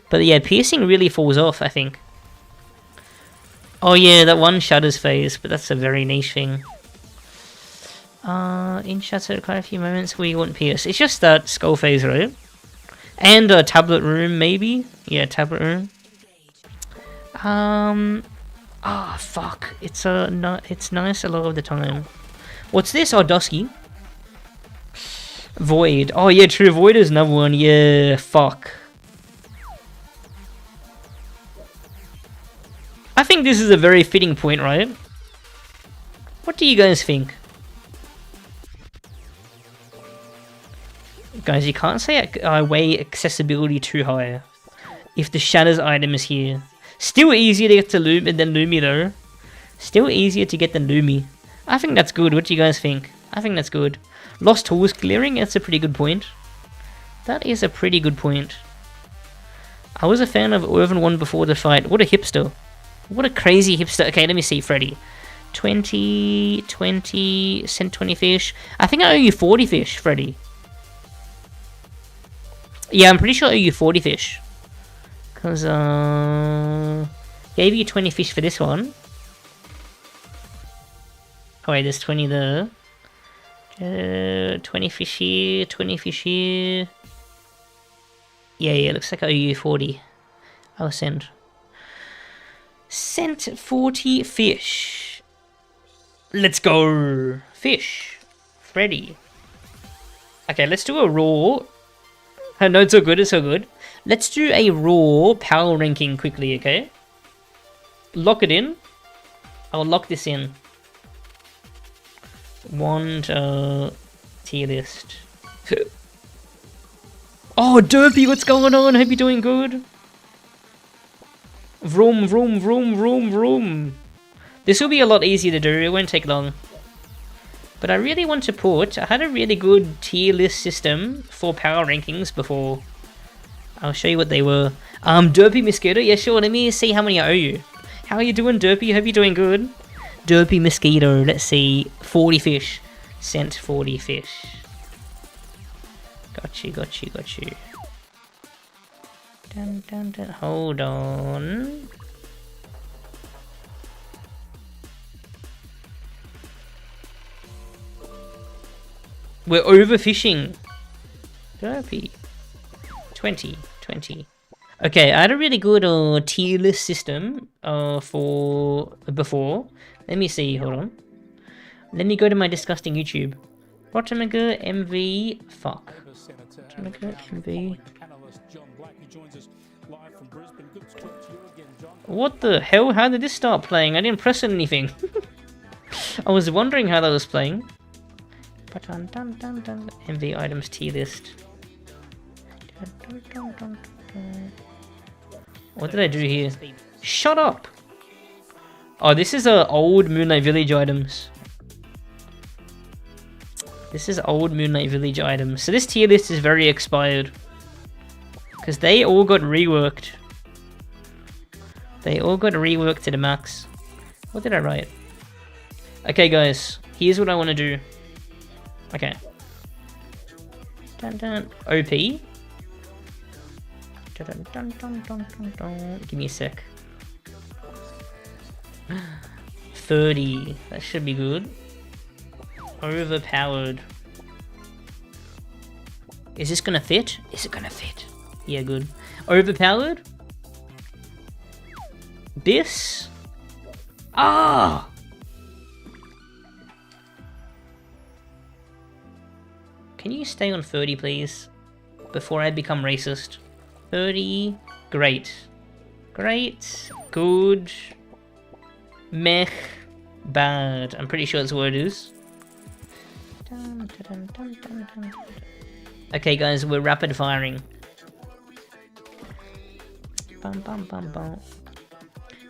But yeah, piercing really falls off, I think. Oh yeah, that one Shadows phase, but that's a very niche thing. In Shadow, quite a few moments we want pierce. It's just that skull phase, right? And a tablet room, maybe? Yeah, tablet room. Fuck. It's nice a lot of the time. What's this? Oh, Dusky. Void. Oh, yeah, true. Void is another one. Yeah, fuck. I think this is a very fitting point, right? What do you guys think? Guys, you can't say I weigh accessibility too high. If the Shadows item is here. Still easier to get to Lumi though. Still easier to get than Lumi. I think that's good. What do you guys think? I think that's good. Lost tools clearing, that's a pretty good point. That is a pretty good point. I was a fan of Irvin 1 before the fight. What a hipster. What a crazy hipster. Okay, let me see, Freddy. 20, sent 20 fish. I think I owe you 40 fish, Freddy. Yeah, I'm pretty sure I owe you 40 fish. Because, gave you 20 fish for this one. Oh wait, there's 20 there. 20 fish here, 20 fish here. Yeah, looks like I owe you 40. I'll send. Sent 40 fish. Let's go. Fish. Freddy. Okay, let's do a raw. Oh, no, it's so good, it's so good. Let's do a raw power ranking quickly, okay? Lock it in. I'll lock this in. One tier list. Oh, Derpy, what's going on? Hope you're doing good. Vroom, vroom, vroom, vroom, vroom. This will be a lot easier to do, it won't take long. But I really want to put... I had a really good tier list system for power rankings before. I'll show you what they were. Derpy Mosquito? Yeah, sure, let me see how many I owe you. How are you doing, Derpy? Hope you're doing good. Derpy Mosquito, let's see. 40 fish. Sent 40 fish. Got you. Dun, dun, dun. Hold on. We're overfishing. Derpy. 20. Okay, I had a really good tier list system for before. Let me see, hold on. Let me go to my disgusting YouTube. RotMG MV. Fuck. RotMG MV. What the hell? How did this start playing? I didn't press anything. I was wondering how that was playing. MV items tier list. What did I do here? Shut up! Oh, this is old Moonlight Village items. This is old Moonlight Village items. So this tier list is very expired. Because they all got reworked. They all got reworked to the max. What did I write? Okay, guys. Here's what I want to do. Okay. Dun dun. OP. Dun dun dun dun dun dun. Give me a sec. 30. That should be good. Overpowered. Is this gonna fit? Is it gonna fit? Yeah, good. Overpowered? This? Ah! Can you stay on 30, please? Before I become racist. 30. Great. Great. Good. Meh. Bad. I'm pretty sure that's what it is. Dun, dun, dun, dun, dun. Okay, guys, we're rapid firing. Bum, bum, bum, bum.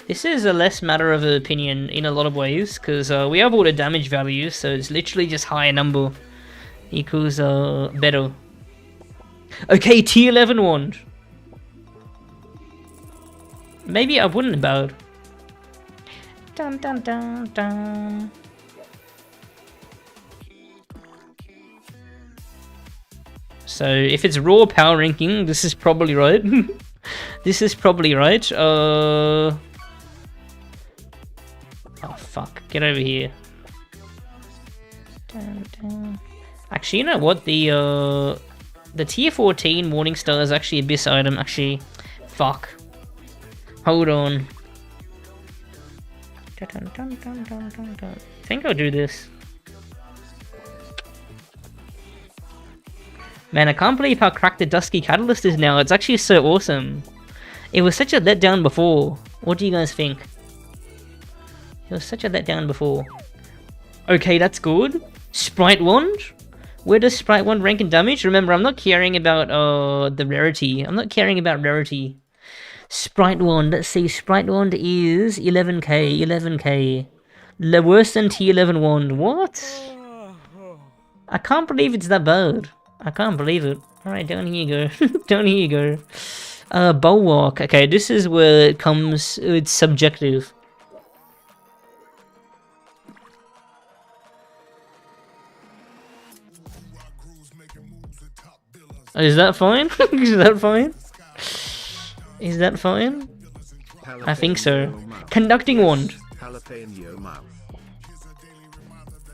This is a less matter of opinion in a lot of ways, because we have all the damage values, so it's literally just higher number equals better. Okay, tier 11 wand. Maybe I wouldn't have bowed. Dun dun dun dun. So if it's raw power ranking, this is probably right. This is probably right. Oh fuck! Get over here. Dun, dun. Actually, you know what? The tier 14 Morningstar is actually Abyss item. Actually, fuck. Hold on. Dun, dun, dun, dun, dun, dun. I think I'll do this. Man, I can't believe how cracked the Dusky Catalyst is now. It's actually so awesome. It was such a letdown before. What do you guys think? It was such a letdown before. Okay, that's good. Sprite wand? Where does Sprite wand rank in damage? Remember, I'm not caring about the rarity. I'm not caring about rarity. Sprite wand, let's see. Sprite wand is 11k, 11k. Worse than tier 11 wand. What? I can't believe it's that bad. I can't believe it. Alright, down here you go. Down here you go. Bulwark. Okay, this is where it comes... It's subjective. Is that fine? Is that fine? Is that fine? I think so. Conducting wand.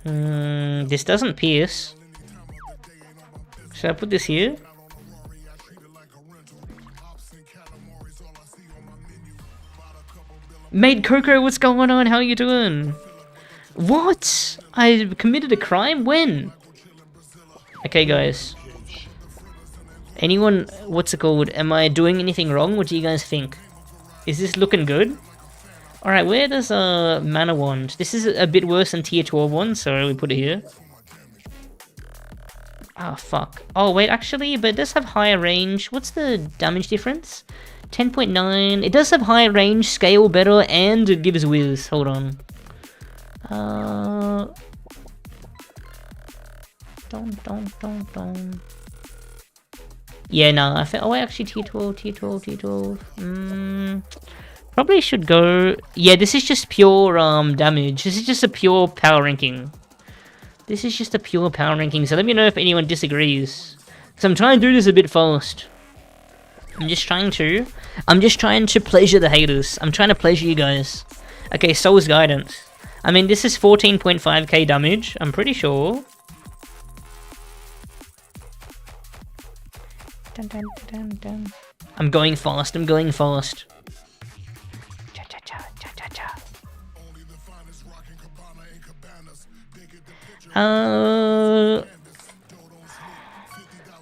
This doesn't pierce. Should I put this here? Made Coco, what's going on? How you doing? What? I committed a crime? When? Okay, guys. Anyone, what's it called? Am I doing anything wrong? What do you guys think? Is this looking good? Alright, where does mana wand? This is a bit worse than tier 12 one, so we put it here. Ah, fuck. Oh, wait, actually, but it does have higher range. What's the damage difference? 10.9. It does have higher range, scale better, and it gives whiz. Hold on. Yeah, no, I feel. Oh, wait, actually, tier 12, tier 12, tier 12. Probably should go. Yeah, this is just pure damage. This is just a pure power ranking. This is just a pure power ranking. So let me know if anyone disagrees. Because I'm trying to do this a bit fast. I'm just trying to pleasure the haters. I'm trying to pleasure you guys. Okay, Soul's Guidance. I mean, this is 14.5k damage. I'm pretty sure. Dun, dun, dun, dun. I'm going fast. I'm going fast. Cha cha cha cha cha cha.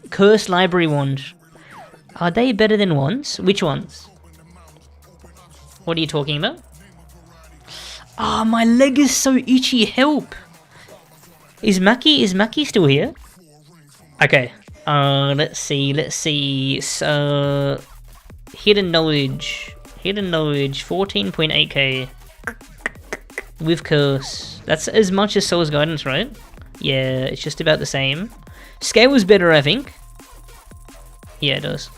Curse Library Wand. Are they better than wands? Which ones? What are you talking about? Ah, oh, my leg is so itchy. Help! Is Maki still here? Okay. Let's see. So, Hidden Knowledge, 14.8k with Curse. That's as much as Soul's Guidance, right? Yeah, it's just about the same. Scale was better, I think. Yeah, it does.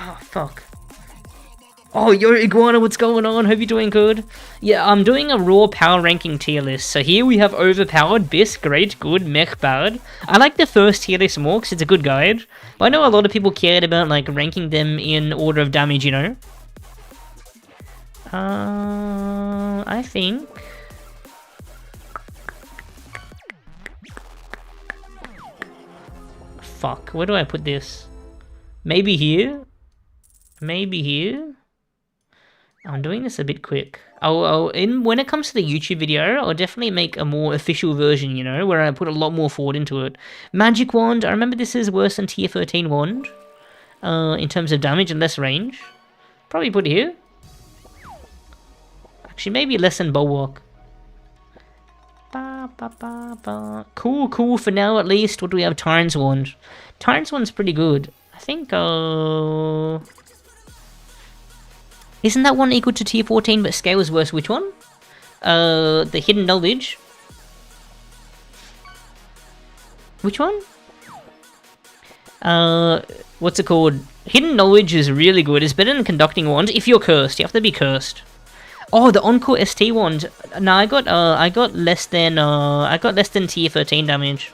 Oh, fuck. Oh, yo, Iguana, what's going on? Hope you're doing good. Yeah, I'm doing a raw power ranking tier list. So here we have Overpowered, Best, Great, Good, Mech, Bad. I like the first tier list more because it's a good guide. But I know a lot of people cared about like ranking them in order of damage, you know? I think... Fuck, where do I put this? Maybe here? Maybe here? I'm doing this a bit quick. When it comes to the YouTube video, I'll definitely make a more official version, you know, where I put a lot more forward into it. Magic Wand, I remember this is worse than tier 13 Wand, in terms of damage and less range. Probably put it here. Actually, maybe less than Bulwark. Cool, for now at least. What do we have? Tyrant's Wand. Tyrant's Wand's pretty good. I think, isn't that one equal to tier 14 but scale is worse? Which one? The Hidden Knowledge. Which one? What's it called? Hidden Knowledge is really good. It's better than Conducting Wand if you're cursed. You have to be cursed. Oh, the Encore ST Wand. No, I got less than tier 13 damage.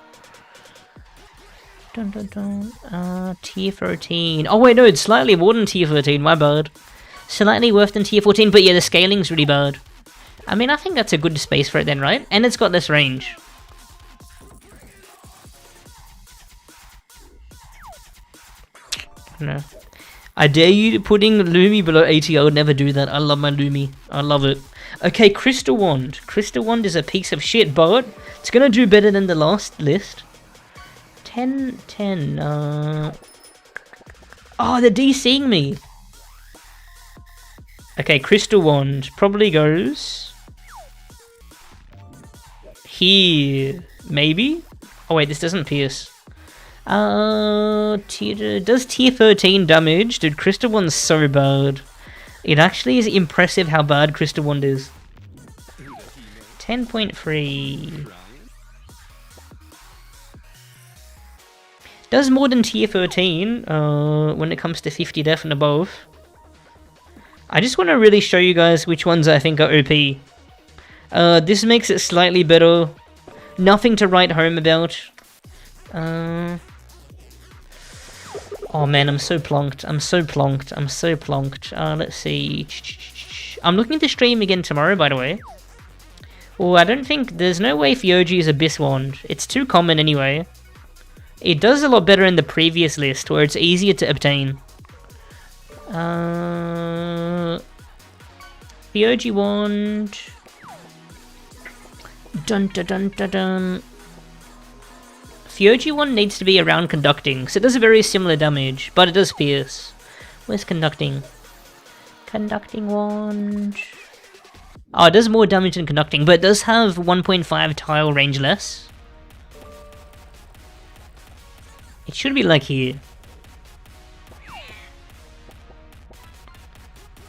Dun, dun, dun. Tier 13. Oh wait, no, it's slightly more than tier 13. My bad. Slightly worse than tier 14, but yeah, the scaling's really bad. I mean, I think that's a good space for it then, right? And it's got less range. No. I dare you to putting Lumi below 80. I would never do that. I love my Lumi. I love it. Okay, Crystal Wand. Crystal Wand is a piece of shit, but it's gonna do better than the last list. 10. Oh, they're DCing me. Okay, Crystal Wand probably goes here, maybe? Oh wait, this doesn't pierce. Does tier 13 damage? Dude, Crystal Wand's so bad. It actually is impressive how bad Crystal Wand is. 10.3. Does more than tier 13 when it comes to 50 def and above. I just want to really show you guys which ones I think are OP. This makes it slightly better. Nothing to write home about. Oh man, I'm so plonked. I'm so plonked. Let's see. I'm looking to stream again tomorrow, by the way. Oh, I don't think... There's no way Fyoji is Abyss Wand. It's too common anyway. It does a lot better in the previous list, where it's easier to obtain. Fyoji Wand... Dun dun dun dun dun. Fyoji Wand needs to be around Conducting, so it does a very similar damage, but it does pierce. Where's Conducting? Conducting Wand... Oh, it does more damage than Conducting, but it does have 1.5 tile range less. It should be like here.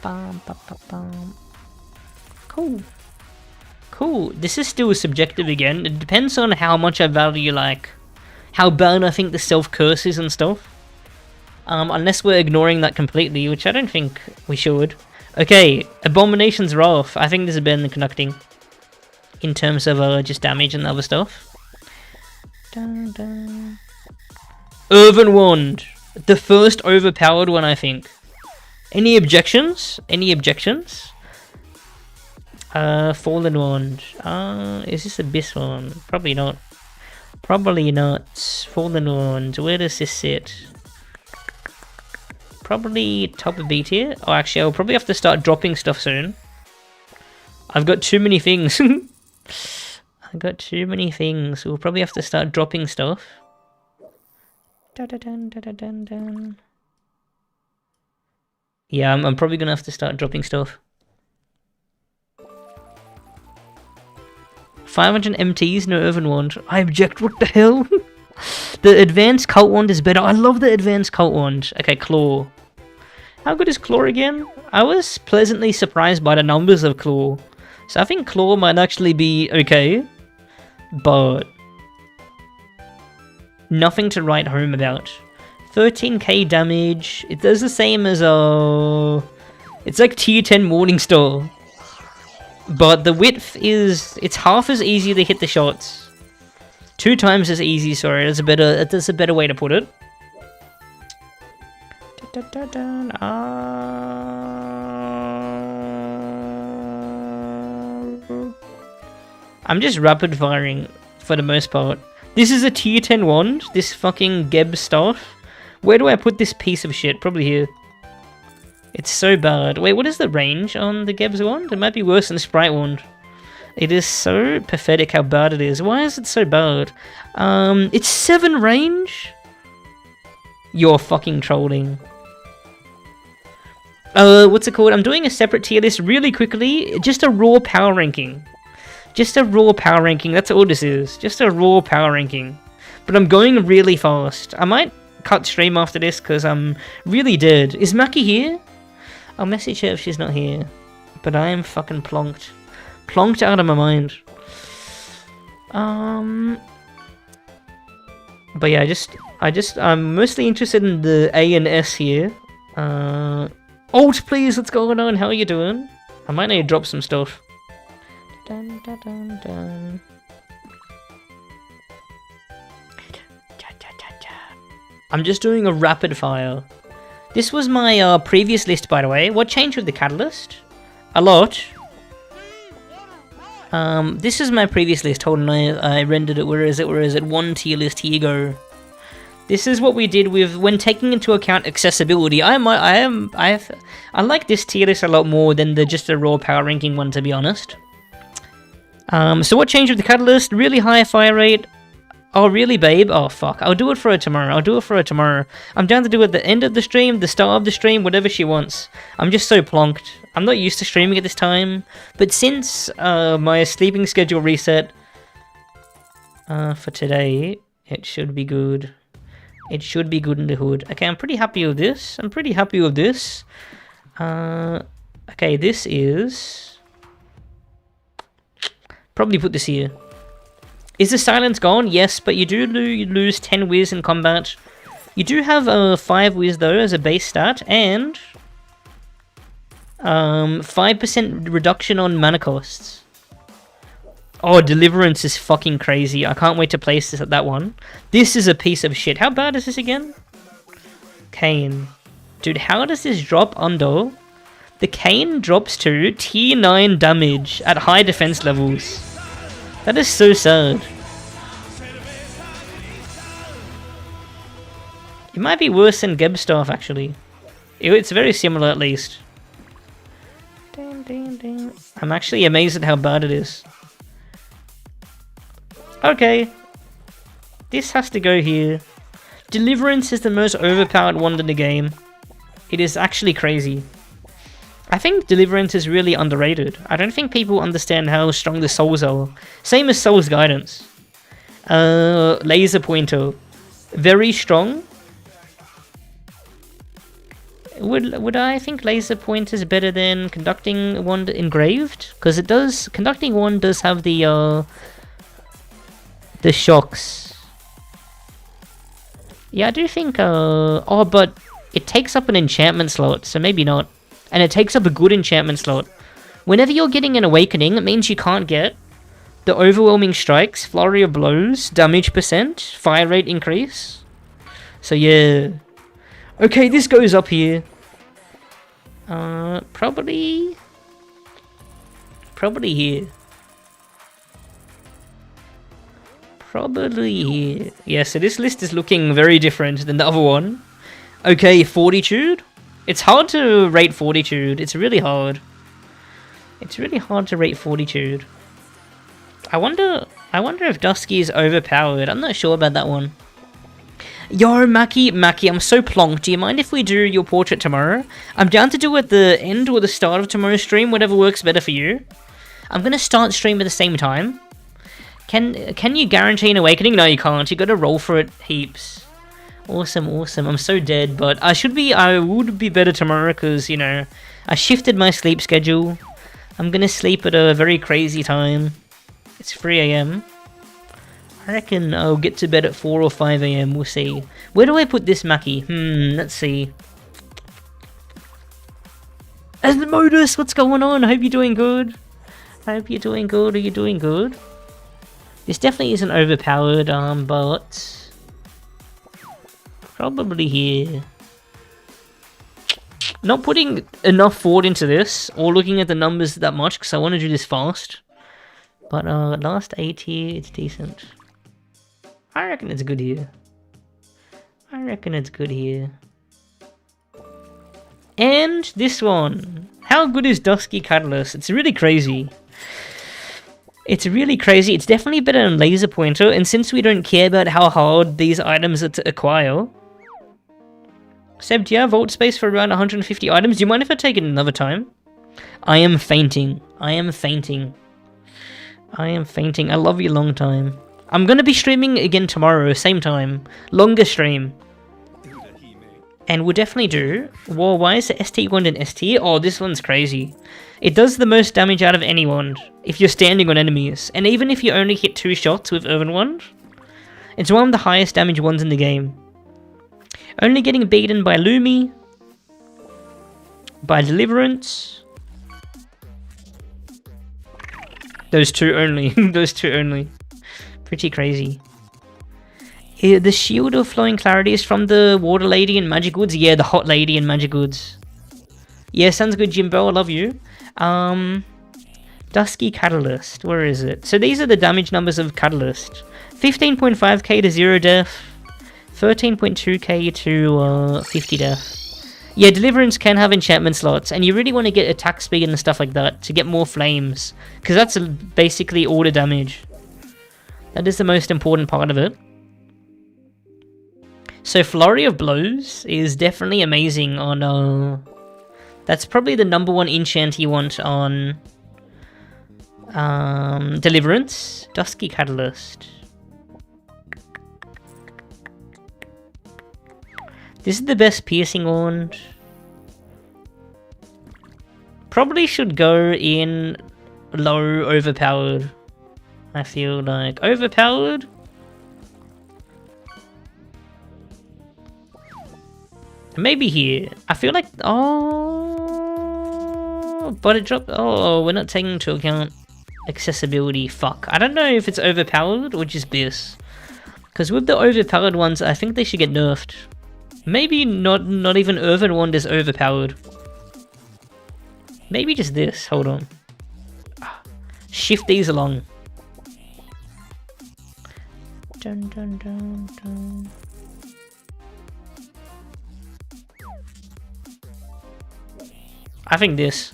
Bum, bum, bum, bum. Cool. Cool. This is still subjective again. It depends on how much I value, like, how bad I think the self-curse is and stuff. Unless we're ignoring that completely, which I don't think we should. Okay, Abomination's Wrath. I think this is better than Conducting. In terms of just damage and other stuff. Dun, dun. Earthen Wand. The first overpowered one, I think. Any objections? Any objections? Fallen Wand. Is this Abyss Wand? Probably not. Probably not. Fallen Wand. Where does this sit? Probably top of B tier. Oh, actually, I'll probably have to start dropping stuff soon. I've got too many things. I've got too many things. We'll probably have to start dropping stuff. Da-da-dun, da-da-dun, dun. Yeah, I'm probably gonna have to start dropping stuff. 500 MTs, no Earthen Wand. I object, what the hell? The Advanced Cult Wand is better. I love the Advanced Cult Wand. Okay, Claw. How good is Claw again? I was pleasantly surprised by the numbers of Claw. So I think Claw might actually be okay. But... nothing to write home about. 13k damage. It does the same as it's like tier 10 Morningstar. But the width is... it's half as easy to hit the shots. 2 times as easy, sorry. That's a better way to put it. I'm just rapid firing for the most part. This is a tier 10 wand, this fucking Geb stuff. Where do I put this piece of shit? Probably here. It's so bad. Wait, what is the range on the Geb's wand? It might be worse than the Sprite wand. It is so pathetic how bad it is. Why is it so bad? It's 7 range? You're fucking trolling. What's it called? I'm doing a separate tier list really quickly. Just a raw power ranking. Just a raw power ranking. That's all this is. Just a raw power ranking. But I'm going really fast. I might cut stream after this because I'm really dead. Is Maki here? I'll message her if she's not here. But I am fucking plonked. Plonked out of my mind. But yeah, I'm mostly interested in the A and S here. Alt, please, what's going on? How are you doing? I might need to drop some stuff. Dun, dun, dun, dun. I'm just doing a rapid fire. This was my previous list, by the way. What changed with the catalyst? A lot. This is my previous list. Hold on, I rendered it. Where is it? Where is it? 1 tier list. Here you go. This is what we did with when taking into account accessibility. I like this tier list a lot more than just a raw power ranking one, to be honest. So what changed with the catalyst? Really high fire rate. Oh, really, babe? Oh, fuck. I'll do it for her tomorrow. I'm down to do it at the end of the stream, the start of the stream, whatever she wants. I'm just so plonked. I'm not used to streaming at this time. But since my sleeping schedule reset for today, it should be good. It should be good in the hood. Okay, I'm pretty happy with this. Okay, this is... probably put this here. Is the silence gone? Yes, but you do lose 10 whiz in combat You do have a 5 whiz though as a base stat, and 5% reduction on mana costs. Oh, Deliverance is fucking crazy. I can't wait to place this at that one. This is a piece of shit. How bad is this again? Cane. Dude, how does this drop under? The Cane drops to tier 9 damage at high defense levels. That is so sad. It might be worse than Gebstaff actually. It's very similar at least. Ding, ding, ding. I'm actually amazed at how bad it is. Okay. This has to go here. Deliverance is the most overpowered one in the game. It is actually crazy. I think Deliverance is really underrated. I don't think people understand how strong the souls are. Same as Soul's Guidance. Laser Pointer. Very strong. Would I think Laser Pointer is better than Conducting Wand Engraved? Because it does... Conducting Wand does have the shocks. Yeah, I do think... Oh, but it takes up an enchantment slot, so maybe not. And it takes up a good enchantment slot. Whenever you're getting an Awakening, it means you can't get the Overwhelming Strikes, Flurry of Blows, Damage percent, Fire Rate increase. So yeah. Okay, this goes up here. Probably here. Probably here. Yeah, so this list is looking very different than the other one. Okay, Fortitude. It's hard to rate Fortitude. It's really hard. It's really hard to rate Fortitude. I wonder if Dusky is overpowered. I'm not sure about that one. Yo, Mackie, I'm so plonked. Do you mind if we do your portrait tomorrow? I'm down to do it at the end or the start of tomorrow's stream, whatever works better for you. I'm gonna start stream at the same time. Can you guarantee an Awakening? No, you can't. You gotta roll for it heaps. Awesome. I'm so dead, but I would be better tomorrow because, you know, I shifted my sleep schedule. I'm gonna sleep at a very crazy time. It's 3 AM. I reckon I'll get to bed at 4 or 5 AM, we'll see. Where do I put this Mackie? Let's see. Asmodus, what's going on? I hope you're doing good. Are you doing good? This definitely isn't overpowered, but... probably here. Not putting enough thought into this, or looking at the numbers that much, because I want to do this fast. But last 8 here, it's decent. I reckon it's good here. And this one. How good is Dusky Catalyst? It's really crazy. It's definitely better than Laser Pointer, and since we don't care about how hard these items are to acquire... Seb, do you have vault space for around 150 items? Do you mind if I take it another time? I am fainting. I love you long time. I'm gonna be streaming again tomorrow, same time. Longer stream. And we'll definitely do... Whoa, why is the ST wand an ST? Oh, this one's crazy. It does the most damage out of any wand, if you're standing on enemies. And even if you only hit 2 shots with Earthen Wand, it's one of the highest damage wands in the game. Only getting beaten by Lumi, by Deliverance. Those two only. Pretty crazy. The Shield of Flowing Clarity is from the Water Lady in Magic Woods? Yeah, the Hot Lady in Magic Woods. Yeah, sounds good, Jimbo. I love you. Dusky Catalyst. Where is it? So these are the damage numbers of Catalyst. 15.5k to 0 death. 13.2k to 50 death. Yeah, Deliverance can have enchantment slots, and you really want to get attack speed and stuff like that to get more flames, because that's basically all the damage. That is the most important part of it. So Flurry of Blows is definitely amazing on... that's probably the #1 enchant you want on Deliverance. Dusky Catalyst. This is the best piercing wand. Probably should go in low overpowered. I feel like overpowered. Maybe here. I feel like... Oh... But it dropped... Oh, we're not taking into account accessibility. Fuck. I don't know if it's overpowered or just this. Because with the overpowered ones, I think they should get nerfed. Maybe not even Earthen Wand is overpowered. Maybe just this. Hold on. Shift these along. Dun, dun, dun, dun. I think this.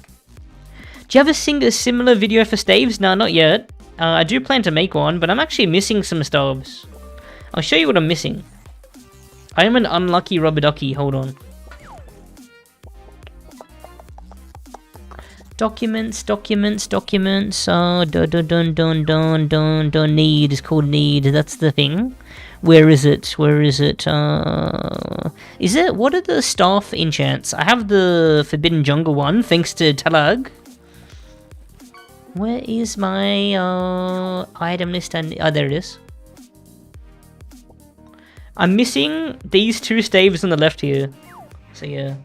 Do you ever sing a similar video for staves? No, not yet. I do plan to make one, but I'm actually missing some stubs. I'll show you what I'm missing. I am an unlucky rubber ducky. Hold on. Documents. Oh, don't need. It's called need. That's the thing. Where is it? Is it? What are the staff enchants? I have the Forbidden Jungle one, thanks to Talag. Where is my item list? Oh, there it is. I'm missing these two staves on the left here. So yeah.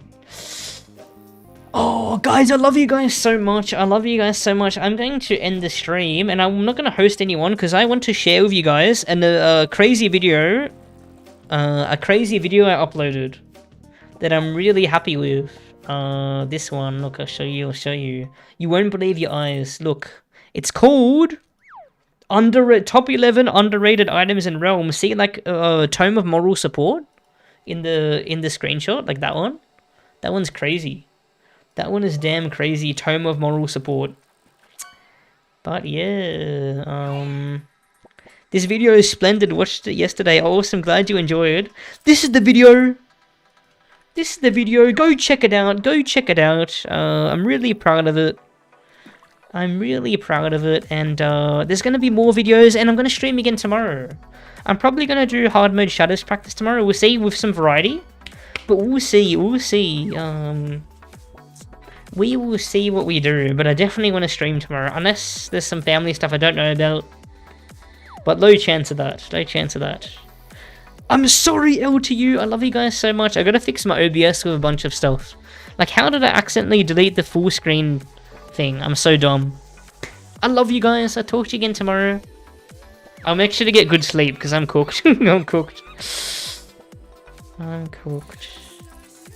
Oh, guys, I love you guys so much. I'm going to end the stream, and I'm not going to host anyone because I want to share with you guys a crazy video. I uploaded that I'm really happy with. This one. Look, I'll show you. You won't believe your eyes. Look, it's called top 11 underrated items in Realm. See, like Tome of Moral Support in the screenshot, like that one. That one's crazy. That one is damn crazy. Tome of Moral Support. But yeah, this video is splendid. Watched it yesterday. Awesome. Glad you enjoyed. This is the video. Go check it out. I'm really proud of it. And there's going to be more videos, and I'm going to stream again tomorrow. I'm probably going to do hard mode shadows practice tomorrow. We'll see, with some variety. But we'll see. We will see what we do, but I definitely want to stream tomorrow, unless there's some family stuff I don't know about. But low chance of that. I'm sorry, LTU. I love you guys so much. I gotta fix my OBS with a bunch of stuff. Like, how did I accidentally delete the full screen thing? I'm so dumb. I love you guys. I'll talk to you again tomorrow. I'll make sure to get good sleep, because I'm cooked. I'm cooked.